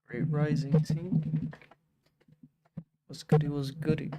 Great rising team. What's goody, what's goody?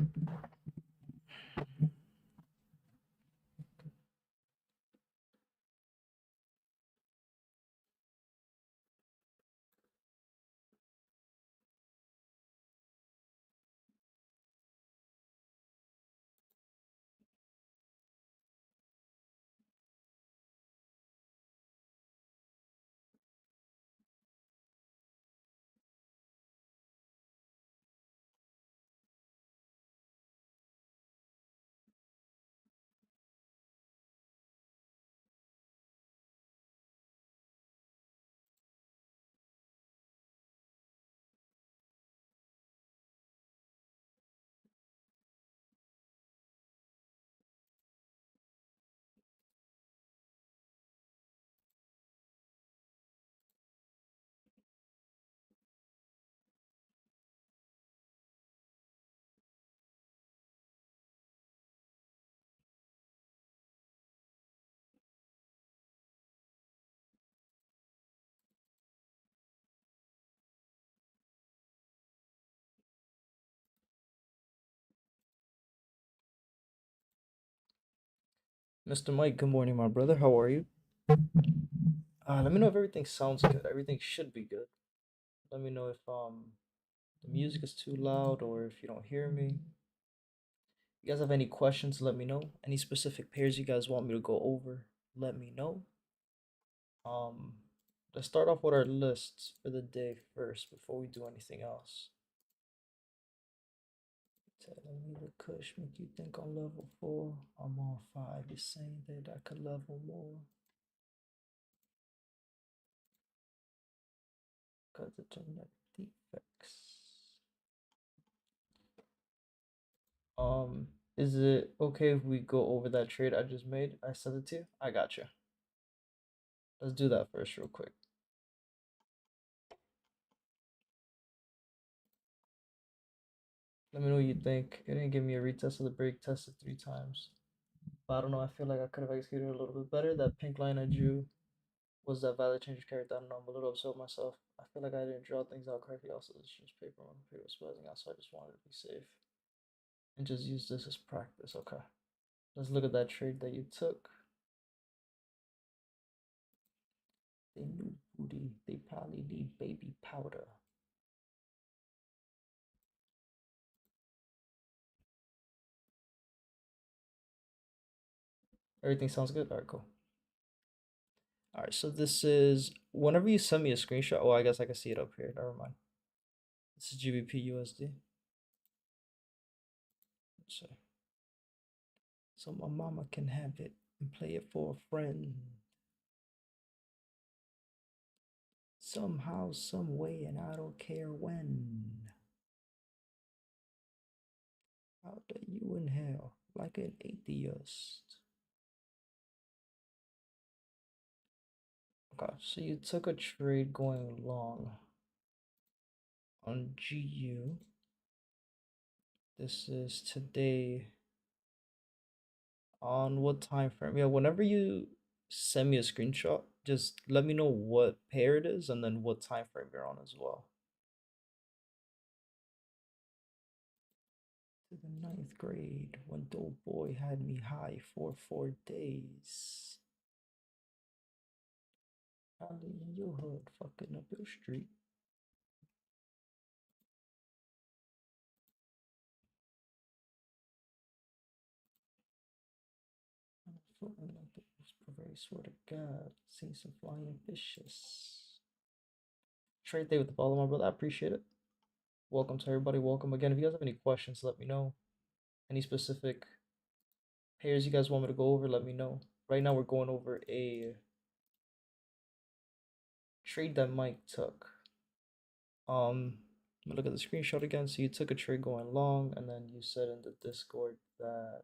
Mr. Mike, good morning, my brother. How are you? Let me know if everything sounds good. Everything should be good. Let me know if the music is too loud or if you don't hear me. You guys have any questions, let me know. Any specific pairs you guys want me to go over, let me know. Um, let's start off with our lists for the day first before we do anything else. Telling me the Kush make you think on level 4. I'm on 5. You're saying that I could level more. Because of genetic defects. Is it okay if we go over that trade I just made? I sent it to you. I got you. Let's do that first, real quick. Let me know what you think. It didn't give me a retest of the break. Tested 3 times. But I don't know. I feel like I could have executed a little bit better. That pink line I drew was that valid change of character. I don't know. I'm a little upset with myself. I feel like I didn't draw things out correctly. Also, this just paper on paper was spazzing out, so I just wanted to be safe and just use this as practice. Okay. Let's look at that trade that you took. They knew booty. They probably need baby powder. Everything sounds good? All right, cool. All right, so this is whenever you send me a screenshot. Oh, I guess I can see it up here. Never mind. This is GBP USD. Let's see. So my mama can have it and play it for a friend. Somehow, some way, and I don't care when. Out there, you in hell like an atheist. Okay, so you took a trade going long on GU. This is today. On what time frame? Yeah, whenever you send me a screenshot, just let me know what pair it is and then what time frame you're on as well. To the 9th grade, when dope boy had me high for 4 days. Probably in your hood, fucking up your street. Floating like the parade, swear to God, seen some flying fishes. Trade day with the follow, my brother. I appreciate it. Welcome to everybody. Welcome again. If you guys have any questions, let me know. Any specific pairs you guys want me to go over, let me know. Right now, we're going over a trade that Mike took. Let me look at the screenshot again. So you took a trade going long, and then you said in the Discord that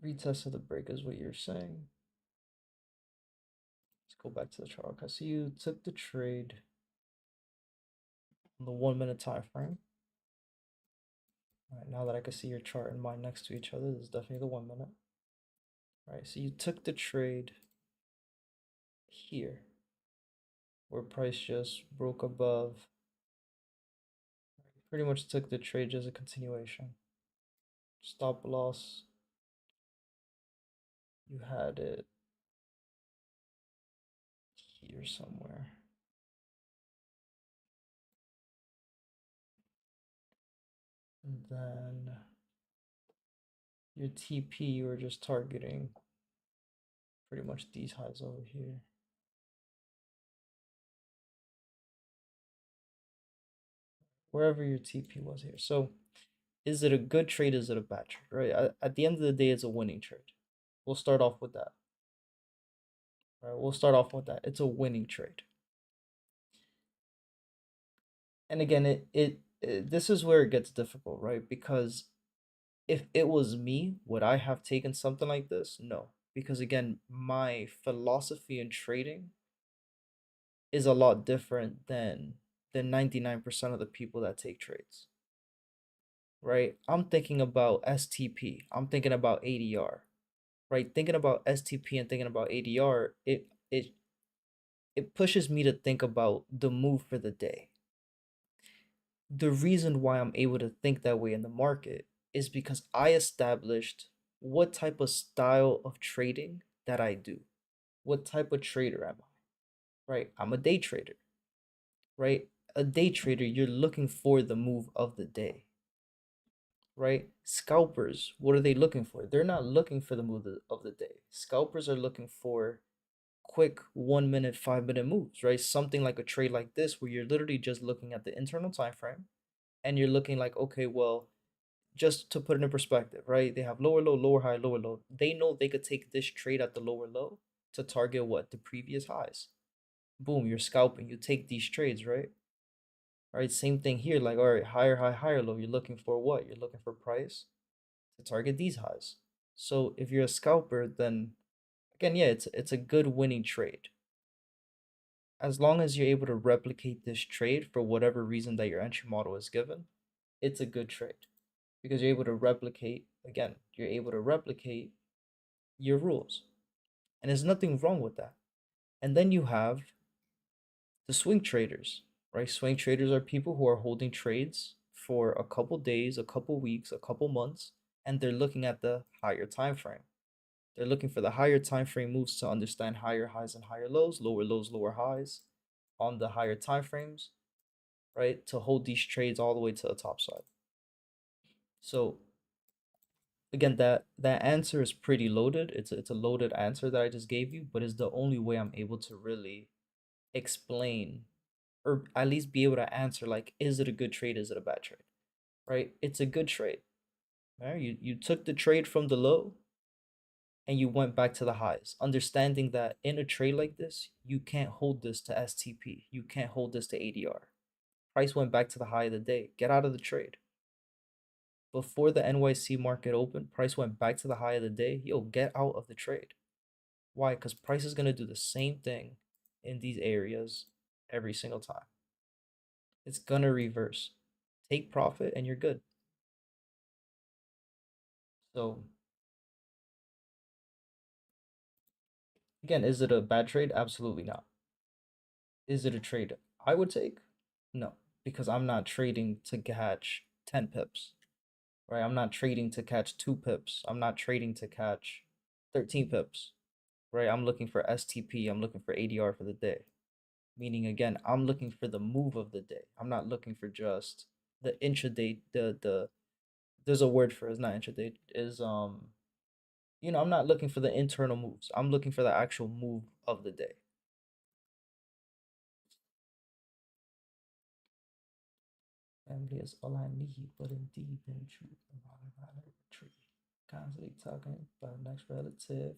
retest of the break is what you're saying. Let's go back to the chart. Okay, so you took the trade on the 1 minute time frame. All right, now that I can see your chart and mine next to each other, this is definitely the 1 minute. All right, so you took the trade here, where price just broke above. Pretty much took the trade as a continuation. Stop loss, you had it here somewhere. And then your TP, you were just targeting pretty much these highs over here. Wherever your TP was here. So is it a good trade? Is it a bad trade? Right? At the end of the day, it's a winning trade. We'll start off with that. All right, we'll start off with that. It's a winning trade. And again, this is where it gets difficult, right? Because if it was me, would I have taken something like this? No. Because again, my philosophy in trading is a lot different than 99% of the people that take trades. Right? I'm thinking about STP. I'm thinking about ADR. Right? Thinking about STP and thinking about ADR, it pushes me to think about the move for the day. The reason why I'm able to think that way in the market is because I established what type of style of trading that I do. What type of trader am I? Right? I'm a day trader. Right? A day trader, you're looking for the move of the day. Right? Scalpers, what are they looking for? They're not looking for the move of the day. Scalpers are looking for quick 1 minute, 5 minute moves, right? Something like a trade like this where you're literally just looking at the internal time frame and you're looking like, okay, well, just to put it in perspective, right? They have lower low, lower high, lower low. They know they could take this trade at the lower low to target what? The previous highs. Boom, you're scalping. You take these trades, right? All right, same thing here. Like, all right, higher high, higher low. You're looking for what? You're looking for price to target these highs. So if you're a scalper, then again, yeah, it's a good winning trade. As long as you're able to replicate this trade for whatever reason that your entry model is given, it's a good trade because you're able to replicate, again, you're able to replicate your rules. And there's nothing wrong with that. And then you have the swing traders, right? Swing traders are people who are holding trades for a couple days, a couple weeks, a couple months, and they're looking at the higher time frame. They're looking for the higher time frame moves to understand higher highs and higher lows, lower highs on the higher time frames, right? To hold these trades all the way to the top side. So again, that answer is pretty loaded. It's a loaded answer that I just gave you, but it's the only way I'm able to really explain or at least be able to answer like, is it a good trade? Is it a bad trade? Right? It's a good trade. Right? You took the trade from the low and you went back to the highs, understanding that in a trade like this, you can't hold this to STP. You can't hold this to ADR. Price went back to the high of the day. Get out of the trade. Before the NYC market opened, price went back to the high of the day. Yo, get out of the trade. Why? Because price is going to do the same thing in these areas every single time. It's going to reverse. Take profit and you're good. So, again, is it a bad trade? Absolutely not. Is it a trade I would take? No, because I'm not trading to catch 10 pips, right? I'm not trading to catch 2 pips. I'm not trading to catch 13 pips, right? I'm looking for STP. I'm looking for ADR for the day. Meaning, again, I'm looking for the move of the day. I'm not looking for just the intraday, there's a word for it, it's not intraday, is I'm not looking for the internal moves. I'm looking for the actual move of the day. Family is all I need, but indeed, in truth, I retreat. Constantly talking about next relative.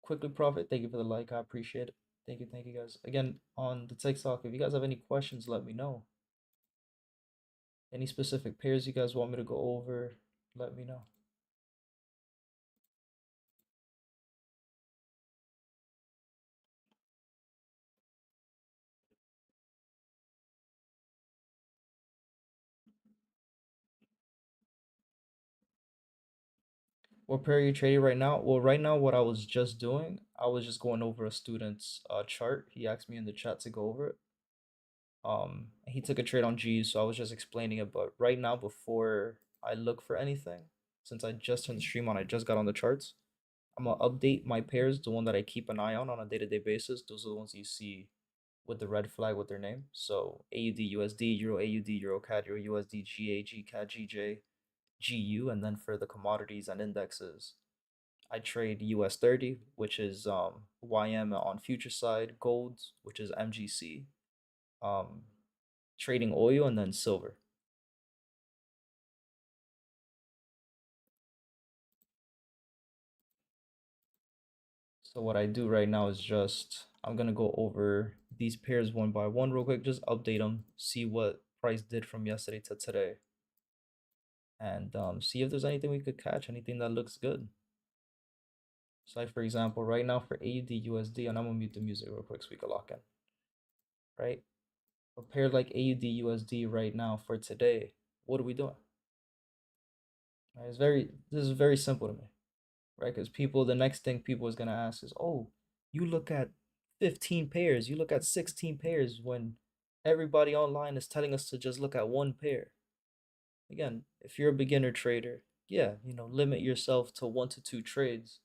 Quickly Profit, thank you for the like. I appreciate it. Thank you guys. Again, on the TikTok, if you guys have any questions, let me know. Any specific pairs you guys want me to go over, let me know. What pair are you trading right now? Well, right now, what I was just doing, I was just going over a student's chart. He asked me in the chat to go over it. He took a trade on G, so I was just explaining it. But right now, before I look for anything, since I just turned the stream on, I just got on the charts. I'm gonna update my pairs, the one that I keep an eye on a day-to-day basis. Those are the ones you see with the red flag with their name. So AUD, USD, Euro AUD, Euro CAD, Euro USD, GA, GCAD, GJ, GU, and then for the commodities and indexes, I trade US 30, which is YM on future side, gold, which is MGC, um, trading oil, and then silver. So what I do right now is just, I'm gonna go over these pairs one by one real quick, just update them, see what price did from yesterday to today, and see if there's anything we could catch, anything that looks good. So like for example, right now for AUD USD, and I'm gonna mute the music real quick so we can lock in, right? A pair like AUD USD right now for today, what are we doing? Right, this is very simple to me, right? Because people, the next thing people is gonna ask is, oh, you look at 15 pairs, you look at 16 pairs when everybody online is telling us to just look at one pair. Again, if you're a beginner trader, yeah, limit yourself to 1 to 2 trades.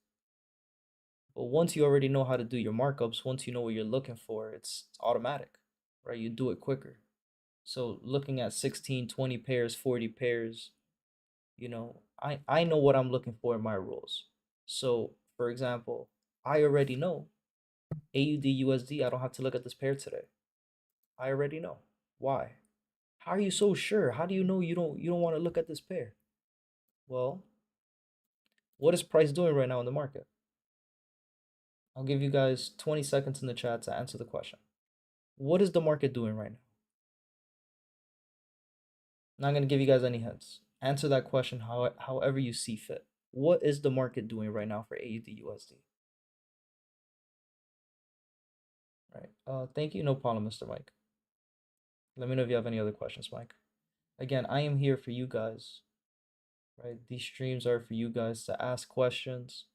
But once you already know how to do your markups, once you know what you're looking for, it's automatic, right? You do it quicker. So looking at 16, 20 pairs, 40 pairs, I know what I'm looking for in my rules. So for example, I already know AUD USD, I don't have to look at this pair today. I already know. Why? How are you so sure? How do you know you don't want to look at this pair? Well, what is price doing right now in the market? I'll give you guys 20 seconds in the chat to answer the question. What is the market doing right now? Not going to give you guys any hints. Answer that question however you see fit. What is the market doing right now for AUD USD? Right. Thank you. No problem, Mr. Mike. Let me know if you have any other questions, Mike. Again, I am here for you guys. Right. These streams are for you guys to ask questions.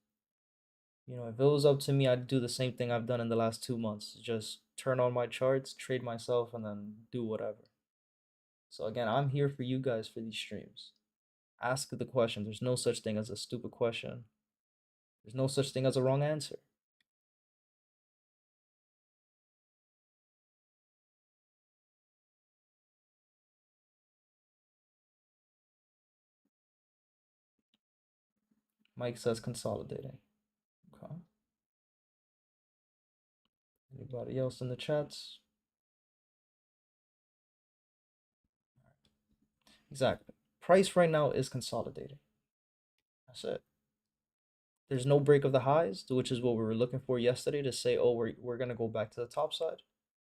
If it was up to me, I'd do the same thing I've done in the last 2 months. Just turn on my charts, trade myself, and then do whatever. So again, I'm here for you guys for these streams. Ask the question. There's no such thing as a stupid question. There's no such thing as a wrong answer. Mike says consolidating. Okay. Anybody else in the chats? Exactly. Price right now is consolidating. That's it. There's no break of the highs, which is what we were looking for yesterday to say, oh, we're going to go back to the top side,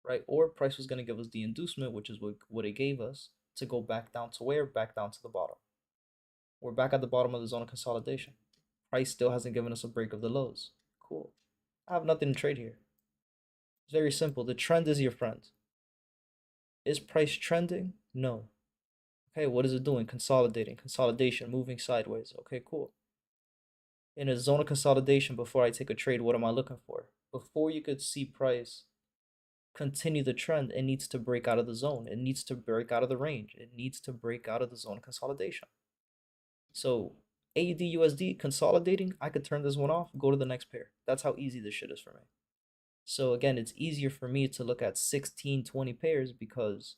right? Or price was going to give us the inducement, which is what it gave us, to go back down to where? Back down to the bottom. We're back at the bottom of the zone of consolidation. Price still hasn't given us a break of the lows. Cool. I have nothing to trade here. It's very simple. The trend is your friend. Is price trending? No. Okay, what is it doing? Consolidating, consolidation, moving sideways. Okay, cool. In a zone of consolidation, before I take a trade, what am I looking for? Before you could see price continue the trend, it needs to break out of the zone. It needs to break out of the range. It needs to break out of the zone of consolidation. So AUD USD consolidating, I could turn this one off, go to the next pair. That's how easy this shit is for me. So again, it's easier for me to look at 16, 20 pairs because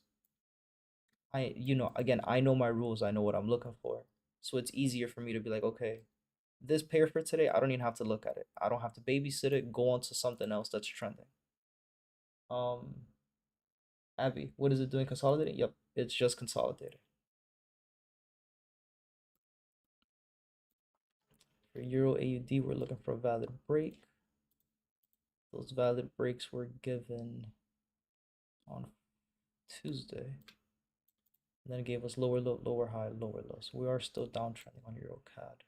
again, I know my rules. I know what I'm looking for. So it's easier for me to be like, okay, this pair for today, I don't even have to look at it. I don't have to babysit it, go on to something else that's trending. Abby, what is it doing? Consolidating? Yep, it's just consolidating. For Euro AUD, we're looking for a valid break. Those valid breaks were given on Tuesday. And then it gave us lower low, lower high, lower low. So we are still downtrending on Euro CAD.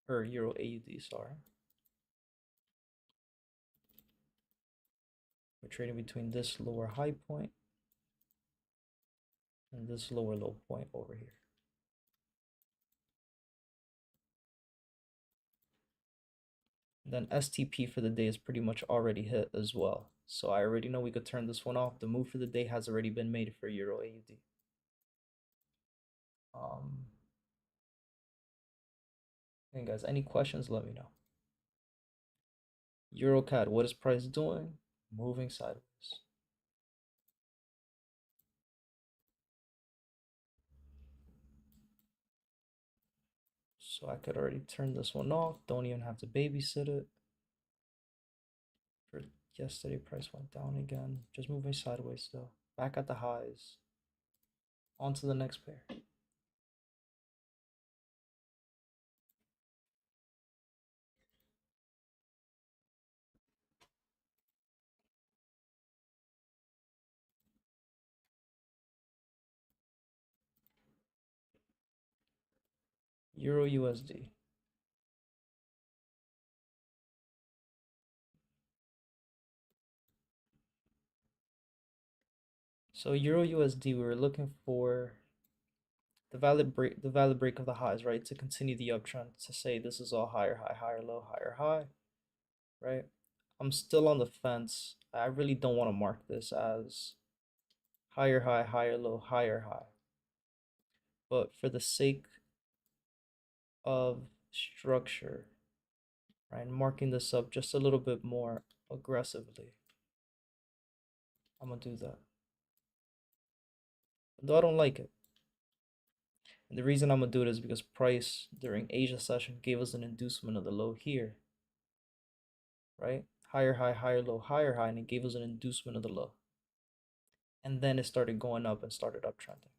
Or Euro AUD, sorry. We're trading between this lower high point and this lower low point over here. Then STP for the day is pretty much already hit as well. So I already know we could turn this one off. The move for the day has already been made for Euro AUD. And guys, any questions, let me know. EuroCAD, what is price doing? Moving sideways. So I could already turn this one off. Don't even have to babysit it. For yesterday, price went down again. Just moving sideways still. Back at the highs. On to the next pair. Euro USD. So Euro USD, we were looking for the valid break of the highs, right? To continue the uptrend, to say this is all higher high, higher low, higher high, right? I'm still on the fence. I really don't want to mark this as higher high, higher low, higher high. But for the sake of structure, right, marking this up just a little bit more aggressively, I'm gonna do that. Though I don't like it. And the reason I'm gonna do it is because price during Asia session gave us an inducement of the low here, right? Higher high, higher low, higher high, and it gave us an inducement of the low. And then it started going up and started uptrending.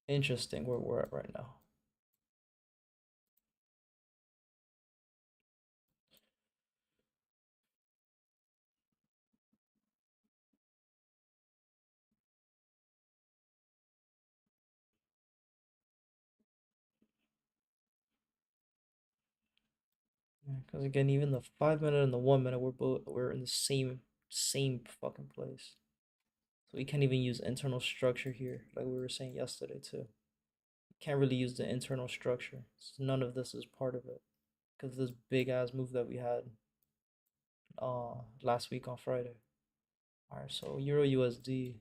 Interesting where we're at right now. Because again, even the 5 minute and the 1 minute, we're in the same fucking place. So we can't even use internal structure here, like we were saying yesterday too. Can't really use the internal structure. So none of this is part of it. Because this big ass move that we had last week on Friday. Alright, so Euro USD.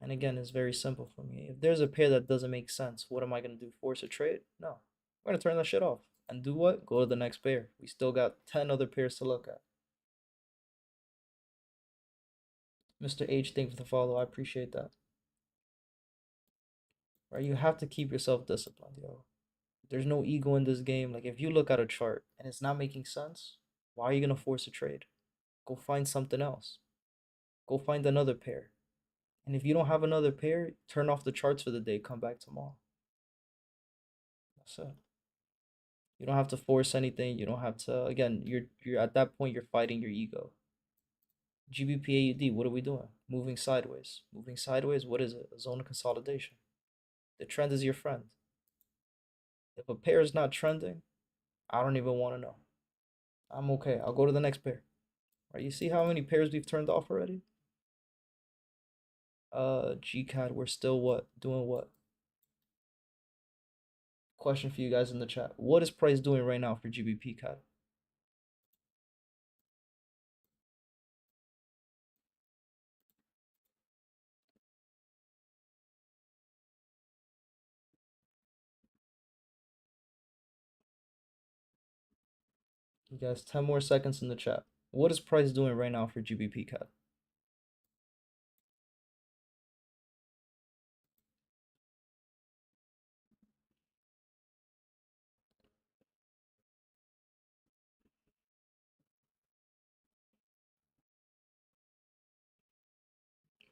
And again, it's very simple for me. If there's a pair that doesn't make sense, what am I gonna do? Force a trade? No. I'm gonna turn that shit off. And do what? Go to the next pair. We still got 10 other pairs to look at. Mr. H, thank you for the follow. I appreciate that. Right? You have to keep yourself disciplined, yo. There's no ego in this game. Like if you look at a chart and it's not making sense, why are you gonna force a trade? Go find something else. Go find another pair. And if you don't have another pair, turn off the charts for the day. Come back tomorrow. That's it. You don't have to force anything. You don't have to. Again, you're at that point. You're fighting your ego. GBP AUD. What are we doing? Moving sideways. Moving sideways. What is it? A zone of consolidation. The trend is your friend. If a pair is not trending, I don't even want to know. I'm okay. I'll go to the next pair. Right? You see how many pairs we've turned off already? GCAD. We're still what? Doing what? Question for you guys in the chat. What is price doing right now for GBP CAD? You guys, 10 more seconds in the chat. What is price doing right now for GBP CAD?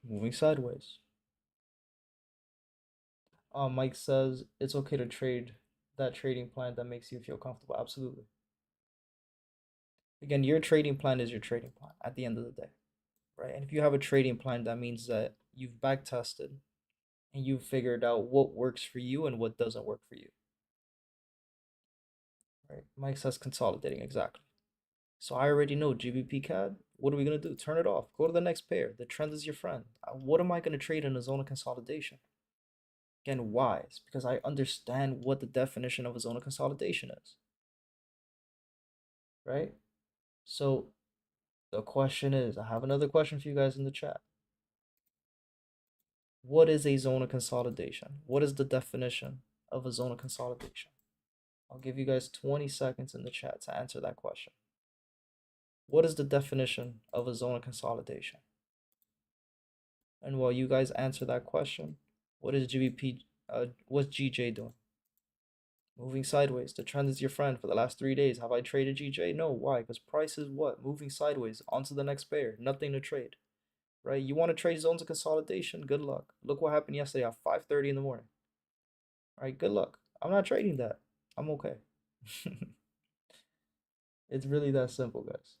Moving sideways. Mike says it's okay to trade that trading plan that makes you feel comfortable. Absolutely. Again, your trading plan is your trading plan at the end of the day, right? And if you have a trading plan, that means that you've back tested and you've figured out what works for you and what doesn't work for you, right? Mike says consolidating, exactly. So I already know GBP CAD What are we gonna do? Turn it off. Go to the next pair. The trend is your friend. What am I gonna trade in a zone of consolidation? Again, why? It's because I understand what the definition of a zone of consolidation is, right? So the question is, I have another question for you guys in the chat. What is a zone of consolidation? What is the definition of a zone of consolidation? I'll give you guys 20 seconds in the chat to answer that question. What is the definition of a zone of consolidation? And while you guys answer that question, what is what's GJ doing? Moving sideways. The trend is your friend for the last 3 days. Have I traded GJ? No. Why? Because price is what? Moving sideways onto the next pair. Nothing to trade, right? You want to trade zones of consolidation? Good luck. Look what happened yesterday at 5:30 in the morning. All right, good luck. I'm not trading that. I'm okay. It's really that simple, guys.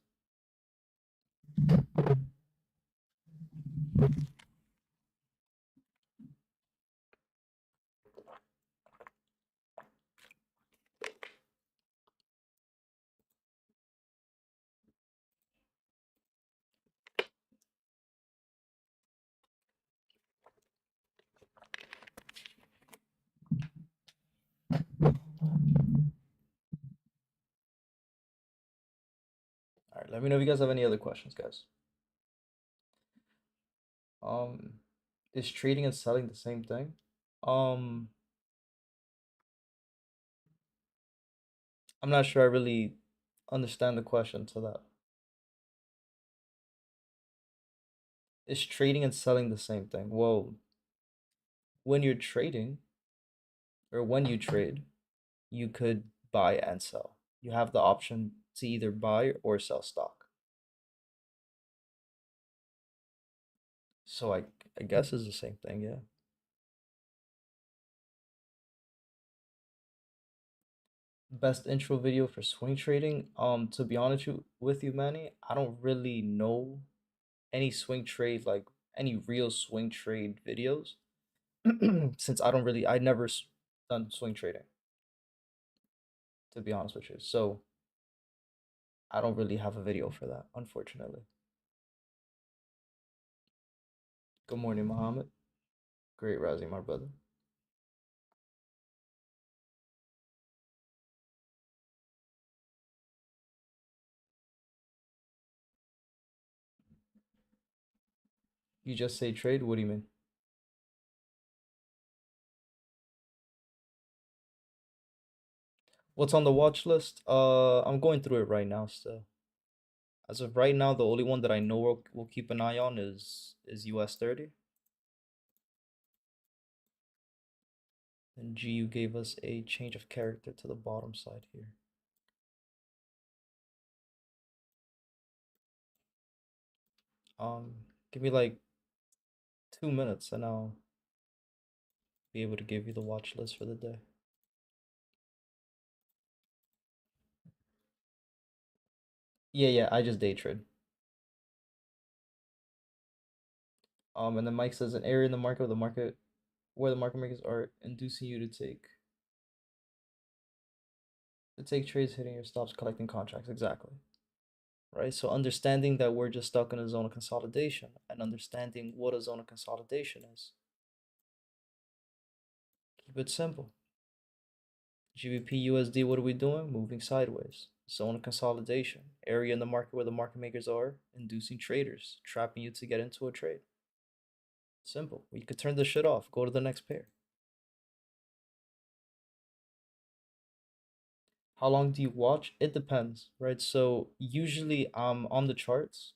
All right, let me know if you guys have any other questions, guys. Is trading and selling the same thing? I'm not sure I really understand the question to that. Is trading and selling the same thing? Well, when you're trading or when you trade, you could buy and sell. You have the option to either buy or sell stock. So I guess it's the same thing, yeah. Best intro video for swing trading. To be honest with you, Manny, I don't really know any swing trade, like any real swing trade videos, since I never done swing trading, to be honest with you. So I don't really have a video for that, unfortunately. Good morning, Muhammad. Great rising, my brother. You just say trade? What do you mean? What's on the watch list? I'm going through it right now still. As of right now, the only one that I know we'll keep an eye on is US 30. And GU gave us a change of character to the bottom side here. Give me like 2 minutes and I'll be able to give you the watch list for the day. Yeah, I just day trade. And then Mike says an area in the market where the market makers are inducing you to take trades, hitting your stops, collecting contracts. Exactly. Right? So understanding that we're just stuck in a zone of consolidation and understanding what a zone of consolidation is. Keep it simple. GBP USD, what are we doing? Moving sideways. Zone of consolidation. Area in the market where the market makers are inducing traders, trapping you to get into a trade. Simple. You could turn this shit off. Go to the next pair. How long do you watch? It depends, right? So usually I'm on the charts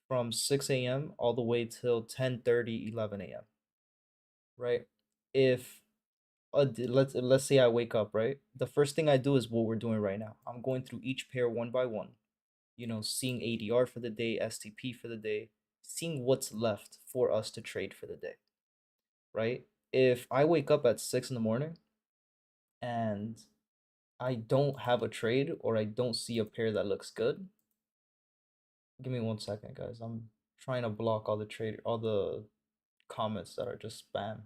from 6 a.m. all the way till 10:30, 11 a.m. Right? If let's say I wake up, right? The first thing I do is what we're doing right now. I'm going through each pair one by one, seeing ADR for the day, STP for the day, seeing what's left for us to trade for the day, right? If I wake up at 6 in the morning and I don't have a trade or I don't see a pair that looks good, give me 1 second, guys. I'm trying to block all the comments that are just spam.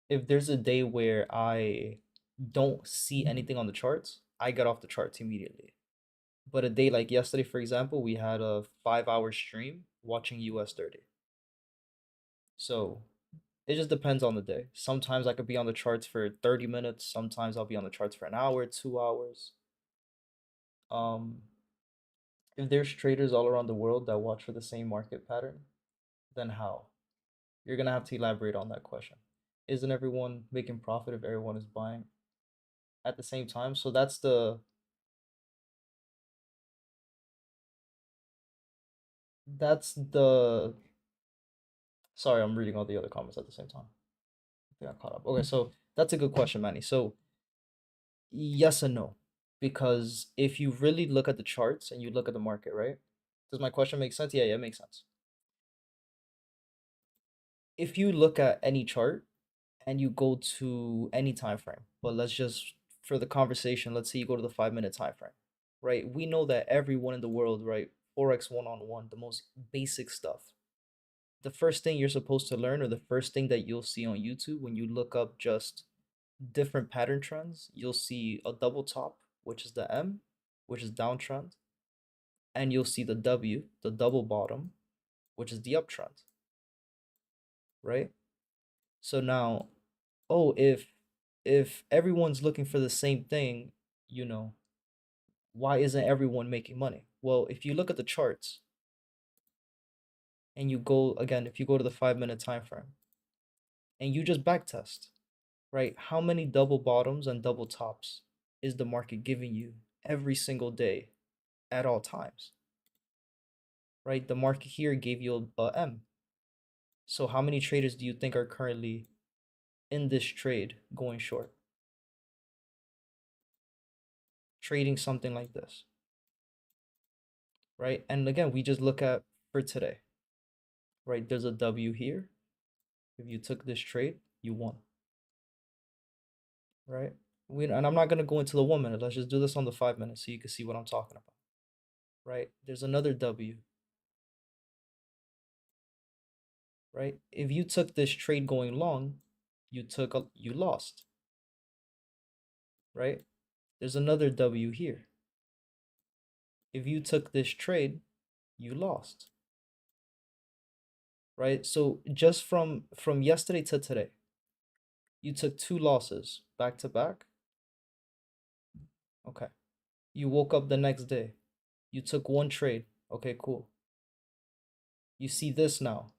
If there's a day where I don't see anything on the charts, I get off the charts immediately. But a day like yesterday, for example, we had a 5 hour stream watching US 30. So it just depends on the day. Sometimes I could be on the charts for 30 minutes. Sometimes I'll be on the charts for an hour, 2 hours. Um, if there's traders all around the world that watch for the same market pattern, then how? You're gonna have to elaborate on that question. Isn't everyone making profit if everyone is buying at the same time? So that's the sorry, I'm reading all the other comments at the same time. I think I caught up. Okay, so that's a good question, Manny. So yes and no. Because if you really look at the charts and you look at the market, right? Does my question make sense? Yeah, it makes sense. If you look at any chart and you go to any time frame, but let's just for the conversation, let's say you go to the 5 minute time frame, right? We know that everyone in the world, right? Forex one-on-one, the most basic stuff. The first thing you're supposed to learn, or the first thing that you'll see on YouTube when you look up just different pattern trends, you'll see a double top, which is the M, which is downtrend, and you'll see the W, the double bottom, which is the uptrend, right? So now, oh, if everyone's looking for the same thing, you know, why isn't everyone making money? Well, if you look at the charts and you go again, if you go to the 5 minute time frame and you just backtest, right? How many double bottoms and double tops is the market giving you every single day at all times? Right? The market here gave you a M. So how many traders do you think are currently in this trade going short? Trading something like this, right? And again, we just look at for today, right? There's a W here. If you took this trade, you won, right? And I'm not gonna go into the 1 minute. Let's just do this on the 5 minutes so you can see what I'm talking about, right? There's another W, right? If you took this trade going long, you lost, right? There's another W here. If you took this trade, you lost, right? So just from yesterday to today, you took two losses back to back. Okay. You woke up the next day. You took one trade. Okay, cool. You see this now,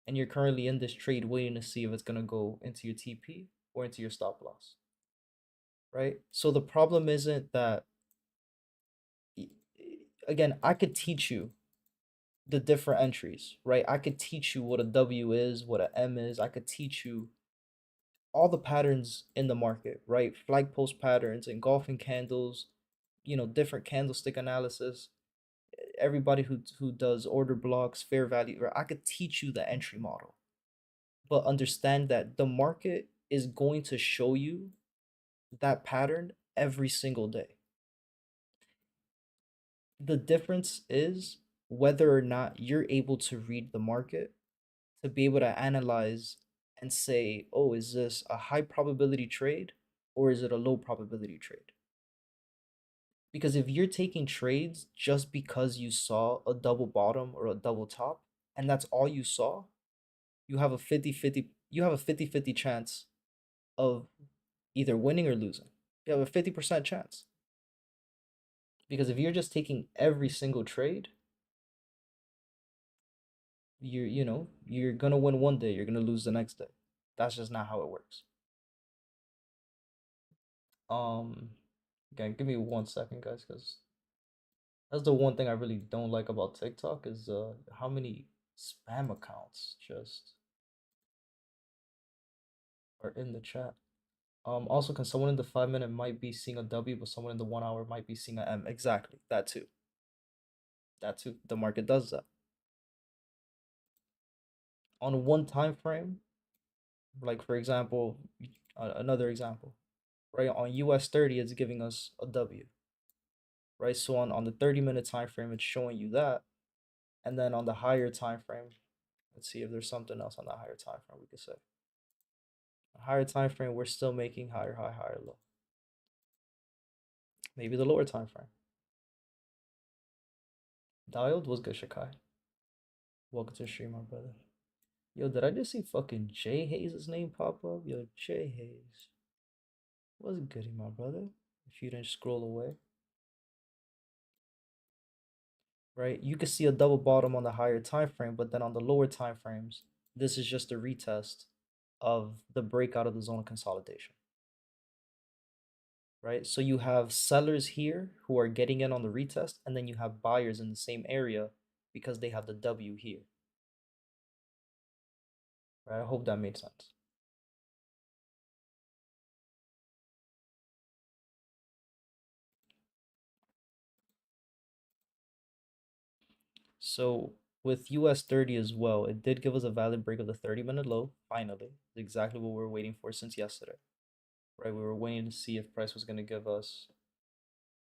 and you're currently in this trade waiting to see if it's gonna go into your TP or into your stop loss, right? So the problem isn't that again, I could teach you the different entries, right? I could teach you what a W is, what a M is. I could teach you all the patterns in the market, right? Flag post patterns, engulfing candles, different candlestick analysis. Everybody who does order blocks, fair value, right? I could teach you the entry model, but understand that the market is going to show you that pattern every single day. The difference is whether or not you're able to read the market to be able to analyze and say, oh, is this a high probability trade or is it a low probability trade? Because if you're taking trades just because you saw a double bottom or a double top and that's all you saw, you have a 50-50 chance of either winning or losing. You have a 50% chance. Because if you're just taking every single trade, you're gonna win one day, you're gonna lose the next day. That's just not how it works. Um, Again, give me 1 second, guys, because that's the one thing I really don't like about TikTok is how many spam accounts just are in the chat. Also, can someone in the 5 minute might be seeing a W, but someone in the 1 hour might be seeing a M? Exactly, that too. That too. The market does that. On one time frame, like for example, another example, right? On US 30, it's giving us a W, right? So on the 30-minute time frame, it's showing you that, and then on the higher time frame, let's see if there's something else on the higher time frame we could say. A higher time frame, we're still making higher high, higher low. Maybe the lower time frame. Dialed was good, Shakai. Welcome to the stream, my brother. Yo, did I just see fucking Jay Hayes' name pop up? Yo, Jay Hayes. What's goody, my brother? If you didn't scroll away. Right? You could see a double bottom on the higher time frame, but then on the lower time frames, this is just a retest of the breakout of the zone of consolidation. Right? So you have sellers here who are getting in on the retest, and then you have buyers in the same area because they have the W here. Right? I hope that made sense. So with US 30 as well, it did give us a valid break of the 30-minute low, finally. Exactly what we were waiting for since yesterday. Right? We were waiting to see if price was going to give us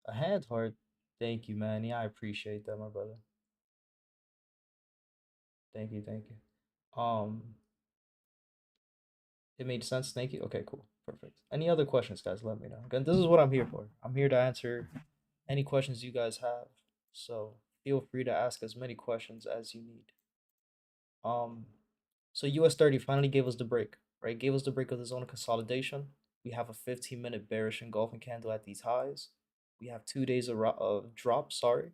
a hand heart. Thank you, man. Yeah, I appreciate that, my brother. Thank you, thank you. It made sense. Thank you. Okay, cool. Perfect. Any other questions, guys? Let me know. Again, this is what I'm here for. I'm here to answer any questions you guys have. So feel free to ask as many questions as you need. Um, so US 30 finally gave us the break, right? Gave us the break of the zone of consolidation. We have a 15-minute bearish engulfing candle at these highs. We have 2 days of drop, sorry.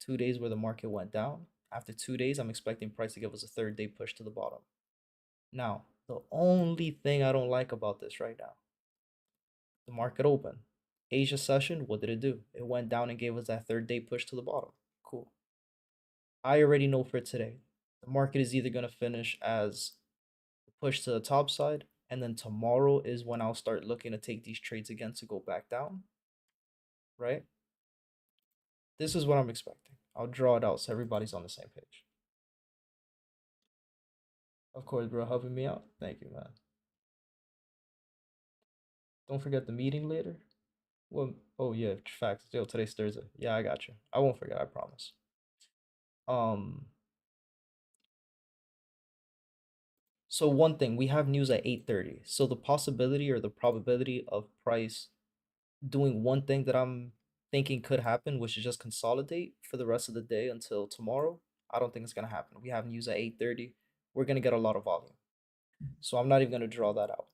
2 days where the market went down. After 2 days, I'm expecting price to give us a third day push to the bottom. Now, the only thing I don't like about this right now, the market open. Asia session, what did it do? It went down and gave us that third day push to the bottom. Cool. I already know for today, the market is either going to finish as a push to the top side, and then tomorrow is when I'll start looking to take these trades again to go back down, right? This is what I'm expecting. I'll draw it out so everybody's on the same page. Of course, bro, helping me out. Thank you, man. Don't forget the meeting later. Well, oh yeah, facts. Yo, today's Thursday. Yeah, I got you. I won't forget, I promise. Um, so one thing, we have news at 8:30. So the possibility or the probability of price doing one thing that I'm thinking could happen, which is just consolidate for the rest of the day until tomorrow, I don't think it's gonna happen. We have news at 8:30. We're gonna get a lot of volume. So I'm not even gonna draw that out.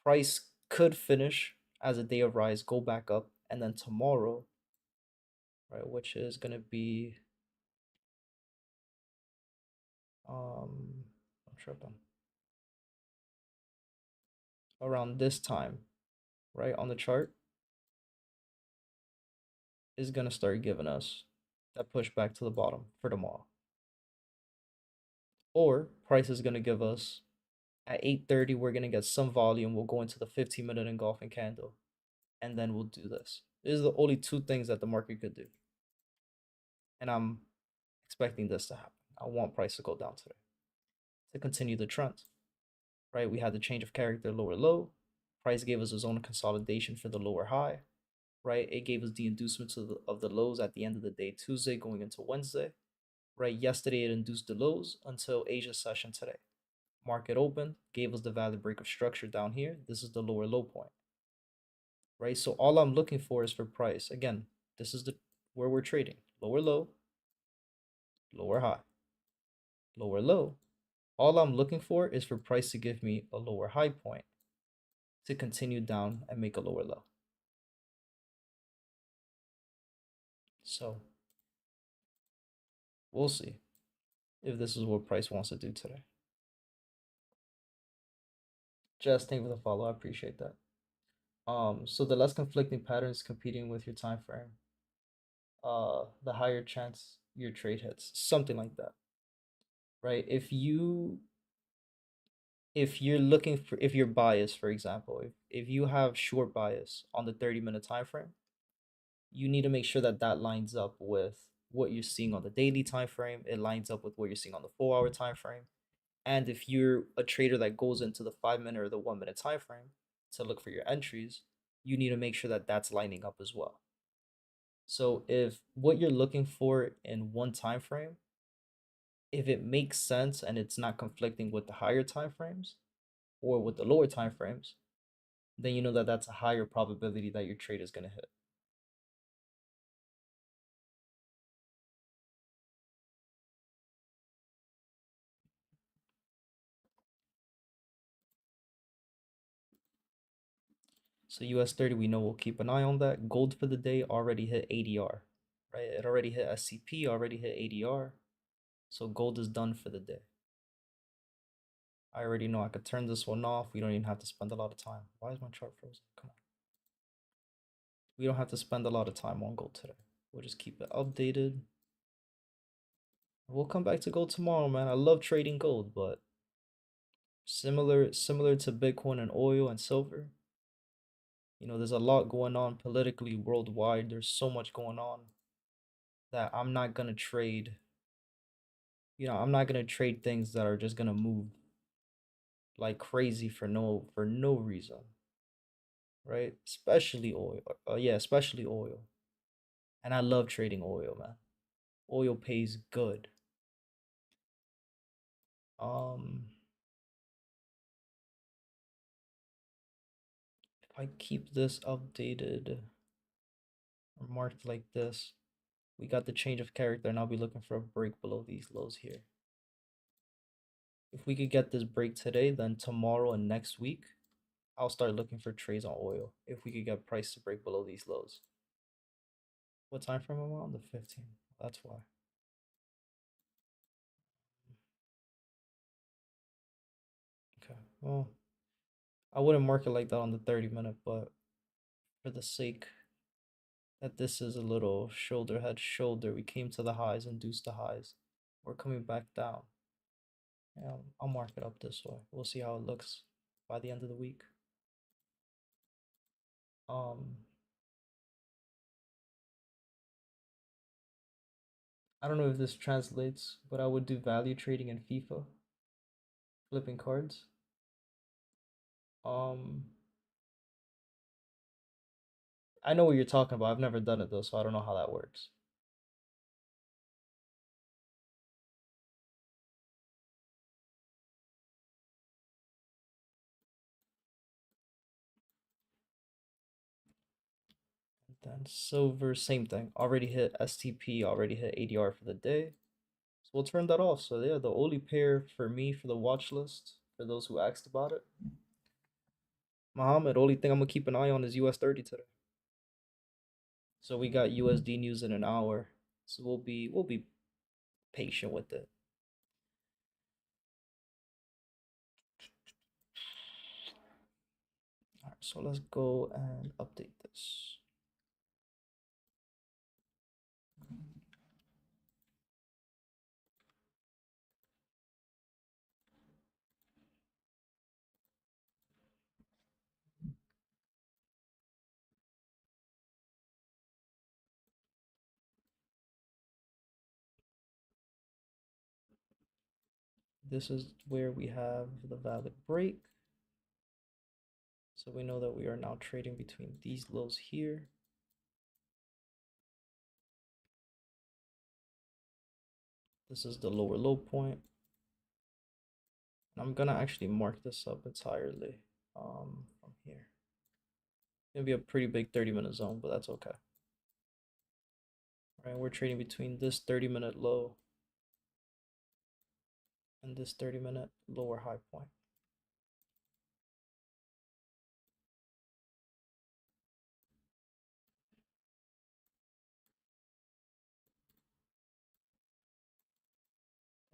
Price could finish as a day of rise, go back up, and then tomorrow, right, which is gonna be I'm tripping. Around this time, right, on the chart, is gonna start giving us that push back to the bottom for tomorrow. Or price is gonna give us at 8:30, we're gonna get some volume. We'll go into the 15-minute engulfing candle, and then we'll do this. These are the only two things that the market could do. And I'm expecting this to happen. I want price to go down today to continue the trend. Right? We had the change of character, lower low. Price gave us a zone of consolidation for the lower high. Right? It gave us the inducements of the lows at the end of the day, Tuesday going into Wednesday. Right? Yesterday, it induced the lows until Asia session today. Market opened, gave us the valid break of structure down here. This is the lower low point. Right? So all I'm looking for is for price. Again, this is the where we're trading. Lower low, lower high, lower low. All I'm looking for is for price to give me a lower high point to continue down and make a lower low. So we'll see if this is what price wants to do today. Just thank you for the follow. I appreciate that. So the less conflicting patterns competing with your time frame, the higher chance your trade hits. Something like that. Right? If you're looking for if you're biased, for example, if you have short bias on the 30-minute time frame, you need to make sure that that lines up with what you're seeing on the daily time frame. It lines up with what you're seeing on the 4-hour time frame. And if you're a trader that goes into the 5-minute or the 1-minute time frame to look for your entries, you need to make sure that that's lining up as well. So if what you're looking for in one time frame, if it makes sense and it's not conflicting with the higher time frames or with the lower time frames, then you know that that's a higher probability that your trade is going to hit. So US 30, we know we'll keep an eye on that. Gold for the day already hit ADR, right? It already hit SCP, already hit ADR. So gold is done for the day. I already know I could turn this one off. We don't even have to spend a lot of time. Why is my chart frozen? Come on. We don't have to spend a lot of time on gold today. We'll just keep it updated. We'll come back to gold tomorrow, man. I love trading gold, but similar to Bitcoin and oil and silver, you know, there's a lot going on politically worldwide. There's so much going on that I'm not gonna trade. You know, I'm not gonna trade things that are just gonna move like crazy for no reason, right? Especially oil. Yeah, especially oil. And I love trading oil, man. Oil pays good. Um, if I keep this updated or marked like this, we got the change of character, and I'll be looking for a break below these lows here. If we could get this break today, then tomorrow and next week, I'll start looking for trades on oil. If we could get price to break below these lows. What time frame am I on? The 15th. That's why. Okay. Well, I wouldn't mark it like that on the 30-minute, but for the sake that this is a little shoulder head shoulder, we came to the highs, induced the highs. We're coming back down. Yeah, I'll mark it up this way. We'll see how it looks by the end of the week. I don't know if this translates, but I would do value trading in FIFA, flipping cards. Um, I know what you're talking about. I've never done it though, so I don't know how that works. And then silver, same thing. Already hit STP, already hit ADR for the day. So we'll turn that off. So yeah, the only pair for me for the watch list, for those who asked about it, Muhammad, only thing I'm gonna keep an eye on is US 30 today. So we got USD news in an hour. So we'll be patient with it. All right, so let's go and update this. This is where we have the valid break. So we know that we are now trading between these lows here. This is the lower low point. And I'm gonna actually mark this up entirely from here. It's gonna be a pretty big 30-minute zone, but that's okay. All right, we're trading between this 30-minute low and this 30-minute lower high point.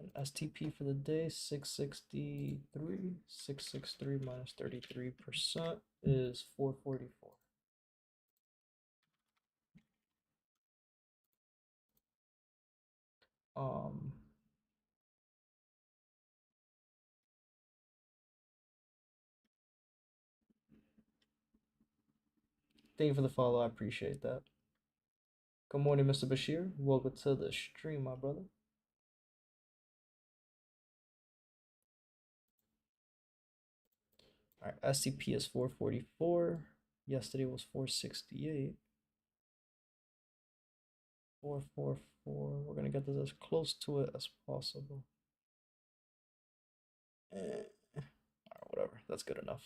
And STP for the day, 663. 663 minus 33% is 444. Thank you for the follow. I appreciate that. Good morning, Mr. Bashir. Welcome to the stream, my brother. All right, SCP is 444. Yesterday was 468. 444. We're gonna get this as close to it as possible. All right, whatever. That's good enough.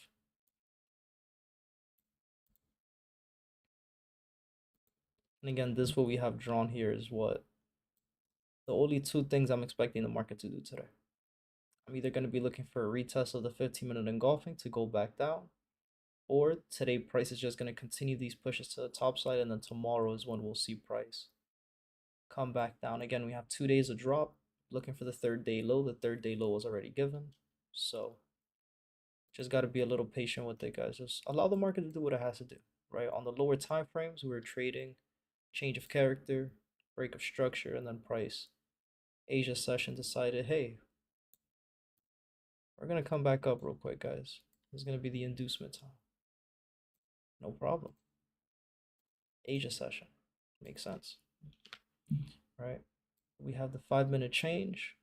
And again, this what we have drawn here is what the only two things I'm expecting the market to do today. I'm either going to be looking for a retest of the 15-minute engulfing to go back down, or today price is just going to continue these pushes to the top side, and then tomorrow is when we'll see price come back down. Again, we have 2 days of drop, looking for the third day low. The third day low was already given, so just got to be a little patient with it, guys. Just allow the market to do what it has to do, right? On the lower time frames, we were trading change of character, break of structure, and then price. Asia session decided, hey, we're going to come back up real quick, guys. This is going to be the inducement time. No problem. Asia session. Makes sense, right? We have the 5-minute change.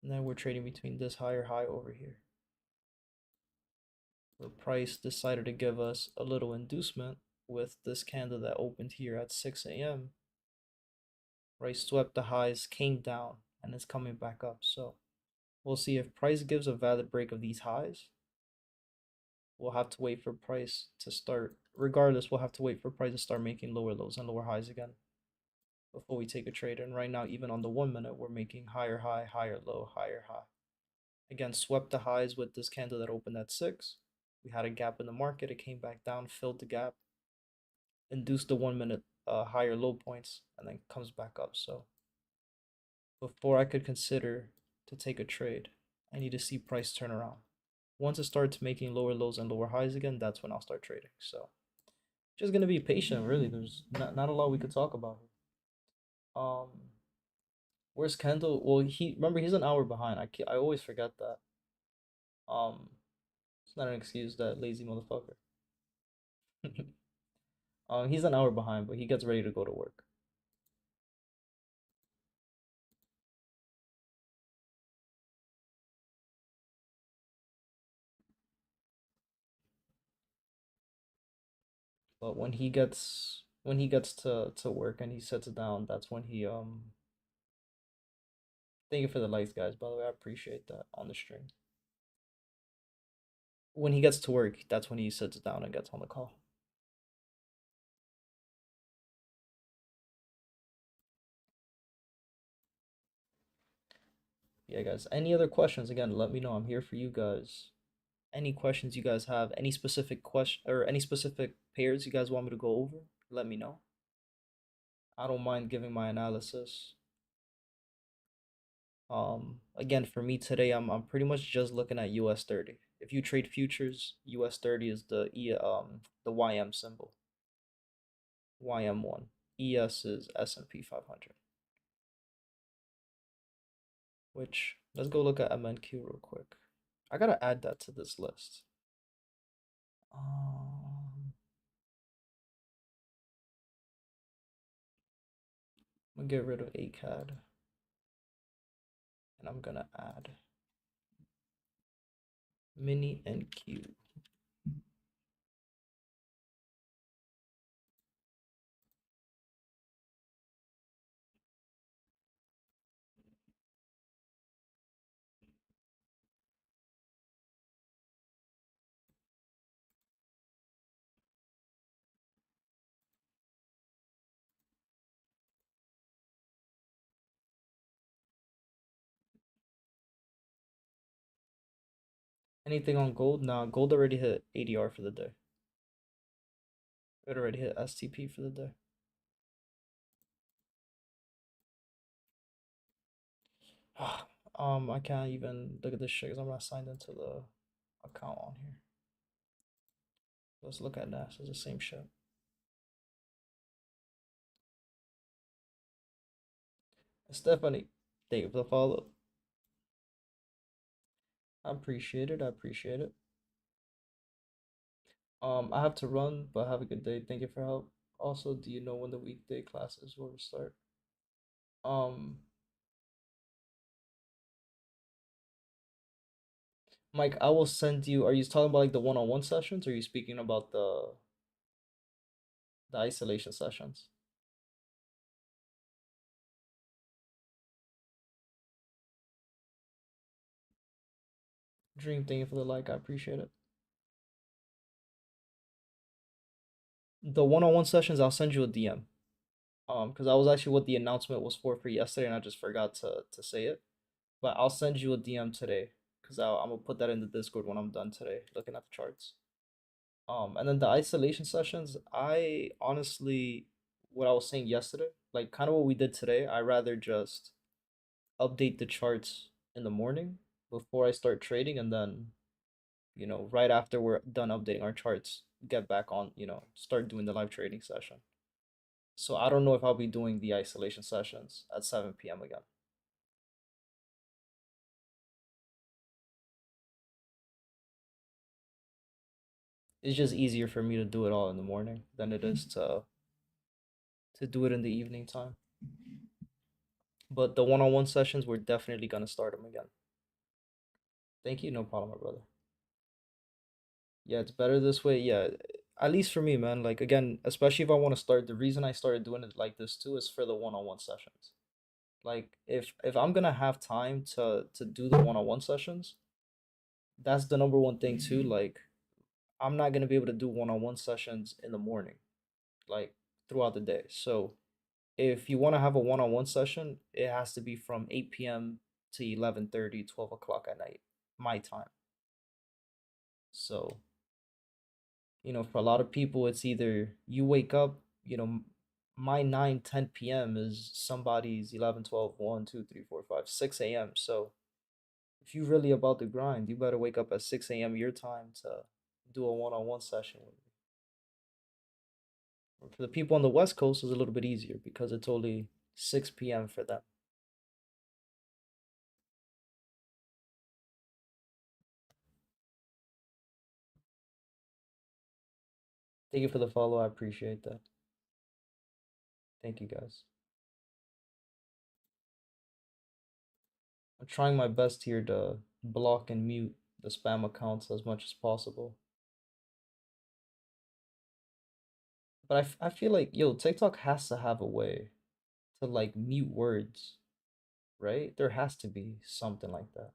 And then we're trading between this higher high over here, where price decided to give us a little inducement with this candle that opened here at 6 a.m. Right, swept the highs, came down, and it's coming back up. So we'll see if price gives a valid break of these highs. We'll have to wait for price to start. Regardless, we'll have to wait for price to start making lower lows and lower highs again before we take a trade. And right now, even on the 1 minute, we're making higher high, higher low, higher high. Again, swept the highs with this candle that opened at 6. We had a gap in the market. It came back down, filled the gap, induced the 1 minute higher low points, and then comes back up. So before I could consider to take a trade, I need to see price turn around. Once it starts making lower lows and lower highs again, that's when I'll start trading. So just gonna be patient, really. There's not a lot we could talk about here. Where's Kendall? Well, he's an hour behind. I always forget that. It's not an excuse, that lazy motherfucker. He's an hour behind, but he gets ready to go to work. But when he gets to work and he sits down, that's when he thank you for the likes, guys. By the way, I appreciate that on the stream. When he gets to work, that's when he sits down and gets on the call. Yeah, guys. Any other questions? Again, let me know. I'm here for you guys. Any questions you guys have, any specific question or any specific pairs you guys want me to go over, let me know. I don't mind giving my analysis. Again, for me today, I'm pretty much just looking at US 30. If you trade futures, US 30 is the YM symbol. YM1. ES is S&P 500. Which, let's go look at MNQ real quick. I gotta add that to this list. I'm gonna get rid of ACAD. And I'm gonna add mini NQ. Anything on gold? Nah, gold already hit ADR for the day. It already hit STP for the day. I can't even look at this shit because I'm not signed into the account on here. Let's look at NAS. It's the same shit. Stephanie, thank you for the follow. I appreciate it. I appreciate it. I have to run, but have a good day. Thank you for help. Also, do you know when the weekday classes will start? Um, Mike, I will send you. Are you talking about like the one-on-one sessions, or are you speaking about the isolation sessions? Dream, thank you for the like. I appreciate it. The one-on-one sessions, I'll send you a DM. Because I was actually what the announcement was for yesterday, and I just forgot to say it. But I'll send you a DM today, because I'm gonna put that in the Discord when I'm done today, looking at the charts. And then the isolation sessions, I honestly, what I was saying yesterday, like kind of what we did today, I rather just update the charts in the morning before I start trading, and then right after we're done updating our charts, get back on, start doing the live trading session. So I don't know if I'll be doing the isolation sessions at 7 p.m. again. It's just easier for me to do it all in the morning than it is to do it in the evening time. But the one-on-one sessions, we're definitely gonna start them again. Thank you, no problem, my brother. Yeah, it's better this way. Yeah, at least for me, man. Like again, especially if I want to start, the reason I started doing it like this too is for the one-on-one sessions. Like if I'm gonna have time to do the one-on-one sessions, that's the number one thing too. Like I'm not gonna be able to do one-on-one sessions in the morning, like throughout the day. So if you want to have a one-on-one session, it has to be from 8 p.m. to 11:30, 12 o'clock at night, my time. So, for a lot of people, it's either you wake up, my 9, 10 p.m. is somebody's 11, 12, 1, 2, 3, 4, 5, 6 a.m. So if you really about the grind, you better wake up at 6 a.m. your time to do a one-on-one session with me. For the people on the West Coast, it's a little bit easier because it's only 6 p.m. for them. Thank you for the follow. I appreciate that. Thank you guys. I'm trying my best here to block and mute the spam accounts as much as possible. But I feel like, yo, TikTok has to have a way to like mute words, right? There has to be something like that.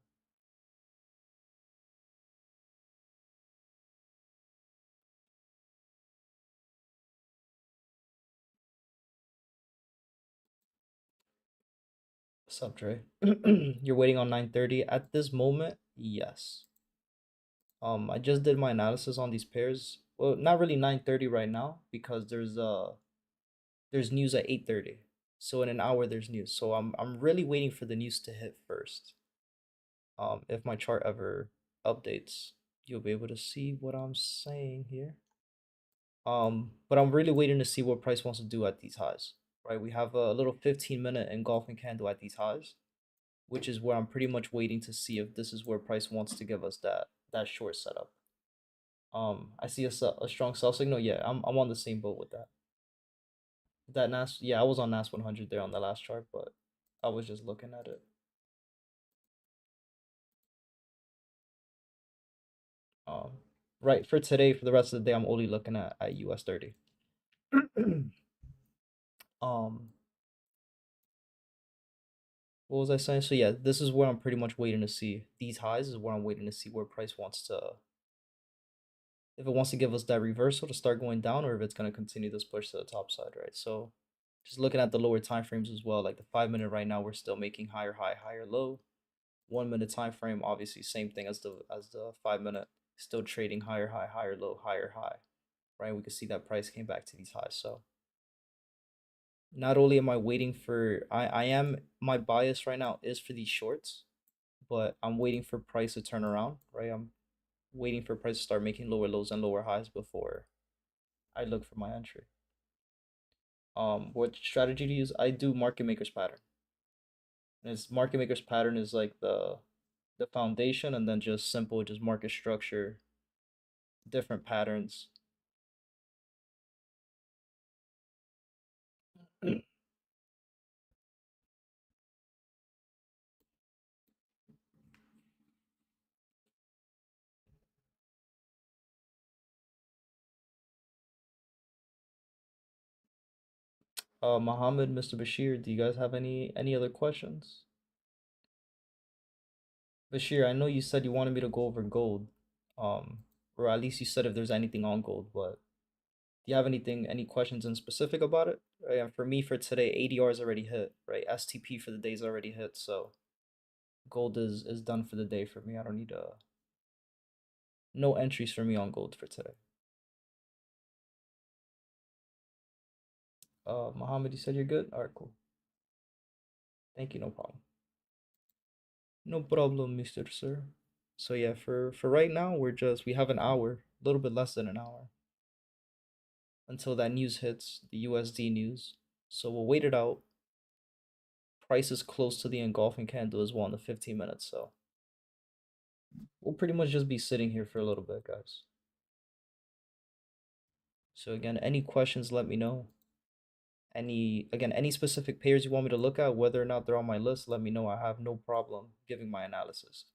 What's up, Dre? You're waiting on 9:30 at this moment? Yes. I just did my analysis on these pairs. Well, not really 9:30 right now because there's news at 8:30. So in an hour there's news. So I'm really waiting for the news to hit first. If my chart ever updates, you'll be able to see what I'm saying here. But I'm really waiting to see what price wants to do at these highs. Right? We have a little 15-minute engulfing candle at these highs, which is where I'm pretty much waiting to see if this is where price wants to give us that short setup. I see a strong sell signal. Yeah, I'm on the same boat with that. That NAS, yeah, I was on NAS 100 there on the last chart, but I was just looking at it. Um, right for today, for the rest of the day, I'm only looking at US 30. um, what was I saying? So yeah, this is where I'm pretty much waiting to see. These highs is where I'm waiting to see where price wants to, if it wants to give us that reversal to start going down, or if it's gonna continue this push to the top side, right? So just looking at the lower time frames as well, like the 5 minute right now, we're still making higher high, higher low. 1 minute time frame, obviously same thing as the 5 minute, still trading higher high, higher low, higher high, right? We can see that price came back to these highs. So not only am I waiting for, I am, my bias right now is for these shorts, but I'm waiting for price to turn around, right? I'm waiting for price to start making lower lows and lower highs before I look for my entry. What strategy to use? I do market maker's pattern. And it's market maker's pattern is like the foundation, and then just simple, just market structure, different patterns. Mohammed, Mr. Bashir, do you guys have any other questions? Bashir, I know you said you wanted me to go over gold, um, or at least you said if there's anything on gold, but Do you have any questions in specific about it? And for me, for today, ADR is already hit, right? STP for the day is already hit, so gold is done for the day for me. I don't need no entries for me on gold for today. Mohammed, you said you're good? All right, cool. Thank you, no problem. No problem, Mr. Sir. So yeah, for right now, we have an hour, a little bit less than an hour, until that news hits, the USD news. So we'll wait it out. Price is close to the engulfing candle as well in the 15 minutes, so we'll pretty much just be sitting here for a little bit, guys. So again, any questions, let me know. Any specific pairs you want me to look at, whether or not they're on my list, let me know. I have no problem giving my analysis.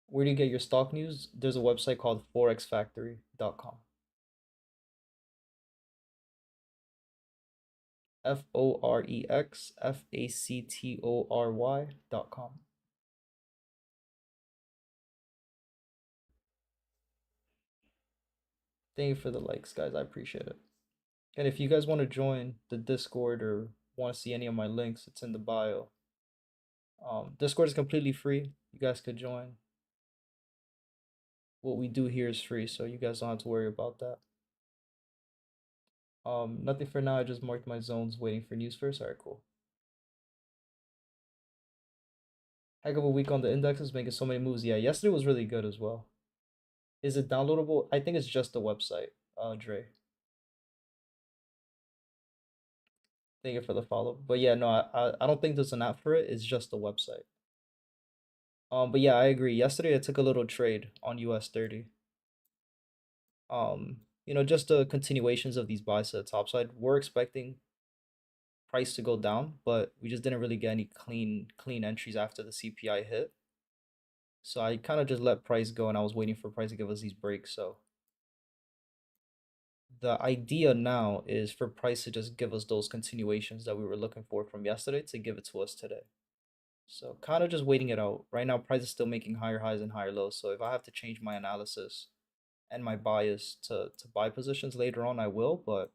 Where do you get your stock news? There's a website called forexfactory.com. FOREXFACTORY.com. Thank you for the likes, guys. I appreciate it. And if you guys want to join the Discord or want to see any of my links, it's in the bio. Discord is completely free. You guys could join. What we do here is free, so you guys don't have to worry about that. Nothing for now. I just marked my zones, waiting for news first. All right, cool. Heck of a week on the indexes, making so many moves. Yeah, yesterday was really good as well. Is it downloadable? I think it's just the website. Dre. Thank you for the follow. But yeah, no, I don't think there's an app for it. It's just the website. But yeah, I agree. Yesterday I took a little trade on US 30. Just the continuations of these buys to the top side. We're expecting price to go down, but we just didn't really get any clean entries after the CPI hit. So I kind of just let price go, and I was waiting for price to give us these breaks. So the idea now is for price to just give us those continuations that we were looking for from yesterday to give it to us today. So kind of just waiting it out. Right now, price is still making higher highs and higher lows. So if I have to change my analysis and my bias to buy positions later on, I will. But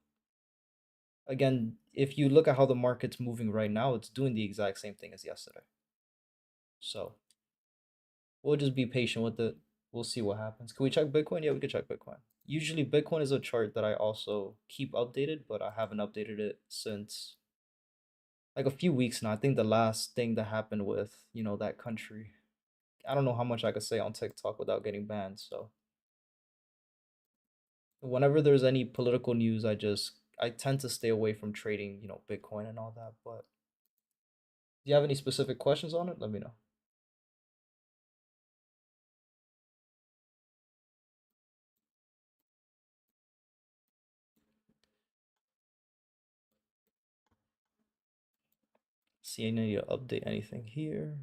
again, if you look at how the market's moving right now, it's doing the exact same thing as yesterday. So we'll just be patient with it. We'll see what happens. Can we check Bitcoin? Yeah, we could check Bitcoin. Usually Bitcoin is a chart that I also keep updated, but I haven't updated it since like a few weeks now. I think the last thing that happened with, that country. I don't know how much I could say on TikTok without getting banned. So whenever there's any political news, I tend to stay away from trading, Bitcoin and all that. But do you have any specific questions on it? Let me know. See, I need to update anything here.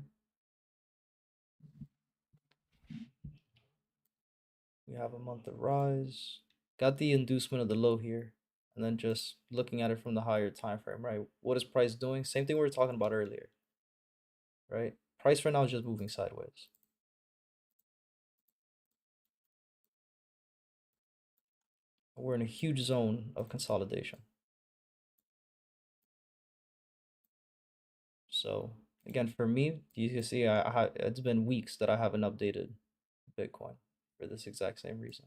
We have a month of rise. Got the inducement of the low here. And then just looking at it from the higher time frame, right? What is price doing? Same thing we were talking about earlier, right? Price right now is just moving sideways. We're in a huge zone of consolidation. So again, for me, you can see it's been weeks that I haven't updated Bitcoin for this exact same reason.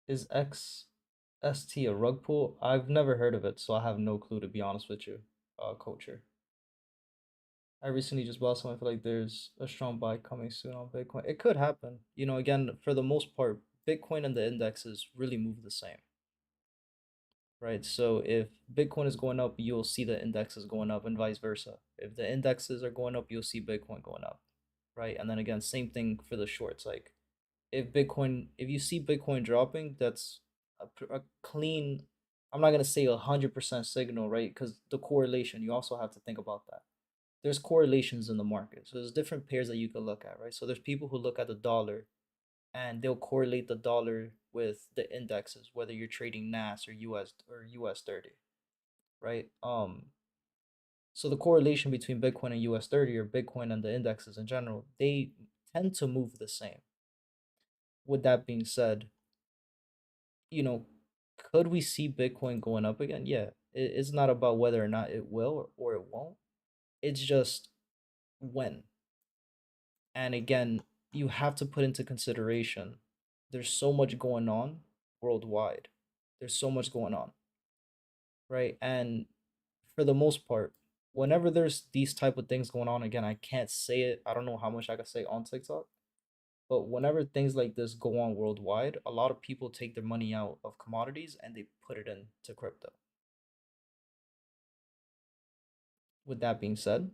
Is XST a rug pull? I've never heard of it, so I have no clue, to be honest with you, Culture. I recently just bought some. I feel like there's a strong buy coming soon on Bitcoin. It could happen. Again, for the most part, Bitcoin and the indexes really move the same, right? So if Bitcoin is going up, you'll see the indexes going up, and vice versa. If the indexes are going up, you'll see Bitcoin going up, right? And then again, same thing for the shorts. Like if you see Bitcoin dropping, that's a clean. I'm not gonna say 100% signal, right? Because the correlation, you also have to think about that. There's correlations in the market. So there's different pairs that you can look at, right? So there's people who look at the dollar and they'll correlate the dollar with the indexes, whether you're trading NAS or US 30, right? So the correlation between Bitcoin and US 30 or Bitcoin and the indexes in general, they tend to move the same. With that being said, you know, could we see Bitcoin going up again? Yeah, it's not about whether or not it will or it won't. It's just when. And again, you have to put into consideration there's so much going on worldwide. There's so much going on, right? And for the most part, whenever there's these type of things going on, again, I can't say it. I don't know how much I can say on TikTok, but whenever things like this go on worldwide, a lot of people take their money out of commodities and they put it into crypto. With that being said,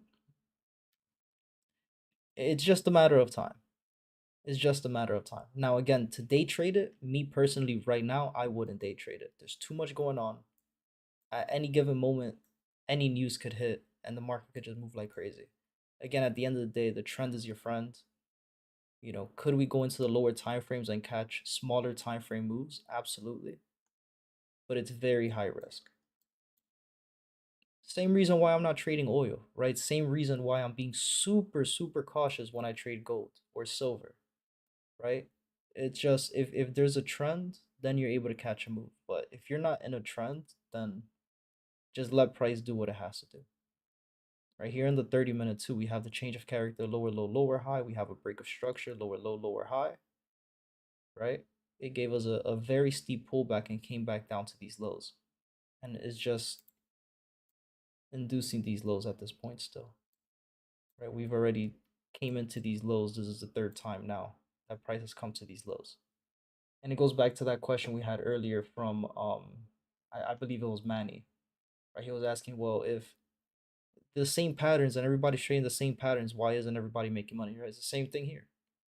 it's just a matter of time. It's just a matter of time. Now, again, to day trade it, me personally, right now, I wouldn't day trade it. There's too much going on. At any given moment, any news could hit and the market could just move like crazy. Again, at the end of the day, the trend is your friend. Could we go into the lower time frames and catch smaller time frame moves? Absolutely. But it's very high risk. Same reason why I'm not trading oil, right? Same reason why I'm being super, super cautious when I trade gold or silver, right? It's just if there's a trend, then you're able to catch a move. But if you're not in a trend, then just let price do what it has to do. Right here in the 30-minute too, we have the change of character, lower low, lower high. We have a break of structure, lower low, lower high, right? It gave us a very steep pullback and came back down to these lows. And it's just inducing these lows at this point still. Right? We've already came into these lows. This is the third time now that price has come to these lows. And it goes back to that question we had earlier from I believe it was Manny. Right? He was asking, well, if the same patterns and everybody's trading the same patterns, why isn't everybody making money? Right? It's the same thing here.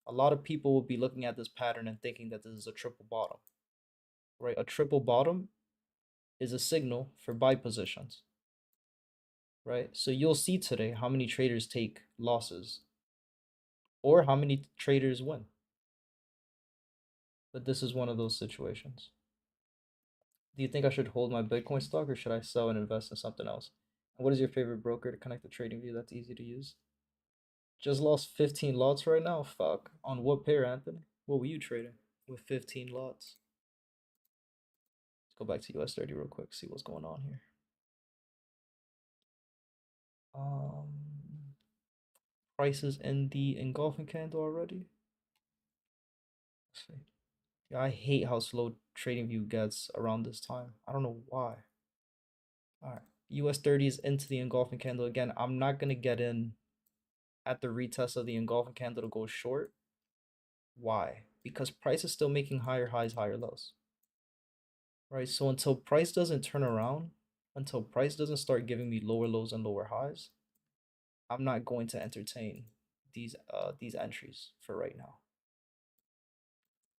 A lot of people will be looking at this pattern and thinking that this is a triple bottom. Right? A triple bottom is a signal for buy positions. Right? So you'll see today how many traders take losses or how many traders win. But this is one of those situations. Do you think I should hold my Bitcoin stock or should I sell and invest in something else? And what is your favorite broker to connect the trading view that's easy to use? Just lost 15 lots right now. Fuck. On what pair, Anthony? What were you trading with 15 lots? Let's go back to US 30 real quick, see what's going on here. Um, Prices in the engulfing candle already. Let's see. Yeah, I hate how slow trading view gets around this time. I don't know why. All right. US 30 is into the engulfing candle again. I'm not going to get in at the retest of the engulfing candle to go short. Why? Because price is still making higher highs, higher lows. Right? So until price doesn't turn around, until price doesn't start giving me lower lows and lower highs, I'm not going to entertain these entries for right now.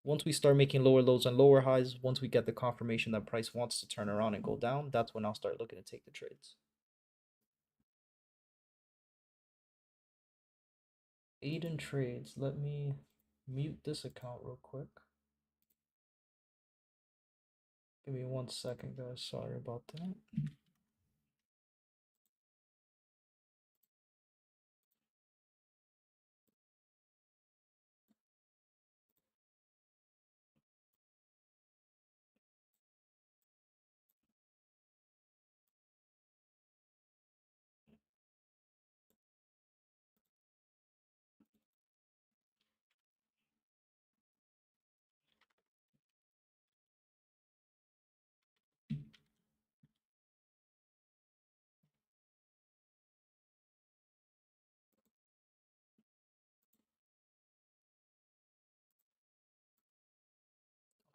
Once we start making lower lows and lower highs, once we get the confirmation that price wants to turn around and go down, that's when I'll start looking to take the trades. Aiden Trades. Let me mute this account real quick. Give me 1 second, guys. Sorry about that.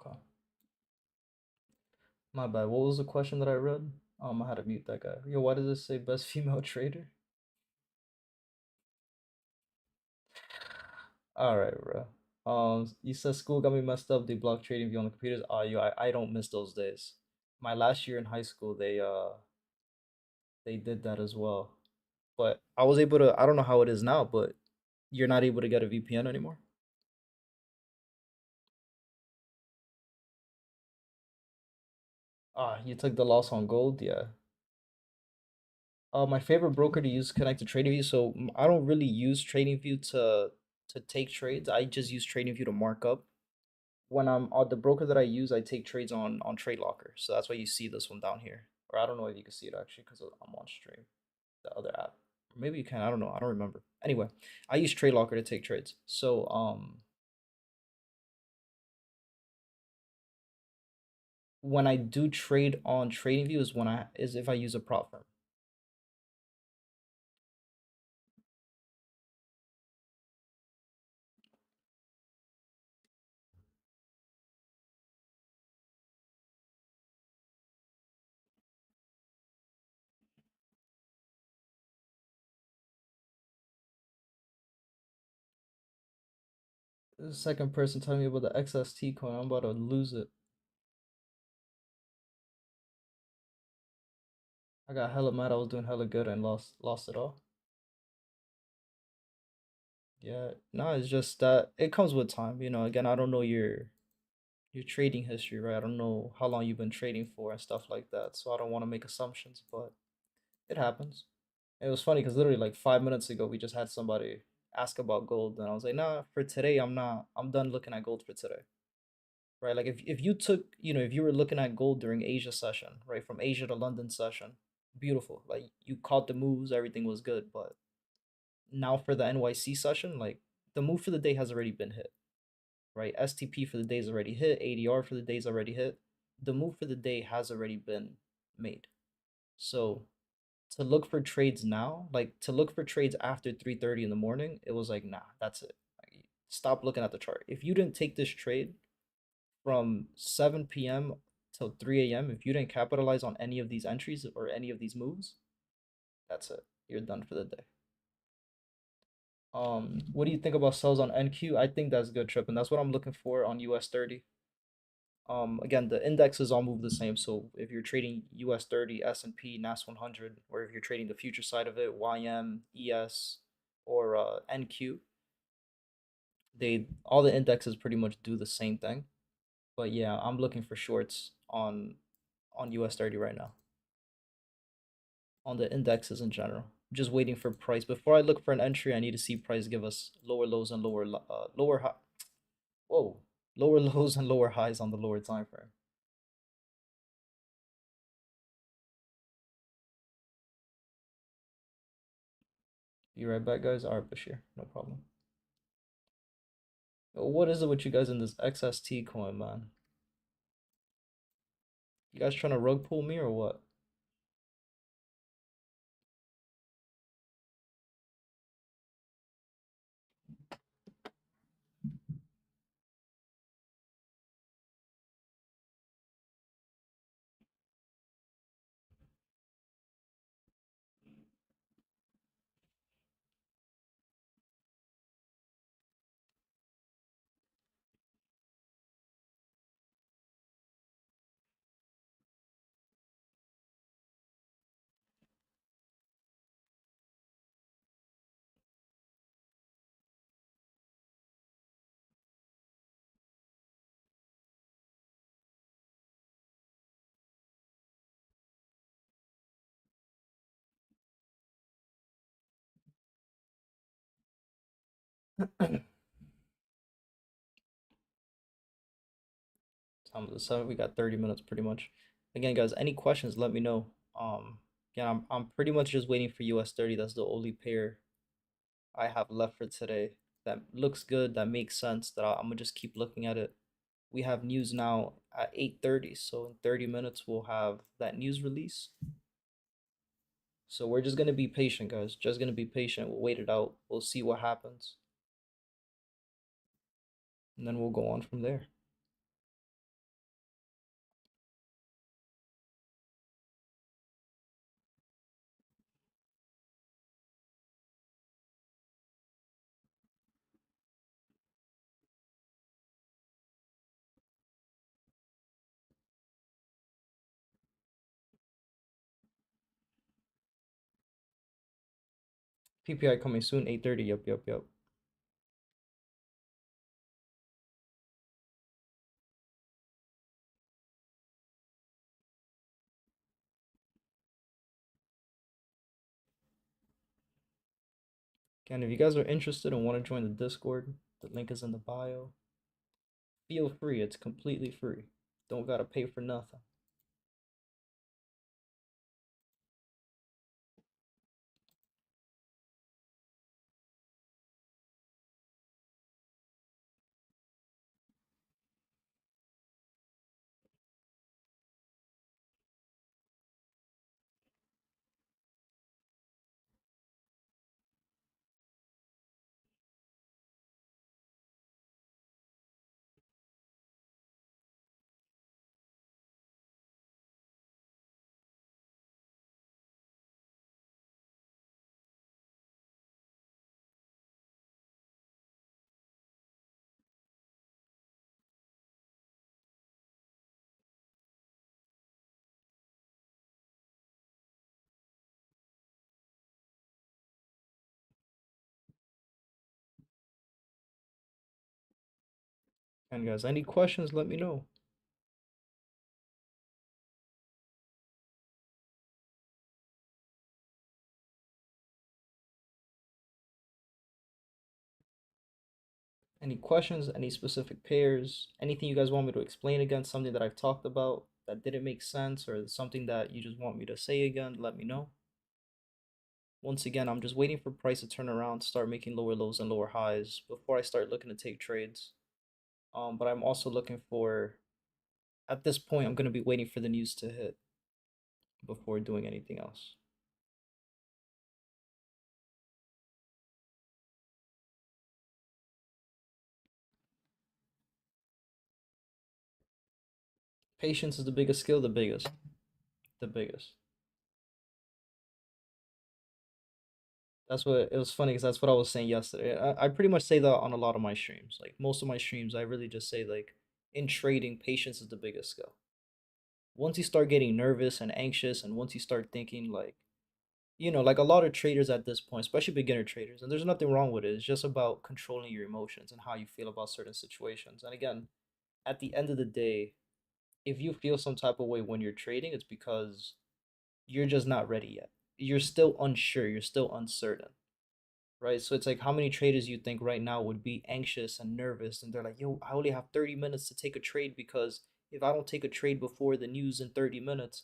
Okay. My bad. What was the question that I read? I had to mute that guy. Yo, why does it say best female trader? All right, bro. You said school got me messed up. They block trading view on the computers. I don't miss those days. My last year in high school, they did that as well. But I was able to. I don't know how it is now, but you're not able to get a VPN anymore. You took the loss on gold, yeah. My favorite broker to use connect to TradingView. So I don't really use TradingView to take trades. I just use TradingView to mark up. When I'm on the broker that I use, I take trades on Trade Locker. So that's why you see this one down here. Or I don't know if you can see it actually because I'm on stream. The other app. Or maybe you can. I don't know. I don't remember. Anyway, I use Trade Locker to take trades. So when I do trade on TradingView is if I use a prop firm. The second person telling me about the XST coin. I'm about to lose it. I got hella mad. I was doing hella good and lost it all. Yeah, no, it's just that it comes with time. Again, I don't know your trading history, right? I don't know how long you've been trading for and stuff like that. So I don't want to make assumptions, but it happens. It was funny because literally like 5 minutes ago we just had somebody ask about gold and I was like, nah, for today I'm not. I'm done looking at gold for today. Right? Like if you took, if you were looking at gold during Asia session, right? From Asia to London session, beautiful. Like you caught the moves, everything was good, but now for the NYC session, like the move for the day has already been hit, right? STP for the day is already hit, ADR for the day is already hit. The move for the day has already been made. So to look for trades now, like to look for trades after 3:30 in the morning, it was like, nah, that's it. Like, stop looking at the chart. If you didn't take this trade from 7 p.m. till 3 a.m., if you didn't capitalize on any of these entries or any of these moves, that's it. You're done for the day. What do you think about sells on NQ? I think that's good, Trip, and that's what I'm looking for on US 30. Again, the indexes all move the same. So if you're trading US 30, S&P, NAS 100, or if you're trading the future side of it, YM, ES, or NQ, they all the indexes pretty much do the same thing. But yeah, I'm looking for shorts on US 30 right now. On the indexes in general. Just waiting for price. Before I look for an entry, I need to see price give us lower lows and lower high. Whoa, lower lows and lower highs on the lower time frame. Be right back, guys. All right, Bashir, no problem. What is it with you guys in this XST coin, man? You guys trying to rug pull me or what? Time of the summit. We got 30 minutes pretty much. Again, guys, any questions, let me know. Again, I'm pretty much just waiting for US 30. That's the only pair I have left for today. That looks good, that makes sense, that I'm gonna just keep looking at it. We have news now at 8:30, so in 30 minutes we'll have that news release. So we're just gonna be patient, guys. Just gonna be patient. We'll wait it out. We'll see what happens. And then we'll go on from there. PPI coming soon, 8:30. Yep, yep, yep. And if you guys are interested and want to join the Discord, the link is in the bio. Feel free, it's completely free. Don't gotta pay for nothing. And guys, any questions, let me know. Any questions, any specific pairs, anything you guys want me to explain again, something that I've talked about that didn't make sense, or something that you just want me to say again, let me know. Once again, I'm just waiting for price to turn around, start making lower lows and lower highs before I start looking to take trades. But I'm also looking for, at this point, I'm going to be waiting for the news to hit before doing anything else. Patience is the biggest skill, the biggest. The biggest. That's what it was funny because that's what I was saying yesterday. I pretty much say that on a lot of my streams. Like most of my streams, I really just say like in trading, patience is the biggest skill. Once you start getting nervous and anxious, and once you start thinking like, like a lot of traders at this point, especially beginner traders, and there's nothing wrong with it. It's just about controlling your emotions and how you feel about certain situations. And again, at the end of the day, if you feel some type of way when you're trading, it's because you're just not ready yet. You're still unsure, you're still uncertain, right? So it's like how many traders you think right now would be anxious and nervous and they're like, yo, I only have 30 minutes to take a trade because if I don't take a trade before the news in 30 minutes,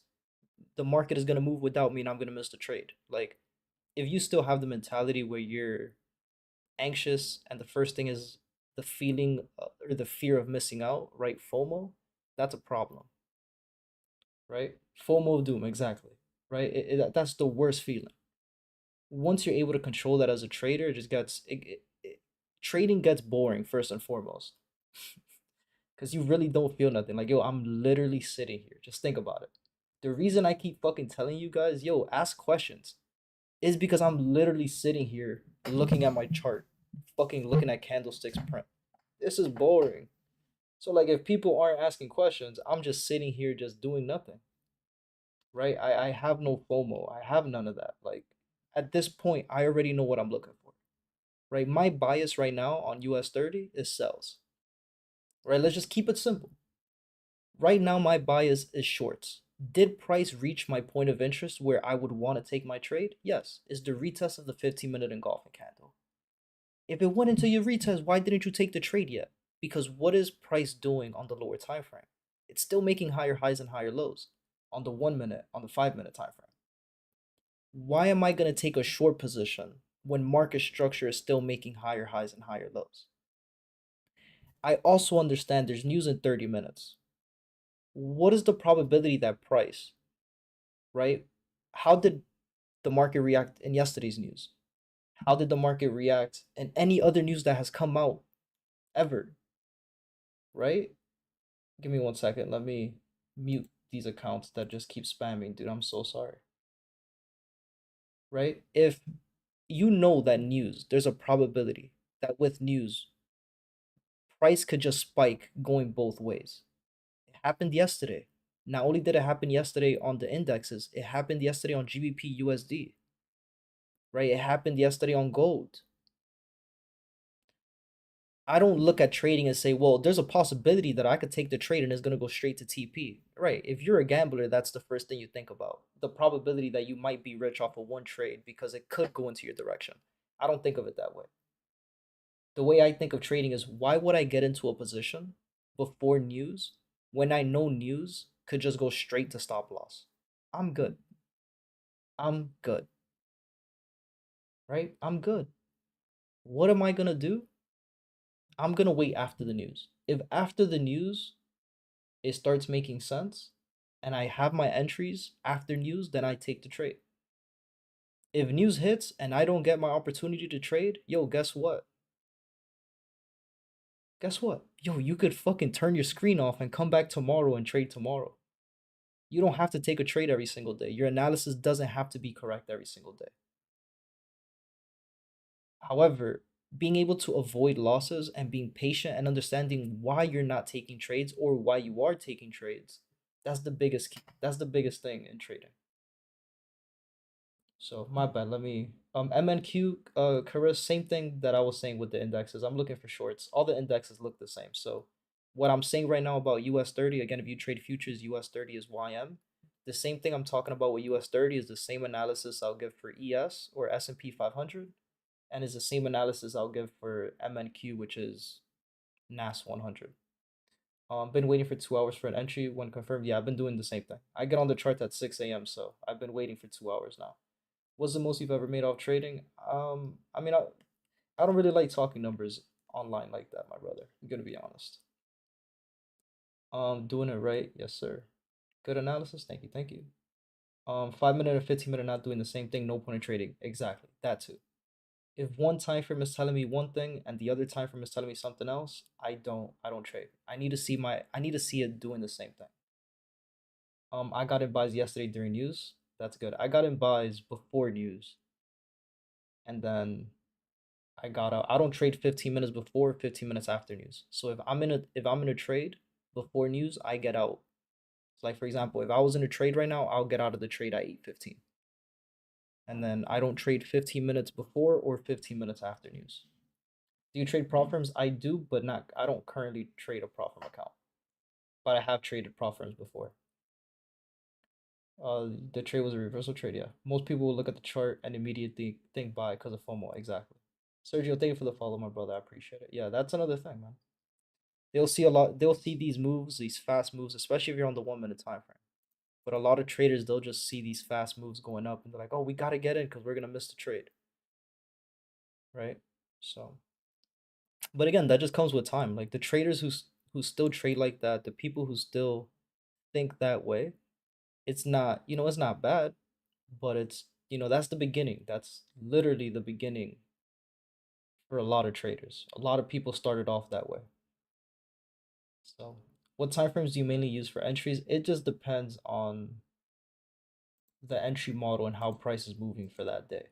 the market is going to move without me and I'm going to miss the trade. Like if you still have the mentality where you're anxious and the first thing is the feeling or the fear of missing out, right? FOMO, that's a problem, right? FOMO of doom, exactly, right? That's the worst feeling. Once you're able to control that as a trader, it just gets trading gets boring first and foremost because you really don't feel nothing. Like yo, I'm literally sitting here. Just think about it. The reason I keep fucking telling you guys, yo, ask questions, is because I'm literally sitting here looking at my chart, fucking looking at candlesticks print. This is boring. So like if people aren't asking questions, I'm just sitting here just doing nothing. Right? I have no FOMO. I have none of that. Like at this point, I already know what I'm looking for. Right? My bias right now on US 30 is sells. Right? Let's just keep it simple. Right now, my bias is shorts. Did price reach my point of interest where I would want to take my trade? Yes. Is the retest of the 15-minute engulfing candle. If it went into your retest, why didn't you take the trade yet? Because what is price doing on the lower time frame? It's still making higher highs and higher lows on the 1 minute, on the 5 minute time frame. Why am I going to take a short position when market structure is still making higher highs and higher lows? I also understand there's news in 30 minutes. What is the probability that price, right? How did the market react in yesterday's news? How did the market react in any other news that has come out ever, right? Give me 1 second. Let me mute these accounts that just keep spamming, dude. I'm so sorry. Right? If you know that news, there's a probability that with news, price could just spike going both ways. It happened yesterday. Not only did it happen yesterday on the indexes, it happened yesterday on GBP USD, right? It happened yesterday on gold. I don't look at trading and say, well, there's a possibility that I could take the trade and it's going to go straight to TP. Right. If you're a gambler, that's the first thing you think about. The probability that you might be rich off of one trade because it could go into your direction. I don't think of it that way. The way I think of trading is, why would I get into a position before news when I know news could just go straight to stop loss? I'm good. I'm good. Right? I'm good. What am I going to do? I'm going to wait after the news. If after the news it starts making sense and I have my entries after news, then I take the trade. If news hits and I don't get my opportunity to trade, yo, guess what? Guess what? Yo, you could fucking turn your screen off and come back tomorrow and trade tomorrow. You don't have to take a trade every single day. Your analysis doesn't have to be correct every single day. However, being able to avoid losses and being patient and understanding why you're not taking trades or why you are taking trades, that's the biggest key. That's the biggest thing in trading. So my bad. Let me MNQ Chris, same thing that I was saying with the indexes. I'm looking for shorts. All the indexes look the same. So what I'm saying right now about US 30, again, if you trade futures, US 30 is YM. The same thing I'm talking about with US 30 is the same analysis I'll give for ES or S&P 500, and is the same analysis I'll give for MNQ, which is NAS 100. Been waiting for 2 hours for an entry when confirmed. Yeah, I've been doing the same thing. I get on the chart at 6 a.m., so I've been waiting for 2 hours now. What's the most you've ever made off trading? I mean, I don't really like talking numbers online like that, my brother. I'm gonna be honest. Doing it right, yes, sir. Good analysis, thank you, thank you. 5 minute and 15 minute not doing the same thing, no point in trading. Exactly, that too. If one time frame is telling me one thing and the other time frame is telling me something else, I don't trade. I need to see it doing the same thing. I got in buys yesterday during news. That's good. I got in buys before news, and then I got out. I don't trade 15 minutes before, 15 minutes after news. So if I'm in a trade before news, I get out. So like for example, if I was in a trade right now, I'll get out of the trade at 8:15. And then I don't trade 15 minutes before or 15 minutes after news. Do you trade prop firms? I do, but not I don't currently trade a prop firm account. But I have traded prop firms before. The trade was a reversal trade, yeah. Most people will look at the chart and immediately think buy because of FOMO, exactly. Sergio, thank you for the follow, my brother. I appreciate it. Yeah, that's another thing, man. They'll see these moves, these fast moves, especially if you're on the 1 minute time frame. But a lot of traders, they'll just see these fast moves going up and they're like, oh, we gotta get in because we're gonna miss the trade. Right? So but again, that just comes with time. Like the traders who still trade like that, the people who still think that way, it's not, it's not bad, but it's, that's the beginning. That's literally the beginning for a lot of traders. A lot of people started off that way. So, what time frames do you mainly use for entries? It just depends on the entry model and how price is moving for that day.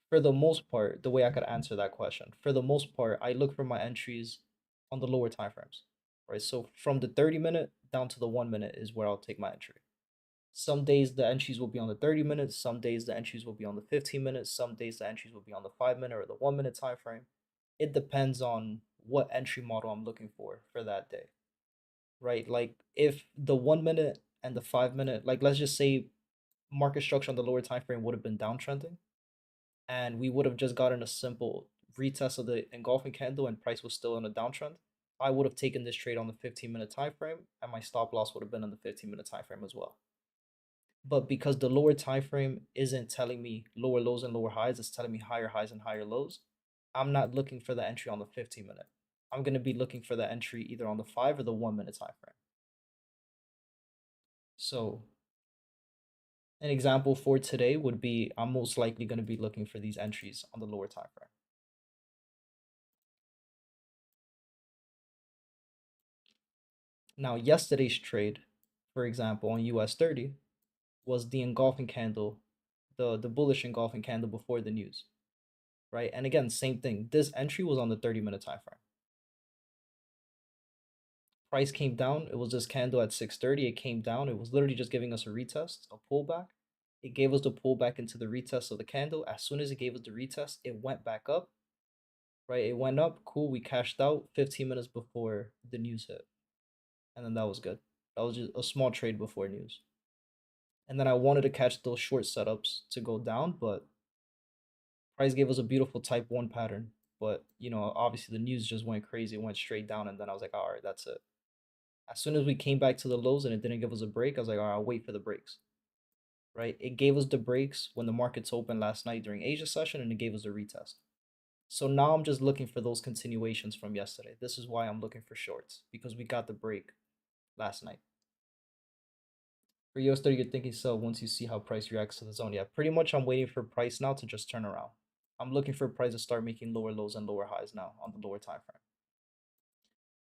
For the most part, the way I could answer that question, for the most part, I look for my entries on the lower time frames, right? So from the 30-minute down to the 1 minute is where I'll take my entry. Some days the entries will be on the 30 minutes, some days the entries will be on the 15 minutes, some days the entries will be on the 5 minute or the 1 minute time frame. It depends on what entry model I'm looking for that day, right? Like if the 1 minute and the 5 minute, like let's just say market structure on the lower time frame would have been downtrending, and we would have just gotten a simple retest of the engulfing candle and price was still in a downtrend, I would have taken this trade on the 15-minute time frame and my stop loss would have been on the 15-minute time frame as well. But because the lower time frame isn't telling me lower lows and lower highs, it's telling me higher highs and higher lows, I'm not looking for the entry on the 15-minute. I'm going to be looking for the entry either on the 5 or the 1 minute time frame. So an example for today would be I'm most likely going to be looking for these entries on the lower time frame. Now, yesterday's trade, for example, on US 30 was the engulfing candle, the bullish engulfing candle before the news, right? And again, same thing. This entry was on the 30-minute time frame. Price came down. It was this candle at 6:30. It came down. It was literally just giving us a retest, a pullback. It gave us the pullback into the retest of the candle. As soon as it gave us the retest, it went back up, right? It went up. Cool. We cashed out 15 minutes before the news hit. And then that was good. That was just a small trade before news. And then I wanted to catch those short setups to go down, but Price gave us a beautiful type 1 pattern, but obviously the news just went crazy, it went straight down, and then I was like, all right, that's it. As soon as we came back to the lows and it didn't give us a break, I was like, all right, I'll wait for the breaks. Right? It gave us the breaks when the markets opened last night during Asia session, and it gave us a retest. So now I'm just looking for those continuations from yesterday. This is why I'm looking for shorts, because we got the break last night. For US30, you're thinking sell once you see how price reacts to the zone. Yeah, pretty much I'm waiting for price now to just turn around. I'm looking for price to start making lower lows and lower highs now on the lower time frame.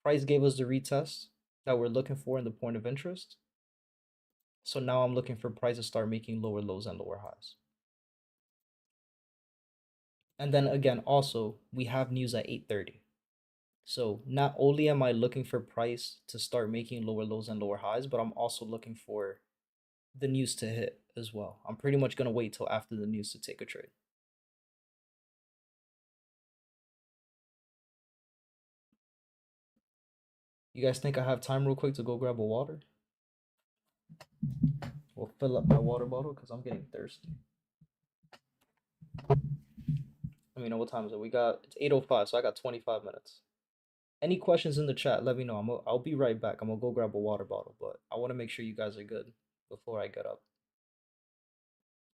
Price gave us the retest that we're looking for in the point of interest. So now I'm looking for price to start making lower lows and lower highs. And then again, also, we have news at 8:30. So not only am I looking for price to start making lower lows and lower highs, but I'm also looking for the news to hit as well. I'm pretty much going to wait till after the news to take a trade. You guys think I have time real quick to go grab a water? We'll fill up my water bottle because I'm getting thirsty. Let me know what time is it. It's 8:05, so I got 25 minutes. Any questions in the chat, let me know. I'll be right back. I'm gonna go grab a water bottle, but I want to make sure you guys are good before I get up.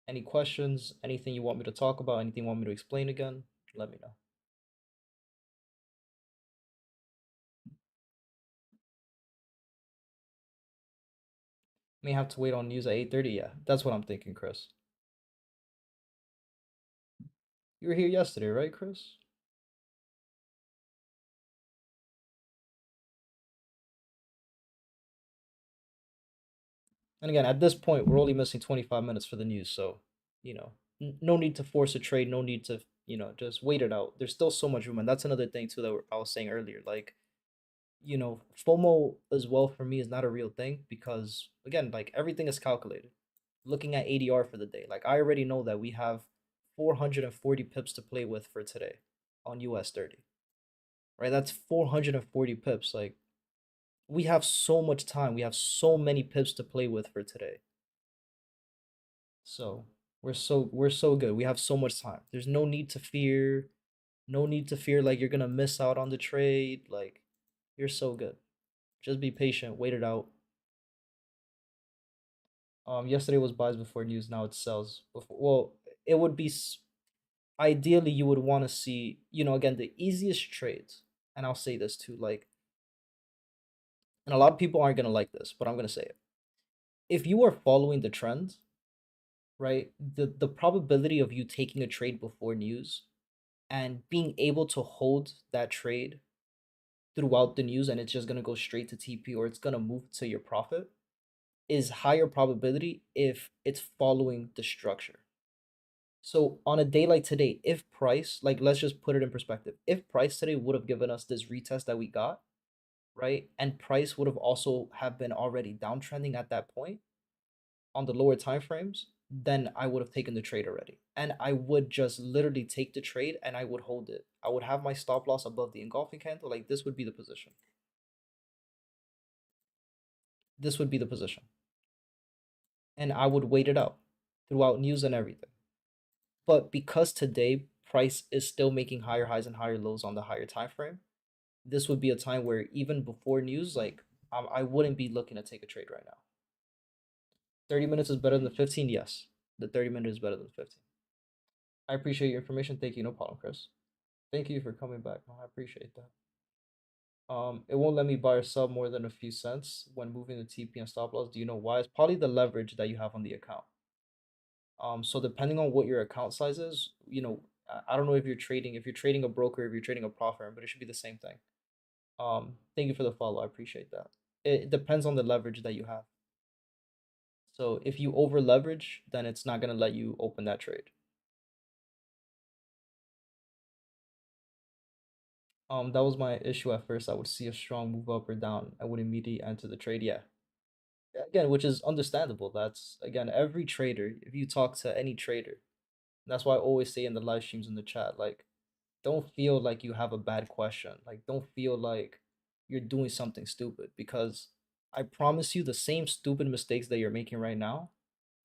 Any questions? Anything you want me to talk about? Anything you want me to explain again? Let me know. May have to wait on news at 8:30. Yeah, that's what I'm thinking, Chris. You were here yesterday, right, Chris? And again, at this point, we're only missing 25 minutes for the news, so no need to force a trade. No need to just wait it out. There's still so much room, and that's another thing too that I was saying earlier. Like, FOMO as well for me is not a real thing because again, like everything is calculated. Looking at ADR for the day, like I already know that we have 440 pips to play with for today on US30. Right? That's 440 pips. Like we have so much time. We have so many pips to play with for today. So we're so good. We have so much time. There's no need to fear. No need to fear like you're gonna miss out on the trade. Like you're so good. Just be patient. Wait it out. Yesterday was buys before news. Now it sells before. Well, it would be ideally you would want to see again the easiest trades. And I'll say this too, like, and a lot of people aren't gonna like this, but I'm gonna say it. If you are following the trend, right, the probability of you taking a trade before news and being able to hold that trade throughout the news and it's just going to go straight to TP or it's going to move to your profit is higher probability if it's following the structure. So on a day like today, if price, like let's just put it in perspective, if price today would have given us this retest that we got, right, and price would have also have been already downtrending at that point on the lower time frames, then I would have taken the trade already. And I would just literally take the trade and I would hold it. I would have my stop loss above the engulfing candle. Like this would be the position. This would be the position. And I would wait it out throughout news and everything. But because today price is still making higher highs and higher lows on the higher time frame, this would be a time where even before news, like I wouldn't be looking to take a trade right now. 30 minutes is better than 15? Yes. The 30 minutes is better than 15. I appreciate your information. Thank you. No problem, Chris. Thank you for coming back. I appreciate that. It won't let me buy or sell more than a few cents when moving the TP and stop loss. Do you know why? It's probably the leverage that you have on the account. So depending on what your account size is, I don't know if you're trading a broker, if you're trading a prop firm, but it should be the same thing. Thank you for the follow. I appreciate that. It depends on the leverage that you have. So if you over leverage, then it's not gonna let you open that trade. That was my issue at first. I would see a strong move up or down. I would immediately enter the trade. Yeah. Again, which is understandable. That's again every trader. If you talk to any trader, that's why I always say in the live streams in the chat, like, don't feel like you have a bad question. Like, don't feel like you're doing something stupid because I promise you, the same stupid mistakes that you're making right now,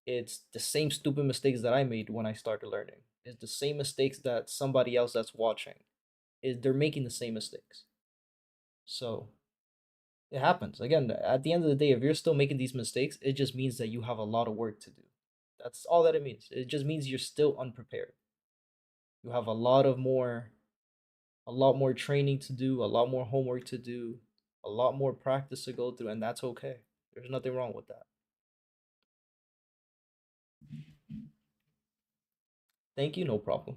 it's the same stupid mistakes that I made when I started learning. It's the same mistakes that somebody else that's watching is they're making the same mistakes. So it happens. Again, at the end of the day, if you're still making these mistakes, it just means that you have a lot of work to do. That's all that it means. It just means you're still unprepared. You have a lot more training to do, a lot more homework to do, a lot more practice to go through, and that's okay. There's nothing wrong with that. Thank you, no problem.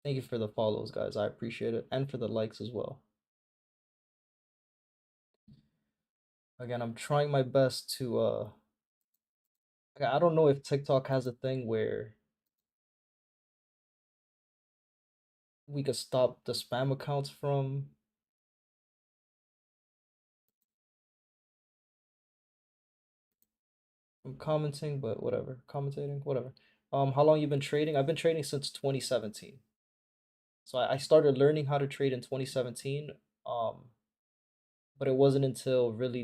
Thank you for the follows, guys. I appreciate it, and for the likes as well. Again, I'm trying my best to I don't know if TikTok has a thing where we could stop the spam accounts from commenting, but whatever. Commentating, whatever. How long you been trading? I've been trading since 2017. So I started learning how to trade in 2017. Um, but it wasn't really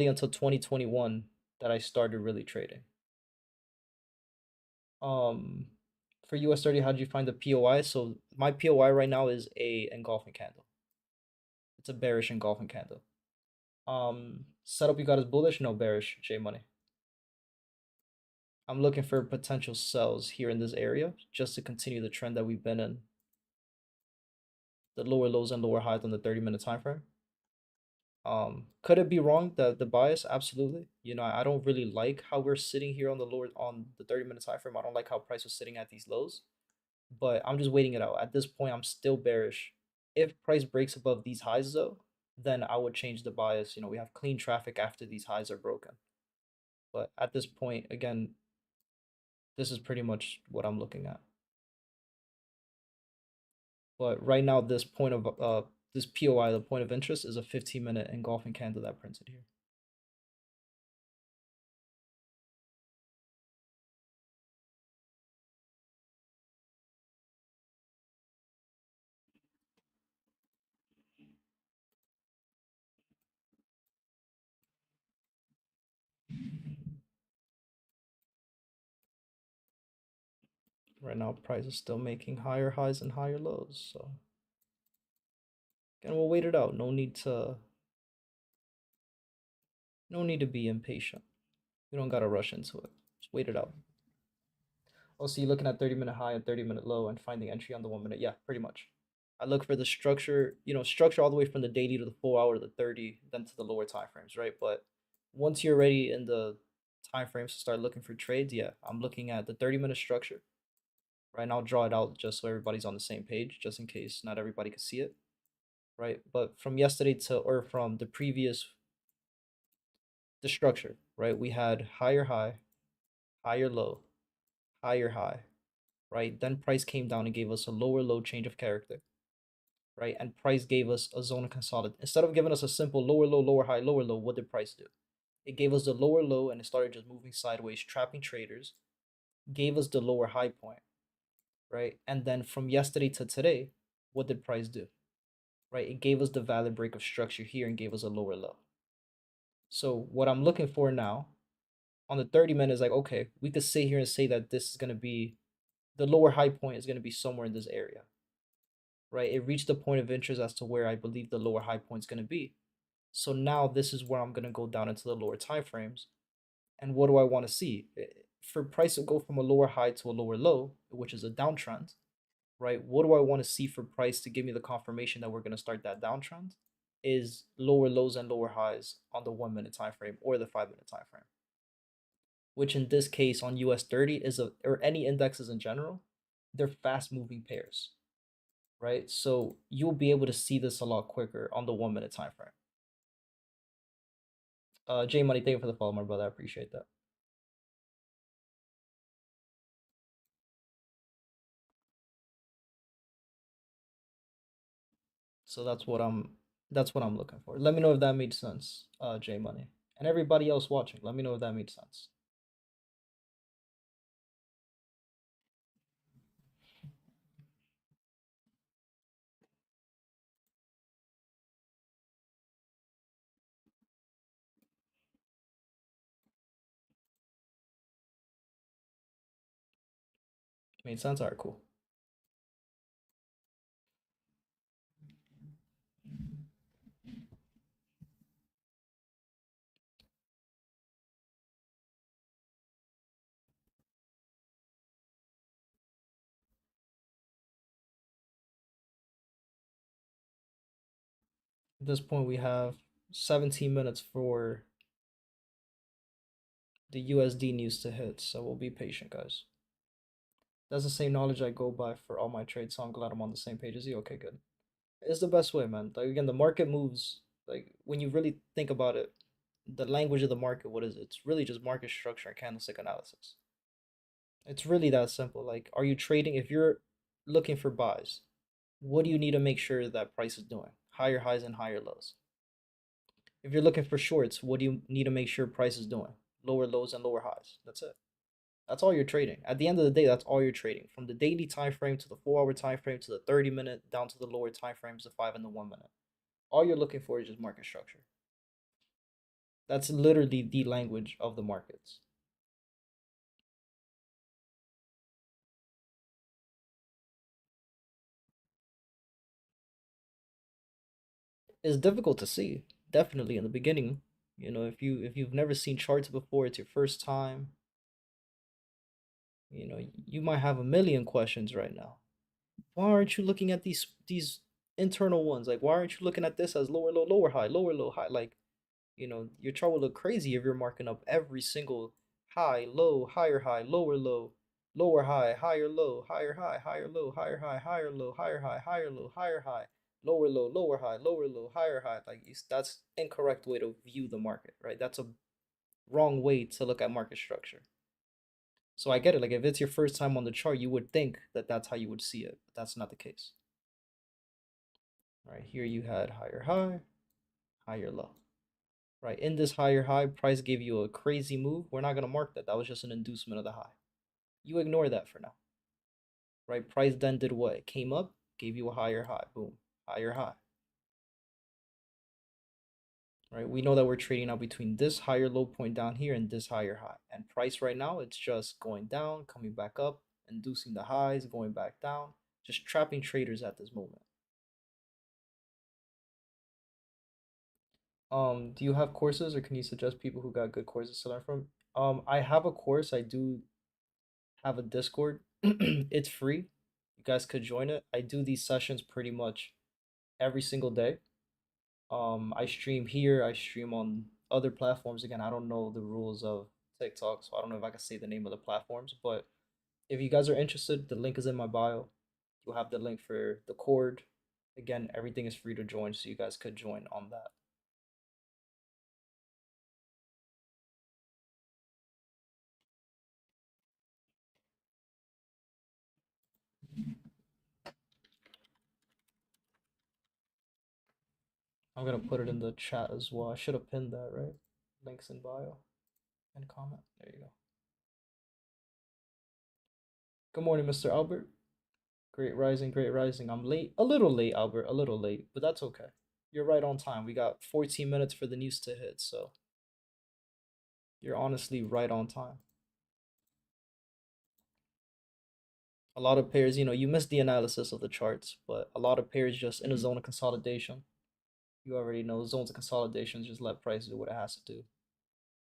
until 2021 that I started really trading. Um, for US 30, how did you find the POI? So my POI right now is a engulfing candle. It's a bearish engulfing candle. Setup you got is bullish, no bearish, J Money. I'm looking for potential sells here in this area just to continue the trend that we've been in. The lower lows and lower highs on the 30-minute time frame. Could it be wrong that the bias? Absolutely. You know, I don't really like how we're sitting here on the 30-minute time frame. I don't like how price was sitting at these lows, but I'm just waiting it out. At this point, I'm still bearish. If price breaks above these highs though, then I would change the bias. You know, we have clean traffic after these highs are broken. But at this point, again, this is pretty much what I'm looking at. But right now, this POI, the point of interest, is a 15-minute engulfing candle that printed here. Right now, price is still making higher highs and higher lows. So again, we'll wait it out. No need to be impatient. We don't gotta rush into it. Just wait it out. Also, you're looking at 30-minute high and 30-minute low and finding entry on the 1 minute. Yeah, pretty much. I look for the structure, structure all the way from the daily to the 4 hour to the 30, then to the lower time frames, right? But once you're ready in the time frames to start looking for trades, yeah, I'm looking at the 30-minute structure. Right, and I'll draw it out just so everybody's on the same page, just in case not everybody can see it. Right, but from yesterday or from the structure, right? We had higher high, higher low, higher high, right? Then price came down and gave us a lower low change of character, right? And price gave us a zone of consolidation. Instead of giving us a simple lower low, lower high, lower low, what did price do? It gave us the lower low and it started just moving sideways, trapping traders, gave us the lower high point, right? And then from yesterday to today, what did price do? Right? It gave us the valid break of structure here and gave us a lower low. So what I'm looking for now on the 30-minute is like, okay, we could sit here and say that this is going to be the lower high point is going to be somewhere in this area, right? It reached the point of interest as to where I believe the lower high point is going to be. So now this is where I'm going to go down into the lower time frames. And what do I want to see? For price to go from a lower high to a lower low, which is a downtrend, right? What do I want to see for price to give me the confirmation that we're going to start that downtrend? Is lower lows and lower highs on the 1 minute time frame or the 5 minute time frame, which in this case on US 30 or any indexes in general, they're fast moving pairs, right? So you'll be able to see this a lot quicker on the 1 minute time frame. J Money, thank you for the follow, my brother. I appreciate that. So that's what I'm looking for. Let me know if that made sense, J Money, and everybody else watching. Let me know if that made sense. Made sense? All right, cool. At this point, we have 17 minutes for the USD news to hit, so we'll be patient, guys. That's the same knowledge I go by for all my trades, so I'm glad I'm on the same page as you. Okay, good. It's the best way, man. Like again, the market moves. Like when you really think about it, the language of the market, what is it? It's really just market structure and candlestick analysis. It's really that simple. Like, are you trading? If you're looking for buys, what do you need to make sure that price is doing? Higher highs and higher lows. If you're looking for shorts, what do you need to make sure price is doing? Lower lows and lower highs. That's it. That's all you're trading. At the end of the day, that's all you're trading. From the daily time frame to the 4 hour time frame to the 30-minute down to the lower time frames, the 5 and the 1 minute. All you're looking for is just market structure. That's literally the language of the markets. It's difficult to see, definitely in the beginning. You know, if you've never seen charts before, it's your first time. You know, you might have a million questions right now. Why aren't you looking at these internal ones? Like, why aren't you looking at this as lower low, lower high, lower low, high? Like, your chart will look crazy if you're marking up every single high, low, higher, low, lower high, higher low, higher low, higher high, higher low, higher high, higher low, higher high, lower low, lower high, lower low, higher high. Like that's incorrect way to view the market, right? That's a wrong way to look at market structure. So I get it. Like if it's your first time on the chart, you would think that that's how you would see it, but that's not the case. Right here, you had higher high, higher low. Right, in this higher high, price gave you a crazy move. We're not gonna mark that. That was just an inducement of the high. You ignore that for now. Right, price then did what? It came up, gave you a higher high. Boom, higher high. Right, we know that we're trading now between this higher low point down here and this higher high. And price right now, it's just going down, coming back up, inducing the highs, going back down, just trapping traders at this moment. Do you have courses, or can you suggest people who got good courses to learn from? I have a course. I do have a Discord. It's free. You guys could join it. I do these sessions pretty much every single day. I stream here. I stream on other platforms. Again, I don't know the rules of TikTok, so I don't know if I can say the name of the platforms. But if you guys are interested, the link is in my bio. You'll have the link for the cord. Again, everything is free to join, so you guys could join on that. I'm gonna put it in the chat as well. I should have pinned that, right? Links in bio and comment. There you go. Good morning, Mr. Albert. Great rising, great rising. I'm late. A little late, Albert. A little late, but that's okay. You're right on time. We got 14 minutes for the news to hit, so you're honestly right on time. A lot of pairs, you missed the analysis of the charts, but a lot of pairs just in a zone of consolidation. You already know zones of consolidation just let price do what it has to do.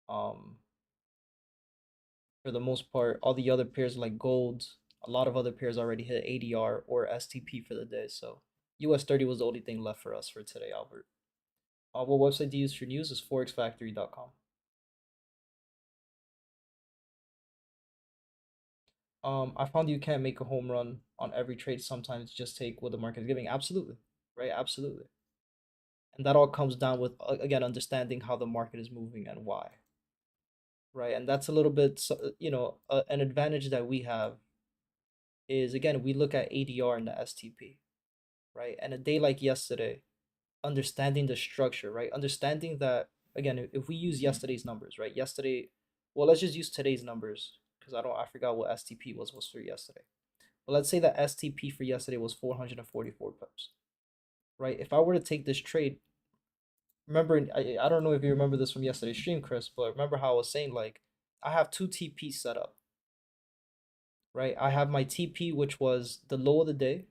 For the most part, all the other pairs like gold, a lot of other pairs already hit ADR or STP for the day. So US 30 was the only thing left for us for today, Albert. What website do you use for news is forexfactory.com. I found you can't make a home run on every trade. Sometimes just take what the market is giving. Absolutely, right? Absolutely. And that all comes down with again understanding how the market is moving and why, right? And that's a little bit, an advantage that we have is again we look at ADR and the STP, right? And a day like yesterday, understanding the structure, right? Understanding that again, if we use yesterday's numbers, right? Yesterday, well, let's just use today's numbers because I forgot what STP was for yesterday. But let's say that STP for yesterday was 444 pips, right? If I were to take this trade, remember, I don't know if you remember this from yesterday's stream, Chris, but remember how I was saying like I have two TPs set up. right? I have my TP, which was the low of the day,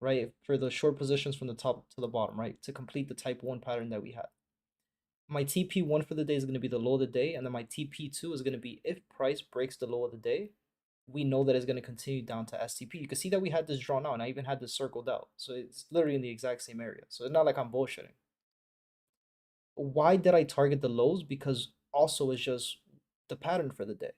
right? For the short positions from the top to the bottom, right? To complete the type 1 pattern that we had. My TP1 for the day is going to be the low of the day, and then my TP2 is going to be if price breaks the low of the day, we know that it's going to continue down to STP. You can see that we had this drawn out, and I even had this circled out. So it's literally in the exact same area. So it's not like I'm bullshitting. Why did I target the lows? Because also it's just the pattern for the day.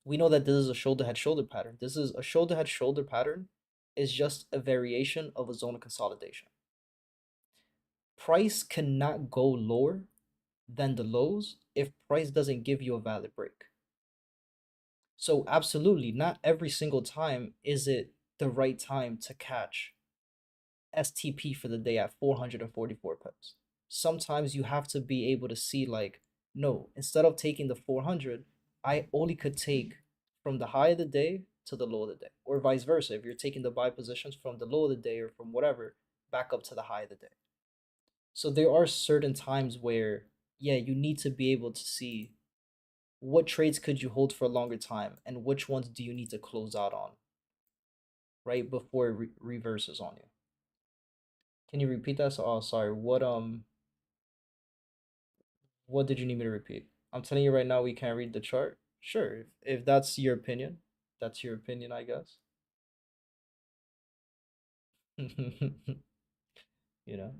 We know that this is a shoulder head shoulder pattern. This is a shoulder head shoulder pattern is just a variation of a zone of consolidation. Price cannot go lower than the lows if price doesn't give you a valid break. So absolutely, not every single time is it the right time to catch STP for the day at 444 pips. Sometimes you have to be able to see like, no, instead of taking the 400, I only could take from the high of the day to the low of the day, or vice versa. If you're taking the buy positions from the low of the day or from whatever back up to the high of the day. So there are certain times where, yeah, you need to be able to see what trades could you hold for a longer time and which ones do you need to close out on right before it reverses on you. Can you repeat that? So, oh, sorry. What did you need me to repeat? I'm telling you right now we can't read the chart. Sure, if that's your opinion, that's your opinion, I guess. You know.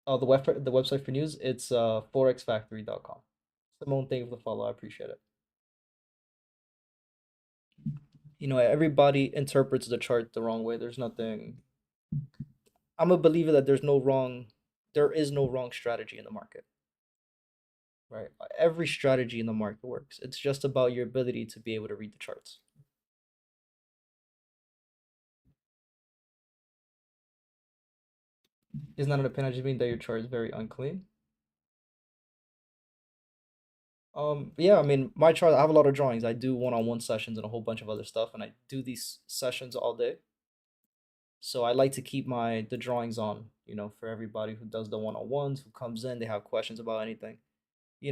Oh, the website for news, it's forexfactory.com. Simone, thank you for the follow. I appreciate it. You know, everybody interprets the chart the wrong way. There's nothing. I'm a believer that there is no wrong strategy in the market, right? Every strategy in the market works. It's just about your ability to be able to read the charts. Isn't that an opinion? I just mean that your chart is very unclean. Yeah, I mean, my chart, I have a lot of drawings. I do one-on-one sessions and a whole bunch of other stuff, and I do these sessions all day. So I like to keep the drawings on, for everybody who does the one-on-ones, who comes in, they have questions about anything.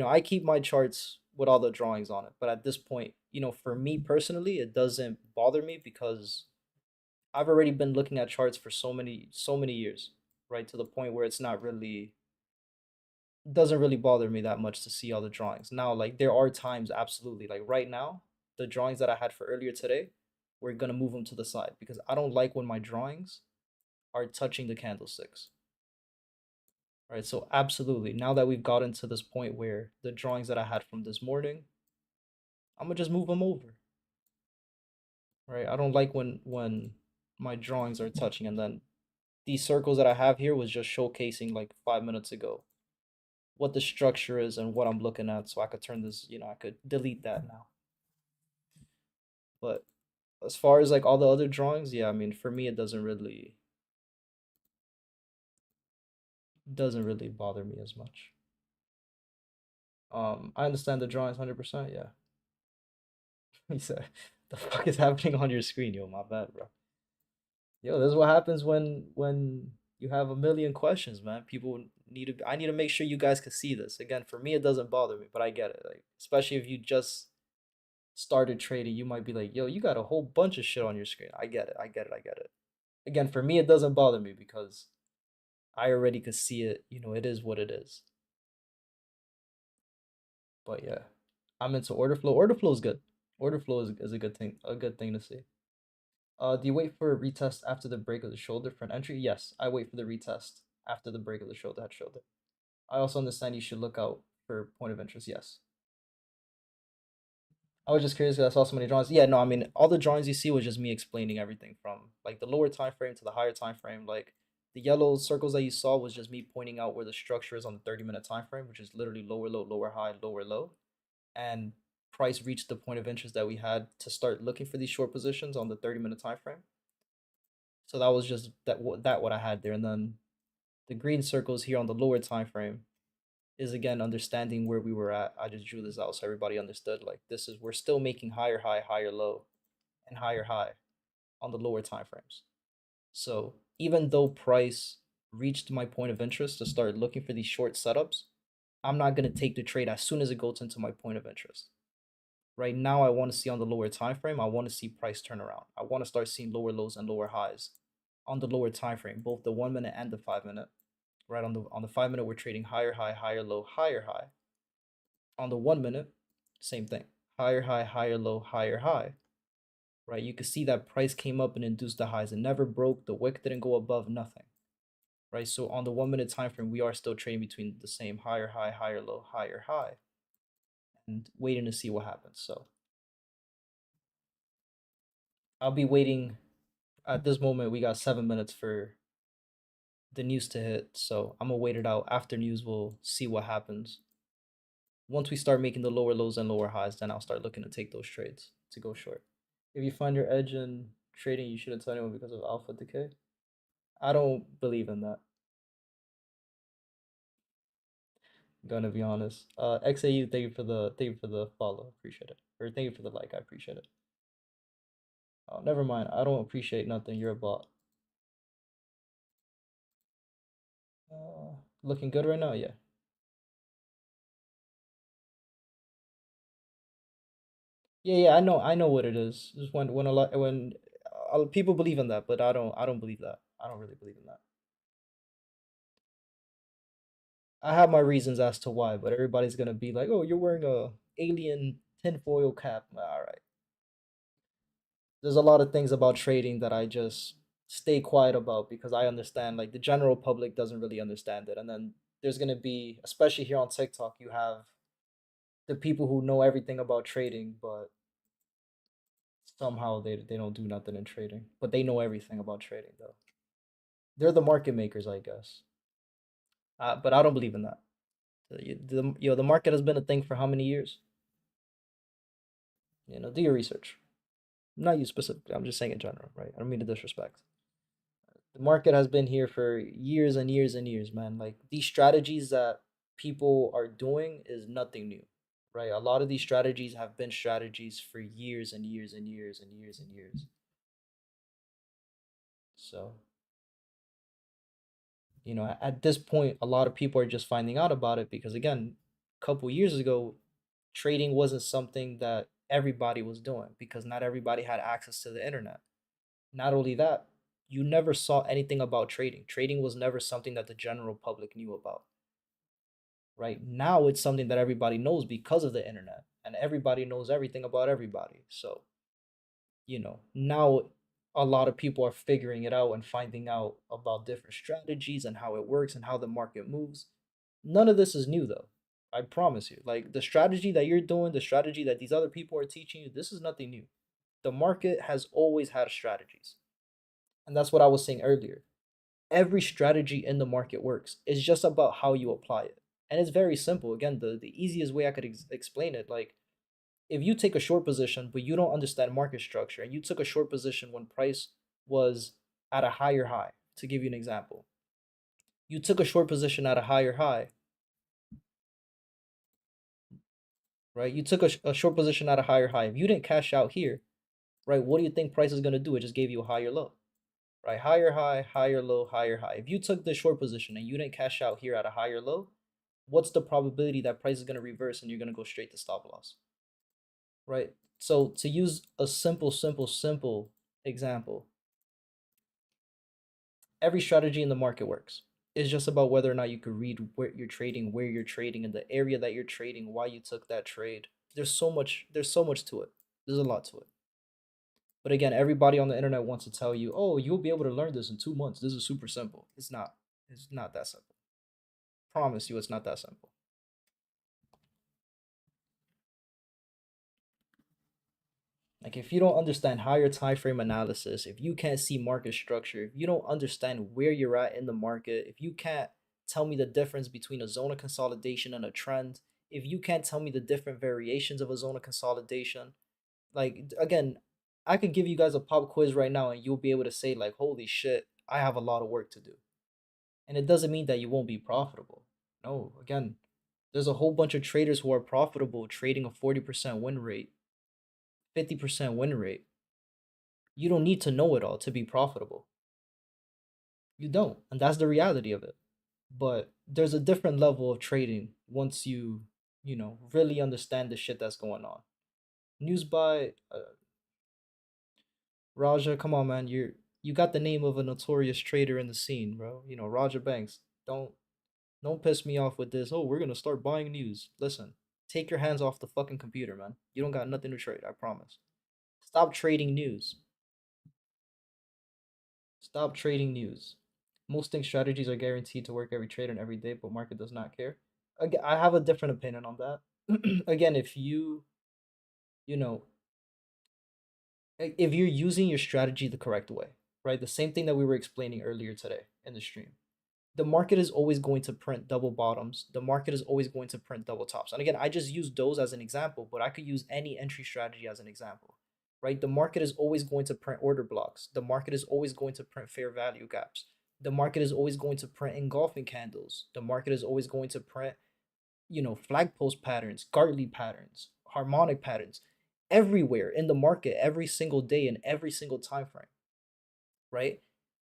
I keep my charts with all the drawings on it. But at this point, for me personally, it doesn't bother me because I've already been looking at charts for so many years, right? To the point where it's not really doesn't really bother me that much to see all the drawings. Now, like there are times absolutely, like right now, the drawings that I had for earlier today, we're gonna move them to the side because I don't like when my drawings are touching the candlesticks. Right? So absolutely, now that we've gotten to this point where the drawings that I had from this morning, I'm gonna just move them over. Right? I don't like when my drawings are touching and then these circles that I have here was just showcasing like 5 minutes ago what the structure is and what I'm looking at so I could turn this, I could delete that now. But as far as like all the other drawings, yeah, I mean for me it doesn't really bother me as much. I understand the drawings 100%, yeah. He said, "The fuck is happening on your screen, yo? My bad, bro." Yo, this is what happens when you have a million questions, man. I need to make sure you guys can see this. Again, for me it doesn't bother me, but I get it. Like especially if you just started trading, you might be like, "Yo, you got a whole bunch of shit on your screen." I get it. I get it. I get it. Again, for me it doesn't bother me because I already could see it. It is what it is. But yeah, I'm into order flow. Order flow is good. Order flow is a good thing to see. Do you wait for a retest after the break of the shoulder for an entry? Yes, I wait for the retest after the break of the shoulder head shoulder. I also understand you should look out for point of interest. Yes. I was just curious because I saw so many drawings. Yeah, no, I mean all the drawings you see was just me explaining everything from like the lower time frame to the higher time frame. Like the yellow circles that you saw was just me pointing out where the structure is on the 30-minute time frame, which is literally lower low, lower high, lower low. And price reached the point of interest that we had to start looking for these short positions on the 30-minute time frame. So that was just that what I had there. And then the green circles here on the lower time frame is again understanding where we were at. I just drew this out so everybody understood like we're still making higher high, higher low, and higher high on the lower time frames. So even though price reached my point of interest to start looking for these short setups, I'm not gonna take the trade as soon as it goes into my point of interest. Right now, I want to see on the lower time frame, I want to see price turn around. I want to start seeing lower lows and lower highs on the lower time frame, both the 1 minute and the 5 minute. Right on the 5 minute, we're trading higher high, higher low, higher high. On the 1 minute, same thing, higher high, higher low, higher high. Right, you can see that price came up and induced the highs. It never broke. The wick didn't go above nothing. Right, so on the 1 minute time frame, we are still trading between the same higher high, higher low, higher high, and waiting to see what happens. So I'll be waiting. At this moment, we got 7 minutes for the news to hit, so I'm gonna wait it out. After news, we'll see what happens. Once we start making the lower lows and lower highs, then I'll start looking to take those trades to go short. If you find your edge in trading, you shouldn't tell anyone because of alpha decay. I don't believe in that. I'm gonna be honest. XAU, thank you for the follow. Appreciate it. Or thank you for the like. I appreciate it. Oh, never mind. I don't appreciate nothing. You're a bot. Looking good right now. Yeah. Yeah. I know what it is. Just when a lot when people believe in that, but I don't believe that. I don't really believe in that. I have my reasons as to why, but everybody's gonna be like, "Oh, you're wearing a alien tinfoil cap." All right. There's a lot of things about trading that I just stay quiet about because I understand like the general public doesn't really understand it. And then there's gonna be, especially here on TikTok, you have the people who know everything about trading, but somehow they don't do nothing in trading. But they know everything about trading though. They're the market makers, I guess. But I don't believe in that. The market has been a thing for how many years? Do your research. Not you specifically. I'm just saying in general, right? I don't mean to disrespect. The market has been here for years and years and years, man. Like these strategies that people are doing is nothing new, right? A lot of these strategies have been strategies for years and years and years and years and years. So, at this point, a lot of people are just finding out about it because, again, a couple years ago, trading wasn't something that everybody was doing because not everybody had access to the internet. Not only that, you never saw anything about trading. Trading was never something that the general public knew about. Right now, it's something that everybody knows because of the internet, and everybody knows everything about everybody. So, now a lot of people are figuring it out and finding out about different strategies and how it works and how the market moves. None of this is new, though. I promise you. Like the strategy that you're doing, the strategy that these other people are teaching you, this is nothing new. The market has always had strategies. And that's what I was saying earlier. Every strategy in the market works. It's just about how you apply it. And it's very simple. Again, the easiest way I could explain it, like if you take a short position, but you don't understand market structure, and you took a short position when price was at a higher high, to give you an example, you took a short position at a higher high, right? You took a short position at a higher high. If you didn't cash out here, right, what do you think price is going to do? It just gave you a higher low, right? Higher high, higher low, higher high. If you took the short position and you didn't cash out here at a higher low, what's the probability that price is going to reverse and you're going to go straight to stop loss, right? So to use a simple example, every strategy in the market works. It's just about whether or not you could read where you're trading, and the area that you're trading, why you took that trade. There's so much to it. There's a lot to it. But again, everybody on the internet wants to tell you, "Oh, you'll be able to learn this in 2 months. This is super simple." It's not. It's not that simple. Promise you it's not that simple. Like if you don't understand higher time frame analysis, if you can't see market structure, if you don't understand where you're at in the market, if you can't tell me the difference between a zone of consolidation and a trend, if you can't tell me the different variations of a zone of consolidation, like again, I could give you guys a pop quiz right now and you'll be able to say like, "Holy shit, I have a lot of work to do." And it doesn't mean that you won't be profitable. No, again, there's a whole bunch of traders who are profitable trading a 40% win rate, 50% win rate. You don't need to know it all to be profitable. You don't. And that's the reality of it. But there's a different level of trading once you really understand the shit that's going on. News by Raja. Come on, man. You got the name of a notorious trader in the scene, bro. You know, Raja Banks. Don't piss me off with this. Oh, we're gonna start buying news. Listen, take your hands off the fucking computer, man. You don't got nothing to trade, I promise. Stop trading news. Stop trading news. Most think strategies are guaranteed to work every trade and every day, but market does not care. Again, I have a different opinion on that. Again, if you know, if you're using your strategy the correct way, right? The same thing that we were explaining earlier today in the stream. The market is always going to print double bottoms. The market is always going to print double tops. And again, I just used those as an example, but I could use any entry strategy as an example, right? The market is always going to print order blocks. The market is always going to print fair value gaps. The market is always going to print engulfing candles. The market is always going to print, flag post patterns, Gartley patterns, harmonic patterns, everywhere in the market, every single day and every single time frame, right?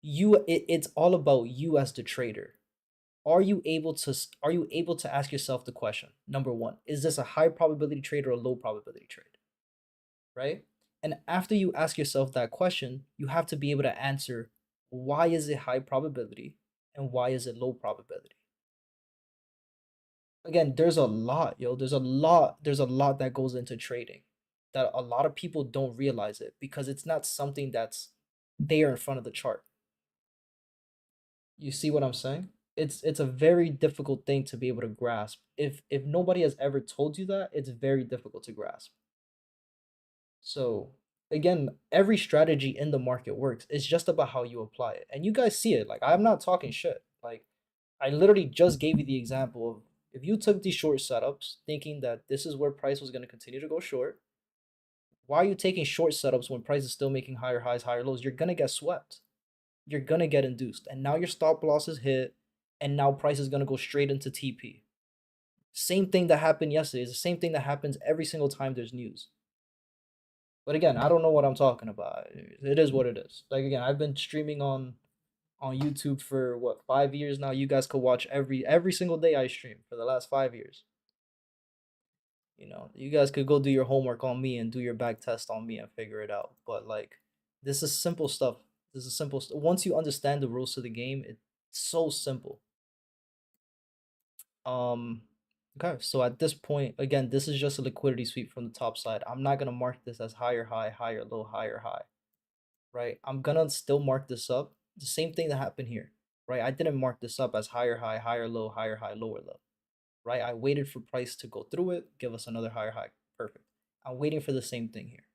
It's all about you as the trader. Are you able to ask yourself the question, number one, is this a high probability trade or a low probability trade, right? And after you ask yourself that question, you have to be able to answer, why is it high probability and why is it low probability? Again, there's a lot, yo. There's a lot that goes into trading that a lot of people don't realize it because it's not something that's there in front of the chart. You see what I'm saying? It's a very difficult thing to be able to grasp. If nobody has ever told you that, it's very difficult to grasp. So again, every strategy in the market works. It's just about how you apply it. And you guys see it. Like, I'm not talking shit. Like, I literally just gave you the example of, if you took these short setups thinking that this is where price was going to continue to go short, why are you taking short setups when price is still making higher highs, higher lows? You're going to get swept. You're going to get induced. And now your stop loss is hit, and now price is going to go straight into TP. Same thing that happened yesterday is the same thing that happens every single time there's news. But again, I don't know what I'm talking about. It is what it is. Like, again, I've been streaming on YouTube for what, 5 years now. You guys could watch every single day I stream for the last 5 years. You guys could go do your homework on me and do your back test on me and figure it out. But like, this is simple stuff. This is simple. Once you understand the rules of the game, it's so simple. Okay, so at this point, again, this is just a liquidity sweep from the top side. I'm not gonna mark this as higher high, higher low, higher high, right? I'm gonna still mark this up. The same thing that happened here, right? I didn't mark this up as higher high, higher low, higher high, lower low, right? I waited for price to go through it, give us another higher high. Perfect. I'm waiting for the same thing here,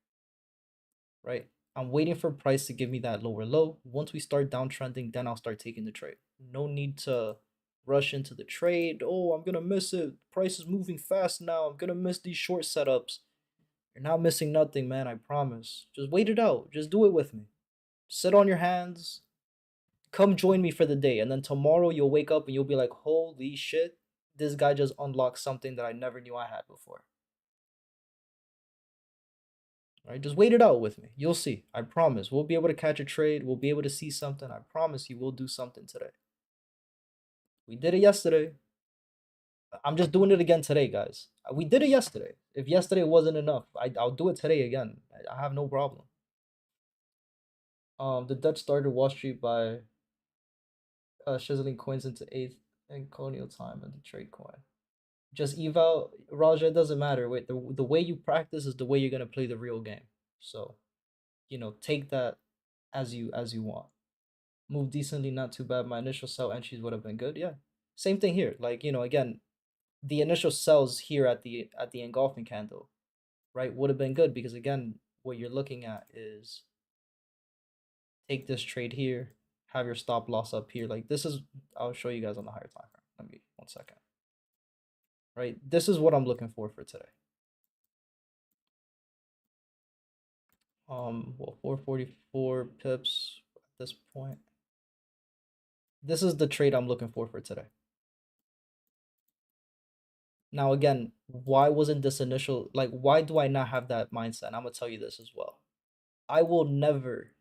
right? I'm waiting for price to give me that lower low. Once we start downtrending, then I'll start taking the trade. No need to rush into the trade. Oh, I'm gonna miss it. Price is moving fast now. I'm gonna miss these short setups. You're not missing nothing, man. I promise. Just wait it out. Just do it with me. Sit on your hands. Come join me for the day. And then tomorrow you'll wake up and you'll be like, holy shit, this guy just unlocked something that I never knew I had before. All right, just wait it out with me. You'll see. I promise. We'll be able to catch a trade. We'll be able to see something. I promise you we'll do something today. We did it yesterday. I'm just doing it again today, guys. We did it yesterday. If yesterday wasn't enough, I'll do it today again. I have no problem. The Dutch started Wall Street by chiseling coins into eighth and colonial time and the trade coin. Just eval, Raja. It doesn't matter. Wait, the way you practice is the way you're gonna play the real game. So, take that as you want. Move decently, not too bad. My initial sell entries would have been good. Yeah, same thing here. Like, again, the initial sells here at the engulfing candle, right, would have been good because, again, what you're looking at is take this trade here, have your stop loss up here. Like, this is, I'll show you guys on the higher time frame. Let me 1 second. Right, this is what I'm looking for today. Well, 444 pips at this point. This is the trade I'm looking for today. Now, again, why wasn't this initial, like, why do I not have that mindset? And I'm gonna tell you this as well. I will never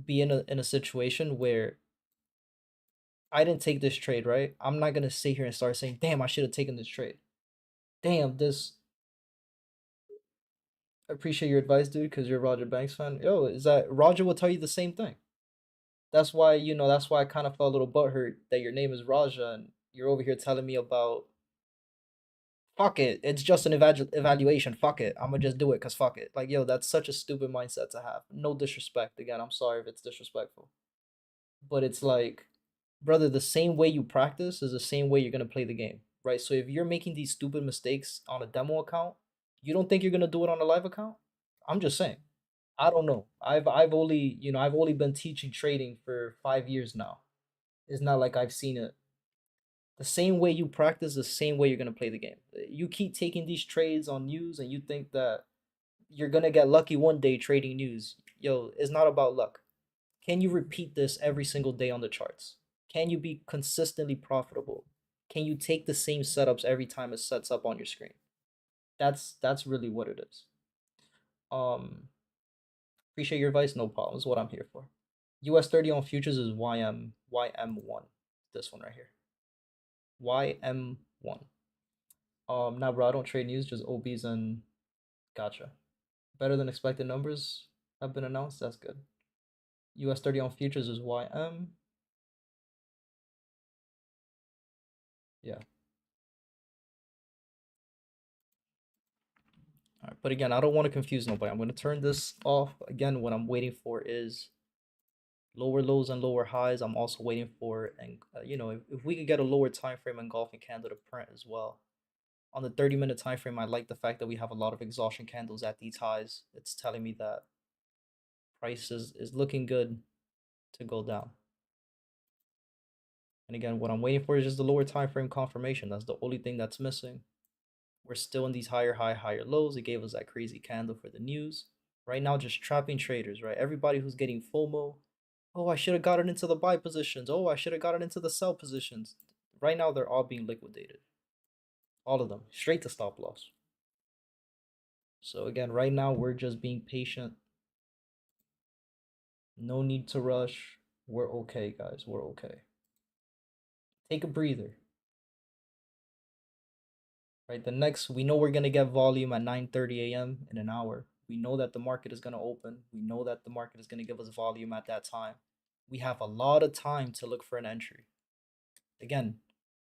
be in a situation where I didn't take this trade, right? I'm not gonna sit here and start saying, damn, I should have taken this trade. Damn, this I appreciate your advice, dude, because you're a Roger Banks fan. Yo, is that Roger will tell you the same thing. That's why, that's why I kind of felt a little butthurt that your name is Raja and you're over here telling me about fuck it. It's just an evaluation. Fuck it. I'm gonna just do it because fuck it. Like, yo, that's such a stupid mindset to have. No disrespect. Again, I'm sorry if it's disrespectful. But it's like, brother, the same way you practice is the same way you're gonna play the game, right? So if you're making these stupid mistakes on a demo account, you don't think you're gonna do it on a live account? I'm just saying. I don't know. I've only been teaching trading for 5 years now. It's not like I've seen it. The same way you practice, the same way you're gonna play the game. You keep taking these trades on news, and you think that you're gonna get lucky one day trading news. Yo, it's not about luck. Can you repeat this every single day on the charts? Can you be consistently profitable? Can you take the same setups every time it sets up on your screen? That's really what it is. Um, Appreciate your advice. No problem. Is what I'm here for. US 30 on futures is YM1. This one right here. YM1. Now, bro, I don't trade news, just OBs and gotcha. Better than expected numbers have been announced. That's good. US 30 on futures is YM. Yeah. All right, but again, I don't want to confuse nobody. I'm going to turn this off. Again, what I'm waiting for is lower lows and lower highs. I'm also waiting for, and if we could get a lower time frame engulfing candle to print as well. On the 30-minute time frame, I like the fact that we have a lot of exhaustion candles at these highs. It's telling me that price is looking good to go down. And again, what I'm waiting for is just the lower time frame confirmation. That's the only thing that's missing. We're still in these higher high, higher lows. It gave us that crazy candle for the news. Right now, just trapping traders, right? Everybody who's getting FOMO. Oh, I should have gotten into the buy positions. Oh, I should have gotten into the sell positions. Right now, they're all being liquidated. All of them. Straight to stop loss. So again, right now, we're just being patient. No need to rush. We're okay, guys. We're okay. Take a breather. Right, we know we're going to get volume at 9:30 a.m. in an hour. We know that the market is going to open. We know that the market is going to give us volume at that time. We have a lot of time to look for an entry. Again,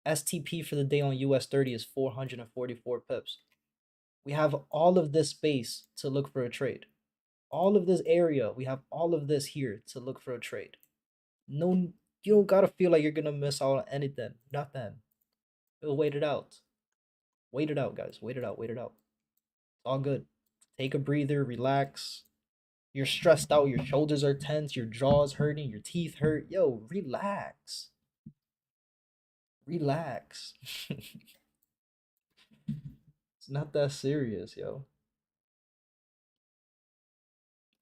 STP for the day on US 30 is 444 pips. We have all of this space to look for a trade. All of this area, we have all of this here to look for a trade. No, you don't got to feel like you're going to miss out on anything. Nothing. We'll wait it out. Wait it out, guys. Wait it out. Wait it out. It's all good. Take a breather, relax. You're stressed out, your shoulders are tense, your jaw's hurting, your teeth hurt. Yo, relax. Relax. It's not that serious, yo.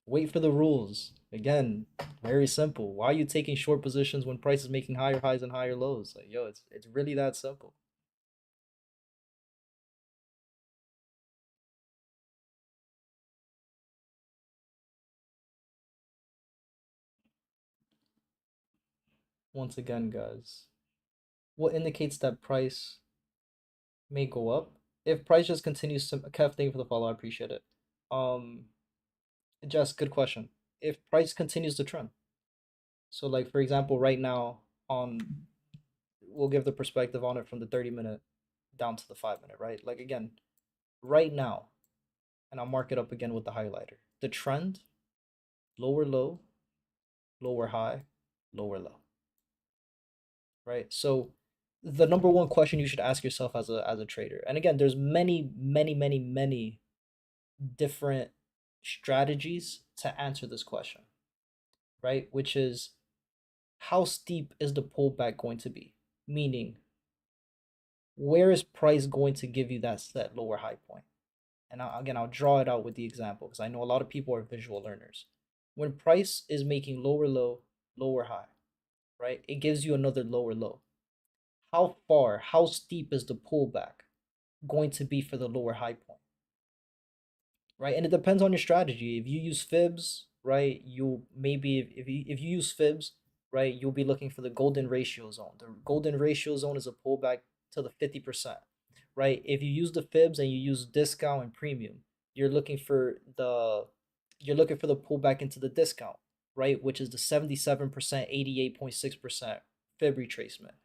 Wait for the rules. Again, very simple. Why are you taking short positions when price is making higher highs and higher lows? Like, yo, it's really that simple. Once again, guys, what indicates that price may go up? If price just continues to Kev, thank you for the follow, I appreciate it. Just good question. If price continues to trend. So like for example, right now on we'll give the perspective on it from the 30-minute down to the 5-minute, right? Like again, right now, and I'll mark it up again with the highlighter. The trend, lower low, lower high, lower low. Right? So the number one question you should ask yourself as a trader. And again, there's many different strategies to answer this question. Right? Which is how steep is the pullback going to be? Meaning, where is price going to give you that lower high point? And I'll draw it out with the example because I know a lot of people are visual learners. When price is making lower low, lower high, right? It gives you another lower low. How steep is the pullback going to be for the lower high point? Right? And it depends on your strategy. If you use fibs, right, you maybe if you use fibs, right, you'll be looking for the golden ratio zone. The golden ratio zone is a pullback to the 50%, right? If you use the fibs and you use discount and premium, you're looking for the pullback into the discount, right? Which is the 77%, 88.6% fib retracement.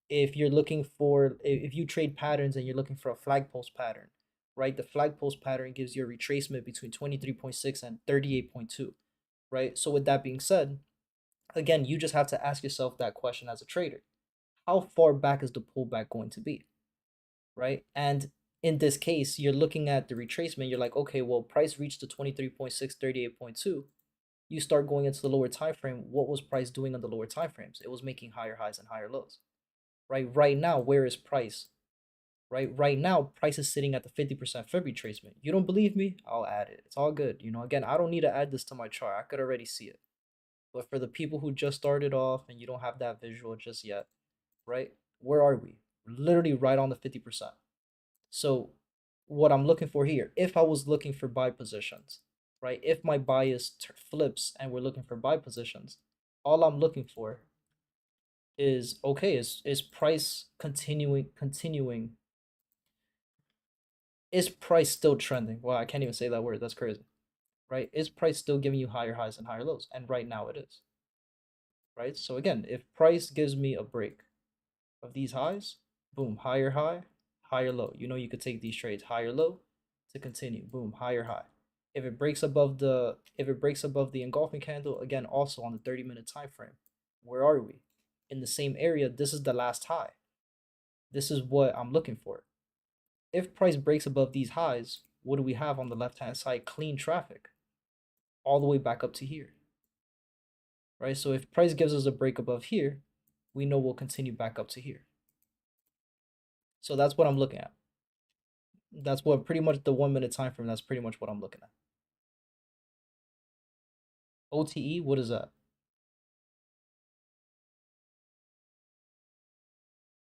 If you're looking for, if you trade patterns and you're looking for a flag post pattern, right? The flag post pattern gives you a retracement between 23.6 and 38.2, right? So with that being said, again, you just have to ask yourself that question as a trader. How far back is the pullback going to be, right? And in this case, you're looking at the retracement. You're like, okay, well, price reached the 23.6, 38.2. You start going into the lower time frame. What was price doing on the lower time frames? It was making higher highs and higher lows, right? Right now, where is price? Right now, price is sitting at the 50% fib retracement. You don't believe me? I'll add it. It's all good. Again, I don't need to add this to my chart. I could already see it. But for the people who just started off and you don't have that visual just yet, right? Where are we? We're literally right on the 50%. So what I'm looking for here, if I was looking for buy positions, right? If my bias flips and we're looking for buy positions, all I'm looking for is, okay, is price continuing, is price still trending? Well, I can't even say that word. That's crazy, right? Is price still giving you higher highs and higher lows? And right now it is, right? So again, if price gives me a break of these highs, boom, higher high, higher low. You could take these trades higher low to continue, boom, higher high. If it breaks above the engulfing candle, again, also on the 30-minute time frame, where are we? In the same area. This is the last high. This is what I'm looking for. If price breaks above these highs, what do we have on the left-hand side? Clean traffic all the way back up to here, right? So if price gives us a break above here, we know we'll continue back up to here. So that's what I'm looking at. That's what pretty much the 1 minute time frame. That's pretty much what I'm looking at. OTE, what is that?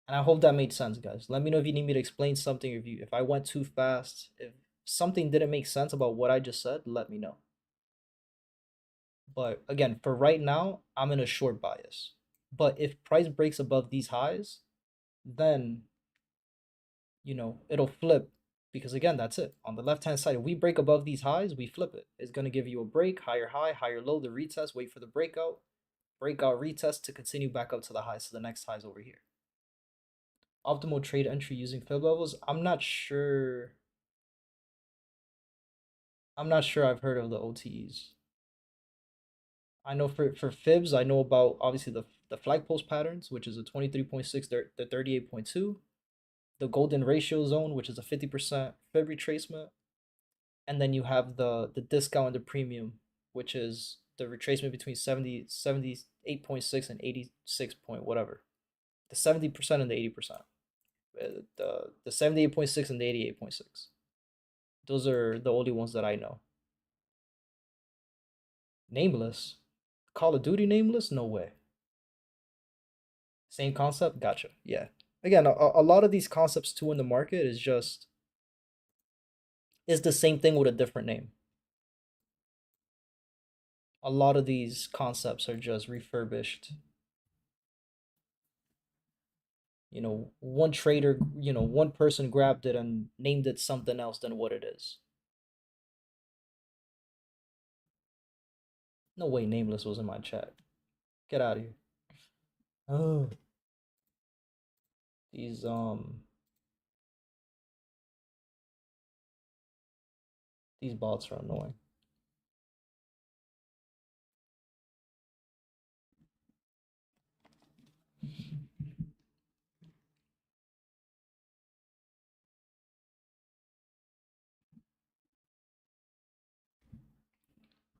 And I hope that made sense, guys. Let me know if you need me to explain something. If I went too fast, if something didn't make sense about what I just said, let me know. But again, for right now, I'm in a short bias. But if price breaks above these highs, then it'll flip, because again, that's it. On the left-hand side, if we break above these highs, we flip it. It's going to give you a break, higher high, higher low, the retest, wait for the breakout, retest to continue back up to the highs, so the next highs over here. Optimal trade entry using fib levels. I'm not sure I've heard of the OTEs. I know for fibs, I know about obviously the flag post patterns, which is a 23.6, the 38.2, the golden ratio zone, which is a 50% fib retracement, and then you have the discount and the premium, which is the retracement between 78.6 and 86 point whatever, the 70% and the 80%, the 78.6 and the 88.6. Those are the only ones that I know. Nameless, Call of Duty nameless? No way. Same concept? Gotcha. Yeah. Again, a lot of these concepts too in the market is the same thing with a different name. A lot of these concepts are just refurbished. One trader, one person grabbed it and named it something else than what it is. No way nameless was in my chat. Get out of here. Oh, these these bots are annoying.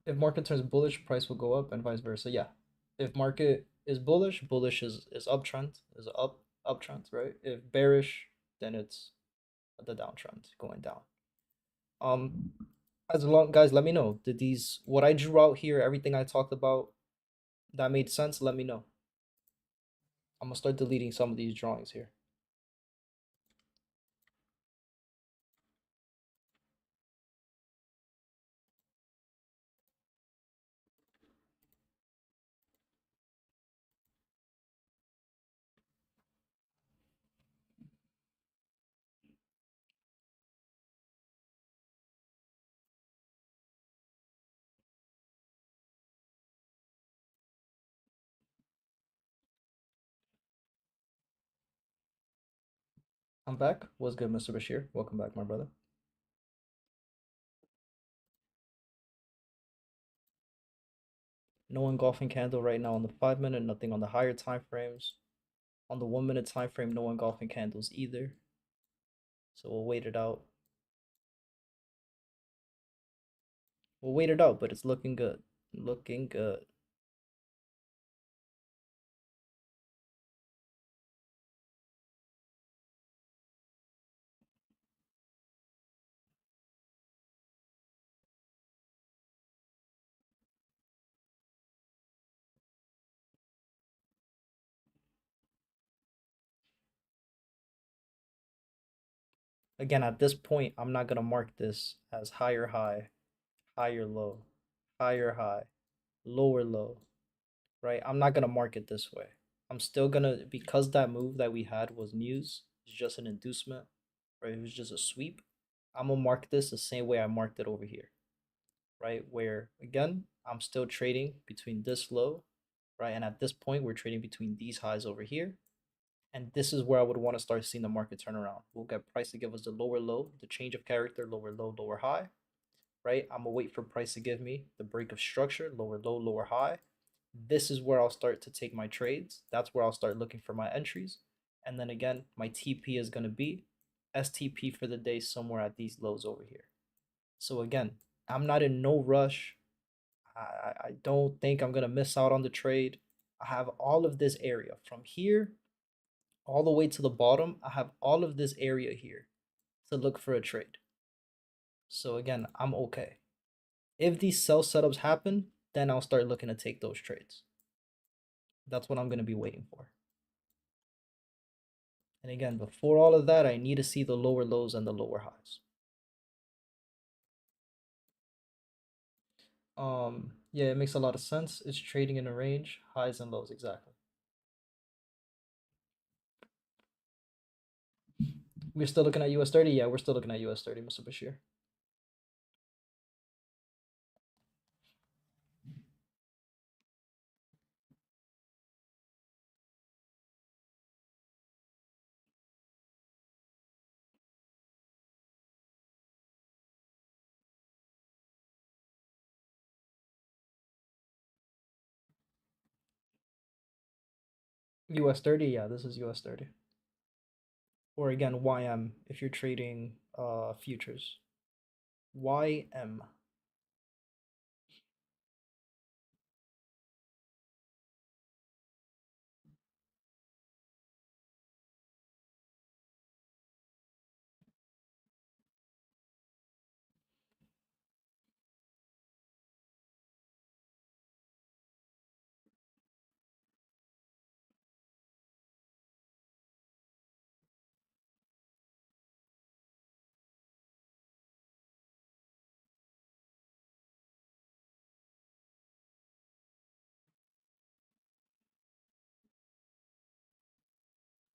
If market turns bullish, price will go up and vice versa. Yeah. If market is bullish, bullish is uptrend, is uptrend, right? If bearish, then it's the downtrend going down. As long, guys, let me know. Did these, what I drew out here, everything I talked about, that made sense? Let me know. I'm gonna start deleting some of these drawings here. I'm back. What's good, Mr. Bashir? Welcome back, my brother. No engulfing candle right now on the 5 minute, nothing on the higher time frames. On the 1 minute time frame, no engulfing candles either. So we'll wait it out. We'll wait it out, but it's looking good. Looking good. Again, at this point, I'm not gonna mark this as higher high, higher low, higher high, lower low, right? I'm not gonna mark it this way. I'm still gonna, because that move that we had was news, it's just an inducement, right? It was just a sweep. I'm gonna mark this the same way I marked it over here, right? Where again, I'm still trading between this low, right? And at this point, we're trading between these highs over here. And this is where I would want to start seeing the market turn around. We'll get price to give us the lower low, the change of character, lower low, lower high, right? I'm gonna wait for price to give me the break of structure, lower low, lower high. This is where I'll start to take my trades. That's where I'll start looking for my entries. And then again, my TP is gonna be STP for the day somewhere at these lows over here. So again, I'm not in no rush. I don't think I'm gonna miss out on the trade. I have all of this area from here all the way to the bottom. I have all of this area here to look for a trade. So again, I'm okay. If these sell setups happen, then I'll start looking to take those trades. That's what I'm gonna be waiting for. And again, before all of that, I need to see the lower lows and the lower highs. Yeah, it makes a lot of sense. It's trading in a range, highs and lows, exactly. We're still looking at US 30? Yeah, we're still looking at US 30, Mr. Bashir. US 30, yeah, this is US 30. Or again, YM if you're trading futures. YM.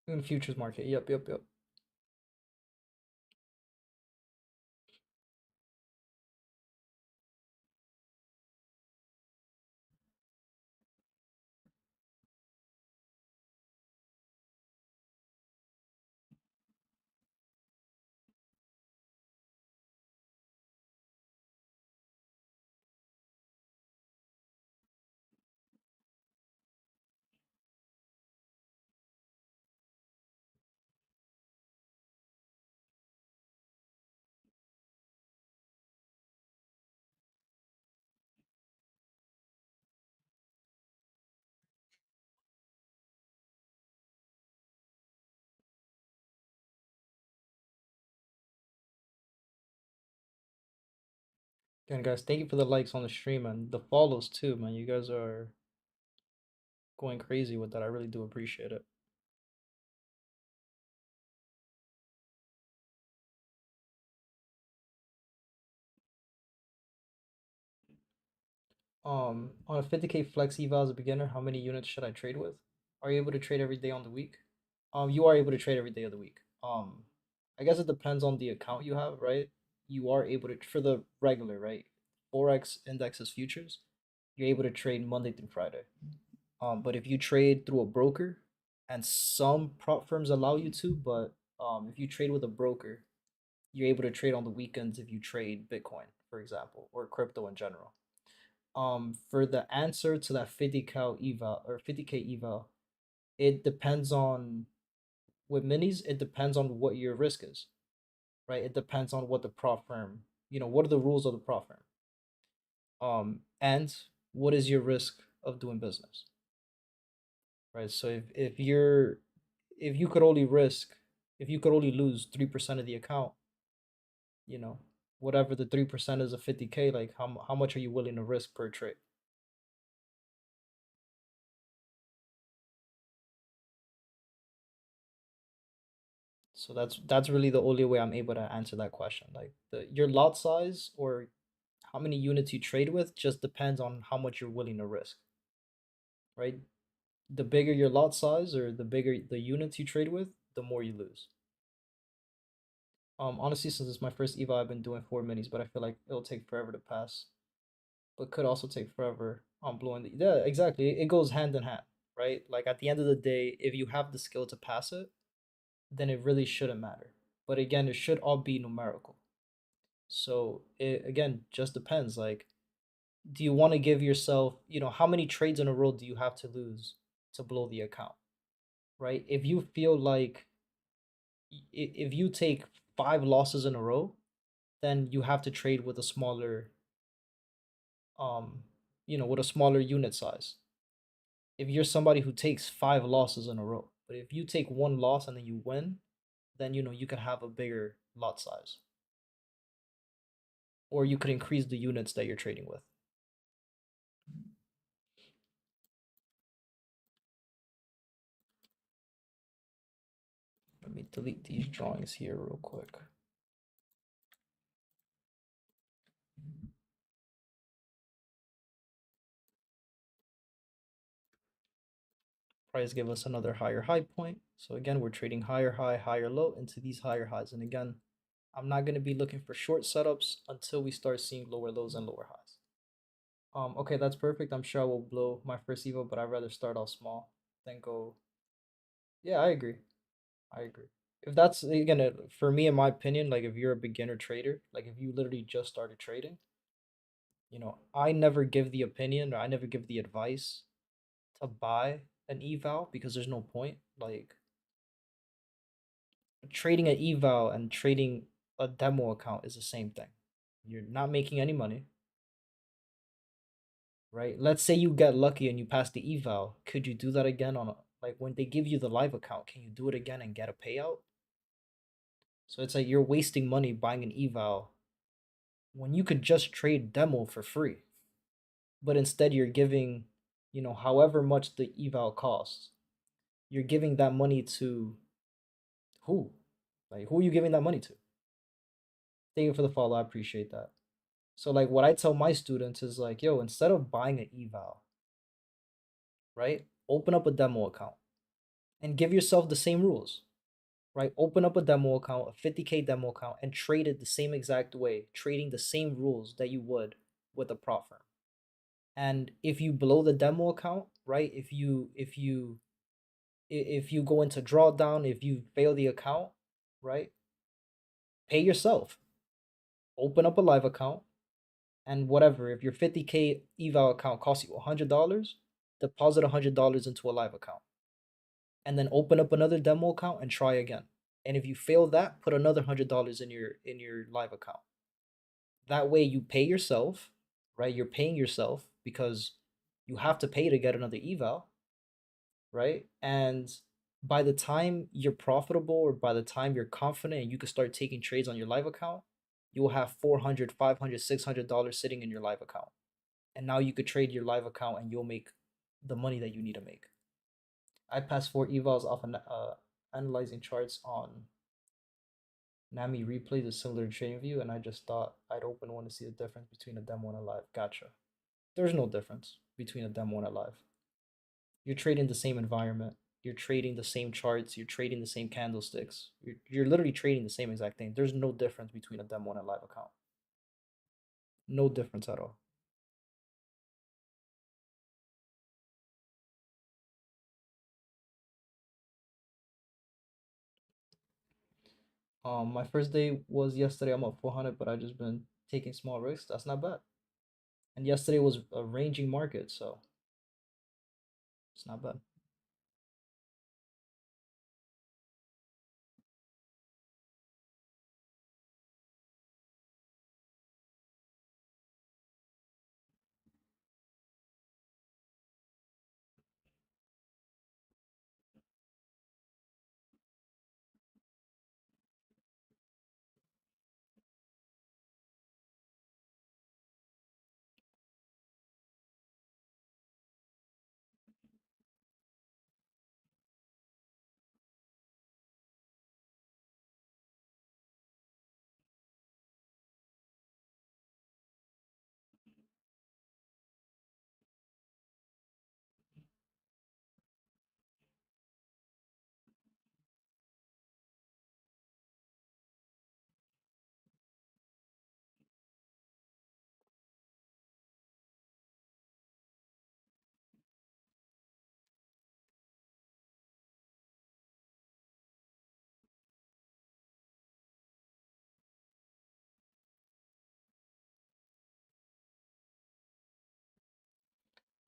In futures market. Yep, yep, yep. Again, guys, thank you for the likes on the stream and the follows too, man. You guys are going crazy with that. I really do appreciate it. On a 50K flex eval as a beginner, how many units should I trade with? Are you able to trade every day on the week? You are able to trade every day of the week. I guess it depends on the account you have, right? You are able to for the regular, right? Forex indexes futures, you're able to trade Monday through Friday. But if you trade through a broker, and some prop firms allow you to, but if you trade with a broker, you're able to trade on the weekends if you trade Bitcoin, for example, or crypto in general. For the answer to that 50k eval, it depends on with minis. It depends on what your risk is, right? It depends on what the prop firm, what are the rules of the prop firm, and what is your risk of doing business, right? So if you could only risk, if you could only lose 3% of the account, you know, whatever the 3% is of 50k, like how much are you willing to risk per trade? So that's really the only way I'm able to answer that question. Like your lot size or how many units you trade with just depends on how much you're willing to risk, right? The bigger your lot size or the bigger the units you trade with, the more you lose. Honestly, since it's my first EVA, I've been doing 4 minis, but I feel like it'll take forever to pass. But could also take forever on blowing the yeah, exactly. It goes hand in hand, right? Like at the end of the day, if you have the skill to pass it, then it really shouldn't matter. But again, it should all be numerical. So it again just depends. Like, do you want to give yourself, how many trades in a row do you have to lose to blow the account, right? If you feel like if you take 5 losses in a row, then you have to trade with a smaller, um, with a smaller unit size. If you're somebody who takes 5 losses in a row, but if you take one loss and then you win, then you can have a bigger lot size, or you could increase the units that you're trading with. Let me delete these drawings here real quick. Price give us another higher high point. So again, we're trading higher high, higher low into these higher highs. And again, I'm not going to be looking for short setups until we start seeing lower lows and lower highs. Okay, that's perfect. I'm sure I will blow my first evo, but I'd rather start off small than go. Yeah, I agree. I agree. If that's again for me, in my opinion, like if you're a beginner trader, like if you literally just started trading, I never give the opinion or I never give the advice to buy an eval because there's no point. Like trading an eval and trading a demo account is the same thing. You're not making any money, right? Let's say you get lucky and you pass the eval. Could you do that again on like when they give you the live account? Can you do it again and get a payout? So it's like you're wasting money buying an eval when you could just trade demo for free. But instead you're giving, however much the eval costs, you're giving that money to who? Like who are you giving that money to? Thank you for the follow. I appreciate that. So like what I tell my students is like, yo, instead of buying an eval, right? Open up a demo account and give yourself the same rules, right? Open up a demo account, a 50k demo account, and trade it the same exact way, trading the same rules that you would with a prop firm. And if you blow the demo account, right? If you go into drawdown, if you fail the account, right? Pay yourself. Open up a live account and whatever. If your 50k eval account costs you $100, deposit $100 into a live account. And then open up another demo account and try again. And if you fail that, put another $100 in your live account. That way you pay yourself, right? You're paying yourself because you have to pay to get another eval, right? And by the time you're profitable or by the time you're confident and you can start taking trades on your live account, you will have 400, 500, $600 sitting in your live account. And now you could trade your live account and you'll make the money that you need to make. I passed 4 evals off analyzing charts on Nami replays is similar to TradingView, and I just thought I'd open one to see the difference between a demo and a live. Gotcha. There's no difference between a demo and a live. You're trading the same environment. You're trading the same charts. You're trading the same candlesticks. You're literally trading the same exact thing. There's no difference between a demo and a live account. No difference at all. My first day was yesterday. I'm up 400, but I just been taking small risks. That's not bad. And yesterday was a ranging market, so it's not bad.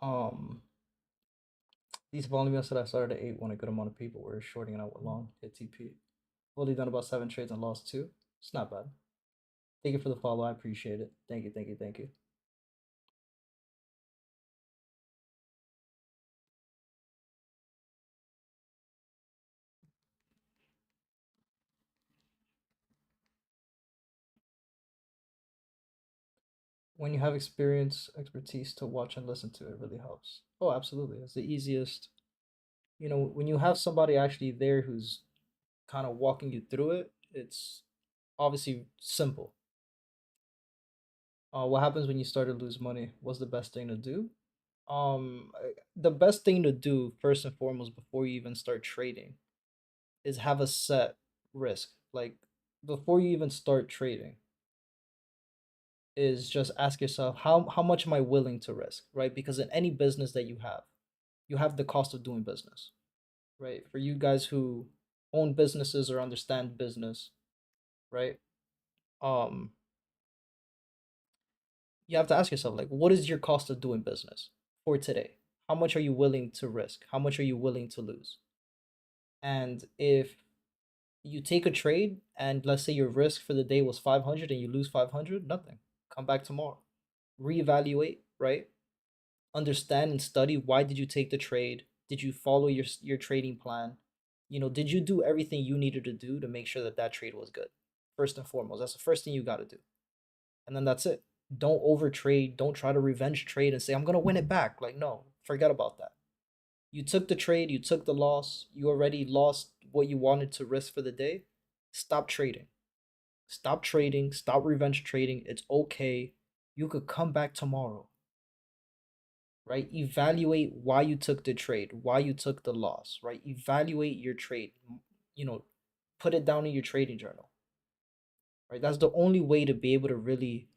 Um, these volumes that I started at 8 when a good amount of people were shorting it out with long hit TP. Only done about 7 trades and lost 2. It's not bad. Thank you for the follow. I appreciate it. Thank you, thank you, thank you. When you have expertise to watch and listen to, it really helps. Oh, absolutely. It's the easiest. When you have somebody actually there who's kind of walking you through it, it's obviously simple. What happens when you start to lose money? What's the best thing to do? The best thing to do first and foremost before you even start trading is have a set risk. Like before you even start trading, is just ask yourself how much am I willing to risk, right? Because in any business that you have the cost of doing business, right? For you guys who own businesses or understand business, right? Um, you have to ask yourself like, what is your cost of doing business for today? How much are you willing to risk? How much are you willing to lose? And if you take a trade and let's say your risk for the day was 500 and you lose 500, nothing. Come back tomorrow. Reevaluate, right? Understand and study why did you take the trade? Did you follow your trading plan? Did you do everything you needed to do to make sure that that trade was good? First and foremost, that's the first thing you got to do. And then that's it. Don't overtrade. Don't try to revenge trade and say I'm going to win it back. Like no, forget about that. You took the trade, you took the loss, you already lost what you wanted to risk for the day. Stop trading. Stop trading, stop revenge trading. It's okay. You could come back tomorrow, right? Evaluate why you took the trade, why you took the loss, right? Evaluate your trade. You know, put it down in your trading journal, right? That's the only way to be able to really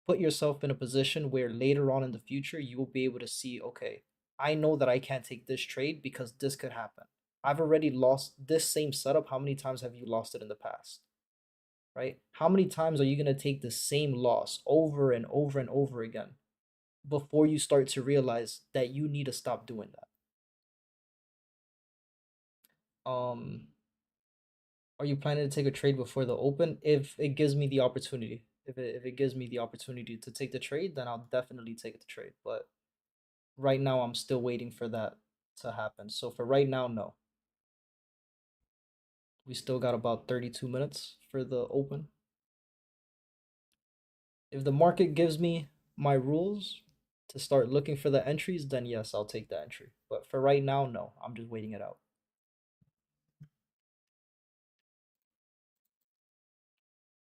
put yourself in a position where later on in the future you will be able to see, okay, I know that I can't take this trade because this could happen. I've already lost this same setup. How many times have you lost it in the past? Right? How many times are you going to take the same loss over and over and over again before you start to realize that you need to stop doing that? Are you planning to take a trade before the open? If it gives me the opportunity, if it gives me the opportunity to take the trade, then I'll definitely take the trade. But right now, I'm still waiting for that to happen. So for right now, no. We still got about 32 minutes for the open. If the market gives me my rules to start looking for the entries, then yes, I'll take the entry. But for right now, no. I'm just waiting it out.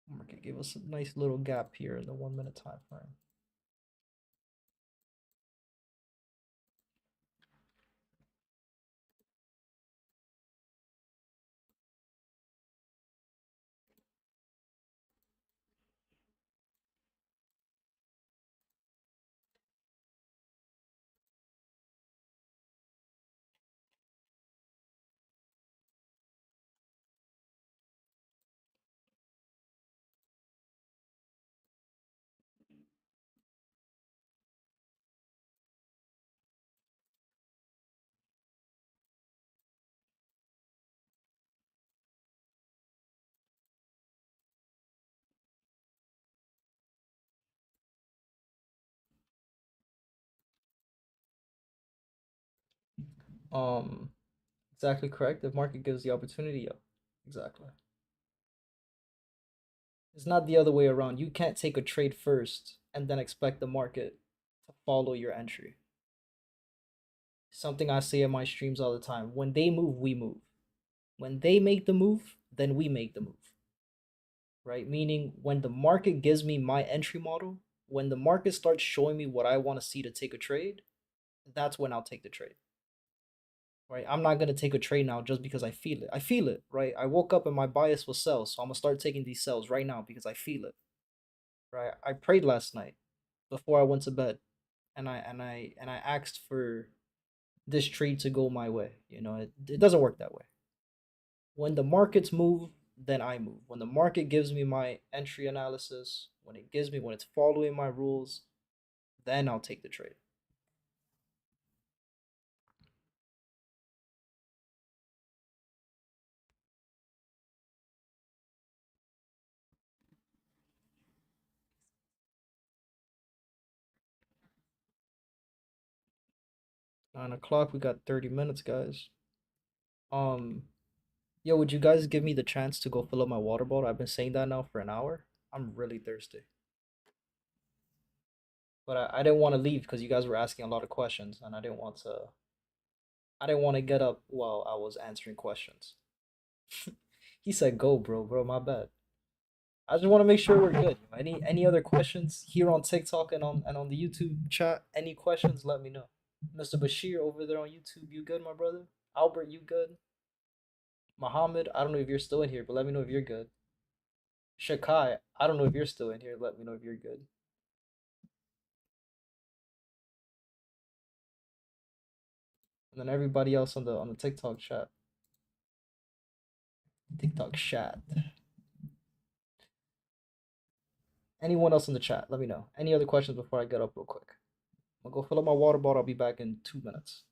Market gave us a nice little gap here in the 1 minute time frame. Um, exactly correct. If market gives the opportunity, yeah, exactly. It's not the other way around. You can't take a trade first and then expect the market to follow your entry. Something I say in my streams all the time. When they move, we move. When they make the move, then we make the move. Right? Meaning when the market gives me my entry model, when the market starts showing me what I want to see to take a trade, that's when I'll take the trade. Right? I'm not gonna take a trade now just because I feel it. I feel it, right? I woke up and my bias was sell, so I'm gonna start taking these sells right now because I feel it. Right? I prayed last night before I went to bed, and I asked for this trade to go my way. It doesn't work that way. When the markets move, then I move. When the market gives me my entry analysis, when it's following my rules, then I'll take the trade. 9 o'clock, we got 30 minutes, guys. Um, Yo, would you guys give me the chance to go fill up my water bottle? I've been saying that now for an hour. I'm really thirsty. But I didn't want to leave because you guys were asking a lot of questions and I didn't want to get up while I was answering questions. He said go, bro, my bad. I just want to make sure we're good. Any other questions here on TikTok and on the YouTube chat? Any questions, let me know. Mr. Bashir over there on YouTube, you good, my brother? Albert, you good? Muhammad, I don't know if you're still in here, but let me know if you're good. Shakai, I don't know if you're still in here. Let me know if you're good. And then everybody else on the TikTok chat. TikTok chat. Anyone else in the chat? Let me know. Any other questions before I get up real quick? I'll go fill up my water bottle. I'll be back in 2 minutes.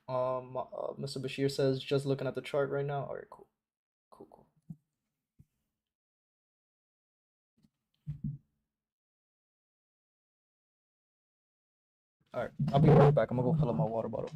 Mr. Bashir says just looking at the chart right now. All right, cool, cool. All right, I'll be right back. I'm gonna go fill up my water bottle.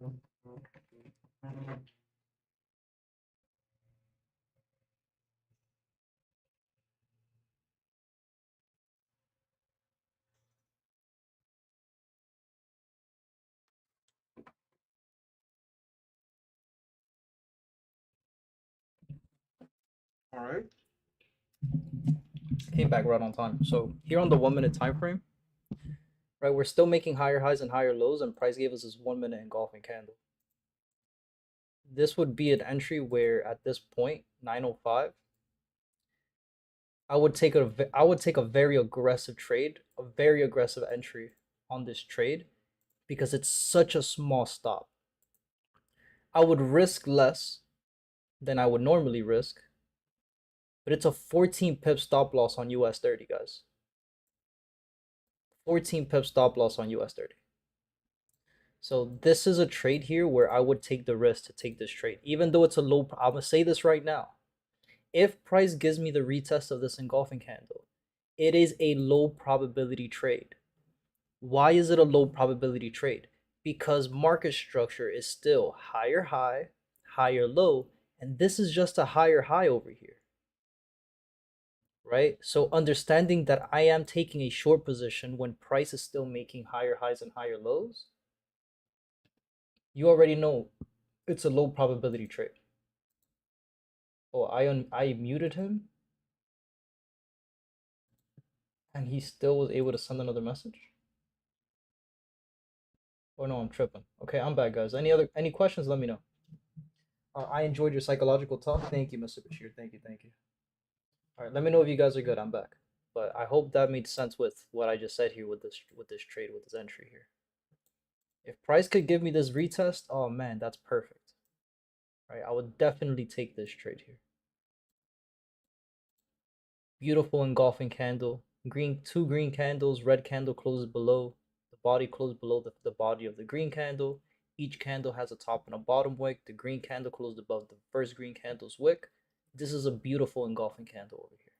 All right. Came back right on time. So here on the 1 minute time frame, right, we're still making higher highs and higher lows, and price gave us this 1 minute engulfing candle. This would be an entry where at this point, 9:05, I would take a very aggressive trade, a very aggressive entry on this trade because it's such a small stop. I would risk less than I would normally risk, but it's a 14 pip stop loss on US 30, guys. 14 pip stop loss on US 30. So this is a trade here where I would take the risk to take this trade, even though it's a low. I'm gonna say this right now. If price gives me the retest of this engulfing candle, it is a low probability trade. Why is it a low probability trade? Because market structure is still higher high, higher low, and this is just a higher high over here. Right? So understanding that I am taking a short position when price is still making higher highs and higher lows, you already know it's a low probability trade. Oh, I muted him and he still was able to send another message. Oh no, I'm tripping. Okay, I'm back, guys. Any questions? Let me know. I enjoyed your psychological talk. Thank you, Mr. Bashir. Thank you, thank you. All right, let me know if you guys are good. I'm back. But I hope that made sense with what I just said here with this trade, with this entry here. If price could give me this retest, oh man, that's perfect. Right, I would definitely take this trade here. Beautiful engulfing candle. Two green candles, red candle closes below. The body closed below the body of the green candle. Each candle has a top and a bottom wick. The green candle closed above the first green candle's wick. This is a beautiful engulfing candle over here.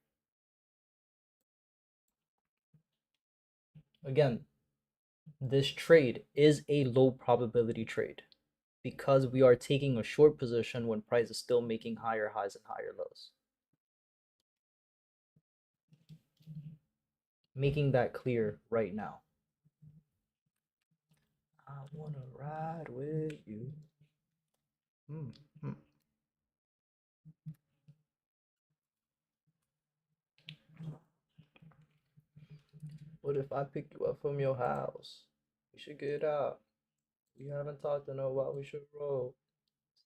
Again, this trade is a low probability trade because we are taking a short position when price is still making higher highs and higher lows. Making that clear right now. I wanna ride with you. What if I pick you up from your house? We should get out. We haven't talked in a while. We should roll.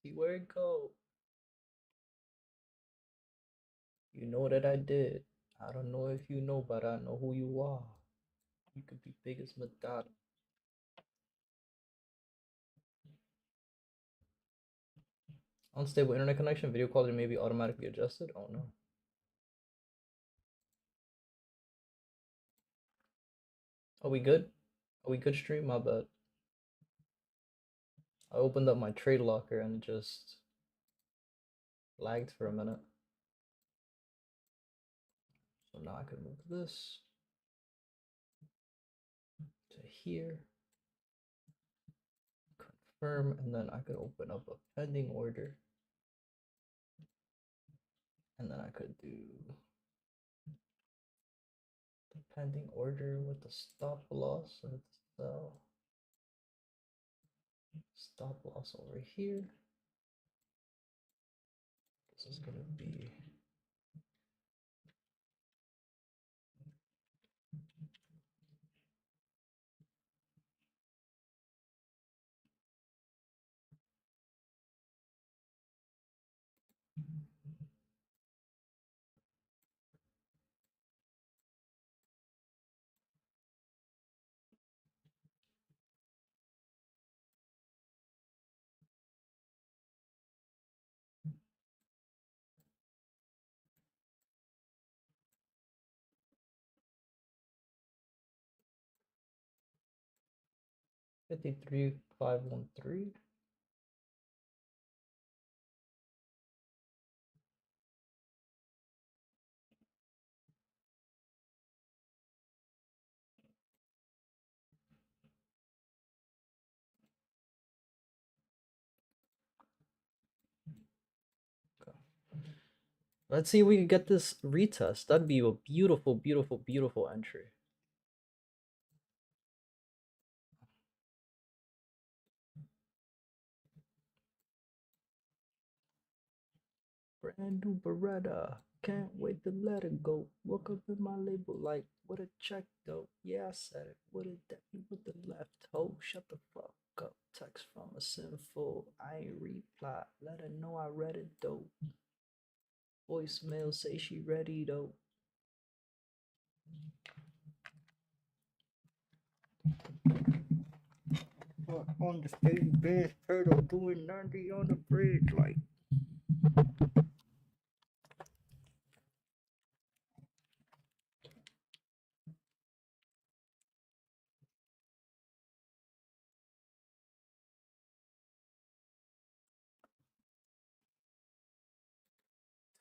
See where it goes. You know that I did. I don't know if you know, but I know who you are. You could be big as Madonna. Unstable internet connection. Video quality may be automatically adjusted. Oh no. Are we good? Are we good, stream? My bad. I opened up my trade locker and it just lagged for a minute. So now I can move this to here, confirm, and then I could open up a pending order. And then I could do the pending order with the stop loss. So let's sell stop loss over here. This is going to be $53,513. Let's see if we can get this retest. That'd be a beautiful, beautiful, beautiful entry. Brand new Beretta. Can't wait to let it go. Woke up in my label like, what a check though. Yeah, I said it. What a definitely with the left hoe. Shut the fuck up. Text from a sinful. I ain't reply. Let her know I read it though. Voicemail say she ready though. On the steady bench, turtle doing 90 on the bridge like.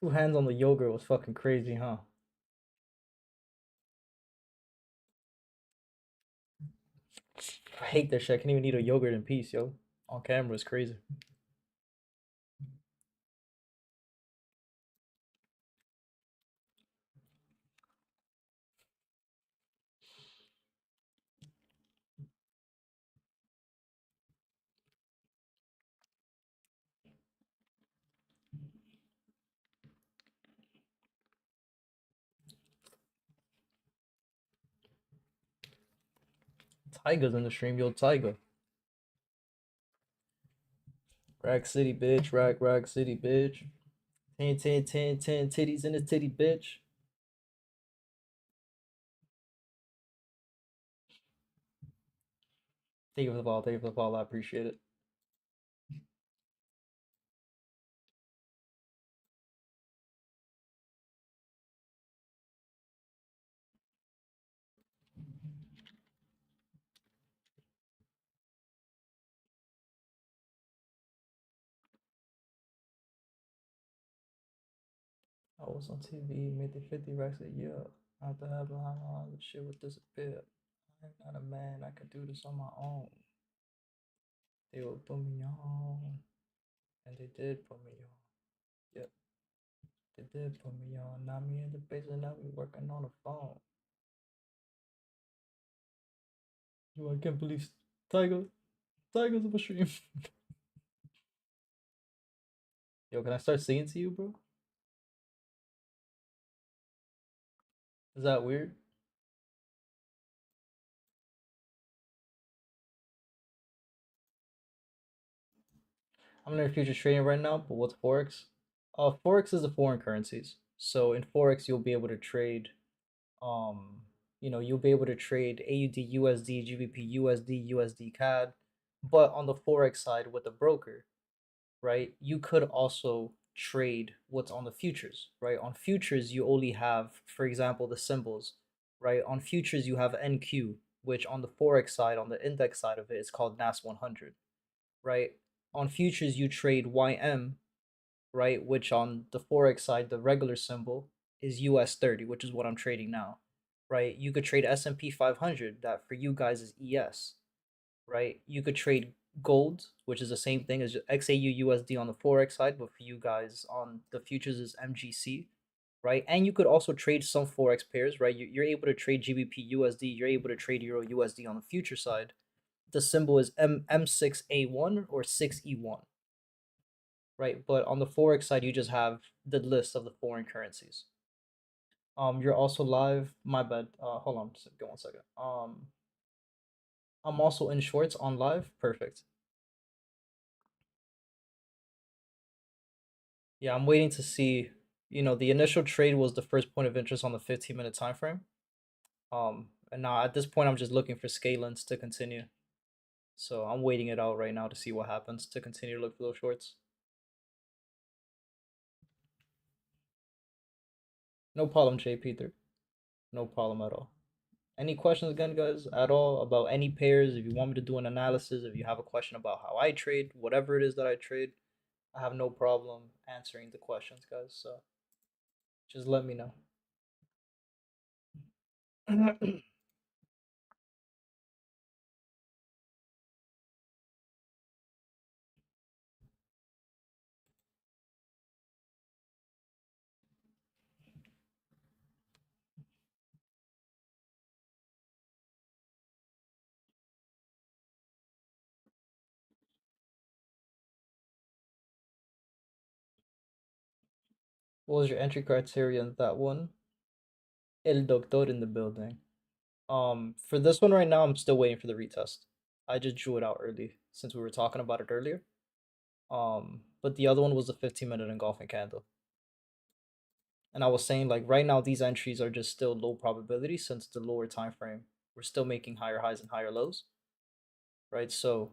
Two hands on the yogurt was fucking crazy, huh? I hate that shit. I can't even eat a yogurt in peace, yo. On camera, it's crazy. Tiger's in the stream, yo, Tiger. Rack City, bitch. Rack City, bitch. 10, 10, 10, 10 titties in the titty, bitch. Thank you for the ball. Thank you for the ball. I appreciate it. I was on TV, made the 50 racks a year. After having all the shit would disappear. I'm not a man, I could do this on my own. They would put me on. And they did put me on. Yep. They did put me on. Now me in the basement, now we working on the phone. Yo, I can't believe Tiger's on the stream. Yo, can I start singing to you, bro? Is that weird? I'm learning futures trading right now, but what's Forex? Forex is the foreign currencies. So in Forex, you'll be able to trade, um, you'll be able to trade AUD, USD, GBP, USD, USD CAD. But on the Forex side with the broker, right, you could also trade what's on the futures, right? On futures, you only have, for example, the symbols, right? On futures, you have NQ, which on the Forex side, on the index side of it, is called NAS 100, right? On futures, you trade YM, right? Which on the Forex side, the regular symbol is US 30, which is what I'm trading now, right? You could trade S&P 500, that for you guys is ES, right? You could trade gold, which is the same thing as XAU USD on the Forex side, but for you guys on the futures is MGC, right? And you could also trade some Forex pairs, right? You're able to trade GBP USD, you're able to trade Euro USD on the future side. The symbol is M6A1 or 6E1, right? But on the Forex side, you just have the list of the foreign currencies. You're also live. My bad. Hold on, just give 1 second. I'm also in shorts on live. Perfect. Yeah, I'm waiting to see. The initial trade was the first point of interest on the 15-minute time frame. And now at this point, I'm just looking for scalings to continue. So I'm waiting it out right now to see what happens to continue to look for those shorts. No problem, J. Peter. No problem at all. Any questions again, guys, at all about any pairs? If you want me to do an analysis, if you have a question about how I trade, whatever it is that I trade, I have no problem answering the questions, guys. So just let me know. What was your entry criteria in that one? El doctor in the building. For this one right now, I'm still waiting for the retest. I just drew it out early since we were talking about it earlier. But the other one was the 15-minute engulfing candle. And I was saying like right now these entries are just still low probability since the lower time frame. We're still making higher highs and higher lows, right? So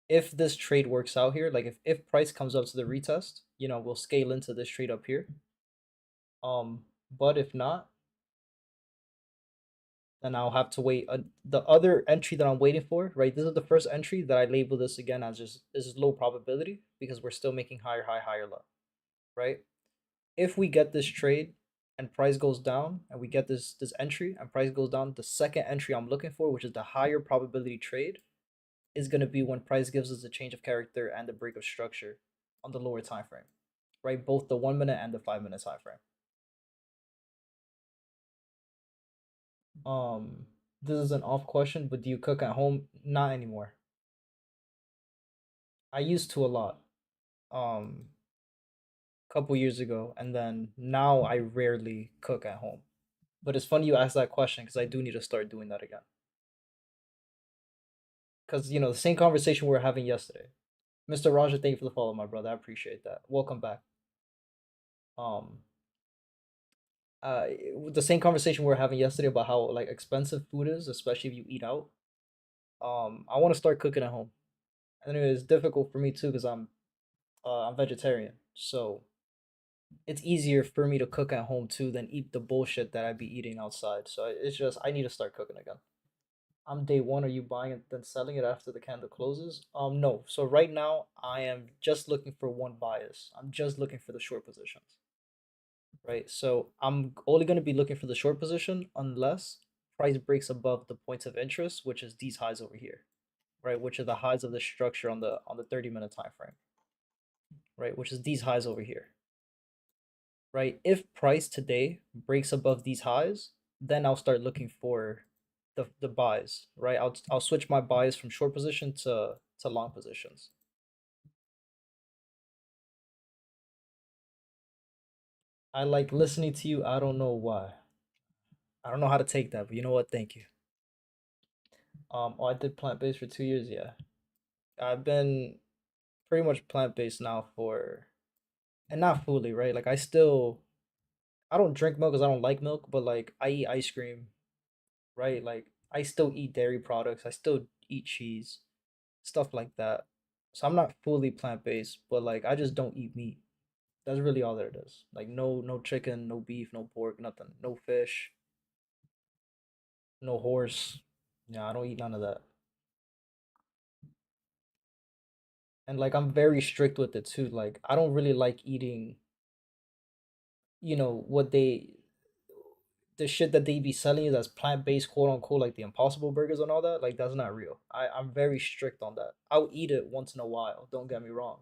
if this trade works out here, like if price comes up to the retest, we'll scale into this trade up here. But if not, then I'll have to wait. The other entry that I'm waiting for, right? This is the first entry that I label this again as just this is low probability because we're still making higher high, higher low, right? If we get this trade and price goes down and we get this entry and price goes down, the second entry I'm looking for, which is the higher probability trade, is going to be when price gives us a change of character and the break of structure on the lower time frame, right? Both the 1 minute and the 5 minute time frame. This is an off question, but do you cook at home? Not anymore. I used to a lot. Couple years ago, and then now I rarely cook at home. But it's funny you ask that question because I do need to start doing that again. Because the same conversation we were having yesterday. Mr. Roger, thank you for the follow, my brother. I appreciate that. Welcome back. Um, uh, the same conversation we were having yesterday about how like expensive food is, especially if you eat out. I want to start cooking at home, and it's difficult for me too because I'm vegetarian, so it's easier for me to cook at home too than eat the bullshit that I'd be eating outside. So it's just I need to start cooking again. I'm day one. Are you buying it then selling it after the candle closes? No. So right now I am just looking for one bias. I'm just looking for the short positions. Right. So I'm only gonna be looking for the short position unless price breaks above the points of interest, which is these highs over here. Right, which are the highs of the structure on the 30-minute time frame. Right, which is these highs over here. Right? If price today breaks above these highs, then I'll start looking for the buys, right? I'll switch my buys from short position to long positions. I like listening to you. I don't know why. I don't know how to take that, but you know what? Thank you. Oh, I did plant based for 2 years. Yeah, I've been pretty much plant based now for, and not fully, right? Like I don't drink milk because I don't like milk, but like I eat ice cream, right? Like I still eat dairy products. I still eat cheese, stuff like that. So I'm not fully plant based, but like I just don't eat meat. That's really all that it is. Like no chicken, no beef, no pork, nothing. No fish, no horse. Yeah, I don't eat none of that. And like I'm very strict with it too. Like I don't really like eating, what the shit that they be selling you that's plant based, quote unquote, like the Impossible Burgers and all that. Like that's not real. I'm very strict on that. I'll eat it once in a while. Don't get me wrong.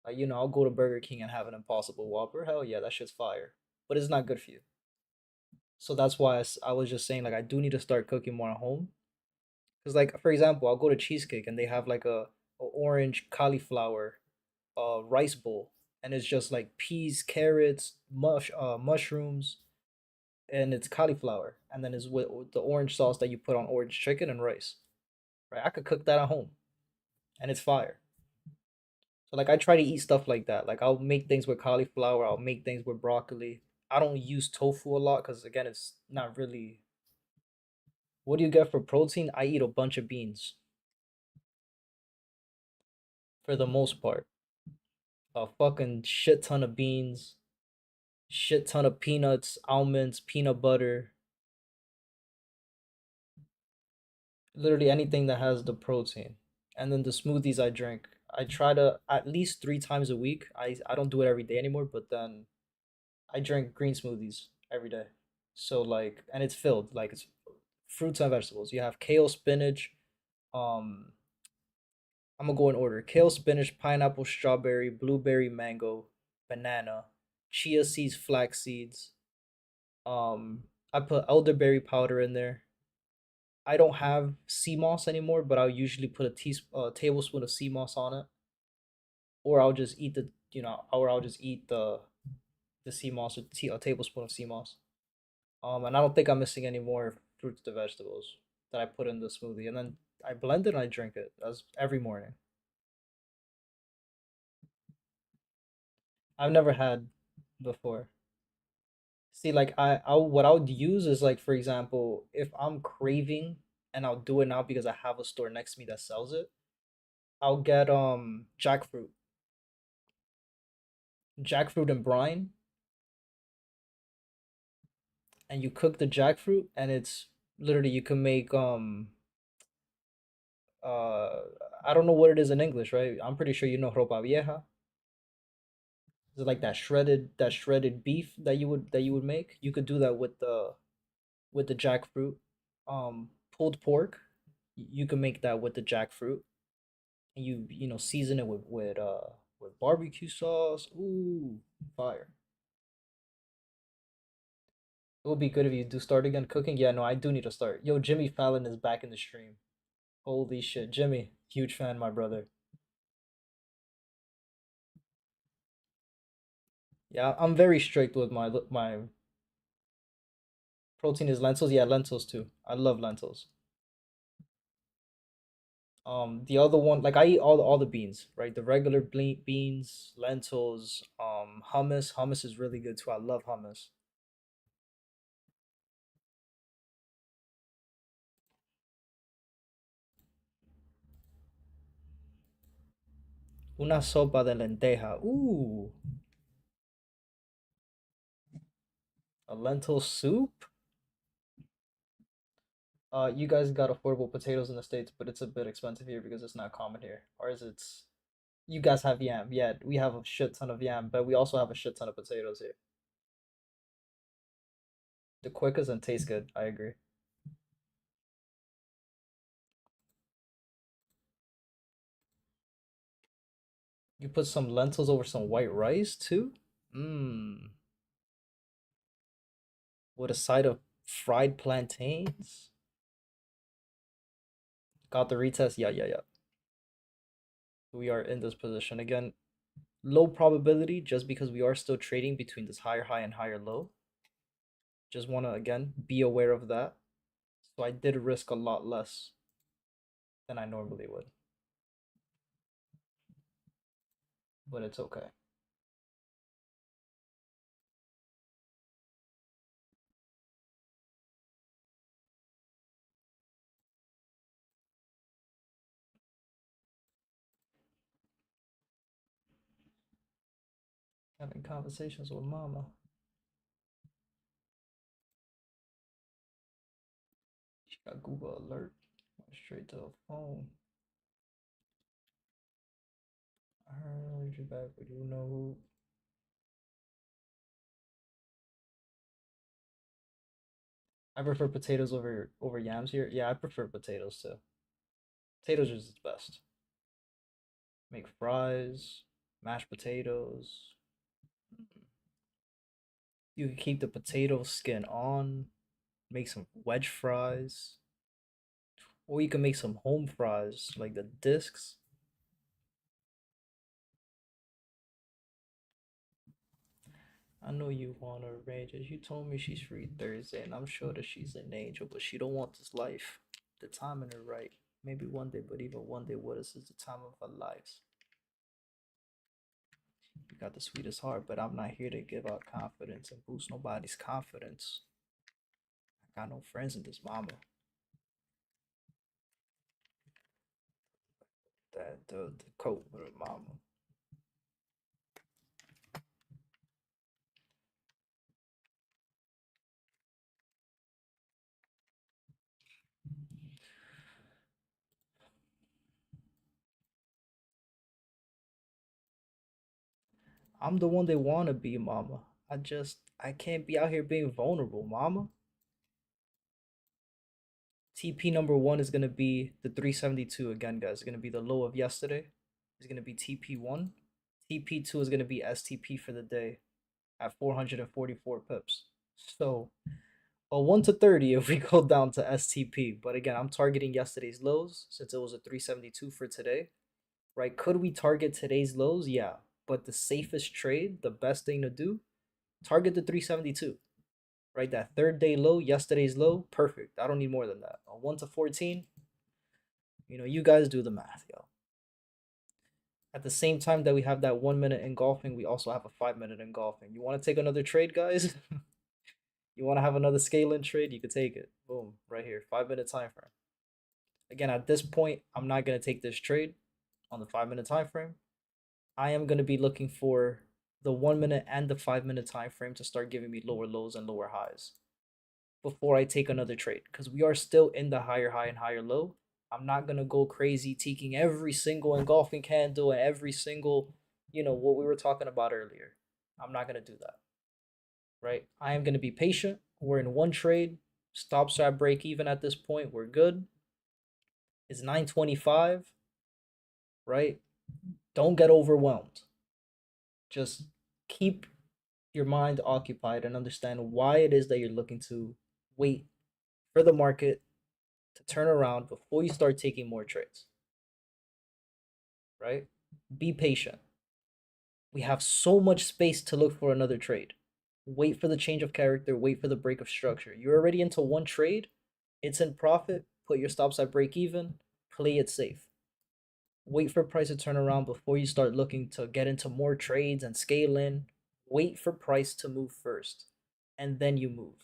Like I'll go to Burger King and have an Impossible Whopper. Hell yeah, that shit's fire. But it's not good for you. So that's why I was just saying like I do need to start cooking more at home. Cause like for example, I'll go to Cheesecake and they have like a orange cauliflower rice bowl, and it's just like peas, carrots, mushrooms, and it's cauliflower, and then it's with the orange sauce that you put on orange chicken and rice. Right, I could cook that at home, and it's fire. So like I try to eat stuff like that. Like I'll make things with cauliflower. I'll make things with broccoli. I don't use tofu a lot because again, it's not really. What do you get for protein? I eat a bunch of beans for the most part. A fucking shit ton of beans, shit ton of peanuts, almonds, peanut butter, literally anything that has the protein. And then the smoothies I drink, I try to at least 3 times a week. I don't do it every day anymore, but then I drink green smoothies every day. So like, and it's filled like it's fruits and vegetables. You have kale, spinach. I'm gonna go in order: kale, spinach, pineapple, strawberry, blueberry, mango, banana, chia seeds, flax seeds. I put elderberry powder in there. I don't have sea moss anymore, but I'll usually put a tablespoon of sea moss on it, or I'll just eat or I'll just eat the sea moss, a tablespoon of sea moss. And I don't think I'm missing any more fruits to vegetables that I put in the smoothie, and then I blend it and I drink it as every morning. I've never had before. See, like what I would use is like, for example, if I'm craving, and I'll do it now because I have a store next to me that sells it. I'll get jackfruit and brine, and you cook the jackfruit, and it's literally you can make uh I don't know what it is in English, right? I'm pretty sure you know ropa vieja. It's like that shredded beef that you would make. You could do that with the jackfruit. Pulled pork, you can make that with the jackfruit, and you season it with barbecue sauce. Ooh, fire! It would be good if you do start again cooking. Yeah, no, I do need to start. Yo, Jimmy Fallon is back in the stream. Holy shit, Jimmy, huge fan, my brother. Yeah, I'm very strict with my protein is lentils. Yeah, lentils too. I love lentils. The other one, like I eat all the beans, right? The regular beans, lentils, hummus. Hummus is really good too. I love hummus. Una sopa de lenteja. Ooh, a lentil soup. You guys got affordable potatoes in the States, but it's a bit expensive here because it's not common here. Ours, it's you guys have yam. Yeah, we have a shit ton of yam, but we also have a shit ton of potatoes here. The quickest and taste good. I agree. You put some lentils over some white rice too. Mmm. With a side of fried plantains. Got the retest. Yeah, yeah, yeah. We are in this position again. Low probability just because we are still trading between this higher high and higher low. Just want to again be aware of that. So I did risk a lot less than I normally would, but it's okay. Having conversations with mama. She got Google alert. Went straight to the phone. I heard you back, but you know who. I prefer potatoes over yams here. Yeah, I prefer potatoes too. Potatoes is the best. Make fries, mashed potatoes. You can keep the potato skin on. Make some wedge fries, or you can make some home fries like the discs. I know you want to arrange it. You told me she's free Thursday, and I'm sure that she's an angel, but she don't want this life. The timing is right. Maybe one day, but even one day with us is the time of our lives. You got the sweetest heart, but I'm not here to give out confidence and boost nobody's confidence. I got no friends in this mama. That the coat with a mama. I'm the one they want to be, mama. I can't be out here being vulnerable, mama. TP number one is gonna be the 372 again, guys. It's gonna be the low of yesterday. It's gonna be TP1. TP2 is gonna be STP for the day at 444 pips. So a 1 to 30 if we go down to STP. But again, I'm targeting yesterday's lows since it was a 372 for today. Right? Could we target today's lows? Yeah. But the safest trade, the best thing to do, Target the 372, right? That third day low, yesterday's low, perfect. I don't need more than that. On 1 to 14, you guys do the math, yo. At the same time that we have that 1 minute engulfing, we also have a 5 minute engulfing. You want to take another trade, guys? You want to have another scaling trade? You could take it. Boom, right here, 5 minute time frame. Again, at this point, I'm not going to take this trade on the 5 minute time frame. I am going to be looking for the 1 minute and the 5 minute time frame to start giving me lower lows and lower highs before I take another trade, because we are still in the higher high and higher low. I'm not going to go crazy taking every single engulfing candle and every single, what we were talking about earlier. I'm not going to do that, right? I am going to be patient. We're in one trade. Stops are at break even at this point. We're good. It's 9:25, right? Don't get overwhelmed. Just keep your mind occupied and understand why it is that you're looking to wait for the market to turn around before you start taking more trades, right? Be patient. We have so much space to look for another trade. Wait for the change of character, wait for the break of structure. You're already into one trade, it's in profit, put your stops at break even, play it safe. Wait for price to turn around before you start looking to get into more trades and scale in. Wait for price to move first, and then you move.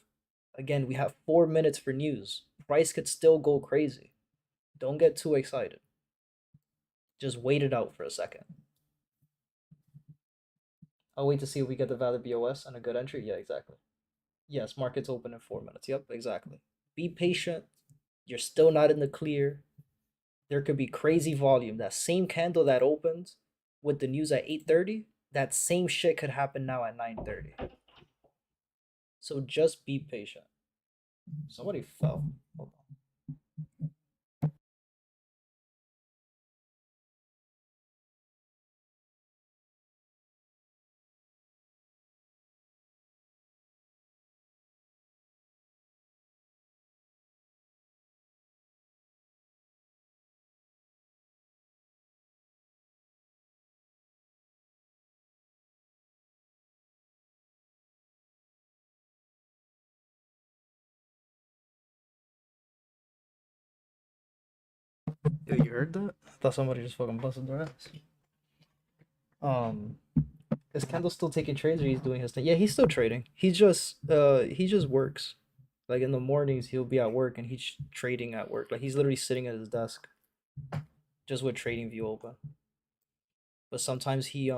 Again, we have 4 minutes for news. Price could still go crazy. Don't get too excited. Just wait it out for a second. I'll wait to see if we get the valid BOS and a good entry. Yeah, exactly. Yes, market's open in 4 minutes. Yep, exactly. Be patient. You're still not in the clear. There could be crazy volume. That same candle that opened with the news at 8:30, that same shit could happen now at 9:30. So just be patient. Somebody fell. Hold on. Yo, you heard that? I thought somebody just fucking busted their ass. Um, is Kendall still taking trades or he's doing his thing? Yeah, he's still trading. He just works. Like in the mornings, he'll be at work and he's trading at work. Like he's literally sitting at his desk, just with trading view open. But sometimes he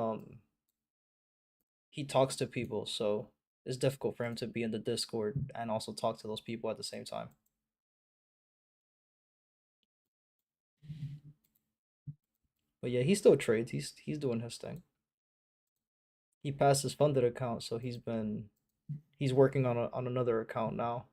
talks to people, so it's difficult for him to be in the Discord and also talk to those people at the same time. But yeah, he still trades. He's doing his thing. He passed his funded account, so he's working on another account now.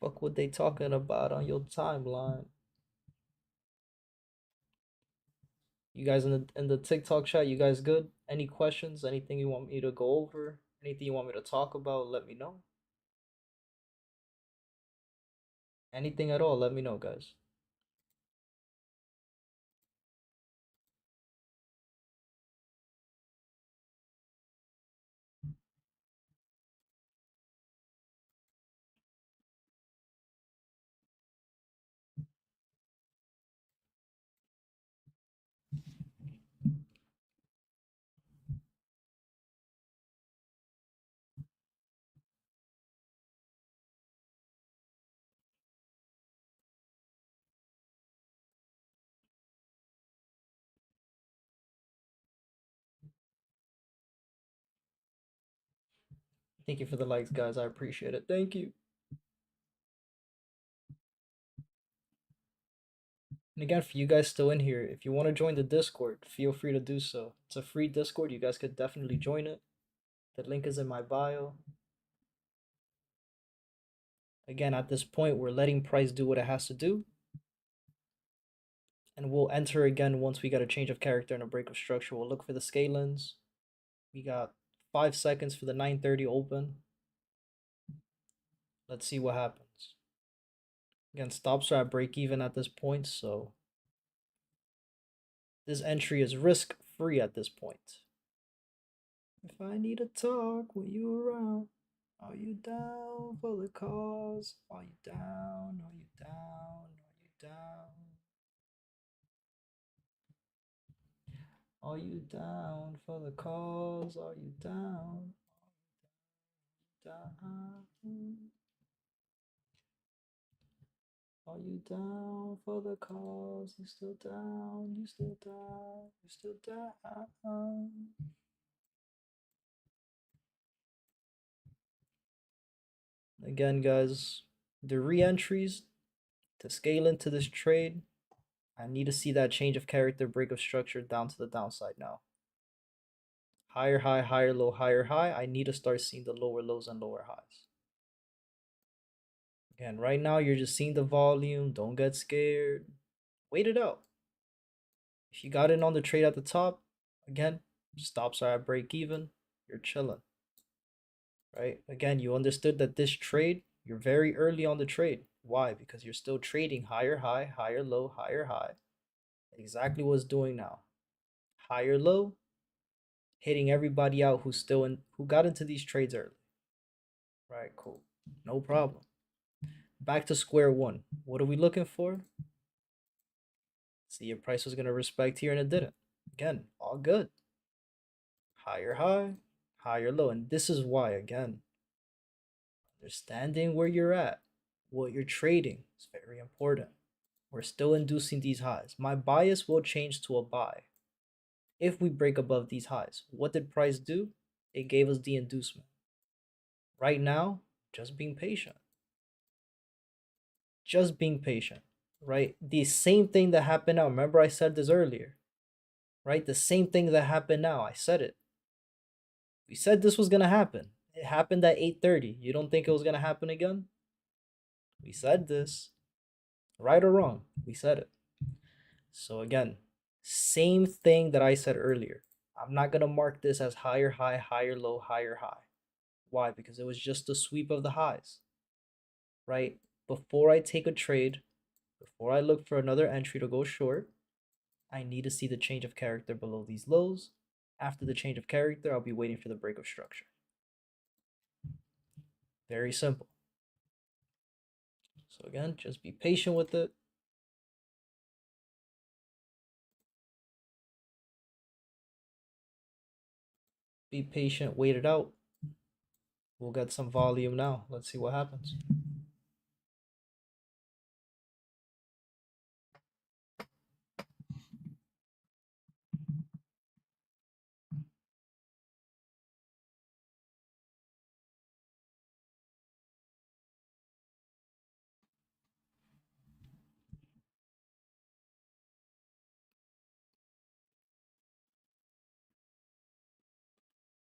Fuck what they talking about on your timeline. You guys in the TikTok chat, you guys good? Any questions? Anything you want me to go over? Anything you want me to talk about? Let me know. Anything at all, let me know, guys. Thank you for the likes, guys. I appreciate it. Thank you. And again, for you guys still in here, if you want to join the Discord, feel free to do so. It's a free Discord. You guys could definitely join it. The link is in my bio. Again, at this point, we're letting price do what it has to do. And we'll enter again once we get a change of character and a break of structure. We'll look for the scalings. We got 5 seconds for the 9:30 open. Let's see what happens. Again, stops are at break even at this point, so this entry is risk free at this point. If I need to talk when you around, are you down for the cause? Are you down? Are you down? Are you down? Are you down for the cause? Are you down? Down? Are you down for the cause? You still down? You still down? You still down? Again, guys, the re-entries to scale into this trade, I need to see that change of character, break of structure down to the downside now. Higher high, higher low, higher high. I need to start seeing the lower lows and lower highs. Again, right now you're just seeing the volume. Don't get scared. Wait it out. If you got in on the trade at the top, again, stops are at break even. You're chilling. Right? Again, you understood that this trade, you're very early on the trade. Why? Because you're still trading higher high, higher low, higher high. Exactly what it's doing now. Higher low, hitting everybody out who's still in, who got into these trades early. Right, cool. No problem. Back to square one. What are we looking for? See, your price was going to respect here and it didn't. Again, all good. Higher high, higher low. And this is why, again, understanding where you're at, what you're trading is very important. We're still inducing these highs. My bias will change to a buy if we break above these highs. What did price do? It gave us the inducement. Right now, just being patient. Just being patient, right? The same thing that happened now. Remember I said this earlier, right? The same thing that happened now. I said it. We said this was going to happen. It happened at 8:30. You don't think it was going to happen again? We said this. Right or wrong? We said it. So again, same thing that I said earlier. I'm not going to mark this as higher high, higher low, higher high. Why? Because it was just a sweep of the highs, right? Before I take a trade, before I look for another entry to go short, I need to see the change of character below these lows. After the change of character, I'll be waiting for the break of structure. Very simple. So again, just be patient with it. Be patient, wait it out. We'll get some volume now. Let's see what happens.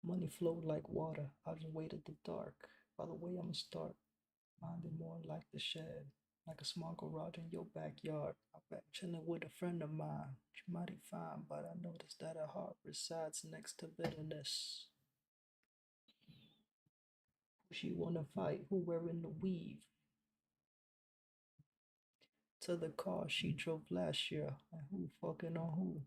Money flowed like water. I just waited the dark. By the way, I'ma start. Minding more like the shed. Like a small garage in your backyard. I'm back chilling with a friend of mine. She mighty fine, but I noticed that her heart resides next to bitterness. Who she wanna fight? Who wearing the weave? To the car she drove last year. And who fucking on who?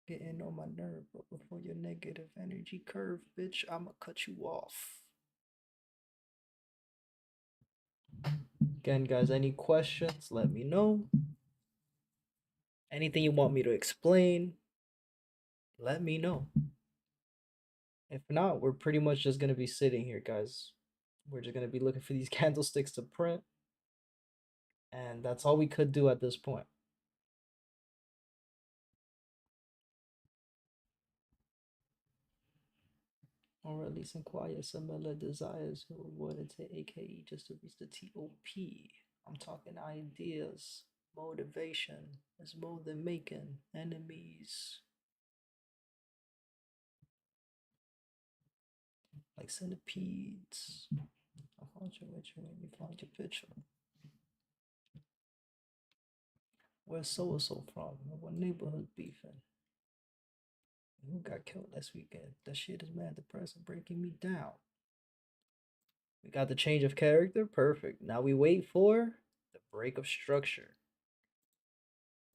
Getting on my nerve, but before your negative energy curve, bitch, I'ma cut you off. Again, guys, any questions, let me know. Anything you want me to explain, let me know. If not, we're pretty much just going to be sitting here, guys. We're just going to be looking for these candlesticks to print. And that's all we could do at this point. Or at least inquire similar desires who avoided to AKE just to reach the TOP. I'm talking ideas. Motivation is more than making enemies. Like centipedes. I'll find you with you when you find your picture. Where's so-and-so from? What neighborhood beefing? Who got killed last weekend? That shit is mad depressing, breaking me down. We got the change of character. Perfect. Now we wait for the break of structure,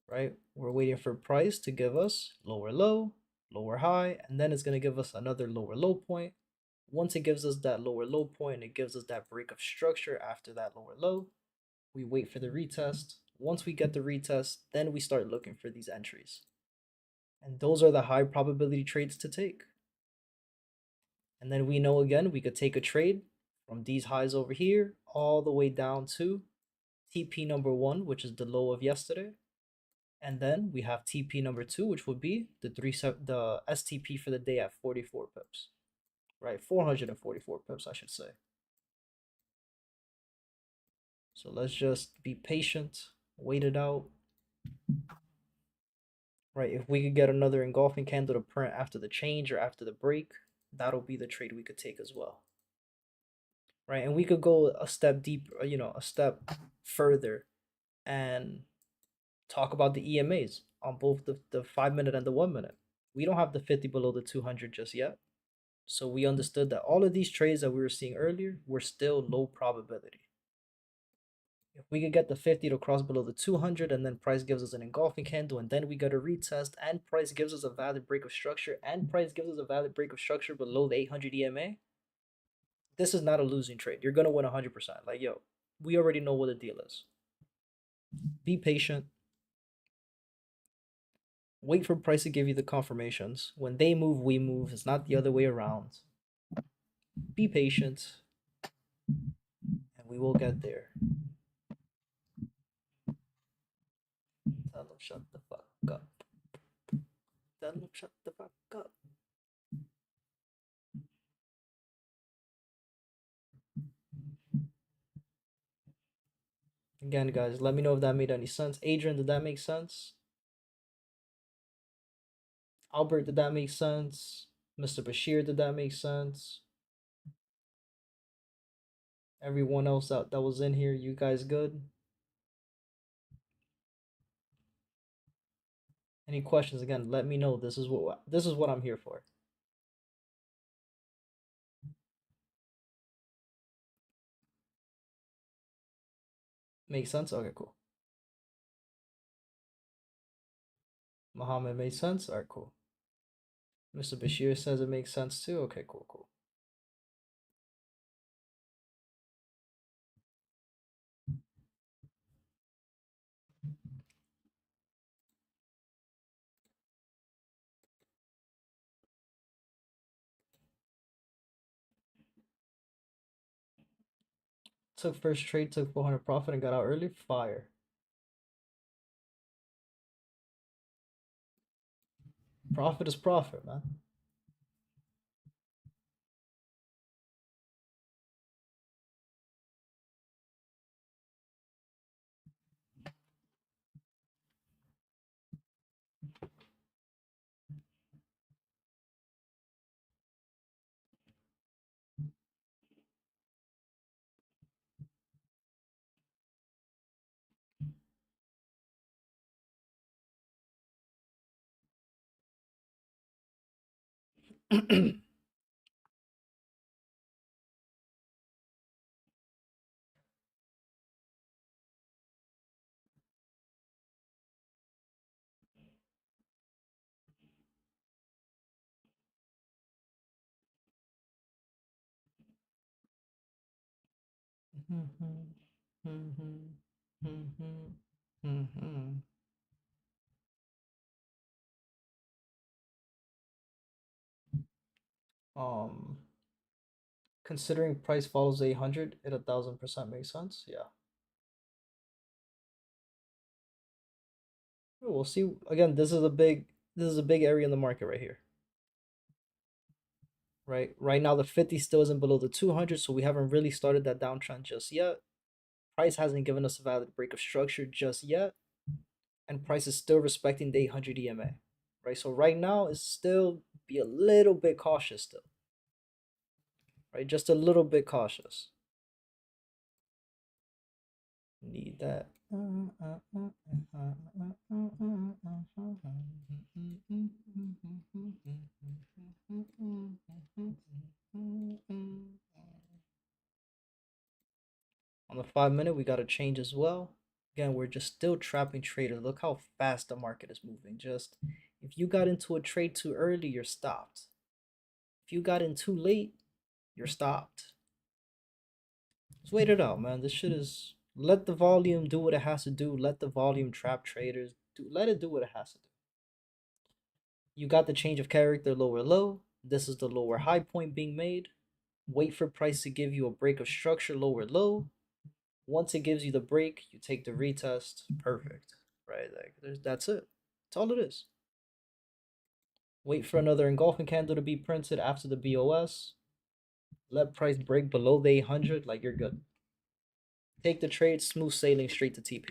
right? We're waiting for price to give us lower low, lower high, and then it's going to give us another lower low point. Once it gives us that lower low point, it gives us that break of structure after that lower low. We wait for the retest. Once we get the retest, then we start looking for these entries. And those are the high probability trades to take. And then we know again, we could take a trade from these highs over here all the way down to TP number 1, which is the low of yesterday. And then we have TP number 2, which would be the STP for the day at 44 pips, right? 444 pips, I should say. So let's just be patient, wait it out. Right, if we could get another engulfing candle to print after the change or after the break, that'll be the trade we could take as well. Right, and we could go a step deeper, a step further and talk about the EMAs on both the 5-minute and the 1-minute. We don't have the 50 below the 200 just yet. So we understood that all of these trades that we were seeing earlier were still low probability. If we could get the 50 to cross below the 200 and then price gives us an engulfing candle and then we get a retest and price gives us a valid break of structure and price gives us a valid break of structure below the 800 EMA, this is not a losing trade. You're going to win 100%. Like, yo, we already know what the deal is. Be patient. Wait for price to give you the confirmations. When they move, we move. It's not the other way around. Be patient and we will get there. Tell them shut the fuck up. Tell them shut the fuck up. Again, guys, let me know if that made any sense. Adrian, did that make sense? Albert, did that make sense? Mr. Bashir, did that make sense? Everyone else that was in here, you guys good? Any questions? Again, let me know. This is what I'm here for. Make sense? Okay, cool. Muhammad made sense? Alright, cool. Mr. Bashir says it makes sense too. Okay, cool, cool. Took first trade, took 400 profit and got out early. Fire. Profit is profit, man. um Considering price follows 800, it 1000% makes sense. Yeah. We'll see. Again, this is a big area in the market right here. Right now the 50 still isn't below the 200, so we haven't really started that downtrend just yet. Price hasn't given us a valid break of structure just yet, and price is still respecting the 800 EMA. Right, so right now it's still be a little bit cautious still. Right, just a little bit cautious. Need that. On the 5 minute, we got a change as well. Again, we're just still trapping traders. Look how fast the market is moving. Just if you got into a trade too early, you're stopped. If you got in too late, you're stopped. Just wait it out, man. This shit is, let the volume do what it has to do. Let the volume trap traders. Let it do what it has to do. You got the change of character lower low. This is the lower high point being made. Wait for price to give you a break of structure lower low. Once it gives you the break, you take the retest. Perfect. Right? Like that's it. That's all it is. Wait for another engulfing candle to be printed after the BOS. Let price break below the 800. Like you're good. Take the trade, smooth sailing straight to TP.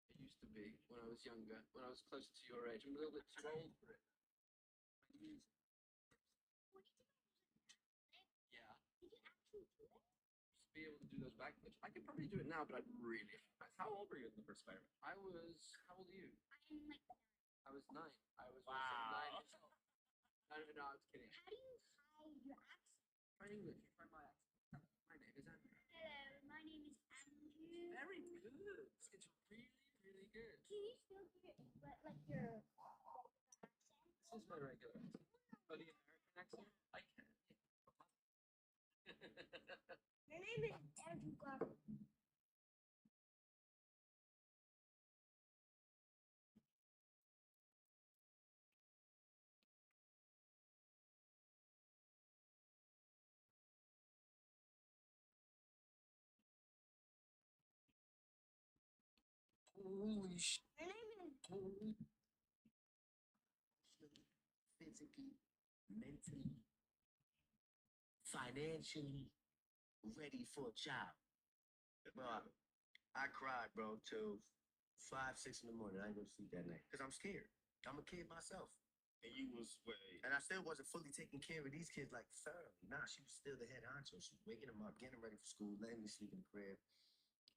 It used to be when I was younger, when I was closer to your age. I'm a little bit too old for it. Yeah. Just be able to do those backflips. I could probably do it now, but I'd really. How old were you in the first experiment? I was. How old are you? I was 9. I was wow. 9 years old. No, I was kidding. How do you hide your accent? Try English. Try my accent. My name is Andrew. Hello, my name is Andrew. Very good. It's really, really good. Can you still do it like your accent? This is my regular accent. Oh, the American accent? I can. Your name is Andrew Garfield. Holy shit. Physically, mentally, financially ready for a child. Bro, I cried, bro, till 5, 6 in the morning. I ain't gonna sleep that night because I'm scared. I'm a kid myself. And you was way. And I still wasn't fully taking care of these kids like thoroughly. Nah, she was still the head honcho. She was waking them up, getting them ready for school, letting me sleep in the crib.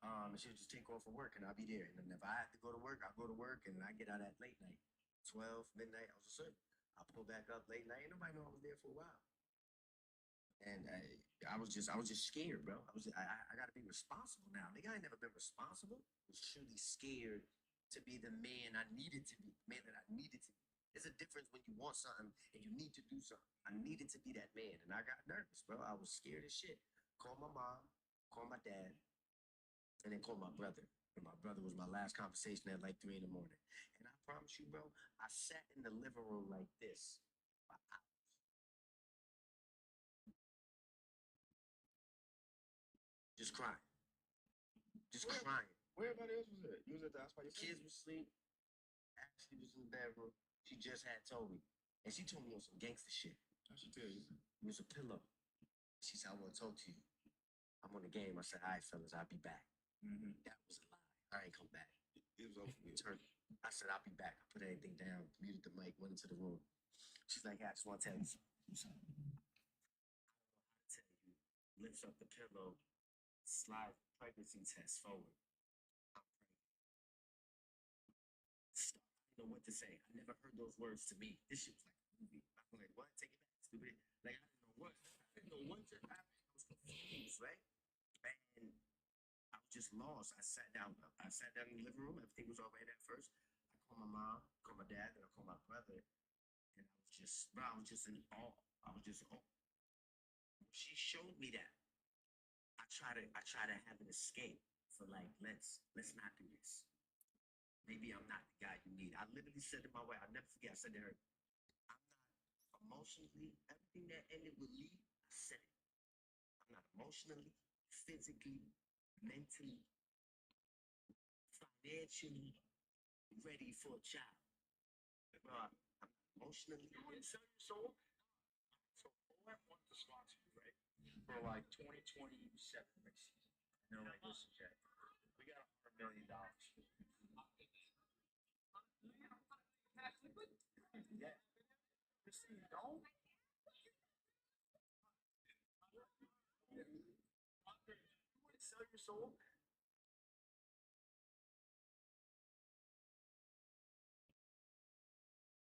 And she would just take off for work and I'll be there. And then if I have to go to work, I'll go to work and I get out at late night. 12, midnight, I was a servant. I'll pull back up late night. Ain't nobody know I was there for a while. And I was just scared, bro. I gotta be responsible now. Nigga, I ain't never been responsible. I was truly scared to be the man I needed to be, man that I needed to be. There's a difference when you want something and you need to do something. I needed to be that man, and I got nervous, bro. I was scared as shit. Called my mom, called my dad, and then called my brother. And my brother was my last conversation at like 3 in the morning. And I promise you, bro, I sat in the living room like this. Just crying. Just crying. Where everybody else was at? You was at the house by yourself? Kids was asleep. Ashley was in the bedroom. She just had told me. And she told me on some gangster shit. How'd she tell you? It was a pillow. She said, I want to talk to you. I'm on the game. I said, all right, fellas, I'll be back. That was a lie. I ain't come back. It was over with. I said, I'll be back. I put everything down, muted the mic, went into the room. She's like, I just want to tell you something. I tell you, lifts up the pillow, slides the pregnancy test forward. I'm pregnant. Stop. I didn't know what to say. I never heard those words to me. This shit was like a movie. I was like, what? Take it back, stupid. Like, I didn't know what. I didn't know what to happen. I was confused, right? And I was just lost. I sat down in the living room. Everything was all right at first. I called my mom, called my dad, then I called my brother. And I was just in awe. I was just, oh. She showed me that. I try to have an escape for like, let's not do this. Maybe I'm not the guy you need. I literally said to my wife, I'll never forget, I said to her, I'm not emotionally, everything that ended with Lee, I said it. I'm not emotionally, physically, mentally, financially ready for a child. Bro, I'm emotionally. You wouldn't sell your soul? So Forex wanted to sponsor you, right? For like 2027 race season. And they're like, listen, Jack, we got $100 million. Yeah. You see, you don't? You wouldn't sell your soul?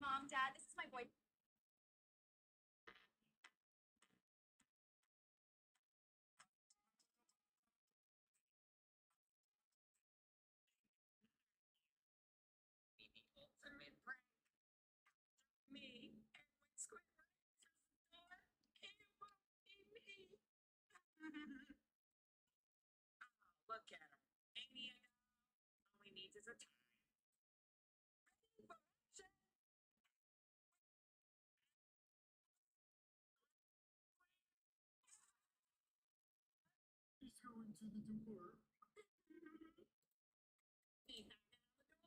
Mom, Dad, this is my boy. The ultimate prank. Me and when Squid answers the door, it won't be me. Oh, look at him. Ain't he a doll? All he needs is a time. Ready for action. He's going to the door. He knocked down the door.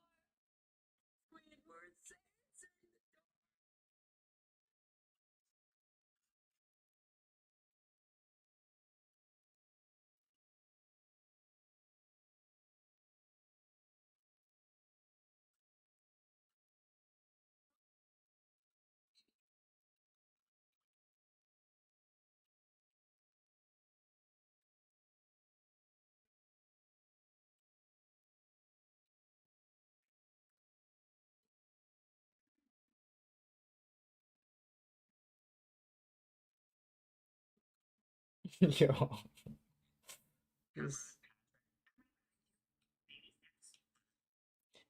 Squidward's answering the door. Yo. This-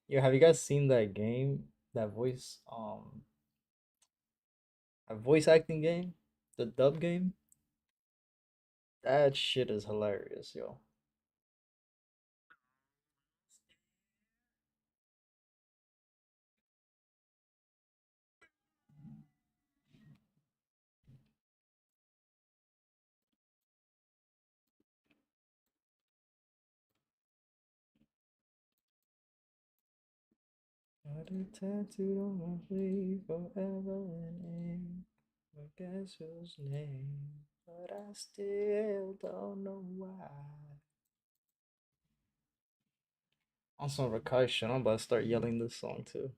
Yo, have you guys seen that game? That voice acting game? The dub game? That shit is hilarious, yo. Got it tattooed on my sleeve forever and ink. I guess whose name, but I still don't know why. On some Rakai shit, I'm about to start yelling this song too.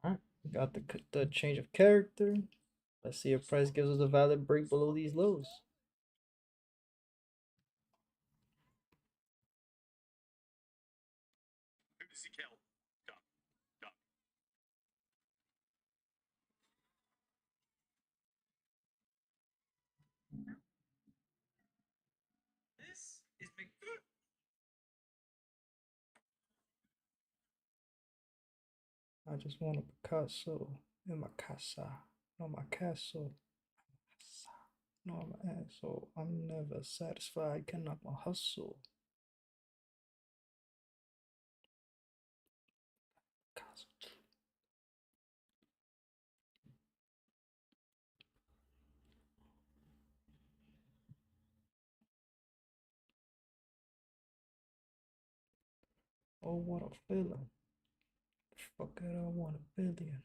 Alright, we got the change of character. Let's see if price gives us a valid break below these lows. This is big. I just want a Picasso in my casa, not my castle. No, I'm an asshole. I'm never satisfied. Cannot my hustle. Picasso. Oh, what a feeling. Fuck it, I want a billion.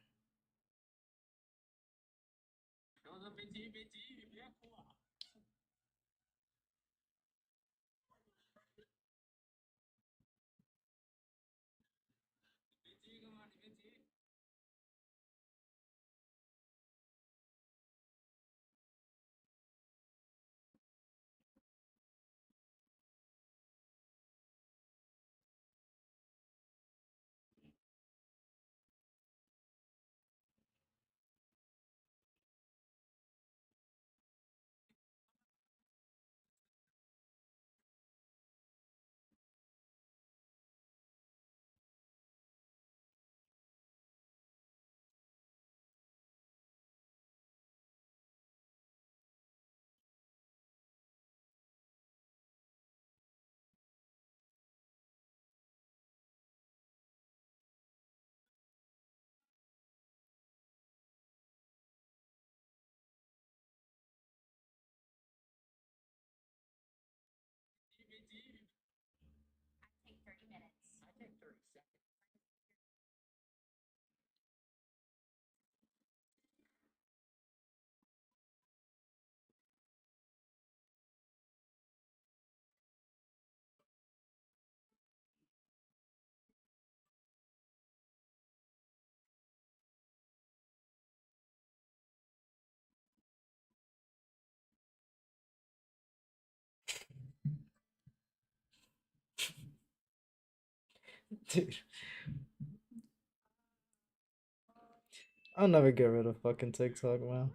Dude, I'll never get rid of fucking TikTok, man.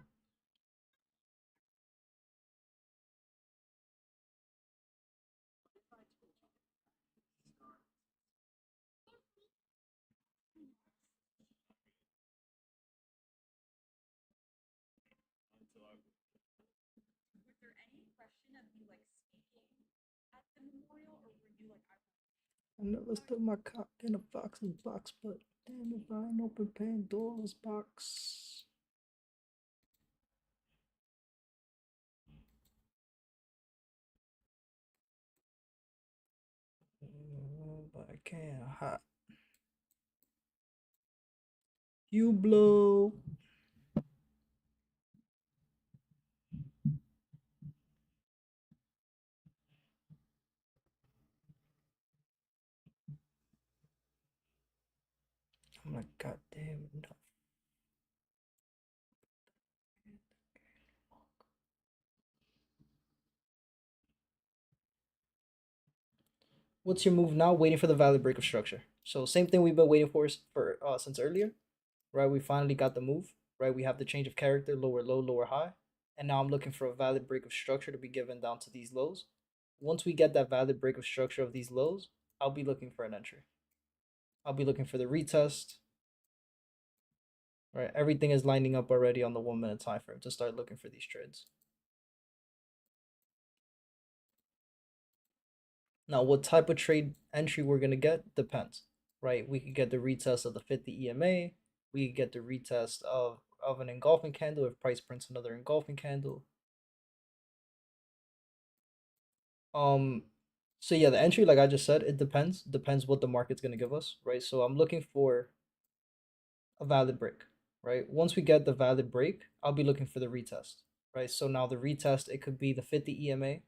Was there any question of you like speaking at the memorial, or were you like, I never stuck my cock in a fox's box, but damn if I ain't open Pandora's box. But I can't hot. You blow. I'm like, goddamn enough. What's your move now? Waiting for the valid break of structure. So same thing we've been waiting for since earlier, right? We finally got the move, right? We have the change of character, lower low, lower high, and now I'm looking for a valid break of structure to be given down to these lows. Once we get that valid break of structure of these lows, I'll be looking for an entry. I'll be looking for the retest. Right, everything is lining up already on the 1 minute time frame to start looking for these trades. Now, what type of trade entry we're gonna get depends, right? We could get the retest of the 50 EMA. We could get the retest of an engulfing candle if price prints another engulfing candle. So yeah, the entry, like I just said, it depends what the market's gonna give us, right? So I'm looking for a valid break, right? Once we get the valid break, I'll be looking for the retest, right? So now the retest, it could be the 50 EMA,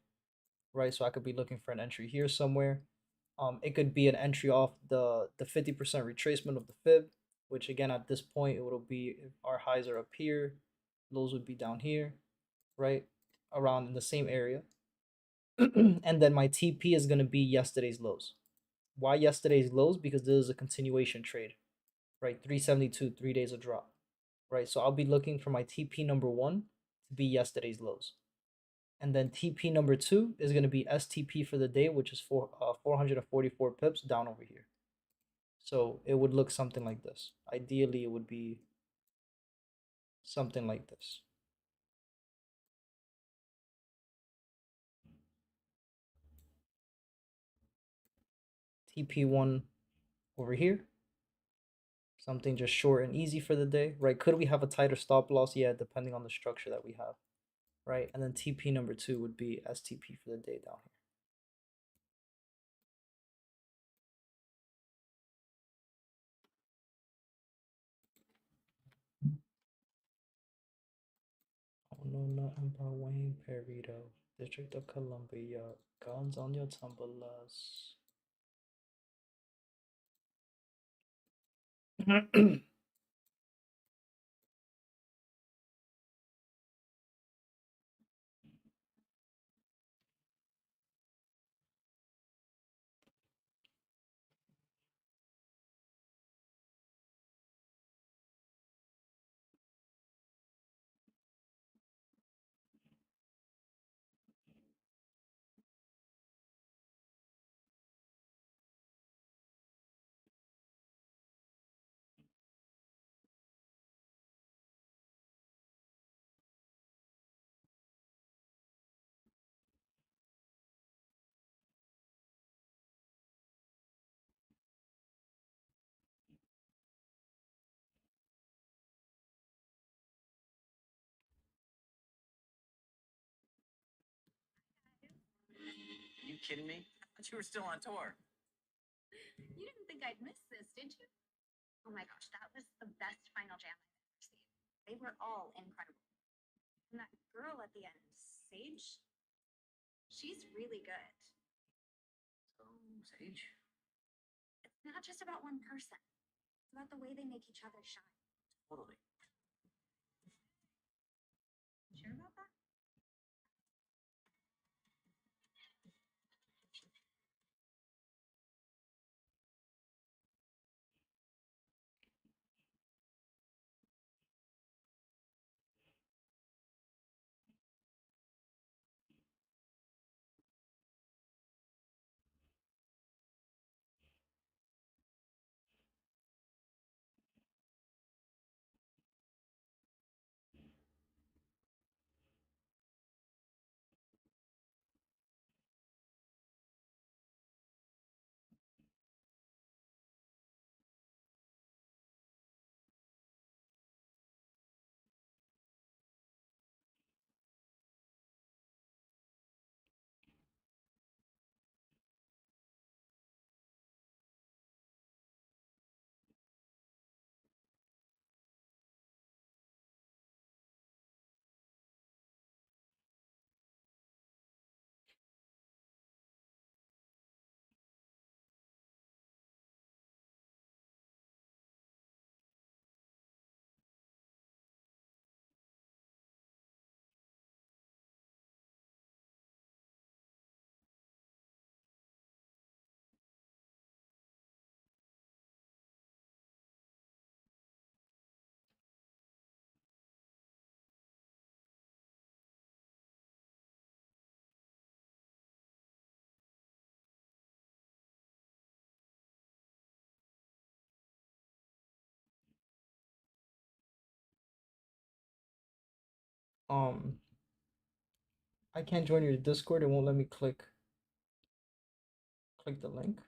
right? So I could be looking for an entry here somewhere. It could be an entry off the 50% retracement of the fib, which again at this point it will be if our highs are up here, lows would be down here, right? Around in the same area. And then my TP is gonna be yesterday's lows. Why yesterday's lows? Because this is a continuation trade, right? 372, 3 days of drop, right? So I'll be looking for my TP number 1 to be yesterday's lows. And then TP number 2 is going to be STP for the day, which is 444 pips down over here. So it would look something like this. Ideally, it would be something like this. TP1 over here. Something just short and easy for the day, right? Could we have a tighter stop loss? Yeah, depending on the structure that we have, right? And then TP number 2 would be STP for the day down here. I don't know nothing about Wayne Perito, District of Columbia, guns on your tumblers. You kidding me? I thought you were still on tour. You didn't think I'd miss this, did you? Oh my gosh, that was the best final jam I've ever seen. They were all incredible. And that girl at the end, Sage, she's really good. So, Sage? It's not just about one person. It's about the way they make each other shine. Totally. Sure about that? Um, I can't join your Discord. It won't let me click the link.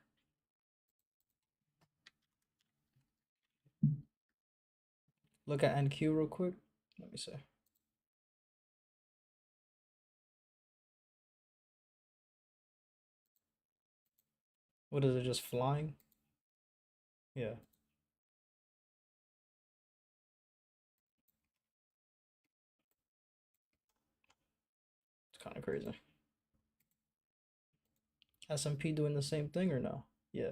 Look at NQ real quick. Let me see. What is it? Just flying? Yeah. It's kind of crazy. S&P doing the same thing or no? Yeah.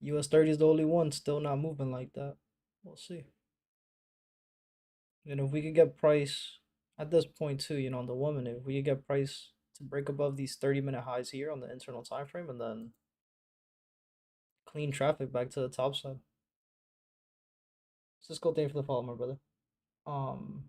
US 30 is the only one still not moving like that. We'll see. You know, if we could get price at this point too, you know, on the woman, if we could get price to break above these 30-minute highs here on the internal time frame and then clean traffic back to the top side. Cisco, thank you for the follow, my brother. Um,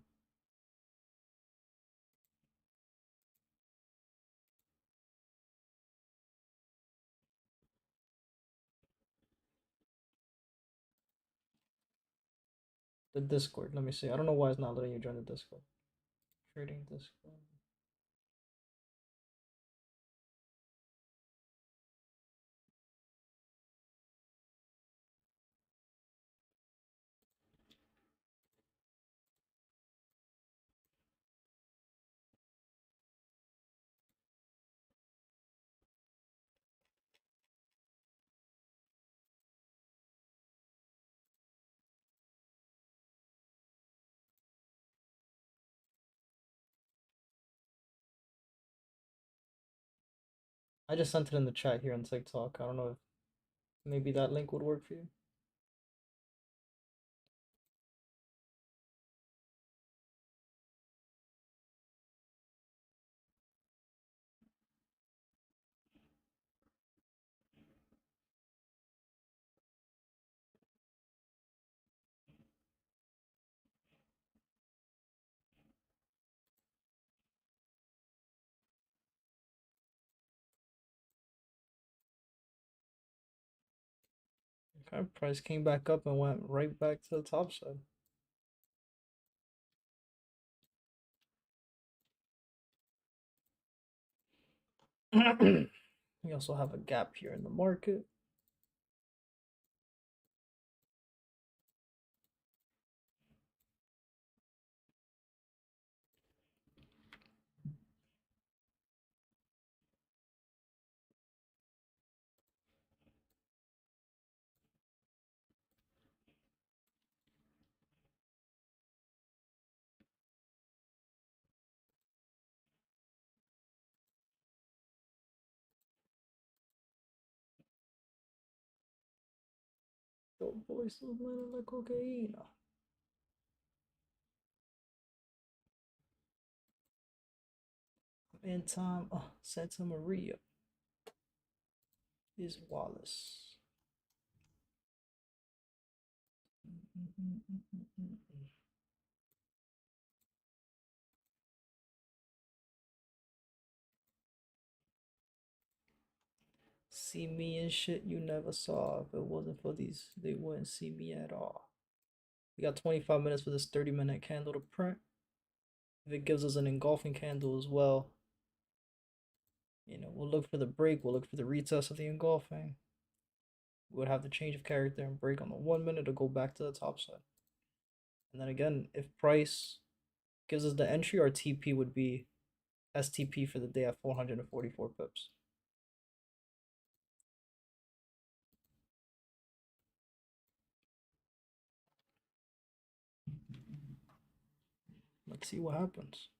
the Discord. Let me see. I don't know why it's not letting you join the Discord. Trading Discord. I just sent it in the chat here on TikTok. I don't know if maybe that link would work for you. Okay, price came back up and went right back to the top side. We also have a gap here in the market. Yo, boy, still landing like cocaine. In time, Santa Maria is Wallace. See me and shit you never saw. If it wasn't for these, they wouldn't see me at all. We got 25 minutes for this 30-minute candle to print. If it gives us an engulfing candle as well, you know, we'll look for the break. We'll look for the retest of the engulfing. We would have the change of character and break on the 1 minute to go back to the top side. And then again, if price gives us the entry, our TP would be STP for the day at 444 pips. Let's see what happens.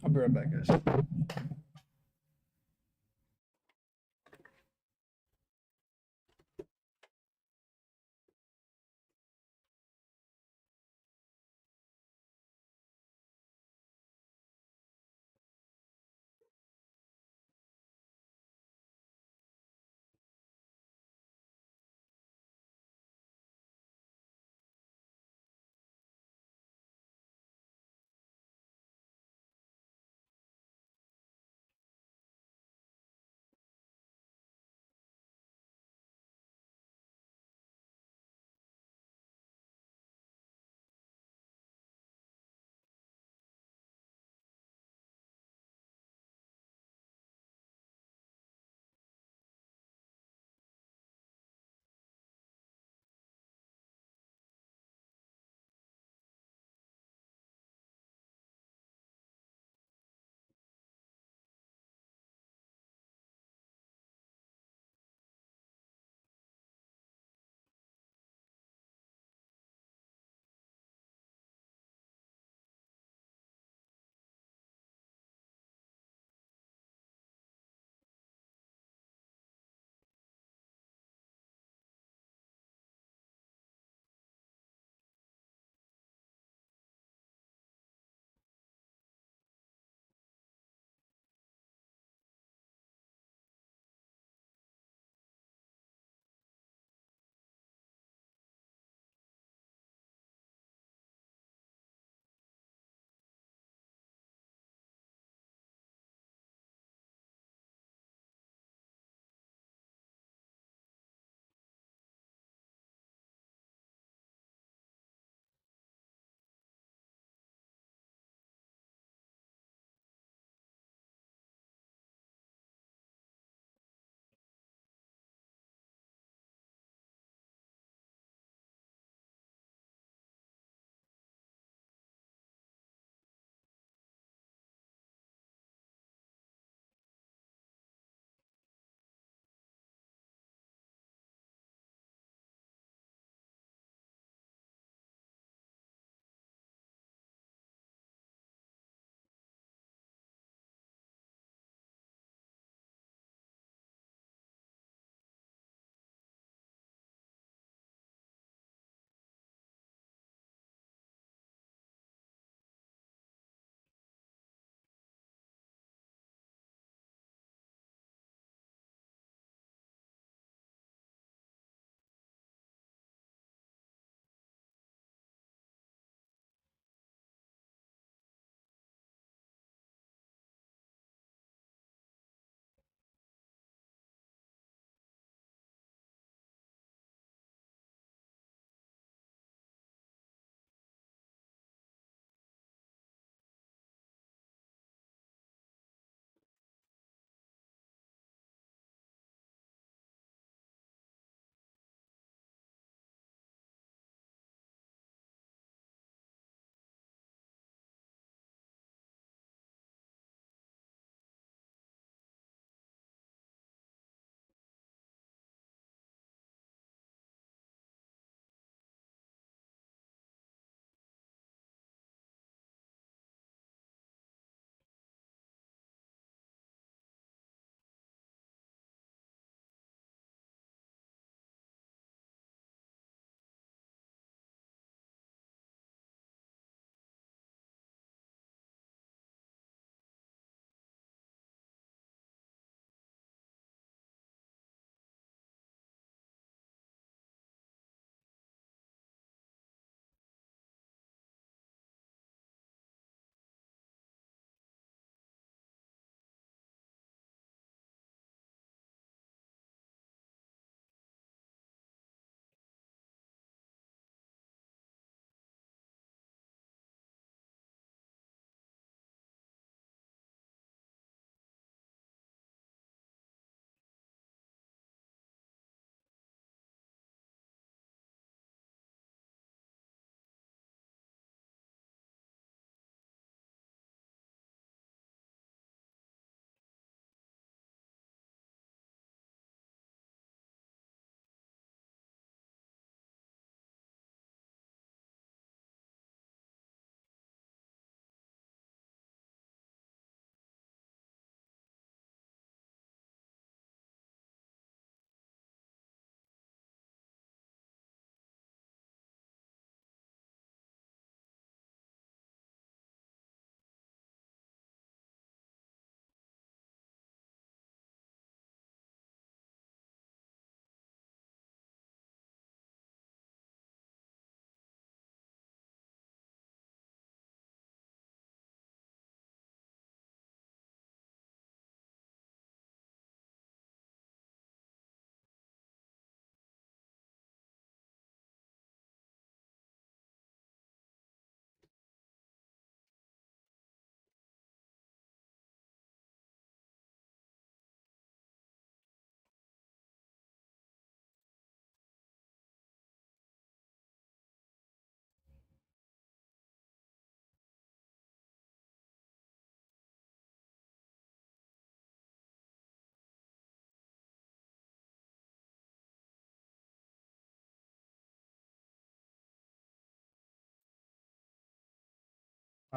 I'll be right back, guys.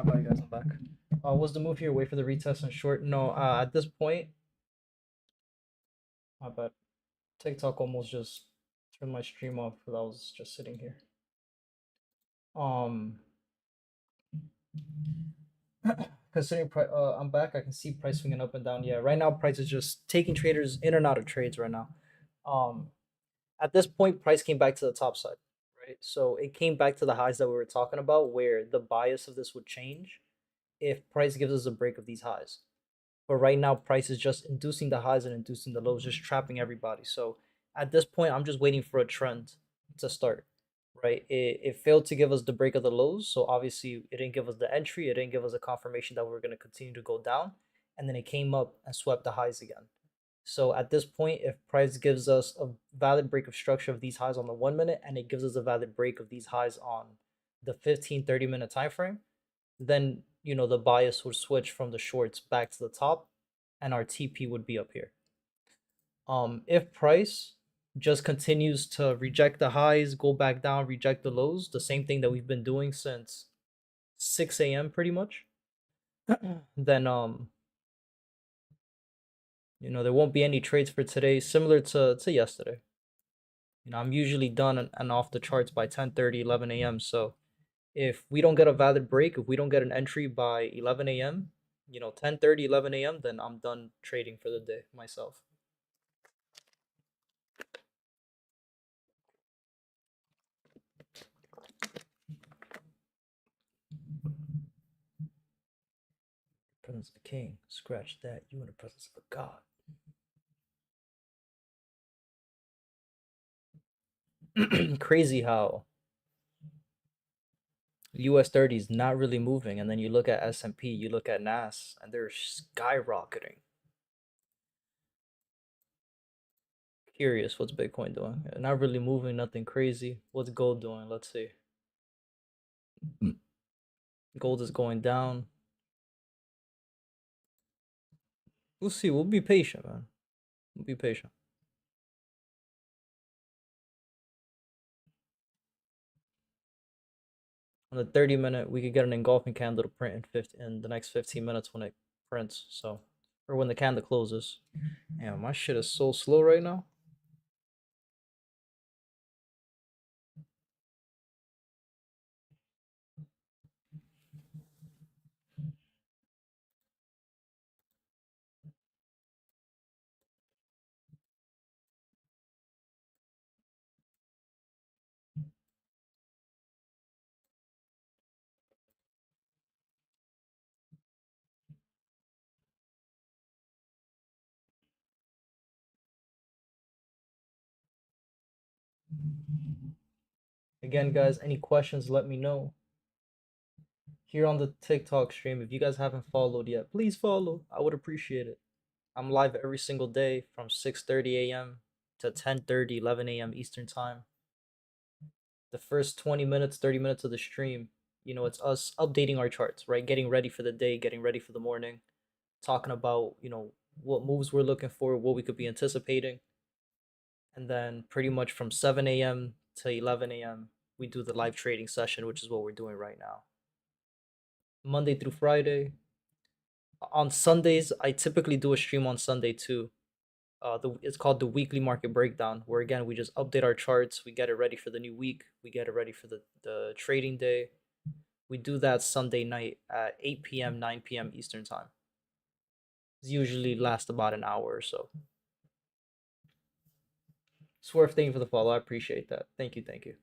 How about you guys? I'm back. Was the move here? Wait for the retest and short? No. At this point, my bad. TikTok almost just turned my stream off because I was just sitting here. Um, considering I'm back, I can see price swinging up and down. Yeah, right now price is just taking traders in and out of trades right now. Um, at this point, price came back to the top side, right? So it came back to the highs that we were talking about, where the bias of this would change if price gives us a break of these highs. But right now, price is just inducing the highs and inducing the lows, just trapping everybody. So at this point, I'm just waiting for a trend to start, right? It failed to give us the break of the lows. So obviously, it didn't give us the entry. It didn't give us a confirmation that we're going to continue to go down. And then it came up and swept the highs again. So at this point, if price gives us a valid break of structure of these highs on the 1 minute and it gives us a valid break of these highs on the 15-30 minute time frame, then the bias would switch from the shorts back to the top and our TP would be up here. If price just continues to reject the highs, go back down, reject the lows, the same thing that we've been doing since 6 a.m. pretty much, then there won't be any trades for today, similar to yesterday. I'm usually done and off the charts by 10:30, 11 a.m. So if we don't get a valid break, if we don't get an entry by 11 a.m., 10:30, 11 a.m., then I'm done trading for the day myself. Presence of the king, scratch that. You in the presence of a god. Crazy how US 30 is not really moving, and then you look at S&P, you look at NAS, and they're skyrocketing. Curious, what's Bitcoin doing? Not really moving, nothing crazy. What's gold doing? Let's see. Gold is going down. We'll see. We'll be patient, man. We'll be patient. On the 30-minute, we could get an engulfing candle to print in the next 15 minutes when it prints. So, or when the candle closes. Damn, my shit is so slow right now. Again, guys, any questions, let me know. Here on the TikTok stream, if you guys haven't followed yet, please follow. I would appreciate it. I'm live every single day from 6:30 a.m. to 10:30, 11 a.m. Eastern time. The first 20 minutes, 30 minutes of the stream, it's us updating our charts, right? Getting ready for the day, getting ready for the morning, talking about, what moves we're looking for, what we could be anticipating. And then pretty much from 7 a.m. to 11 a.m., we do the live trading session, which is what we're doing right now. Monday through Friday. On Sundays, I typically do a stream on Sunday too. It's called the weekly market breakdown, where again we just update our charts, we get it ready for the new week, we get it ready for the trading day. We do that Sunday night at 8 p.m., 9 p.m. Eastern time. It's usually lasts about an hour or so. Swerve, thank you for the follow. I appreciate that. Thank you, thank you.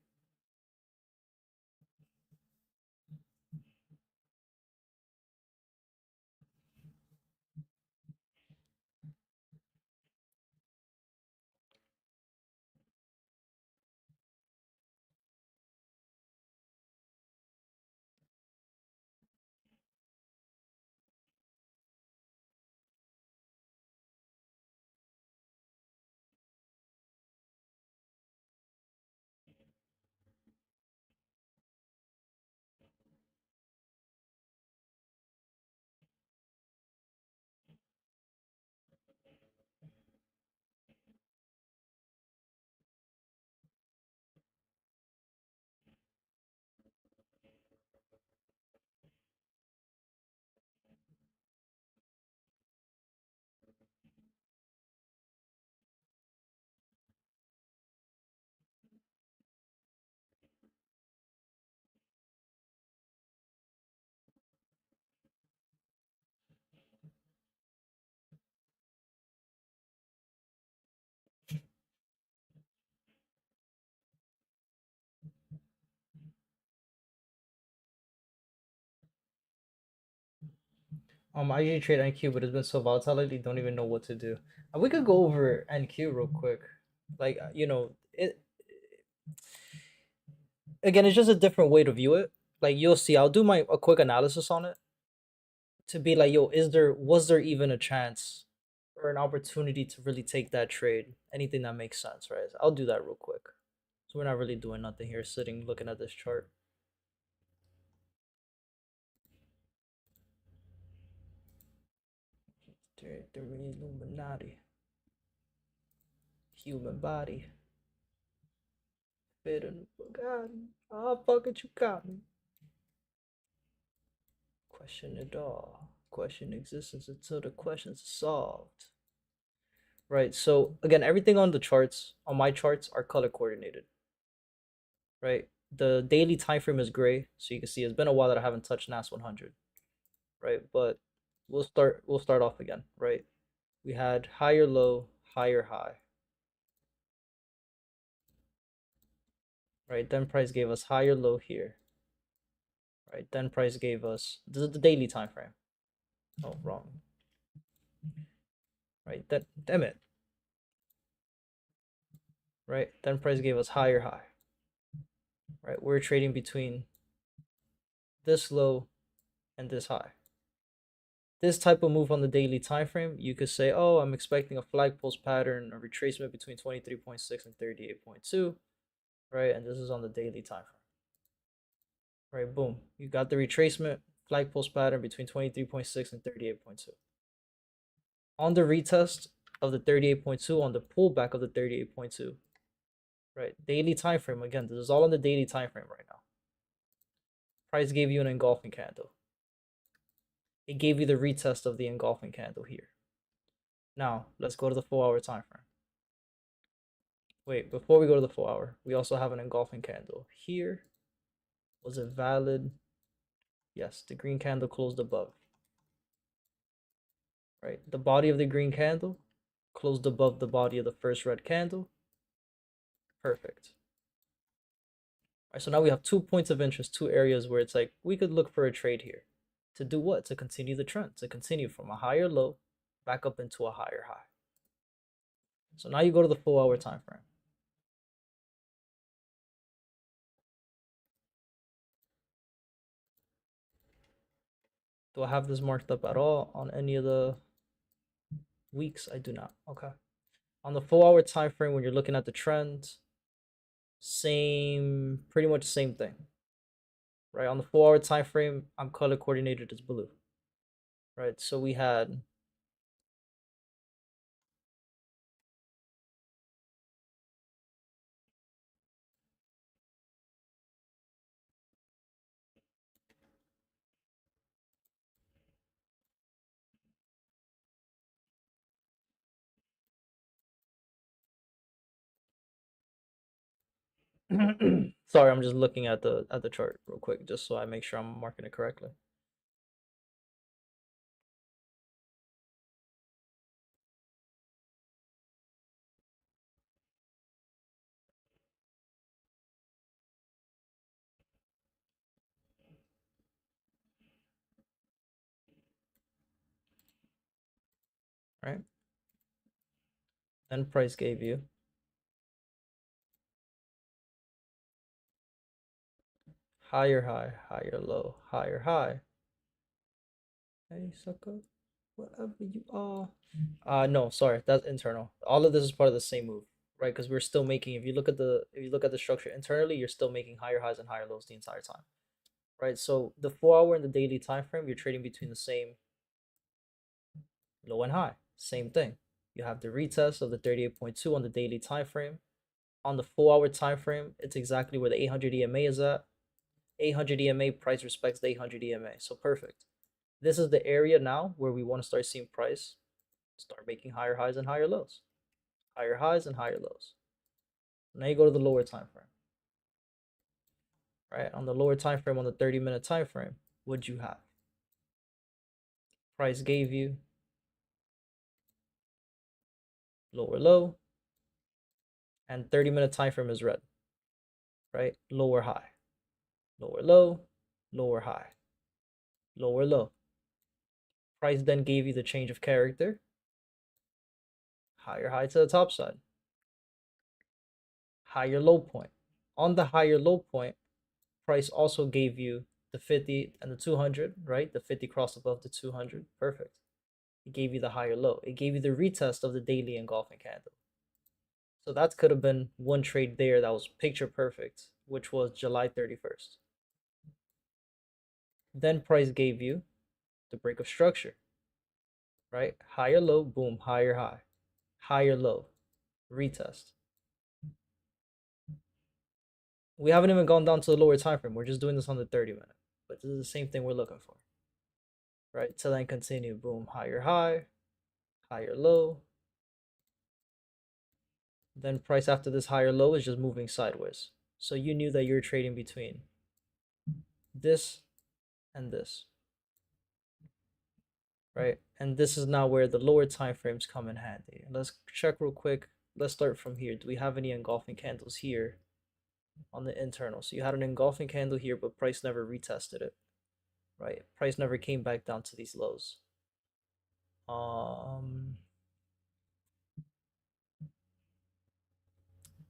I usually trade NQ, but it's been so volatile lately, don't even know what to do. We could go over NQ real quick. Like, it again, it's just a different way to view it. Like, you'll see, I'll do a quick analysis on it to be like, yo, was there even a chance or an opportunity to really take that trade? Anything that makes sense, right? I'll do that real quick. So we're not really doing nothing here, sitting looking at this chart. The Illuminati. Human body. Fit in the Bugatti. Oh, fuck it, you got me. Question it all. Question existence until the question's solved. Right, so again, everything on the charts, on my charts, are color coordinated. Right, the daily time frame is gray, so you can see it's been a while that I haven't touched NAS 100. Right, but we'll start off again. Right, we had higher low, higher high. Right, then price gave us higher low here. Right, then price gave us, this is the daily time frame. Oh, wrong. Right, damn it. Right, then price gave us higher high. Right, we're trading between this low and this high. This type of move on the daily time frame, you could say, oh, I'm expecting a flag post pattern, a retracement between 23.6 and 38.2, right? And this is on the daily time frame. Right, boom. You got the retracement, flag post pattern between 23.6 and 38.2. On the retest of the 38.2, on the pullback of the 38.2, right? Daily time frame, again, this is all on the daily time frame right now. Price gave you an engulfing candle. It gave you the retest of the engulfing candle here. Now, let's go to the 4-hour time frame. Wait, before we go to the 4-hour, we also have an engulfing candle here. Was it valid? Yes, the green candle closed above. Right, the body of the green candle closed above the body of the first red candle. Perfect. All right, so now we have 2 points of interest, 2 areas where it's like we could look for a trade here. To do what? To continue the trend, to continue from a higher low back up into a higher high. So now you go to the 4-hour time frame. Do I have this marked up at all on any of the weeks? I do not. Okay. On the 4-hour time frame, when you're looking at the trend, pretty much same thing. Right, on the 4-hour time frame, I'm color coordinated as blue. Right, so we had sorry, I'm just looking at the chart real quick just so I make sure I'm marking it correctly. Right, then price gave you higher high, higher low, higher high. Hey sucker, whatever you are. No, sorry, that's internal. All of this is part of the same move, right? Because we're still making, if you look at the structure internally, you're still making higher highs and higher lows the entire time. Right, so the 4-hour and the daily time frame, you're trading between the same low and high. Same thing. You have the retest of the 38.2 on the daily time frame. On the 4-hour time frame, it's exactly where the 800 EMA is at. 800 EMA, price respects the 800 EMA. So perfect. This is the area now where we want to start seeing price start making higher highs and higher lows. Higher highs and higher lows. Now you go to the lower time frame. Right, on the lower time frame, on the 30-minute time frame, what'd you have? Price gave you lower low, and 30-minute time frame is red. Right, lower high, lower low, lower high, lower low. Price then gave you the change of character. Higher high to the top side. Higher low point. On the higher low point, price also gave you the 50 and the 200, right? The 50 crossed above the 200. Perfect. It gave you the higher low. It gave you the retest of the daily engulfing candle. So that could have been one trade there that was picture perfect, which was July 31st. Then price gave you the break of structure, right? Higher low, boom, higher high, higher low, retest. We haven't even gone down to the lower time frame. We're just doing this on the 30-minute, but this is the same thing we're looking for, right? To then continue, boom, higher high, higher low. Then price after this higher low is just moving sideways. So you knew that you're trading between this and this, right? And this is now where the lower time frames come in handy. Let's check real quick. Let's start from here. Do we have any engulfing candles here on the internal? So you had an engulfing candle here, but price never retested it, right? Price never came back down to these lows.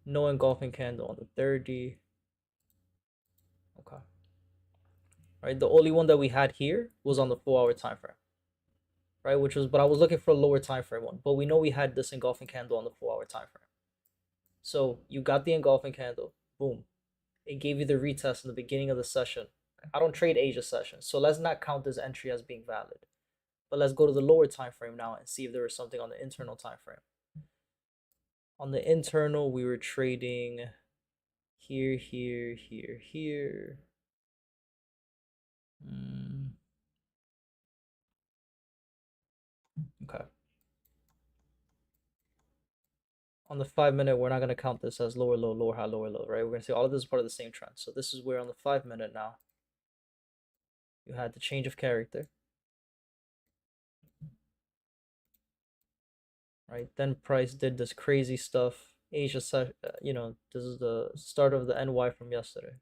No engulfing candle on the 30. Okay. Right, the only one that we had here was on the 4-hour time frame, right? Which was, but I was looking for a lower time frame one. But we know we had this engulfing candle on the 4-hour time frame. So you got the engulfing candle, boom. It gave you the retest in the beginning of the session. I don't trade Asia sessions, so let's not count this entry as being valid. But let's go to the lower time frame now and see if there was something on the internal time frame. On the internal, we were trading here, here, here, here. Okay. On the 5-minute, we're not going to count this as lower low, lower high, lower low, right? We're going to say all of this is part of the same trend. So this is where on the 5-minute now, you had the change of character, right? Then price did this crazy stuff. Asia, you know, this is the start of the NY from yesterday.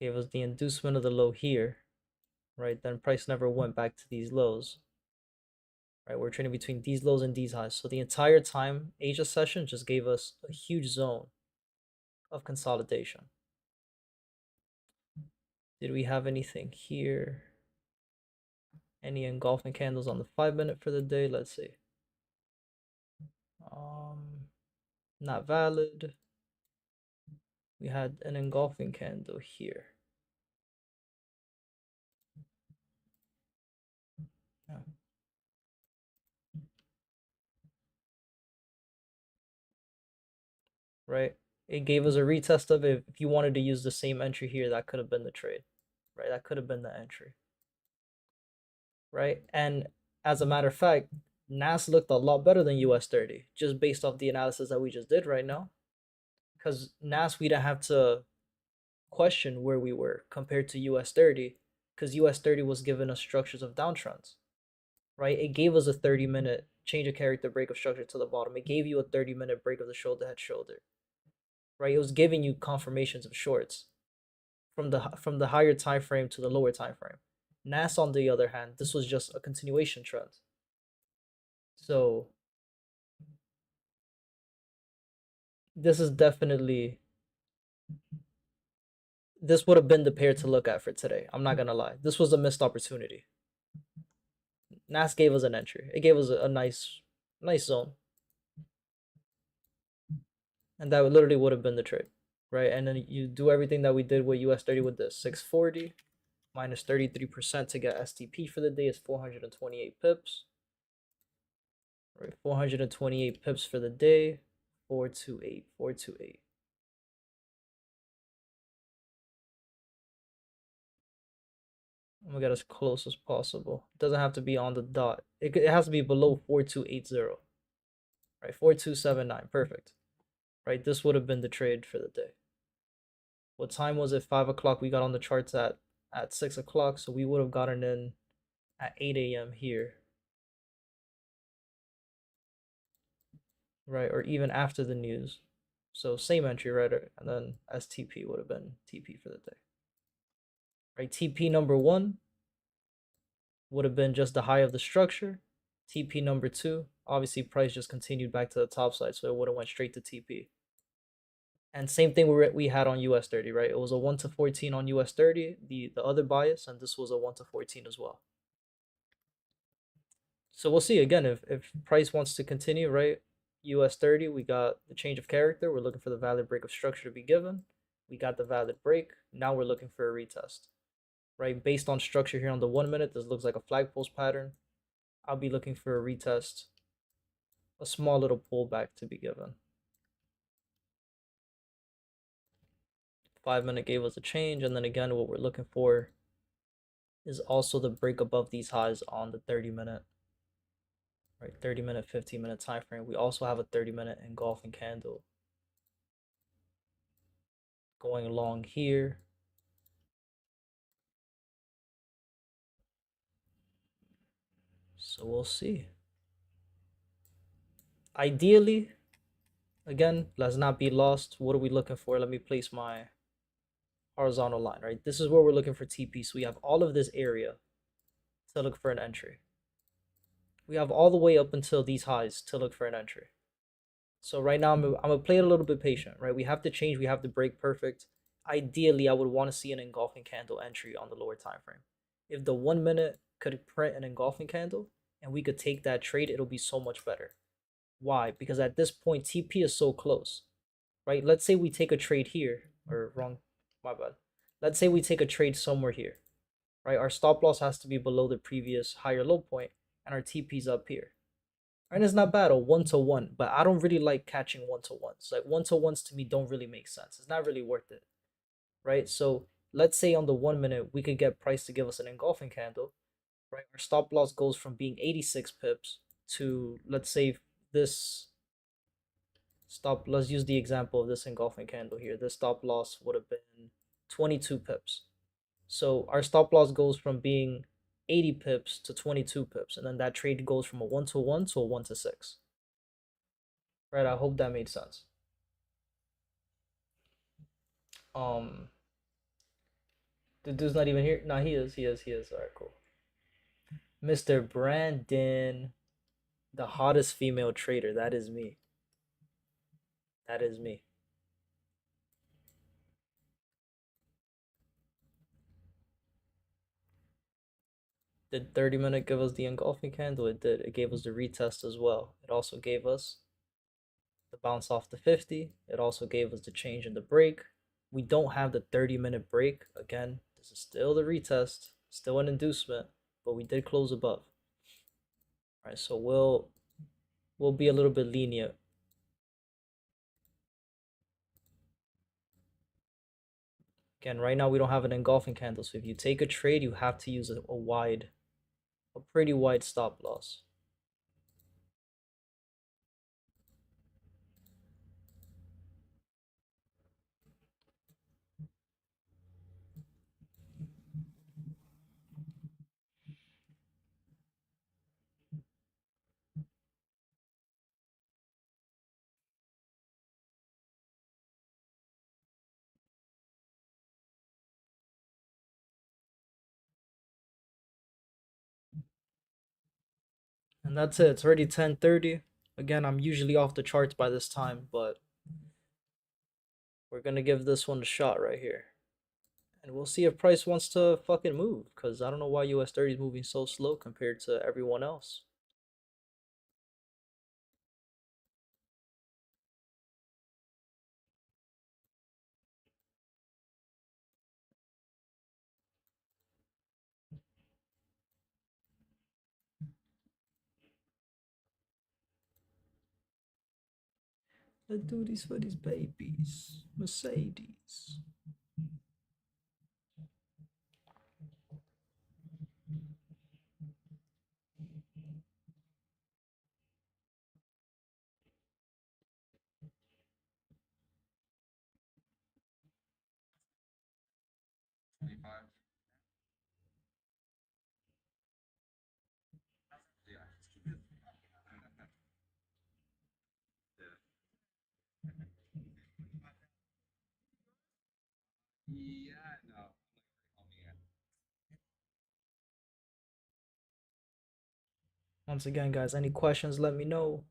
Gave us the inducement of the low here, right? Then price never went back to these lows, right? We're trading between these lows and these highs. So the entire time, Asia session just gave us a huge zone of consolidation. Did we have anything here? Any engulfing candles on the 5-minute for the day? Let's see. Not valid. We had an engulfing candle here. Yeah. Right? It gave us a retest of it. If you wanted to use the same entry here, that could have been the trade, right? That could have been the entry, right? And as a matter of fact, NAS looked a lot better than US 30, just based off the analysis that we just did right now. Because NAS, we didn't have to question where we were compared to US 30, because US 30 was giving us structures of downtrends, right? It gave us a 30-minute change of character break of structure to the bottom. It gave you a 30-minute break of the shoulder head shoulder, right? It was giving you confirmations of shorts from the higher time frame to the lower time frame. NAS, on the other hand, this was just a continuation trend. So this is definitely, this would have been the pair to look at for today. I'm not gonna lie. This was a missed opportunity. NAS gave us an entry. It gave us a nice zone. And that literally would have been the trade, right? And then you do everything that we did with US 30 with this. 640 minus 33% to get STP for the day is 428 pips. Right, 428 pips for the day. 428, 428. I'm gonna get as close as possible. It doesn't have to be on the dot. It has to be below 4280. Right, 4279, perfect. Right, this would have been the trade for the day. What time was it? 5 o'clock. We got on the charts at 6 o'clock, so we would have gotten in at 8 a.m. here. Right, or even after the news. So same entry, right? And then STP would have been TP for the day. Right, TP number 1 would have been just the high of the structure. TP number 2, obviously price just continued back to the top side, so it would have went straight to TP. And same thing we had on US 30, right? It was a 1 to 14 on US 30, the other bias, and this was a 1 to 14 as well. So we'll see again if price wants to continue, right? US 30, we got the change of character. We're looking for the valid break of structure to be given. We got the valid break. Now we're looking for a retest, right? Based on structure here on the 1 minute, this looks like a flag post pattern. I'll be looking for a retest, a small little pullback to be given. 5 minute gave us a change, and then again, what we're looking for is also the break above these highs on the 30 minute, right? 30 minute, 15-minute time frame. We also have a 30-minute engulfing candle going along here. So we'll see. Ideally, again, let's not be lost. What are we looking for? Let me place my horizontal line, right? This is where we're looking for TP. So we have all of this area to look for an entry. We have all the way up until these highs to look for an entry. So right now, I'm gonna play it a little bit patient, right? We have to change. We have to break perfect. Ideally, I would want to see an engulfing candle entry on the lower time frame. If the 1 minute could print an engulfing candle and we could take that trade, it'll be so much better. Why? Because at this point, TP is so close, right? Let's say we take a trade here, or wrong, my bad. Let's say we take a trade somewhere here, right? Our stop loss has to be below the previous higher low point, and our TP's up here. And it's not bad, a 1-to-1, but I don't really like catching 1-to-1s. Like 1-to-1s to me don't really make sense. It's not really worth it, right? So let's say on the 1 minute, we could get price to give us an engulfing candle, right? Our stop loss goes from being 86 pips to, let's say this stop, let's use the example of this engulfing candle here. This stop loss would have been 22 pips. So our stop loss goes from being 80 pips to 22 pips, and then that trade goes from a 1-to-1 to a 1-to-6. Right, I hope that made sense. The dude's not even here. Nah, he is. All right, cool. Mr. Brandon, the hottest female trader. That is me. That is me. Did 30 minute give us the engulfing candle? It did. It gave us the retest as well. It also gave us the bounce off the 50. It also gave us the change in the break. We don't have the 30-minute break. Again, this is still the retest, still an inducement, but we did close above. All right, so we'll be a little bit lenient. Again, right now we don't have an engulfing candle, so if you take a trade, you have to use a pretty wide stop loss. And that's it. It's already 10:30. Again, I'm usually off the charts by this time, but we're gonna give this one a shot right here. And we'll see if price wants to fucking move, because I don't know why US 30 is moving so slow compared to everyone else. Let's do this for these babies. Mercedes. 25. Yeah. Yeah, no. Oh, man. Once again, guys, any questions, let me know.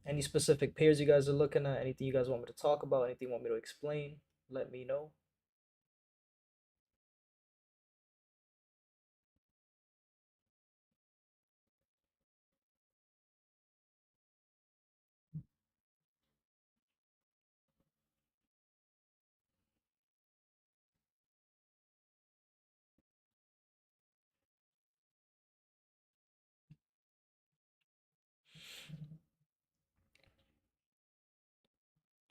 Any specific pairs you guys are looking at, anything you guys want me to talk about, anything you want me to explain, let me know.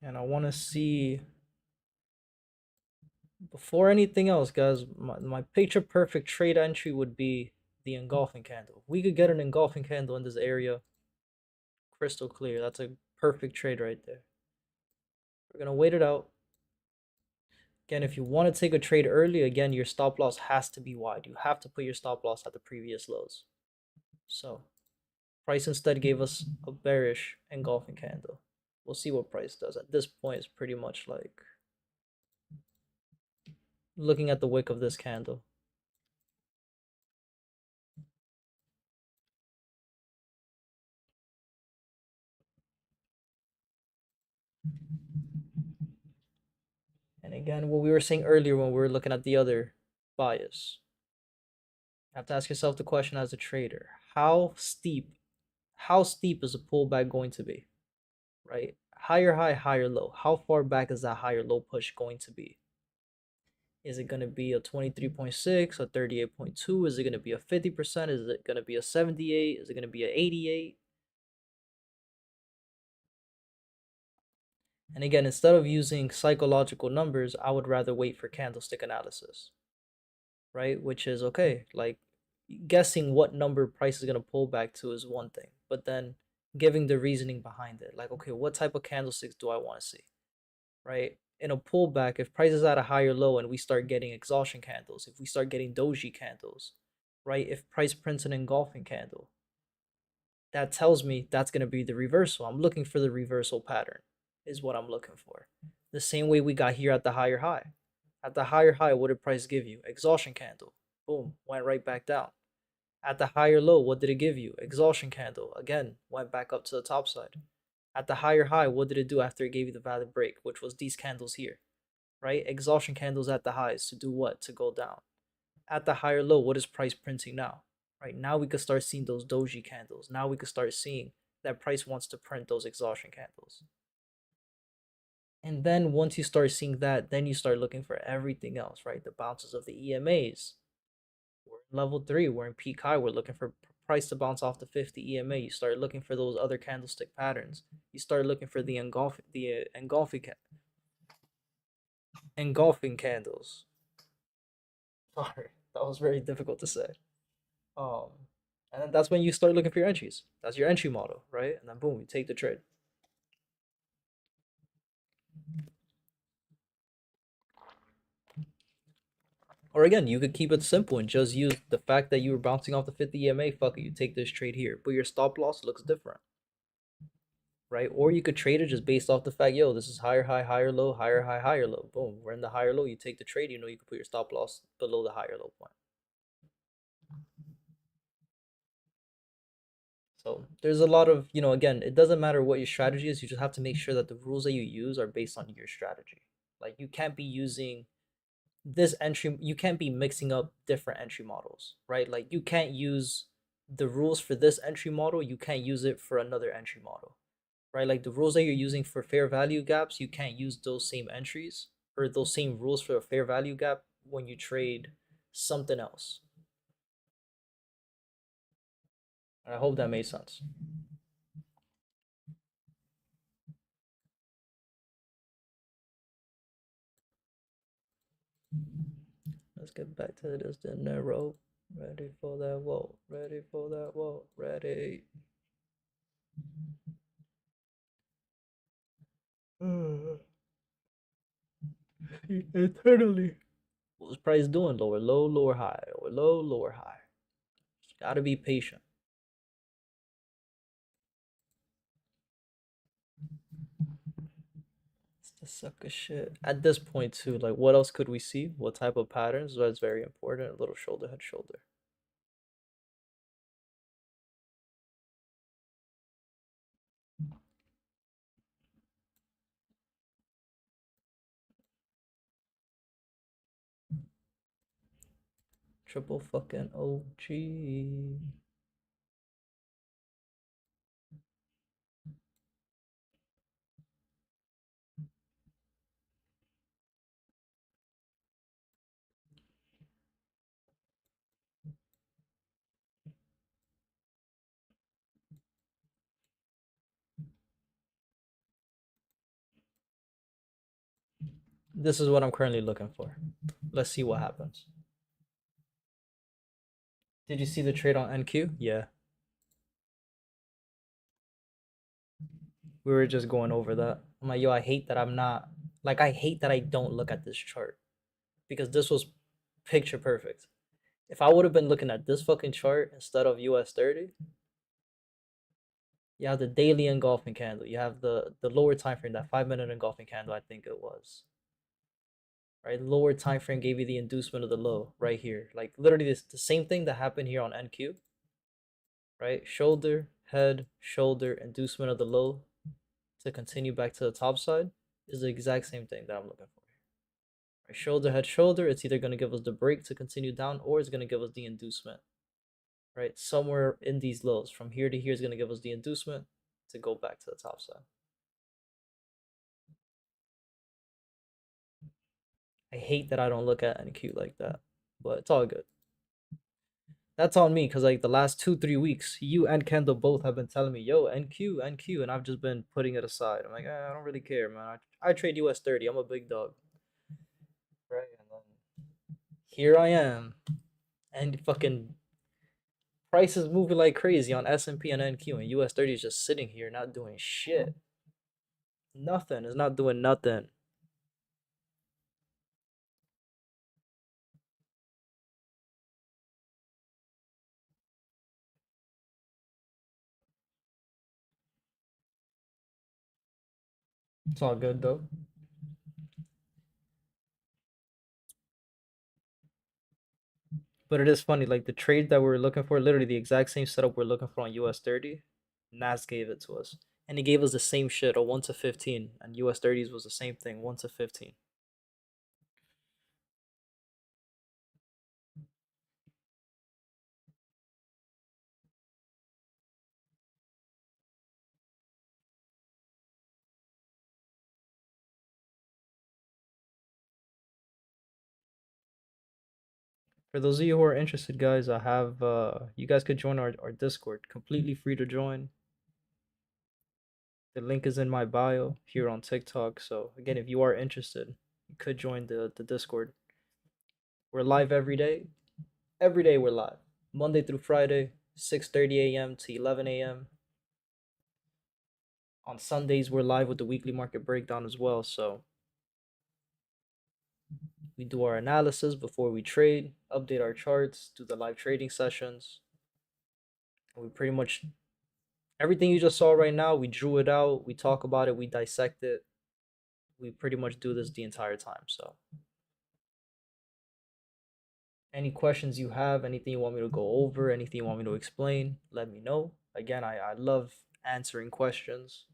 And I want to see, before anything else, guys, my picture perfect trade entry would be the engulfing candle. We could get an engulfing candle in this area, crystal clear. That's a perfect trade right there. We're going to wait it out. Again, if you want to take a trade early, again, your stop loss has to be wide. You have to put your stop loss at the previous lows. So price instead gave us a bearish engulfing candle. We'll see what price does. At this point, it's pretty much like looking at the wick of this candle. And again, what we were saying earlier when we were looking at the other bias, you have to ask yourself the question as a trader, how steep is a pullback going to be, right? Higher high, higher low. How far back is that higher low push going to be? Is it going to be a 23.6, a 38.2? Is it going to be a 50%? Is it going to be a 78? Is it going to be a 88? And again, instead of using psychological numbers, I would rather wait for candlestick analysis, right? Which is okay. Like guessing what number price is going to pull back to is one thing, but then giving the reasoning behind it. Like, okay, what type of candlesticks do I want to see, right? In a pullback, if price is at a higher low and we start getting exhaustion candles, if we start getting doji candles, right? If price prints an engulfing candle, that tells me that's going to be the reversal. I'm looking for the reversal pattern is what I'm looking for. The same way we got here at the higher high. At the higher high, what did price give you? Exhaustion candle. Boom, went right back down. At the higher low, what did it give you? Exhaustion candle. Again, went back up to the top side. At the higher high, what did it do after it gave you the valid break, which was these candles here, right? Exhaustion candles at the highs to do what? To go down. At the higher low, what is price printing now? Right now, we could start seeing those doji candles. Now we could start seeing that price wants to print those exhaustion candles. And then once you start seeing that, then you start looking for everything else, right? The bounces of the EMAs. We're in level 3. We're in peak high. We're looking for price to bounce off the 50 EMA. You start looking for those other candlestick patterns. You start looking for the engulfing candles. Sorry, that was very difficult to say. Um, and then that's when you start looking for your entries. That's your entry model, right? And then boom, you take the trade. Or again, you could keep it simple and just use the fact that you were bouncing off the 50 EMA. Fuck it, you take this trade here, but your stop loss looks different, right? Or you could trade it just based off the fact, yo, this is higher high, higher low, higher high, higher low. Boom, we're in the higher low. You take the trade. You know you can put your stop loss below the higher low point. So there's a lot of, again, it doesn't matter what your strategy is. You just have to make sure that the rules that you use are based on your strategy. Like you can't be using this entry, you can't be mixing up different entry models, right? Like you can't use the rules for this entry model, you can't use it for another entry model, right? Like the rules that you're using for fair value gaps, you can't use those same entries or those same rules for a fair value gap when you trade something else. I hope that made sense. Let's get back to this dinero. Ready for that wall. Ready for that wall. Ready. Eternally. What was price doing? Lower low, lower high, lower low, lower high. Just gotta be patient. It's the sucker shit. At this point too, like what else could we see? What type of patterns? That's very important. A little shoulder, head, shoulder. Triple fucking OG. This is what I'm currently looking for. Let's see what happens. Did you see the trade on NQ? Yeah. We were just going over that. I'm like, yo, I hate that I'm not, like, I hate that I don't look at this chart because this was picture perfect. If I would have been looking at this fucking chart instead of US 30, you have the daily engulfing candle. You have the lower time frame, that 5-minute engulfing candle, I think it was. Right, lower time frame gave you the inducement of the low right here. Like literally this the same thing that happened here on NQ. Right, shoulder, head, shoulder, inducement of the low to continue back to the top side is the exact same thing that I'm looking for. Right, shoulder, head, shoulder. It's either going to give us the break to continue down, or it's going to give us the inducement. Right, somewhere in these lows from here to here is going to give us the inducement to go back to the top side. I hate that I don't look at NQ like that, but it's all good. That's on me because like the last 2-3 weeks, you and Kendall both have been telling me, yo, NQ, NQ, and I've just been putting it aside. I'm like, I don't really care, man. I trade US 30. I'm a big dog. Right? And then here I am. And fucking prices moving like crazy on S&P and NQ, and US 30 is just sitting here not doing shit. Nothing. It's not doing nothing. It's all good though. But it is funny, like the trade that we were looking for, literally the exact same setup we're looking for on US 30, Nas gave it to us. And he gave us the same shit, a 1 to 15, and US 30s was the same thing, 1 to 15. For those of you who are interested, guys, I have you guys could join our Discord, completely free to join. The link is in my bio here on TikTok. So again, if you are interested, you could join the Discord. We're live every day. Every day we're live. Monday through Friday, 6:30 a.m. to 11 a.m. On Sundays we're live with the weekly market breakdown as well. So we do our analysis before we trade, update our charts, do the live trading sessions. We pretty much everything you just saw right now, we drew it out, we talk about it, we dissect it. We pretty much do this the entire time. So any questions you have, anything you want me to go over, anything you want me to explain, let me know. Again, I love answering questions.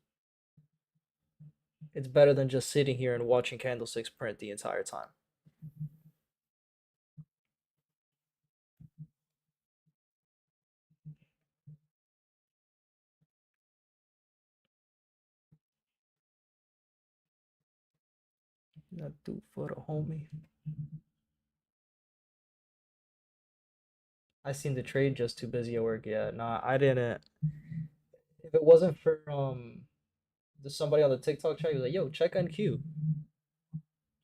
It's better than just sitting here and watching candlesticks print the entire time. That do for the homie. I seen the trade, just too busy at work. Yeah, nah, I didn't. If it wasn't for somebody on the TikTok chat, he was like, "Yo, check NQ."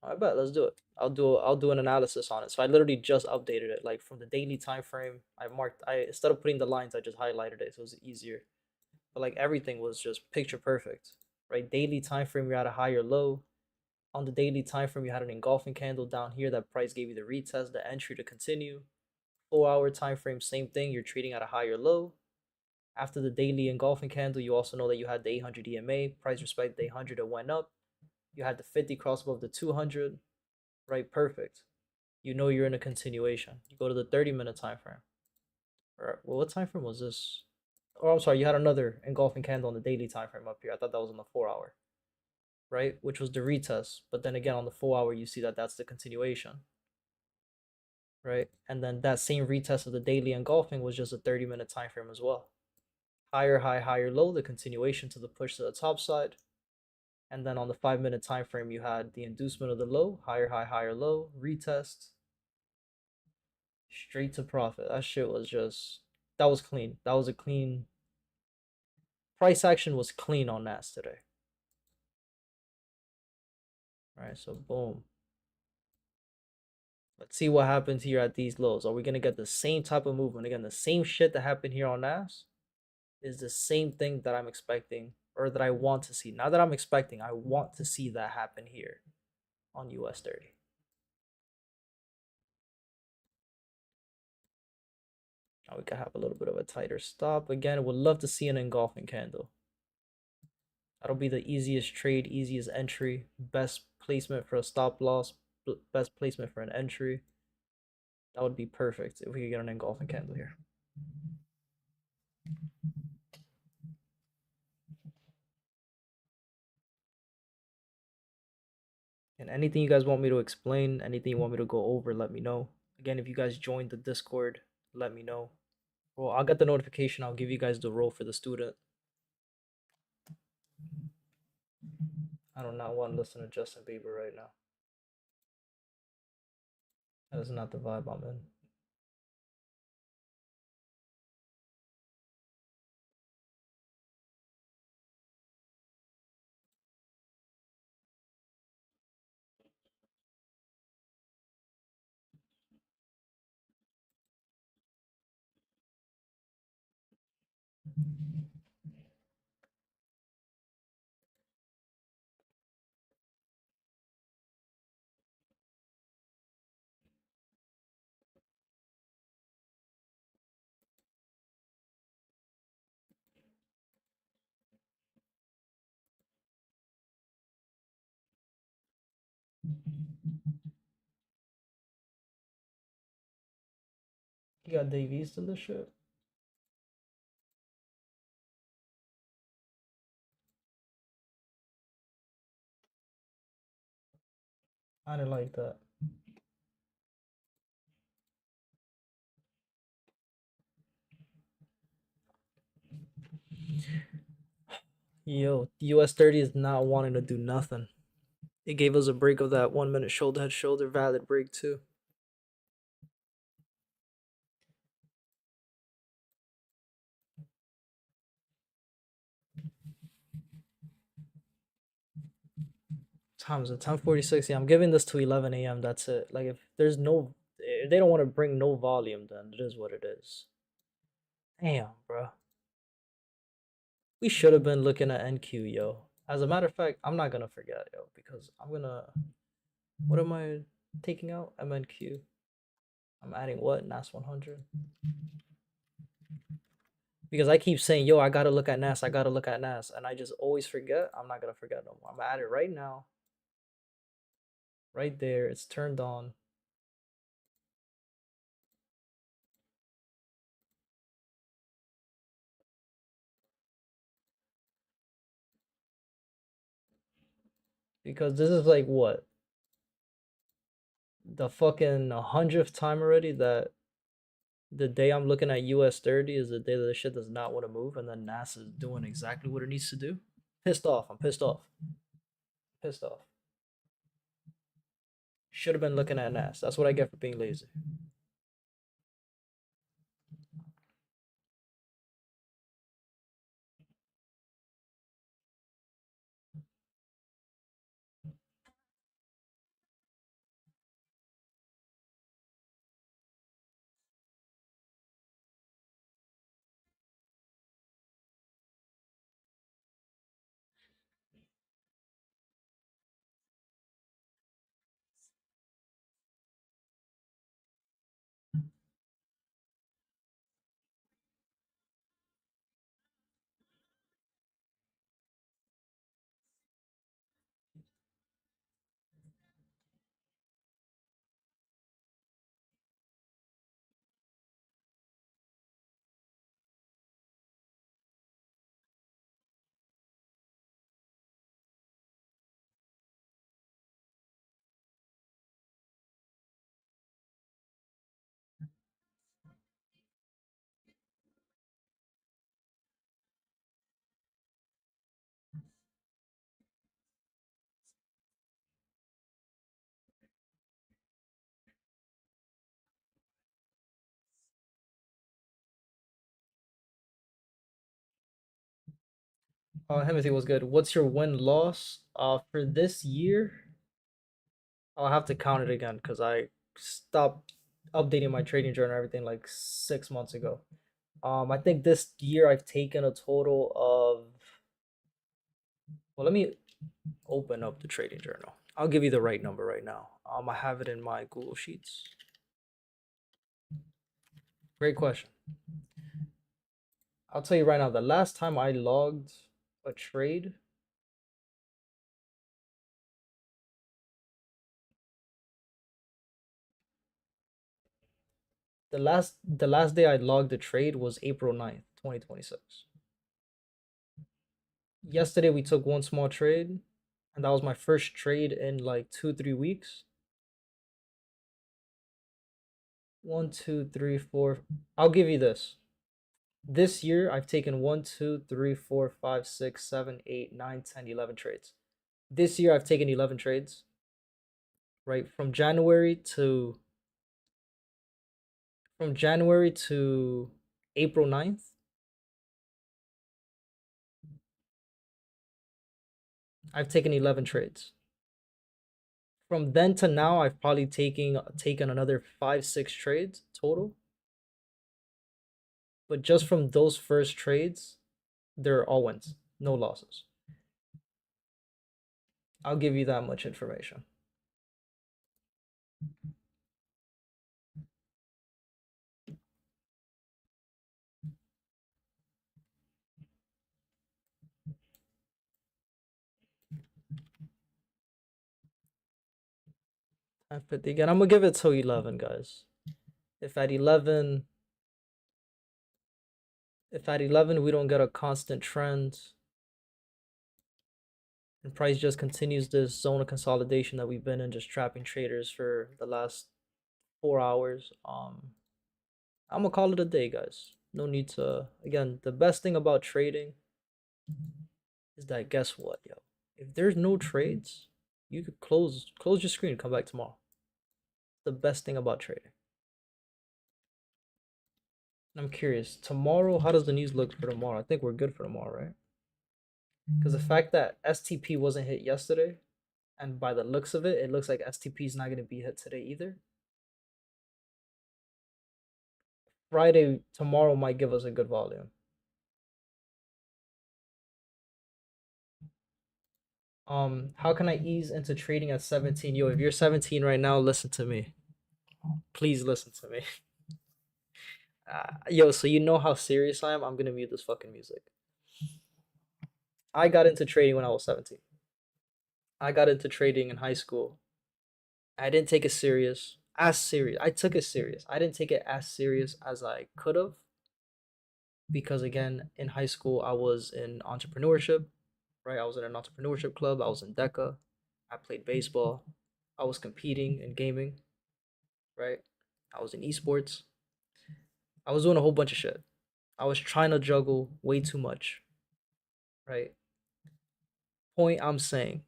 I bet, let's do it. I'll do an analysis on it. So I literally just updated it, like from the daily time frame. I instead of putting the lines, I just highlighted it, so it was easier. But like everything was just picture perfect, right? Daily time frame, you're at a higher low. On the daily time frame, you had an engulfing candle down here. That price gave you the retest, the entry to continue. 4-hour time frame, same thing. You're trading at a higher low. After the daily engulfing candle, you also know that you had the 800 EMA. Price respect the 800, it went up. You had the 50 cross above the 200. Right, perfect. You know you're in a continuation. You go to the 30-minute time frame. Or, well, what time frame was this? Oh, I'm sorry, you had another engulfing candle on the daily time frame up here. I thought that was on the 4-hour, right? Which was the retest. But then again, on the 4-hour, you see that that's the continuation, right? And then that same retest of the daily engulfing was just a 30-minute time frame as well. Higher high, higher low, the continuation to the push to the top side. And then on the 5-minute time frame, you had the inducement of the low, higher high, higher low, retest, straight to profit. That shit was just, that was clean. That was a clean price action, was clean on NAS today. All right, so boom. Let's see what happens here at these lows. Are we gonna get the same type of movement again? The same shit that happened here on NAS is the same thing that I'm expecting, or that I want to see. Not that I'm expecting, I want to see that happen here on US 30. Now we could have a little bit of a tighter stop. Again, would love to see an engulfing candle. That'll be the easiest trade, easiest entry, best placement for a stop loss, best placement for an entry. That would be perfect if we could get an engulfing candle here. And anything you guys want me to explain, anything you want me to go over, let me know. Again, if you guys joined the Discord, let me know. Well, I'll get the notification. I'll give you guys the role for the student. I do not want to listen to Justin Bieber right now. That is not the vibe I'm in. You got Dave East in this shit? I didn't like that. Yo, US 30 is not wanting to do nothing. It gave us a break of that 1 minute shoulder head shoulder, valid break too. Time's at 10:46. Yeah, I'm giving this to 11 a.m. That's it. Like, if there's no, if they don't want to bring no volume, then it is what it is. Damn, bro. We should have been looking at NQ, yo. As a matter of fact, I'm not gonna forget, yo, because I'm gonna. What am I taking out? MNQ. I'm adding what? NAS 100. Because I keep saying, yo, I gotta look at NAS. I gotta look at NAS, and I just always forget. I'm not gonna forget no more. I'm gonna add it right now. Right there, it's turned on. Because this is like what? The fucking 100th time already that the day I'm looking at US 30 is the day that the shit does not want to move, and then NAS is doing exactly what it needs to do. Pissed off. I'm pissed off. Pissed off. Should have been looking at NAS. That's what I get for being lazy. Timothy was good. What's your win loss? For this year, I'll have to count it again because I stopped updating my trading journal and everything like 6 months ago. I think this year I've taken a total of. Well, let me open up the trading journal. I'll give you the right number right now. I have it in my Google Sheets. Great question. I'll tell you right now, the last time I logged a trade, the last day I logged a trade was April 9th, 2026. Yesterday we took one small trade, and that was my first trade in like 2-3 weeks. 1, 2, 3, 4. I'll give you this. This year I've taken 1, 2, 3, 4, 5, 6, 7, 8, 9, 10, 11 trades. This year I've taken 11 trades. Right from January to April 9th. I've taken 11 trades. From then to now, I've probably taken another 5-6 trades total. But just from those first trades, they're all wins, no losses. I'll give you that much information. Again, I'm gonna give it till 11, guys. If at 11 we don't get a constant trend and price just continues this zone of consolidation that we've been in, just trapping traders for the last 4 hours, I'm gonna call it a day, guys. No need to. Again, the best thing about trading is that, guess what, yo? If there's no trades, you could close your screen and come back tomorrow. The best thing about trading. I'm curious, tomorrow, how does the news look for tomorrow? I think we're good for tomorrow, right? Because the fact that STP wasn't hit yesterday, and by the looks of it, it looks like STP is not going to be hit today either. Friday, tomorrow might give us a good volume. How can I ease into trading at 17? Yo, if you're 17 right now, listen to me. Please listen to me. Yo, so you know how serious I am? I'm gonna mute this fucking music. I got into trading when I was 17. I got into trading in high school. I didn't take it serious. As serious. I took it serious. I didn't take it as serious as I could have. Because again, in high school, I was in entrepreneurship, right? I was in an entrepreneurship club. I was in DECA. I played baseball. I was competing in gaming, right? I was in esports. I was doing a whole bunch of shit. I was trying to juggle way too much, right? Point I'm saying,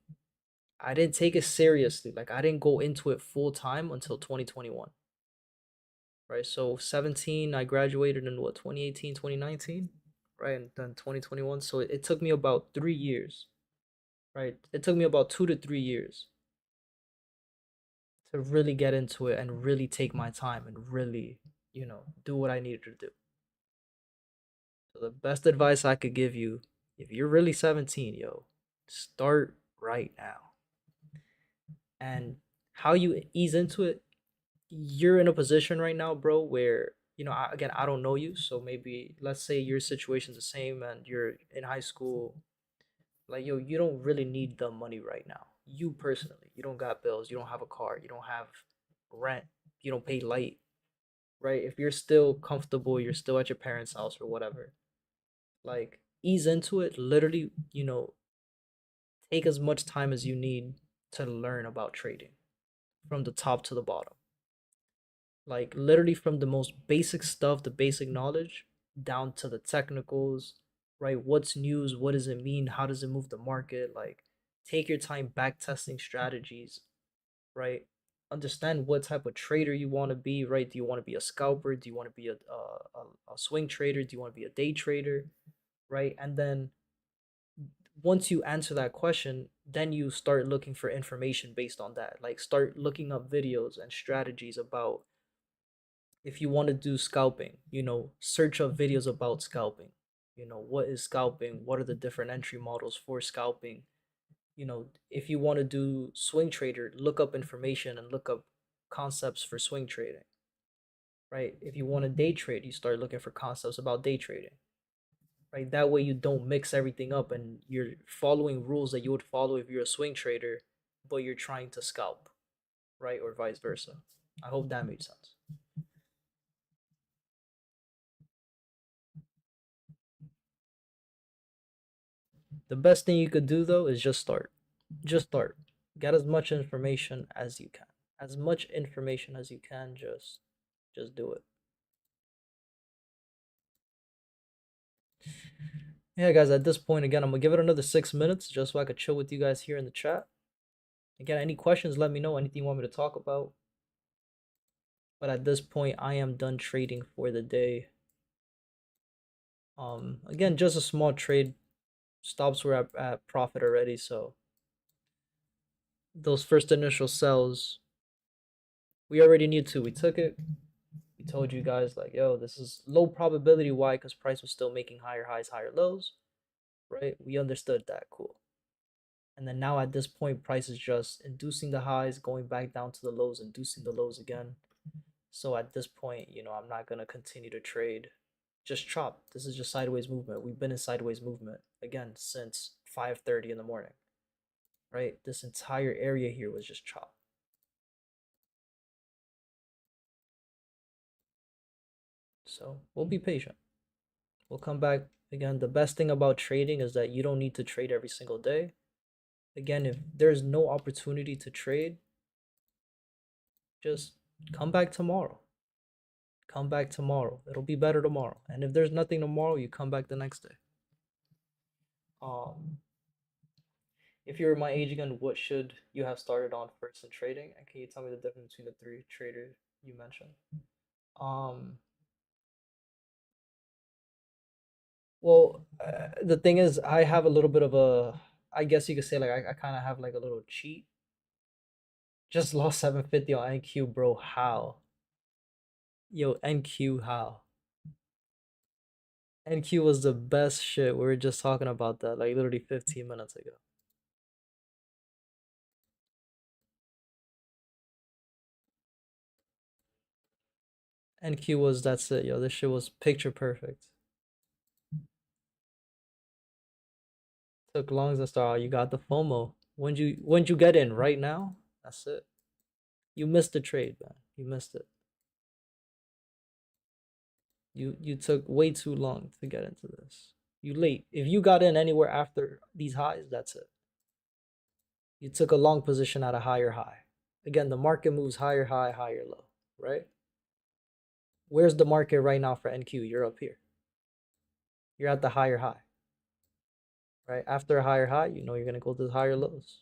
I didn't take it seriously. Like, I didn't go into it full time until 2021, right? So 17, I graduated in what, 2018, 2019, right? And then 2021. So it took me about 3 years, right? It took me about 2 to 3 years to really get into it and really take my time and really, do what I needed to do. So the best advice I could give you, if you're really 17, yo, start right now. And how you ease into it, you're in a position right now, bro, where, again, I don't know you. So maybe, let's say your situation's the same and you're in high school. Like, yo, you don't really need the money right now. You personally, you don't got bills, you don't have a car, you don't have rent, you don't pay light, right? If you're still comfortable, you're still at your parents' house or whatever, like, ease into it. Literally, take as much time as you need to learn about trading from the top to the bottom. Like, literally from the most basic stuff, the basic knowledge, down to the technicals, right? What's news? What does it mean? How does it move the market? Like, take your time back testing strategies, right? Understand what type of trader you want to be, right? Do you want to be a scalper? Do you want to be a swing trader? Do you want to be a day trader, right? And then once you answer that question, then you start looking for information based on that. Like start looking up videos and strategies about, if you want to do scalping, search up videos about scalping. What is scalping? What are the different entry models for scalping? If you want to do swing trader, look up information and look up concepts for swing trading, right? If you want to day trade, you start looking for concepts about day trading, right? That way you don't mix everything up and you're following rules that you would follow if you're a swing trader, but you're trying to scalp, right? Or vice versa. I hope that made sense. The best thing you could do though is just start. Just start. Get as much information as you can. As much information as you can, just do it. Yeah, guys, at this point, again, I'm gonna give it another 6 minutes just so I could chill with you guys here in the chat. Again, any questions, let me know. Anything you want me to talk about. But at this point, I am done trading for the day. Again, just a small trade. Stops were at profit already, so those first initial sells, we already knew to. We took it. We told you guys like, yo, this is low probability. Why? Because price was still making higher highs, higher lows, right? We understood that. Cool. And then now at this point, price is just inducing the highs, going back down to the lows, inducing the lows again. So at this point, I'm not going to continue to trade. Just chop. This is just sideways movement. We've been in sideways movement, again, since 5:30 in the morning, right? This entire area here was just chop. So we'll be patient. We'll come back. Again, the best thing about trading is that you don't need to trade every single day. Again, if there's no opportunity to trade, just come back tomorrow. Come back tomorrow. It'll be better tomorrow. And if there's nothing tomorrow, you come back the next day. If you're my age again, what should you have started on first in trading? And can you tell me the difference between the 3 traders you mentioned? Well, the thing is, I have a little bit of a, I guess you could say, like, I kind of have like a little cheat. Just lost 750 on NQ, bro. How? Yo, NQ, how? NQ was the best shit. We were just talking about that like literally 15 minutes ago. NQ was, that's it, yo. This shit was picture perfect. Took longs to start. You got the FOMO. When'd you get in? Right now? That's it. You missed the trade, man. You missed it. You took way too long to get into this. You late. If you got in anywhere after these highs, that's it. You took a long position at a higher high. Again, the market moves higher high, higher low, right? Where's the market right now for NQ? You're up here. You're at the higher high, right? After a higher high, you're going to go to the higher lows.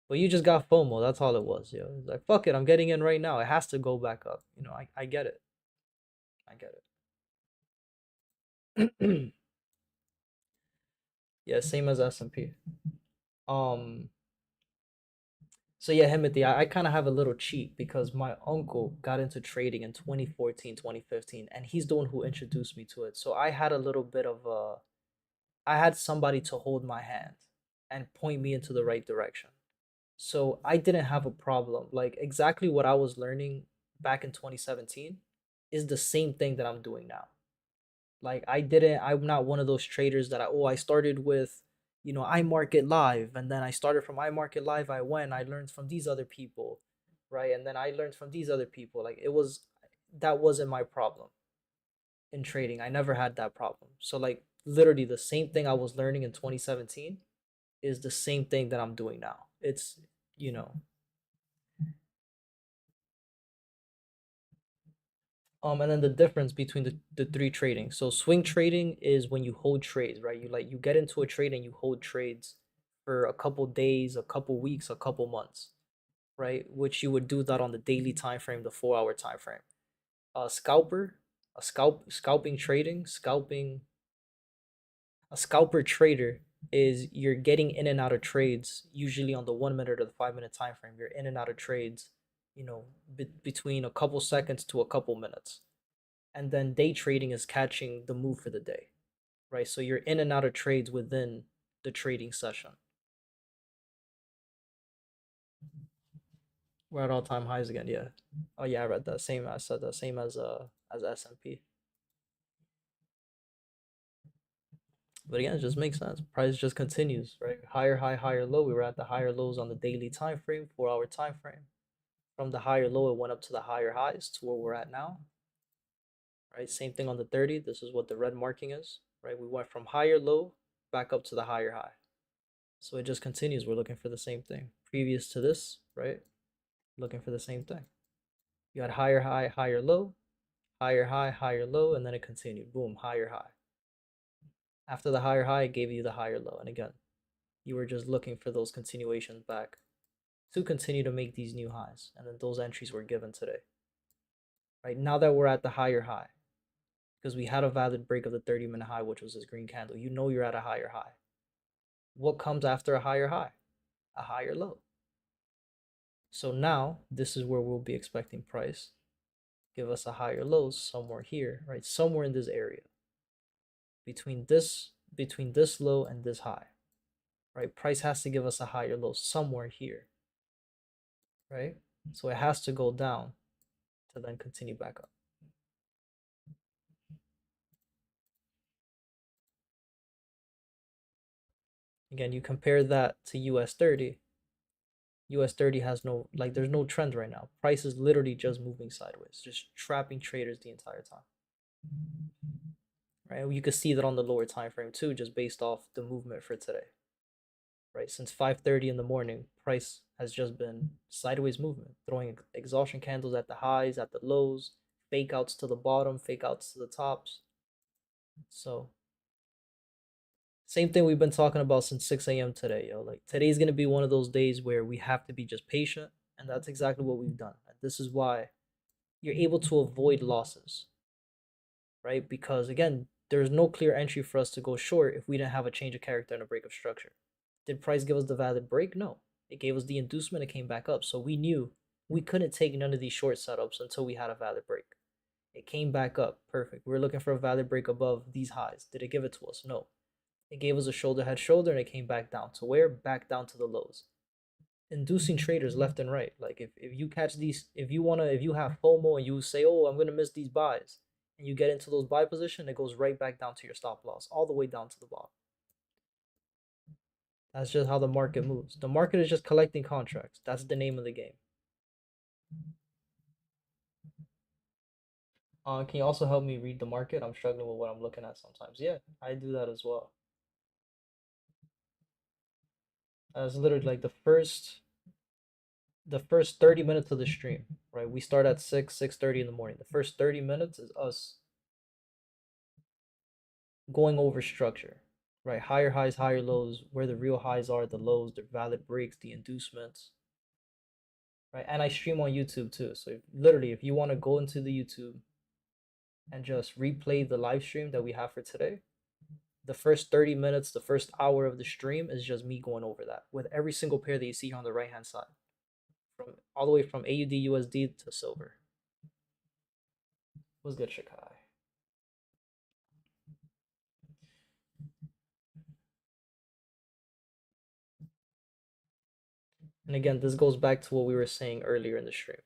But you just got FOMO. That's all it was, yo. It's like, fuck it, I'm getting in right now. It has to go back up. I get it. I get it. Yeah, same as S&P. So yeah, Himothy, I kind of have a little cheat because my uncle got into trading in 2014, 2015, and he's the one who introduced me to it. So I had a little bit of I had somebody to hold my hand and point me into the right direction. So I didn't have a problem. Like exactly what I was learning back in 2017 is the same thing that I'm doing now. Like I'm not one of those traders that I started with, iMarket Live, and then I started from iMarket Live, I learned from these other people, right? And then I learned from these other people. Like that wasn't my problem in trading. I never had that problem. So like literally the same thing I was learning in 2017 is the same thing that I'm doing now. It's, and then the difference between the 3 trading. So swing trading is when you hold trades, right? You get into a trade and you hold trades for a couple days, a couple weeks, a couple months, right? Which you would do that on the daily time frame, the 4-hour time frame. Scalping trading, scalping. A scalper trader is you're getting in and out of trades, usually on the 1 minute or the 5 minute time frame. You're in and out of trades, you know, between a couple seconds to a couple minutes. And then day trading is catching the move for the day, right? So you're in and out of trades within the trading session. We're at all-time highs again, yeah. Oh yeah, I read that. Same, I said that. Same as S&P. But again, it just makes sense. Price just continues, right? Higher high, higher low. We were at the higher lows on the daily time frame, 4-hour time frame. From the higher low, it went up to the higher highs to where we're at now. Right? Same thing on the 30. This is what the red marking is, right? We went from higher low back up to the higher high. So it just continues. We're looking for the same thing. Previous to this, right? Looking for the same thing. You had higher high, higher low, higher high, higher low, and then it continued. Boom, higher high. After the higher high, it gave you the higher low. And again, you were just looking for those continuations back to continue to make these new highs. And then those entries were given today. Right now that we're at the higher high, because we had a valid break of the 30-minute high, which was this green candle, you know you're at a higher high. What comes after a higher high? A higher low. So now this is where we'll be expecting price. Give us a higher low somewhere here, right? Somewhere in this area. Between this low and this high. Right? Price has to give us a higher low somewhere here. Right? So it has to go down to then continue back up. Again, you compare that to US 30. US 30 has no, like, there's no trend right now. Price is literally just moving sideways, just trapping traders the entire time. Right? You can see that on the lower time frame too, just based off the movement for today. Right? Since 5:30 in the morning, price has just been sideways movement, throwing exhaustion candles at the highs, at the lows, fake outs to the bottom, fake outs to the tops. So same thing we've been talking about since 6 a.m. today, yo. Like, today's gonna be one of those days where we have to be just patient, and that's exactly what we've done. And this is why you're able to avoid losses, right? Because again, there's no clear entry for us to go short if we didn't have a change of character and a break of structure. Did price give us the valid break? No. It gave us the inducement, it came back up. So we knew we couldn't take none of these short setups until we had a valid break. It came back up, perfect. We were looking for a valid break above these highs. Did it give it to us? No. It gave us a shoulder, head, shoulder, and it came back down to where? Back down to the lows. Inducing traders left and right. Like, if you catch these, if you have FOMO and you say, oh, I'm gonna miss these buys, and you get into those buy position, it goes right back down to your stop loss, all the way down to the bottom. That's just how the market moves. The market is just collecting contracts. That's the name of the game. Can you also help me read the market? I'm struggling with what I'm looking at sometimes. Yeah, I do that as well. That's literally like the first 30 minutes of the stream, right? We start at 6:30 in the morning. The first 30 minutes is us going over structure, right? Higher highs, higher lows, where the real highs are, the lows, the valid breaks, the inducements, right? And I stream on YouTube too. So literally, if you want to go into the YouTube and just replay the live stream that we have for today, the first 30 minutes, the first hour of the stream is just me going over that with every single pair that you see here on the right hand side, from all the way from AUD USD to silver. What's good, Shikai? And again, this goes back to what we were saying earlier in the stream.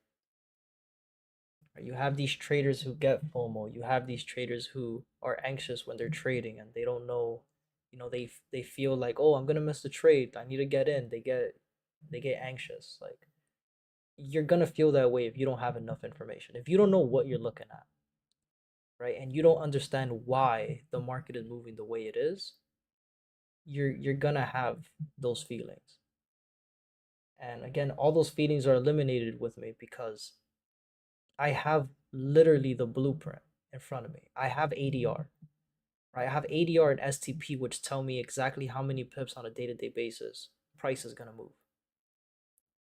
You have these traders who get FOMO. You have these traders who are anxious when they're trading and they don't know, they feel like, oh, I'm gonna miss the trade. I need to get in. They get anxious. Like, you're gonna feel that way if you don't have enough information. If you don't know what you're looking at, right, and you don't understand why the market is moving the way it is, you're gonna have those feelings. And again, all those feelings are eliminated with me because I have literally the blueprint in front of me. I have ADR, right? I have ADR and STP, which tell me exactly how many pips on a day-to-day basis price is gonna move.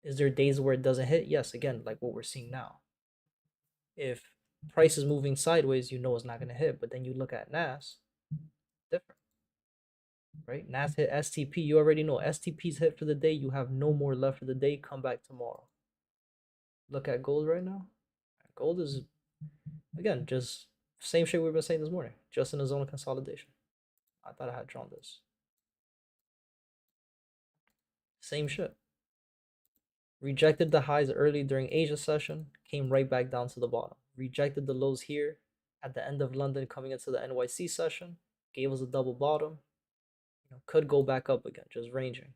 Is there days where it doesn't hit? Yes, again, like what we're seeing now. If price is moving sideways, you know it's not gonna hit. But then you look at NAS, different. right? Nas hit STP. You already know STP's hit for the day. You have no more left for the day. Come back tomorrow. Look at gold right now. Gold is, again, just same shit we've been saying this morning, just in a zone of consolidation. I thought I had drawn this. Same shit. Rejected the highs early during Asia session, came right back down to the bottom. Rejected the lows here at the end of London coming into the NYC session, gave us a double bottom. Could go back up again, just ranging.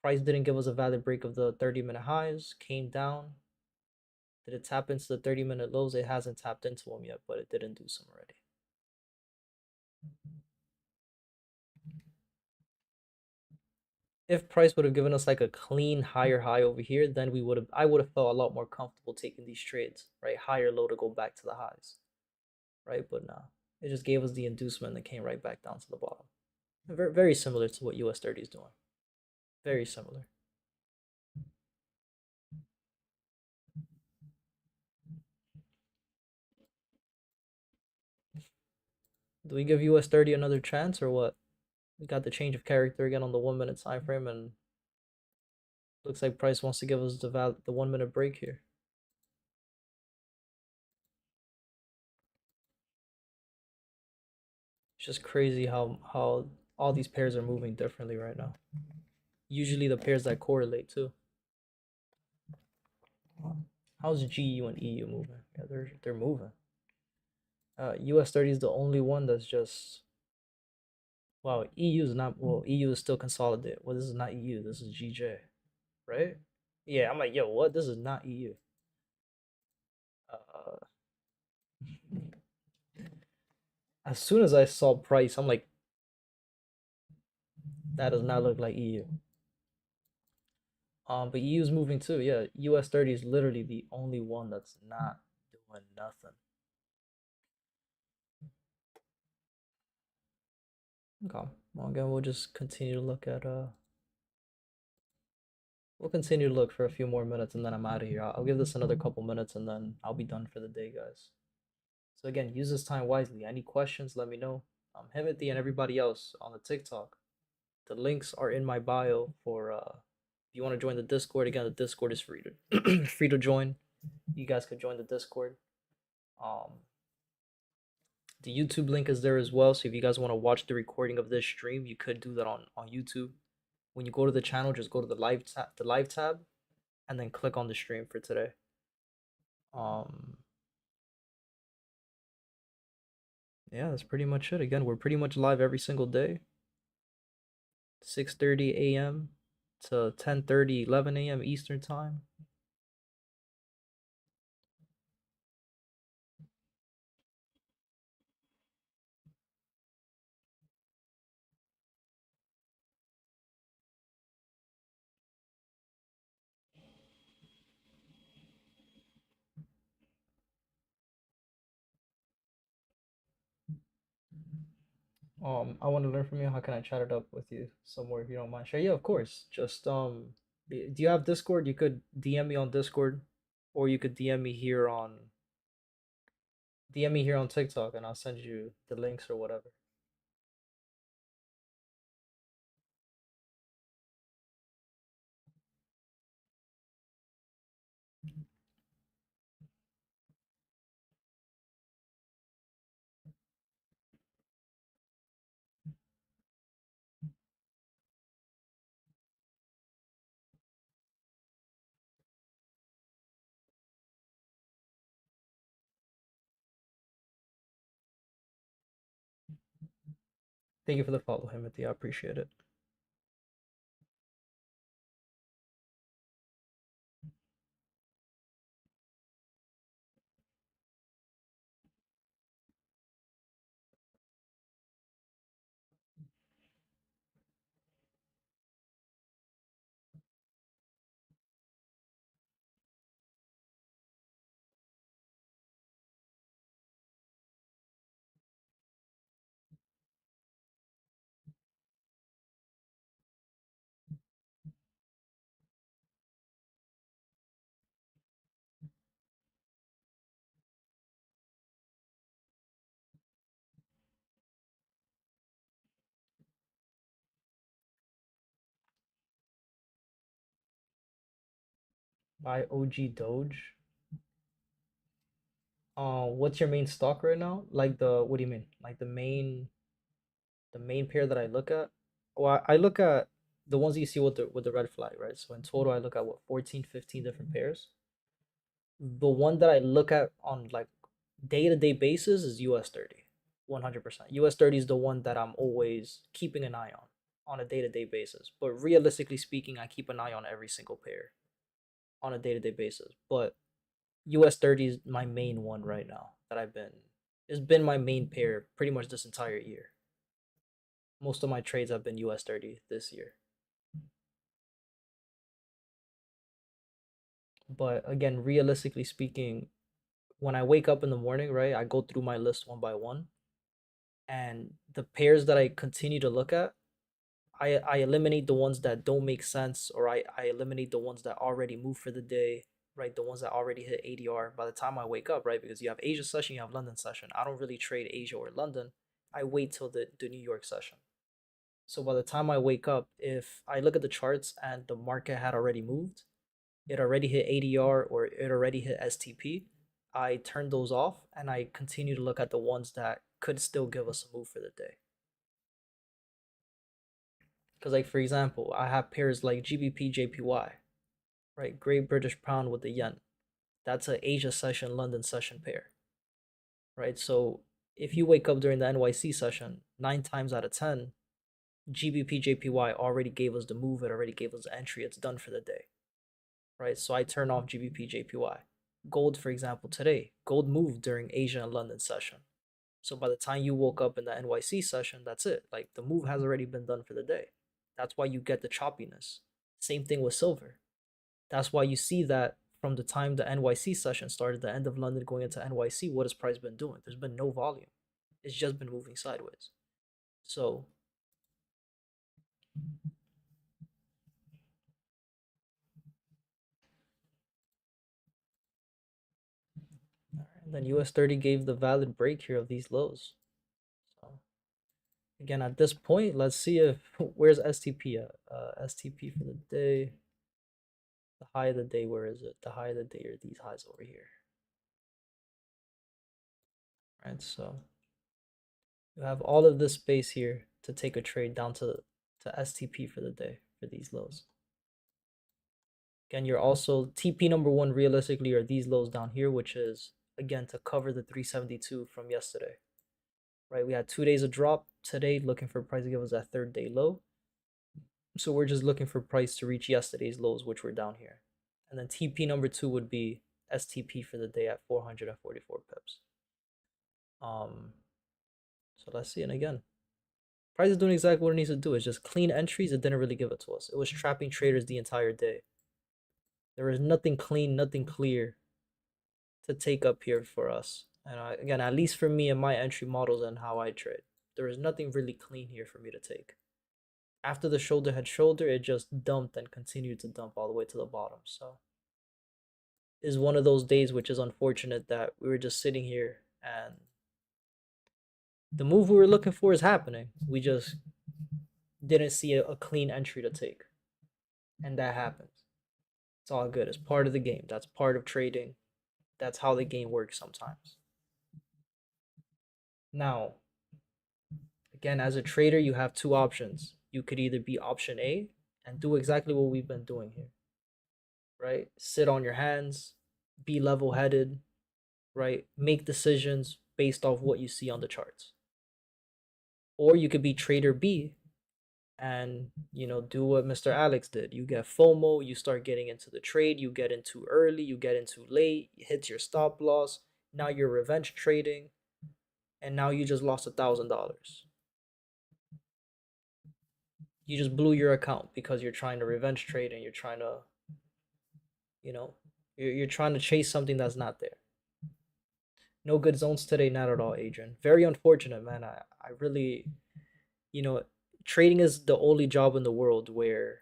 Price didn't give us a valid break of the 30-minute highs, came down. Did it tap into the 30-minute lows? It hasn't tapped into them yet, but it didn't do some already. If price would have given us like a clean higher high over here, then I would have felt a lot more comfortable taking these trades, right? Higher low to go back to the highs, right? But nah, it just gave us the inducement and came right back down to the bottom. Very, very similar to what US 30 is doing. Very similar. Do we give US 30 another chance or what? We got the change of character again on the 1 minute time frame, and looks like price wants to give us the 1 minute break here. It's just crazy how all these pairs are moving differently right now. Usually the pairs that correlate too. How's GU and EU moving? Yeah, they're moving. US 30 is the only one that's just, wow. EU is not, well, EU is still consolidated. Well, this is not EU. This is GJ, right? Yeah, I'm like, yo, what? This is not EU. As soon as I saw price, I'm like, that does not look like EU. But EU is moving too. Yeah, US 30 is literally the only one that's not doing nothing. Okay. Well, again, we'll just continue to look at we'll continue to look for a few more minutes and then I'm out of here. I'll give this another couple minutes and then I'll be done for the day, guys. So again, use this time wisely. Any questions, let me know. Himothy and everybody else on the TikTok. The links are in my bio for if you want to join the Discord. Again, the Discord is free to free to join. You guys could join the Discord. The YouTube link is there as well. So if you guys want to watch the recording of this stream, you could do that on YouTube. When you go to the channel, just go to the live tab, and then click on the stream for today. Yeah, that's pretty much it. Again, we're pretty much live every single day. 6:30 a.m. to 10:30, 11 a.m. Eastern time. I want to learn from you. How can I chat it up with you somewhere if you don't mind? Sure, yeah, of course. Just do you have Discord? You could DM me on Discord, or you could DM me here on TikTok, and I'll send you the links or whatever. Thank you for the follow, Timothy. I appreciate it. Buy OG Doge. What's your main stock right now? Like what do you mean? Like the main pair that I look at? Well, I look at the ones you see with the red flag, right? So in total, I look at what 14, 15 different pairs. The one that I look at on like day-to-day basis is US 30. 100%. US 30 is the one that I'm always keeping an eye on a day-to-day basis. But realistically speaking, I keep an eye on every single pair on a day-to-day basis. But US 30 is my main one right now that it's been my main pair pretty much this entire year. Most of my trades have been US 30 this year. But again, realistically speaking, when I wake up in the morning, right, I go through my list one by one. And the pairs that I continue to look at, I eliminate the ones that don't make sense, or I eliminate the ones that already move for the day, right? The ones that already hit ADR by the time I wake up, right? Because you have Asia session, you have London session. I don't really trade Asia or London. I wait till the New York session. So by the time I wake up, if I look at the charts and the market had already moved, it already hit ADR or it already hit STP, I turn those off and I continue to look at the ones that could still give us a move for the day. Because, like, for example, I have pairs like GBP JPY, right? Great British Pound with the yen. That's an Asia session, London session pair, right? So if you wake up during the NYC session, 9 times out of 10, GBP JPY already gave us the move. It already gave us the entry. It's done for the day, right? So I turn off GBP JPY. Gold, for example, today, gold moved during Asia and London session. So by the time you woke up in the NYC session, that's it. Like, the move has already been done for the day. That's why you get the choppiness. Same thing with silver. That's why you see that from the time the NYC session started, the end of London going into NYC, what has price been doing? There's been no volume. It's just been moving sideways. So and then US 30 gave the valid break here of these lows. So again, at this point, let's see if where's STP at? STP for the day. The high of the day, where is it? The high of the day are these highs over here. Right, so you have all of this space here to take a trade down to STP for the day for these lows. Again, you're also TP number one realistically are these lows down here, which is again to cover the 372 from yesterday. Right, we had 2 days of drop today, looking for price to give us that third day low. So we're just looking for price to reach yesterday's lows, which were down here. And then TP number two would be STP for the day at 444 pips. So let's see. And again, price is doing exactly what it needs to do. It's just clean entries. It didn't really give it to us. It was trapping traders the entire day. There was nothing clean, nothing clear to take up here for us. And again, at least for me and my entry models and how I trade, there is nothing really clean here for me to take. After the shoulder had shoulder, it just dumped and continued to dump all the way to the bottom. So is one of those days which is unfortunate that we were just sitting here and the move we were looking for is happening. We just didn't see a clean entry to take. And that happens. It's all good. It's part of the game. That's part of trading. That's how the game works sometimes. Now, again, as a trader, you have two options. You could either be option A and do exactly what we've been doing here, right? Sit on your hands, be level-headed, right? Make decisions based off what you see on the charts. Or you could be trader B and, do what Mr. Alex did. You get FOMO, you start getting into the trade, you get in too early, you get in too late, it hits your stop loss. Now you're revenge trading, and now you just lost $1,000. You just blew your account because you're trying to revenge trade and you're trying to, you're trying to chase something that's not there. No good zones today, not at all, Adrian. Very unfortunate, man. I really, trading is the only job in the world where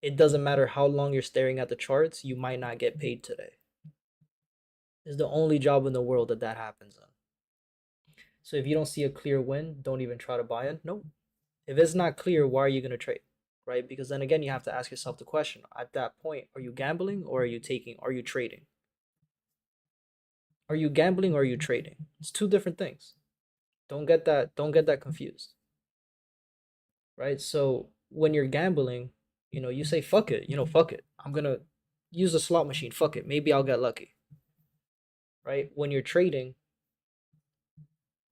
it doesn't matter how long you're staring at the charts, you might not get paid today. It's the only job in the world that happens in. So if you don't see a clear win, don't even try to buy in. Nope. If it's not clear, why are you going to trade? right? Because then again, you have to ask yourself the question at that point, are you gambling or are you trading? Are you gambling or are you trading? It's two different things. Don't get that confused, right? So when you're gambling, you say fuck it, fuck it. I'm going to use a slot machine. Fuck it. Maybe I'll get lucky. Right? When you're trading,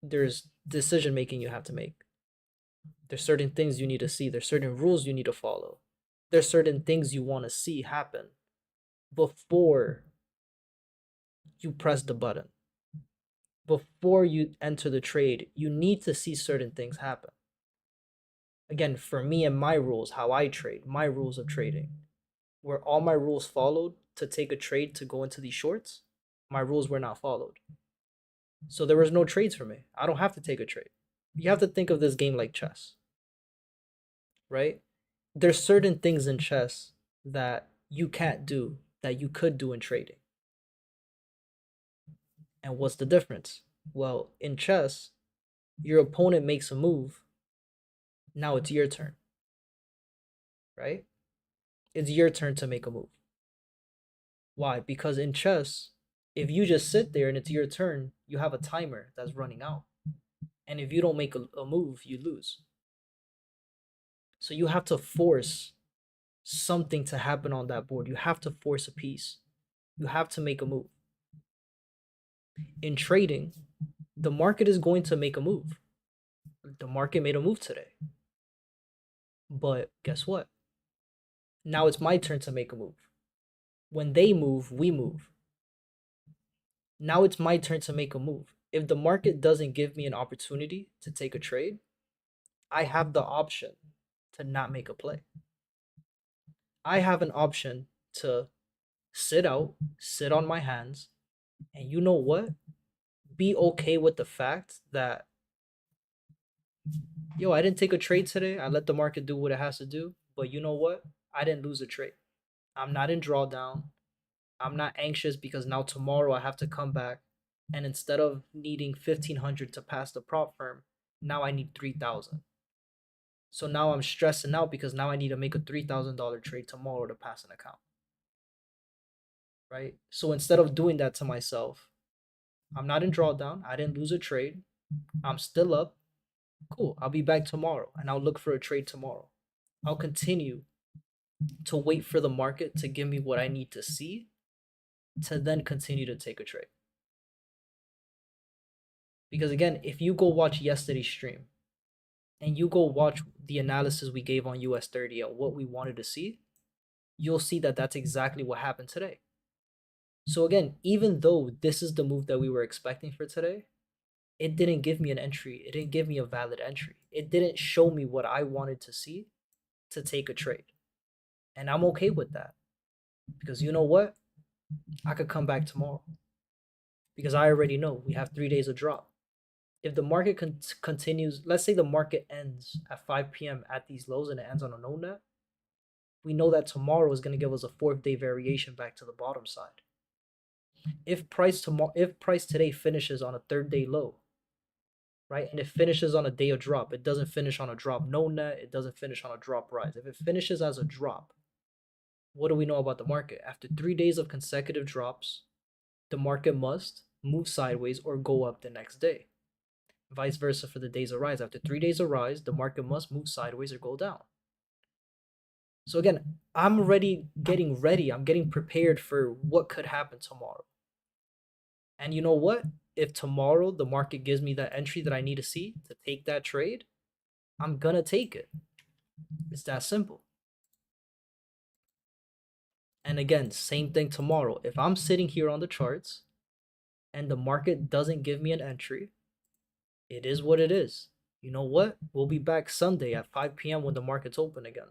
there's decision making you have to make. There's certain things you need to see. There's certain rules you need to follow. There's certain things you want to see happen before you press the button. Before you enter the trade, you need to see certain things happen. Again, for me and my rules, how I trade, my rules of trading, were all my rules followed to take a trade to go into these shorts? My rules were not followed. So there was no trades for me. I don't have to take a trade. You have to think of this game like chess, right? There's certain things in chess that you can't do that you could do in trading. And what's the difference? Well, in chess, your opponent makes a move. Now it's your turn, right? It's your turn to make a move. Why? Because in chess, if you just sit there and it's your turn, you have a timer that's running out. And if you don't make a move, you lose. So you have to force something to happen on that board. You have to force a piece. You have to make a move. In trading, the market is going to make a move. The market made a move today. But guess what? Now it's my turn to make a move. When they move, we move. Now it's my turn to make a move. If the market doesn't give me an opportunity to take a trade, I have the option to not make a play. I have an option to sit out, sit on my hands, and you know what? Be okay with the fact that, yo, I didn't take a trade today. I let the market do what it has to do. But you know what? I didn't lose a trade. I'm not in drawdown. I'm not anxious because now tomorrow I have to come back. And instead of needing 1,500 to pass the prop firm, now I need 3,000. So now I'm stressing out because now I need to make a $3,000 trade tomorrow to pass an account. Right? So instead of doing that to myself, I'm not in drawdown. I didn't lose a trade. I'm still up. Cool. I'll be back tomorrow and I'll look for a trade tomorrow. I'll continue to wait for the market to give me what I need to see to then continue to take a trade. Because again, if you go watch yesterday's stream and you go watch the analysis we gave on US 30 and what we wanted to see, you'll see that that's exactly what happened today. So again, even though this is the move that we were expecting for today, it didn't give me an entry. It didn't give me a valid entry. It didn't show me what I wanted to see to take a trade. And I'm okay with that. Because you know what? I could come back tomorrow. Because I already know we have 3 days of drop. If the market continues, let's say the market ends at 5 p.m. at these lows and it ends on a no net, we know that tomorrow is going to give us a 4th-day variation back to the bottom side. If price today finishes on a 3rd-day low, right, and it finishes on a day of drop, it doesn't finish on a drop no net, it doesn't finish on a drop rise. If it finishes as a drop, what do we know about the market? After 3 days of consecutive drops, the market must move sideways or go up the next day. Vice versa for the days of rise. After 3 days of rise, the market must move sideways or go down. So again, I'm getting ready. I'm getting prepared for what could happen tomorrow. And you know what? If tomorrow the market gives me that entry that I need to see to take that trade, I'm going to take it. It's that simple. And again, same thing tomorrow. If I'm sitting here on the charts and the market doesn't give me an entry, it is what it is. You know what? We'll be back Sunday at 5 p.m. when the market's open again.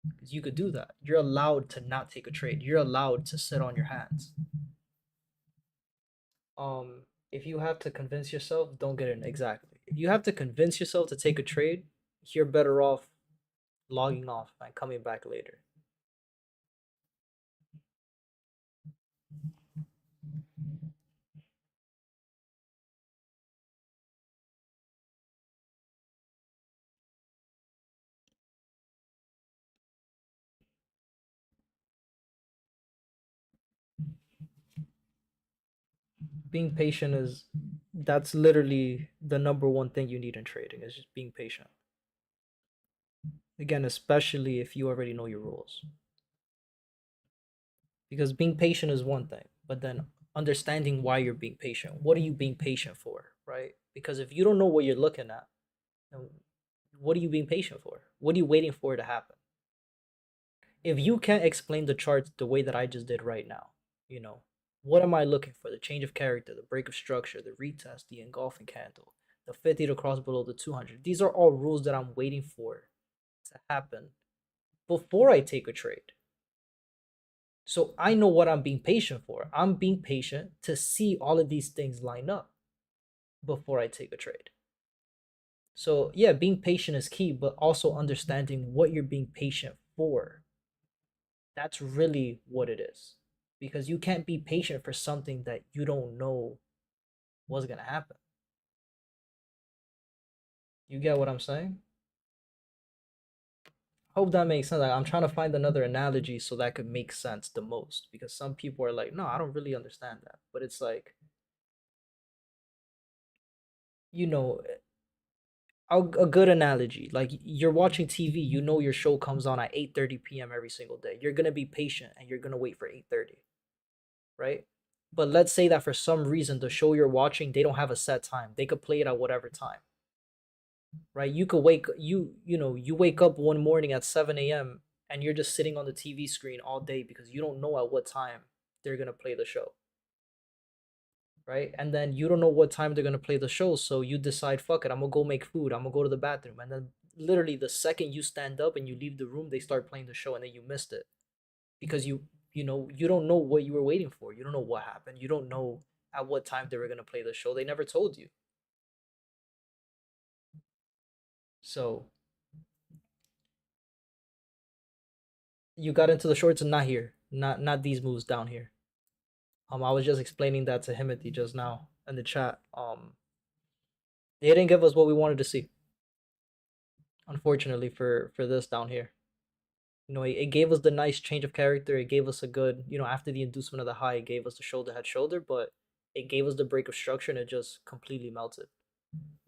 Because you could do that. You're allowed to not take a trade. You're allowed to sit on your hands. If you have to convince yourself, don't get in. Exactly. If you have to convince yourself to take a trade, you're better off logging off and coming back later. being patient is that's literally the number one thing you need in trading is just being patient. Again, especially if you already know your rules. Because being patient is one thing, but then understanding why you're being patient. What are you being patient for, right? Because if you don't know what you're looking at, then what are you being patient for? What are you waiting for it to happen? If you can't explain the charts the way that I just did right now, you know, what am I looking for? The change of character, the break of structure, the retest, the engulfing candle, the 50 to cross below the 200. These are all rules that I'm waiting for to happen before I take a trade. So I know what I'm being patient for. I'm being patient to see all of these things line up before I take a trade. So yeah, being patient is key, but also understanding what you're being patient for. That's really what it is. Because you can't be patient for something that you don't know what's going to happen. You get what I'm saying? Hope that makes sense. Like, I'm trying to find another analogy so that could make sense the most. Because some people are like, no, I don't really understand that. But it's like, you know, a good analogy. Like you're watching TV, you know your show comes on at 8:30 p.m. every single day. You're gonna be patient and you're gonna wait for 8:30, right? But let's say that for some reason the show you're watching, they don't have a set time. They could play it at whatever time, right? You could you wake up one morning at 7 a.m. and you're just sitting on the TV screen all day because you don't know at what time they're gonna play the show, right? And then you don't know what time they're gonna play the show, so you decide, fuck it, I'm gonna go make food, I'm gonna go to the bathroom, and then literally the second you stand up and you leave the room, they start playing the show, and then you missed it because you don't know what you were waiting for. You don't know what happened. You don't know at what time they were gonna play the show. They never told you. So you got into the shorts and not here, not these moves down here. I was just explaining that to Himothy just now in the chat. They didn't give us what we wanted to see, unfortunately, for this down here. It gave us the nice change of character. It gave us a good, after the inducement of the high, it gave us the shoulder head shoulder, but it gave us the break of structure and it just completely melted.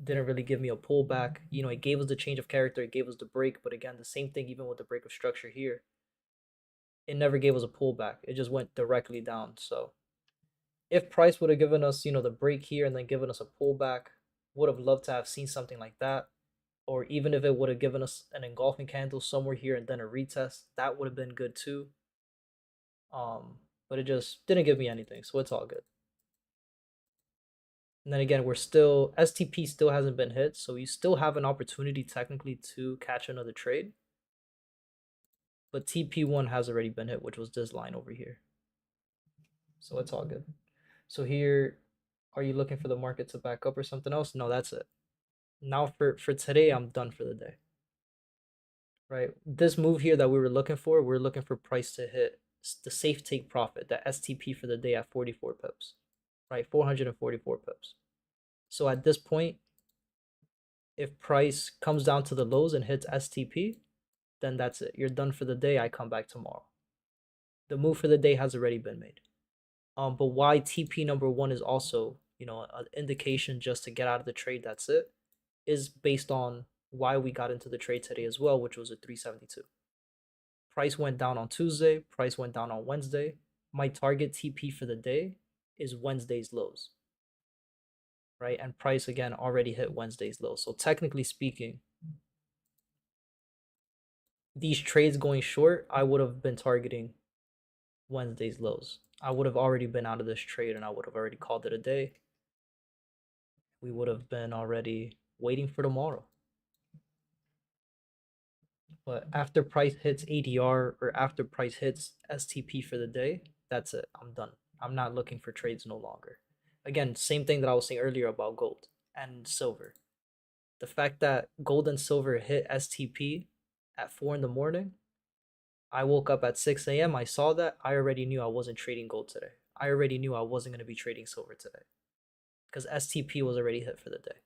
Didn't really give me a pullback. It gave us the change of character. It gave us the break, but again, the same thing even with the break of structure here. It never gave us a pullback. It just went directly down. So if price would have given us, the break here and then given us a pullback, would have loved to have seen something like that. Or even if it would have given us an engulfing candle somewhere here and then a retest, that would have been good too. But it just didn't give me anything, so it's all good. And then again, STP still hasn't been hit, so you still have an opportunity technically to catch another trade. But TP1 has already been hit, which was this line over here. So it's all good. So here, are you looking for the market to back up or something else? No, that's it. Now for today, I'm done for the day. Right? This move here that we were looking for, we're looking for price to hit the safe take profit, the STP for the day at 44 pips. Right? 444 pips. So at this point, if price comes down to the lows and hits STP, then that's it. You're done for the day. I come back tomorrow. The move for the day has already been made. But why TP number one is also, an indication just to get out of the trade, that's it, is based on why we got into the trade today as well, which was a 372. Price went down on Tuesday. Price went down on Wednesday. My target TP for the day is Wednesday's lows. Right? And price, again, already hit Wednesday's lows. So technically speaking, these trades going short, I would have been targeting Wednesday's lows. I would have already been out of this trade and I would have already called it a day. We would have been already waiting for tomorrow. But after price hits ADR or after price hits STP for the day, that's it. I'm done. I'm not looking for trades no longer. Again, same thing that I was saying earlier about gold and silver. The fact that gold and silver hit STP at 4 in the morning, I woke up at 6 a.m. I saw that. I already knew I wasn't trading gold today. I already knew I wasn't going to be trading silver today because STP was already hit for the day.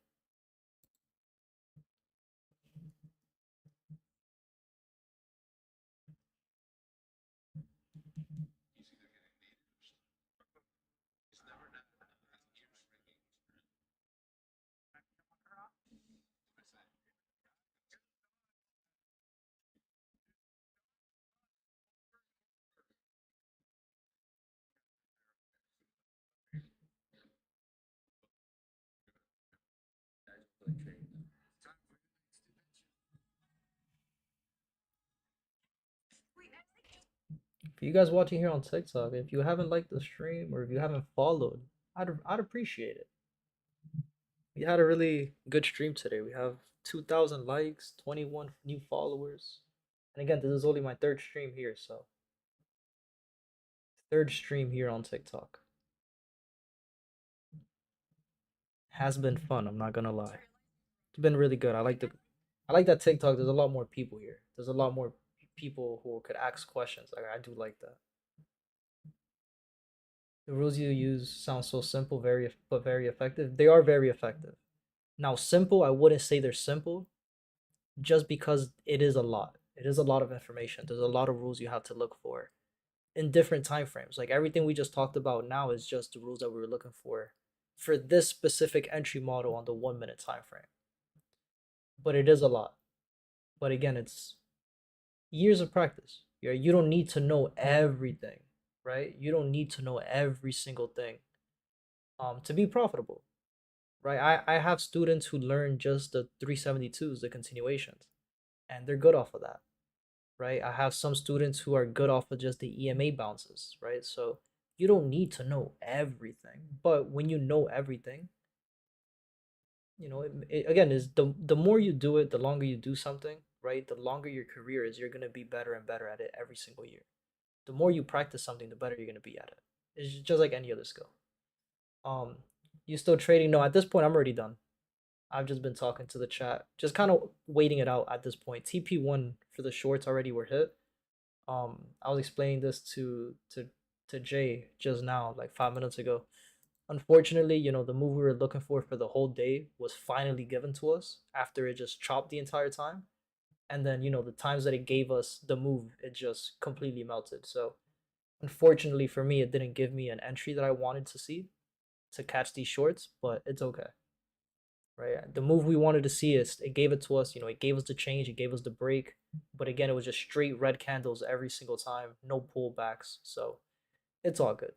For you guys watching here on TikTok, if you haven't liked the stream or if you haven't followed, I'd appreciate it. We had a really good stream today. We have 2,000 likes, 21 new followers. And again, this is only my third stream here, so third stream here on TikTok. Has been fun, I'm not gonna lie. It's been really good. I like that TikTok. There's a lot more people here. There's a lot more people who could ask questions. I do like that. The rules you use sound so simple, but very effective. They are very effective. Now, simple, I wouldn't say they're simple, just because it is a lot. It is a lot of information. There's a lot of rules you have to look for in different time frames. Like everything we just talked about now is just the rules that we were looking for this specific entry model on the 1 minute time frame. But it is a lot. But again, it's years of practice. You don't need to know everything, right? You don't need to know every single thing to be profitable, right? I have students who learn just the 372s, the continuations, and they're good off of that, right? I have some students who are good off of just the EMA bounces, right? So you don't need to know everything, but when you know everything, you know, again, is the more you do it, the longer you do something, right? The longer your career is, you're gonna be better and better at it every single year. The more you practice something, the better you're gonna be at it. It's just like any other skill. You still trading? No, at this point, I'm already done. I've just been talking to the chat, just kind of waiting it out at this point. TP1 for the shorts already were hit. I was explaining this to Jay just now, like 5 minutes ago. Unfortunately, you know, the move we were looking for the whole day was finally given to us after it just chopped the entire time. And then, you know, the times that it gave us the move, it just completely melted. So unfortunately for me, it didn't give me an entry that I wanted to see to catch these shorts, but it's okay. Right? The move we wanted to see is it gave it to us, you know, it gave us the change, it gave us the break. But again, it was just straight red candles every single time, no pullbacks. So it's all good.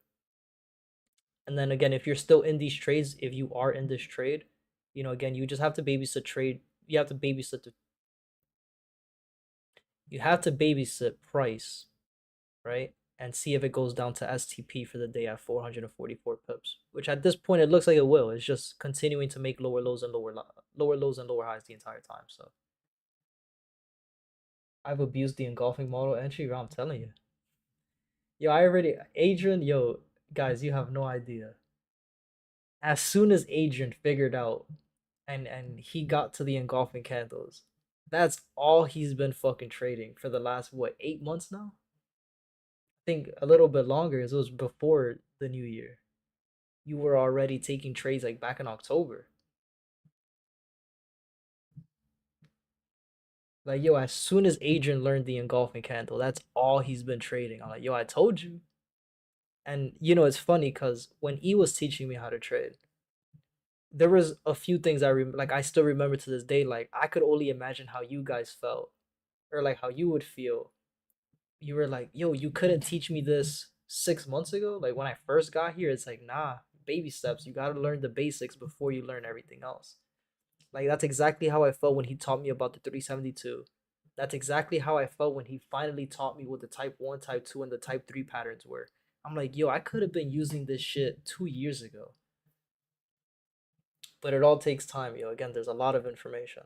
And then again, if you're still in these trades, if you are in this trade, you know, again, you just have to babysit trade. You have to babysit price, right? And see if it goes down to STP for the day at 444 pips, which at this point it looks like it will. It's just continuing to make lower lows and lower lows and lower highs the entire time. So I've abused the engulfing model entry, bro, I'm telling you. Yo, Adrian, yo, guys, you have no idea. As soon as Adrian figured out and he got to the engulfing candles, that's all he's been fucking trading for the last, what, 8 months now? I think a little bit longer, as it was before the new year. You were already taking trades like back in October. Like, yo, as soon as Adrian learned the engulfing candle, that's all he's been trading. I'm like, yo, I told you. And, you know, it's funny because when he was teaching me how to trade, there was a few things I still remember to this day. Like, I could only imagine how you guys felt or like how you would feel. You were like, yo, you couldn't teach me this 6 months ago. Like when I first got here, it's like, nah, baby steps. You got to learn the basics before you learn everything else. Like that's exactly how I felt when he taught me about the 372. That's exactly how I felt when he finally taught me what the type 1, type 2, and the type 3 patterns were. I'm like, yo, I could have been using this shit 2 years ago. But it all takes time, yo. Again, there's a lot of information.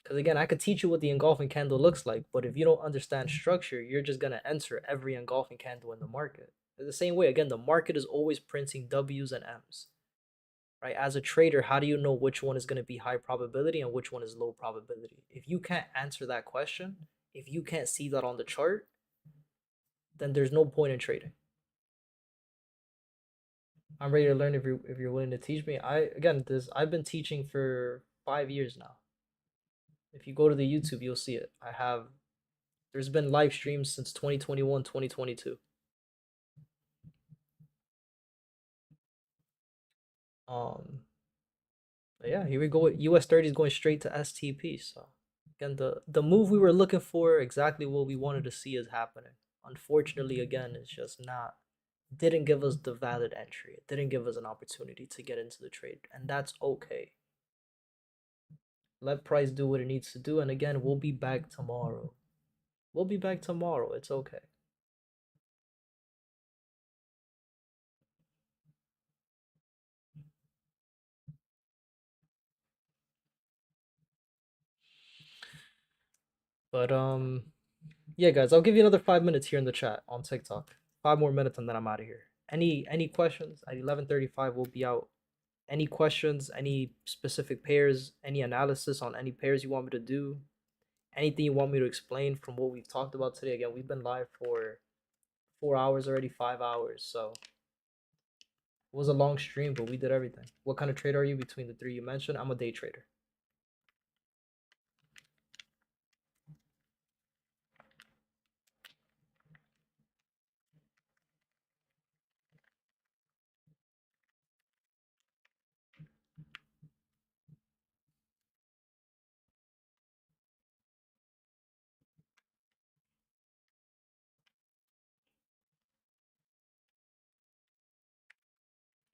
Because again, I could teach you what the engulfing candle looks like, but if you don't understand structure, you're just going to enter every engulfing candle in the market. The same way, again, the market is always printing W's and M's. Right? As a trader, how do you know which one is going to be high probability and which one is low probability? If you can't answer that question, if you can't see that on the chart, then there's no point in trading. I'm ready to learn if you're willing to teach me. I've been teaching for 5 years now. If you go to the YouTube, you'll see it. There's been live streams since 2021, 2022. But yeah, here we go. US 30 is going straight to STP. So again, the move we were looking for, exactly what we wanted to see, is happening. Unfortunately, again, it's just didn't give us the valid entry. It didn't give us an opportunity to get into the trade, and that's okay. Let price do what it needs to do, and again, we'll be back tomorrow. We'll be back tomorrow. It's okay. But yeah, guys, I'll give you another 5 minutes here in the chat on TikTok. 5 more minutes and then I'm out of here. Any questions? At 11:35 we'll be out. Any questions? Any specific pairs? Any analysis on any pairs you want me to do? Anything you want me to explain from what we've talked about today? Again, we've been live for 4 hours already, 5 hours. So it was a long stream, but we did everything. What kind of trader are you between the three you mentioned? I'm a day trader.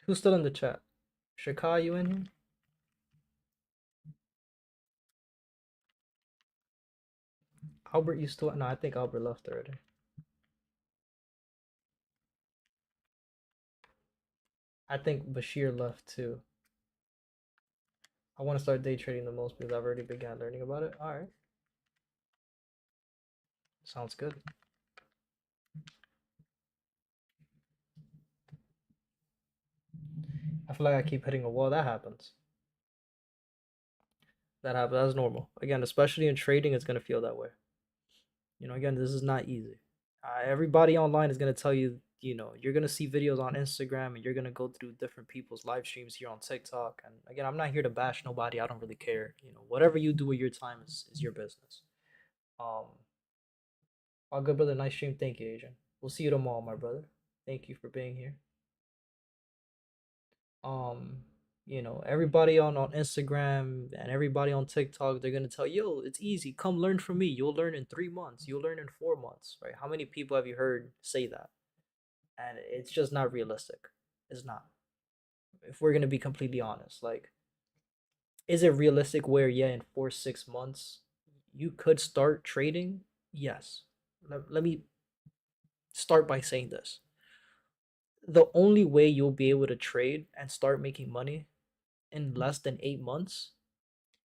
Who's still in the chat? Shaka, you in here? Albert, you still? No, I think Albert left already. I think Bashir left too. I want to start day trading the most because I've already began learning about it. All right. Sounds good. I feel like I keep hitting a wall. That happens. That happens. That's normal. Again, especially in trading, it's going to feel that way. You know, again, this is not easy. Everybody online is going to tell you, you know, you're going to see videos on Instagram and you're going to go through different people's live streams here on TikTok. And again, I'm not here to bash nobody. I don't really care. You know, whatever you do with your time is your business. All good, brother. Nice stream. Thank you, Adrian. We'll see you tomorrow, my brother. Thank you for being here. You know, everybody on Instagram and everybody on TikTok, they're gonna tell you, yo, it's easy, come learn from me, you'll learn in 3 months, you'll learn in 4 months, right? How many people have you heard say that? And it's just not realistic. It's not. If we're gonna be completely honest, like, is it realistic where, yeah, in 4 6 months you could start trading? Yes. Let me start by saying this. The only way you'll be able to trade and start making money in less than 8 months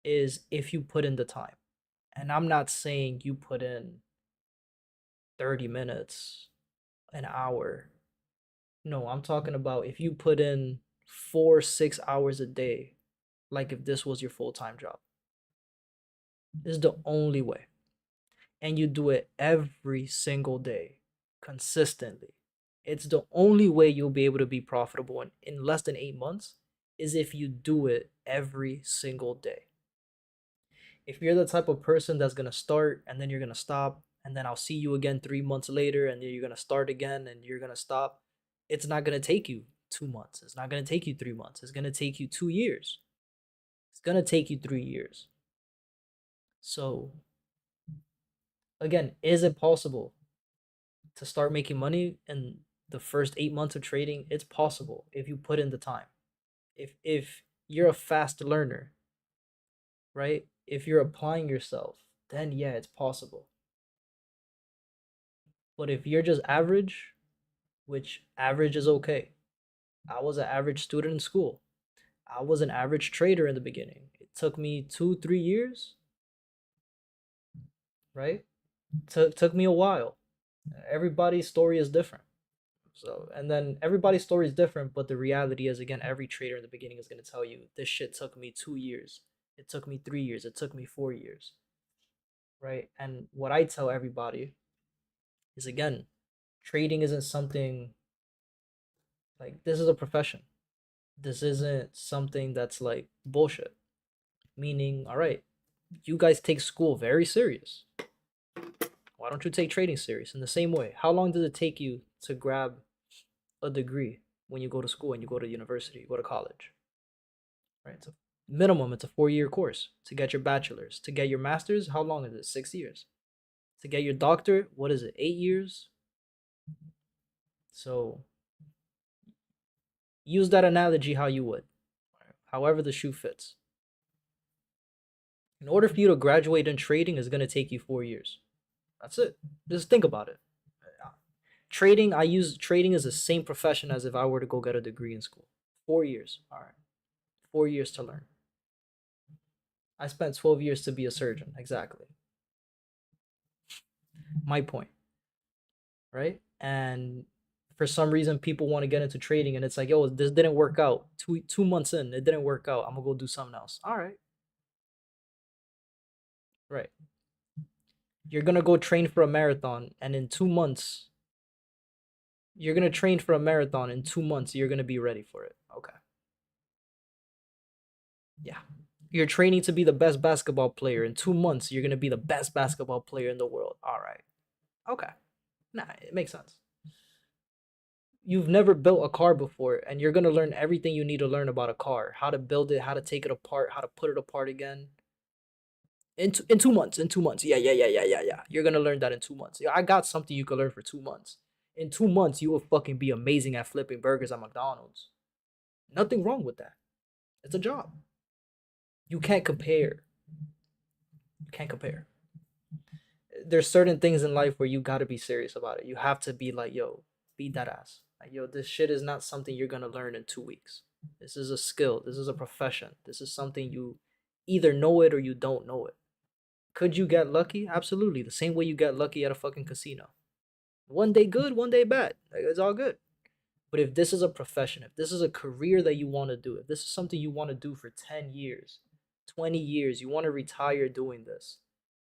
is if you put in the time. And I'm not saying you put in 30 minutes, an hour. No, I'm talking about if you put in 4 6 hours a day, like if this was your full-time job. This is the only way. And you do it every single day, consistently. It's the only way you'll be able to be profitable in less than 8 months is if you do it every single day. If you're the type of person that's going to start and then you're going to stop, and then I'll see you again 3 months later, and then you're going to start again and you're going to stop, it's not going to take you 2 months. It's not going to take you 3 months. It's going to take you 2 years. It's going to take you 3 years. So, again, is it possible to start making money in the first 8 months of trading? It's possible if you put in the time. If you're a fast learner, right? If you're applying yourself, then yeah, it's possible. But if you're just average, which average is okay. I was an average student in school. I was an average trader in the beginning. It took me 2-3 years, right? Took me a while. Everybody's story is different. So, and then everybody's story is different, but the reality is, again, every trader in the beginning is going to tell you this shit took me 2 years. It took me 3 years. It took me 4 years. Right? And what I tell everybody is, again, trading isn't something like, this is a profession. This isn't something that's like bullshit. Meaning, all right, you guys take school very serious. Why don't you take trading serious in the same way? How long does it take you to grab a degree when you go to school and you go to university, you go to college? Right? It's a minimum, it's a 4-year course to get your bachelor's. To get your master's, how long is it? 6 years. To get your doctorate, what is it? 8 years. So use that analogy how you would, however the shoe fits. In order for you to graduate in trading, is going to take you 4 years. That's it. Just think about it. Trading, I use trading as the same profession as if I were to go get a degree in school. 4 years. All right. 4 years to learn. I spent 12 years to be a surgeon. Exactly. My point. Right? And for some reason, people want to get into trading, and it's like, yo, this didn't work out. Two months in, it didn't work out. I'm gonna go do something else. All right. Right. You're gonna go train for a marathon, and in 2 months, you're gonna train for a marathon. In 2 months, you're gonna be ready for it. Okay. Yeah. You're training to be the best basketball player. In 2 months, you're gonna be the best basketball player in the world. All right. Okay. Nah, it makes sense. You've never built a car before, and you're gonna learn everything you need to learn about a car: how to build it, how to take it apart, how to put it apart again. In 2 months, in 2 months, yeah. You're gonna learn that in 2 months. Yeah, I got something you can learn for 2 months. In 2 months, you will fucking be amazing at flipping burgers at McDonald's. Nothing wrong with that. It's a job. You can't compare. You can't compare. There's certain things in life where you gotta be serious about it. You have to be like, yo, be that ass. Like, yo, this shit is not something you're gonna learn in 2 weeks. This is a skill. This is a profession. This is something you either know it or you don't know it. Could you get lucky? Absolutely. The same way you get lucky at a fucking casino. One day good, one day bad. Like, it's all good. But if this is a profession, if this is a career that you want to do, if this is something you want to do for 10 years, 20 years, you want to retire doing this,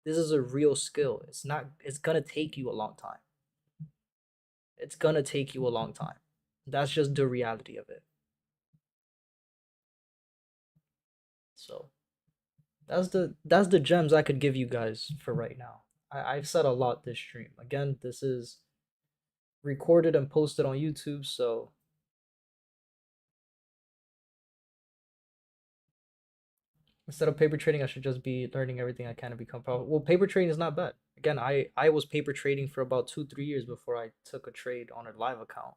this is a real skill. It's going to take you a long time. It's going to take you a long time. That's just the reality of it. So that's the gems I could give you guys for right now. I've said a lot this stream. Again, this is recorded and posted on YouTube, so instead of paper trading, I should just be learning everything I can to become profitable. Well, paper trading is not bad. Again, I was paper trading for about 2-3 years before I took a trade on a live account.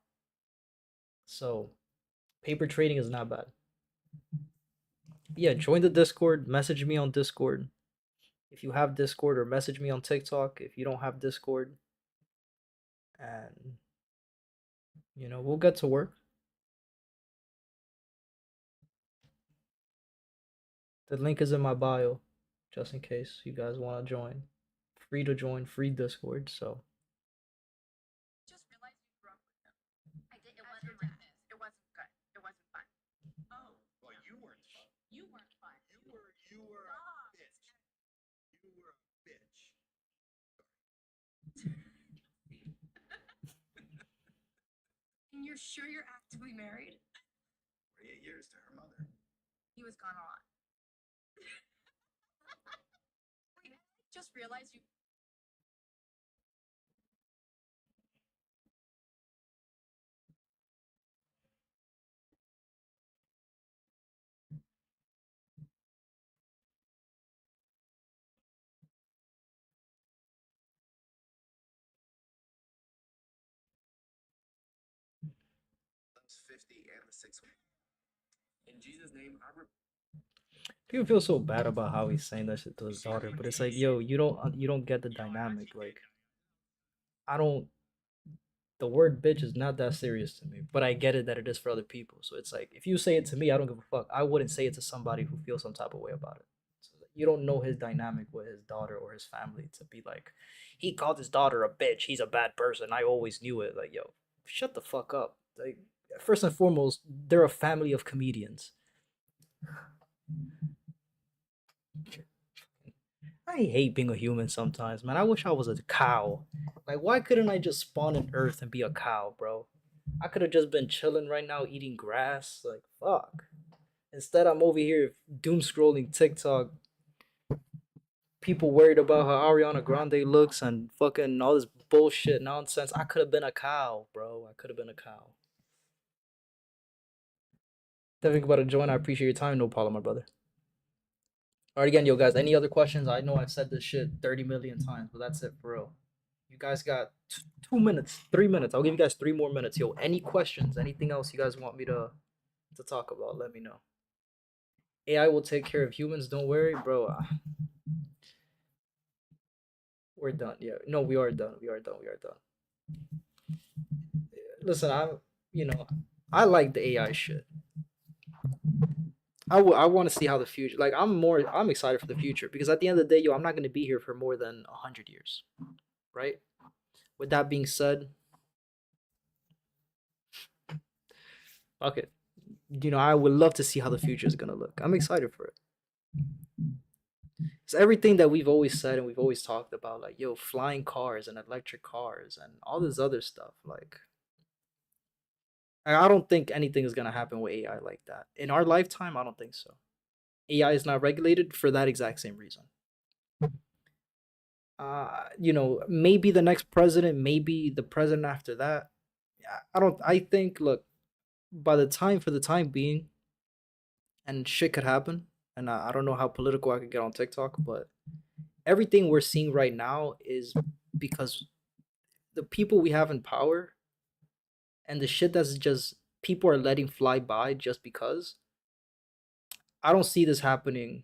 So paper trading is not bad. Yeah, join the Discord, message me on Discord. If you have Discord, or message me on TikTok if you don't have Discord. And we'll get to work. The link is in my bio, just in case you guys want to join. Free to join, free Discord, so. Just realized you grew up with him. I did. It wasn't like this. It wasn't good. It wasn't fun. Oh. Well, you weren't fun. You weren't fun. You were a bitch. You were a bitch. And you're sure you're actively married? 48 years to her mother. He was gone a lot. Wait, just realized you. Those 50 and the 6 week. In Jesus' name, People feel so bad about how he's saying that shit to his daughter, but it's like, yo, you don't get the dynamic. Like, the word bitch is not that serious to me, but I get it that it is for other people. So it's like, if you say it to me, I don't give a fuck. I wouldn't say it to somebody who feels some type of way about it. So you don't know his dynamic with his daughter or his family to be like, he called his daughter a bitch. He's a bad person. I always knew it. Like, yo, shut the fuck up. Like, first and foremost, they're a family of comedians. I hate being a human sometimes, man. I wish I was a cow. Like, why couldn't I just spawn in Earth and be a cow, bro? I could have just been chilling right now eating grass. Like, fuck. Instead, I'm over here doom scrolling TikTok. People worried about how Ariana Grande looks and fucking all this bullshit nonsense. I could have been a cow, bro. I could have been a cow. Think about to join. I appreciate your time. No problem, my brother. All right, again, yo, guys, any other questions? I know I've said this shit 30 million times, but that's it for real. You guys got 2 minutes, 3 minutes. I'll give you guys 3 more minutes. Yo, any questions? Anything else you guys want me to talk about? Let me know. AI will take care of humans. Don't worry, bro. We're done. Yeah. No, we are done. We are done. We are done. Listen, you know, I like the AI shit. I want to see how the future. Like, I'm excited for the future because at the end of the day, yo, I'm not gonna be here for more than 100 years, right? With that being said, okay, I would love to see how the future is gonna look. I'm excited for it. It's everything that we've always said and we've always talked about, like, yo, flying cars and electric cars and all this other stuff. Like, I don't think anything is gonna happen with AI like that in our lifetime. I don't think so. AI is not regulated for that exact same reason. Maybe the next president, maybe the president after that. I don't. I think. Look, for the time being, and shit could happen. And I don't know how political I could get on TikTok, but everything we're seeing right now is because the people we have in power and the shit that's just people are letting fly by just because. I don't see this happening.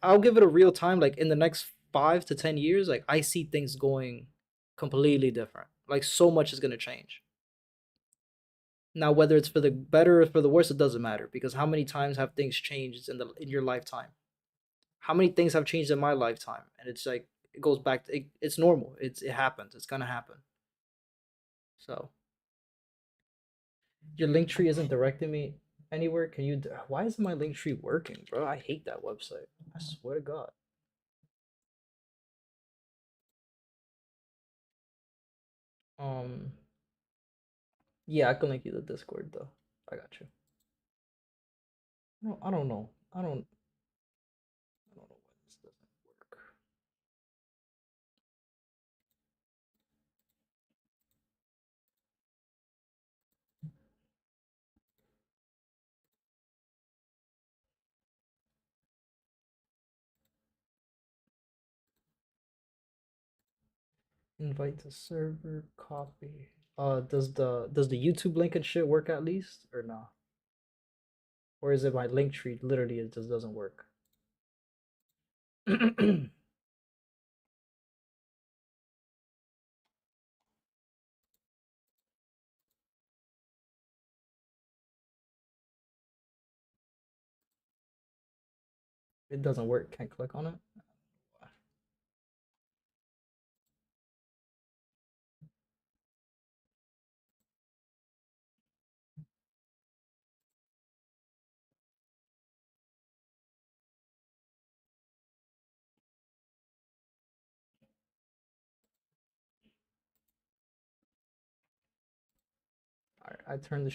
I'll give it a real time. Like in the next 5 to 10 years, like I see things going completely different. Like so much is gonna change. Now, whether it's for the better or for the worse, it doesn't matter because how many times have things changed in your lifetime? How many things have changed in my lifetime? And it's like it goes back to it's normal. It happens. It's gonna happen. So your link tree isn't directing me anywhere. Can you? Why isn't my link tree working, bro? I hate that website. I swear to God. Um. Yeah, I can link you the Discord though. I got you. No, I don't know. I don't know why this doesn't work. Invite to server, copy. Does the YouTube link and shit work at least or not? Or is it my link tree literally it just doesn't work? It doesn't work. Can't click on it. Alright, I turned the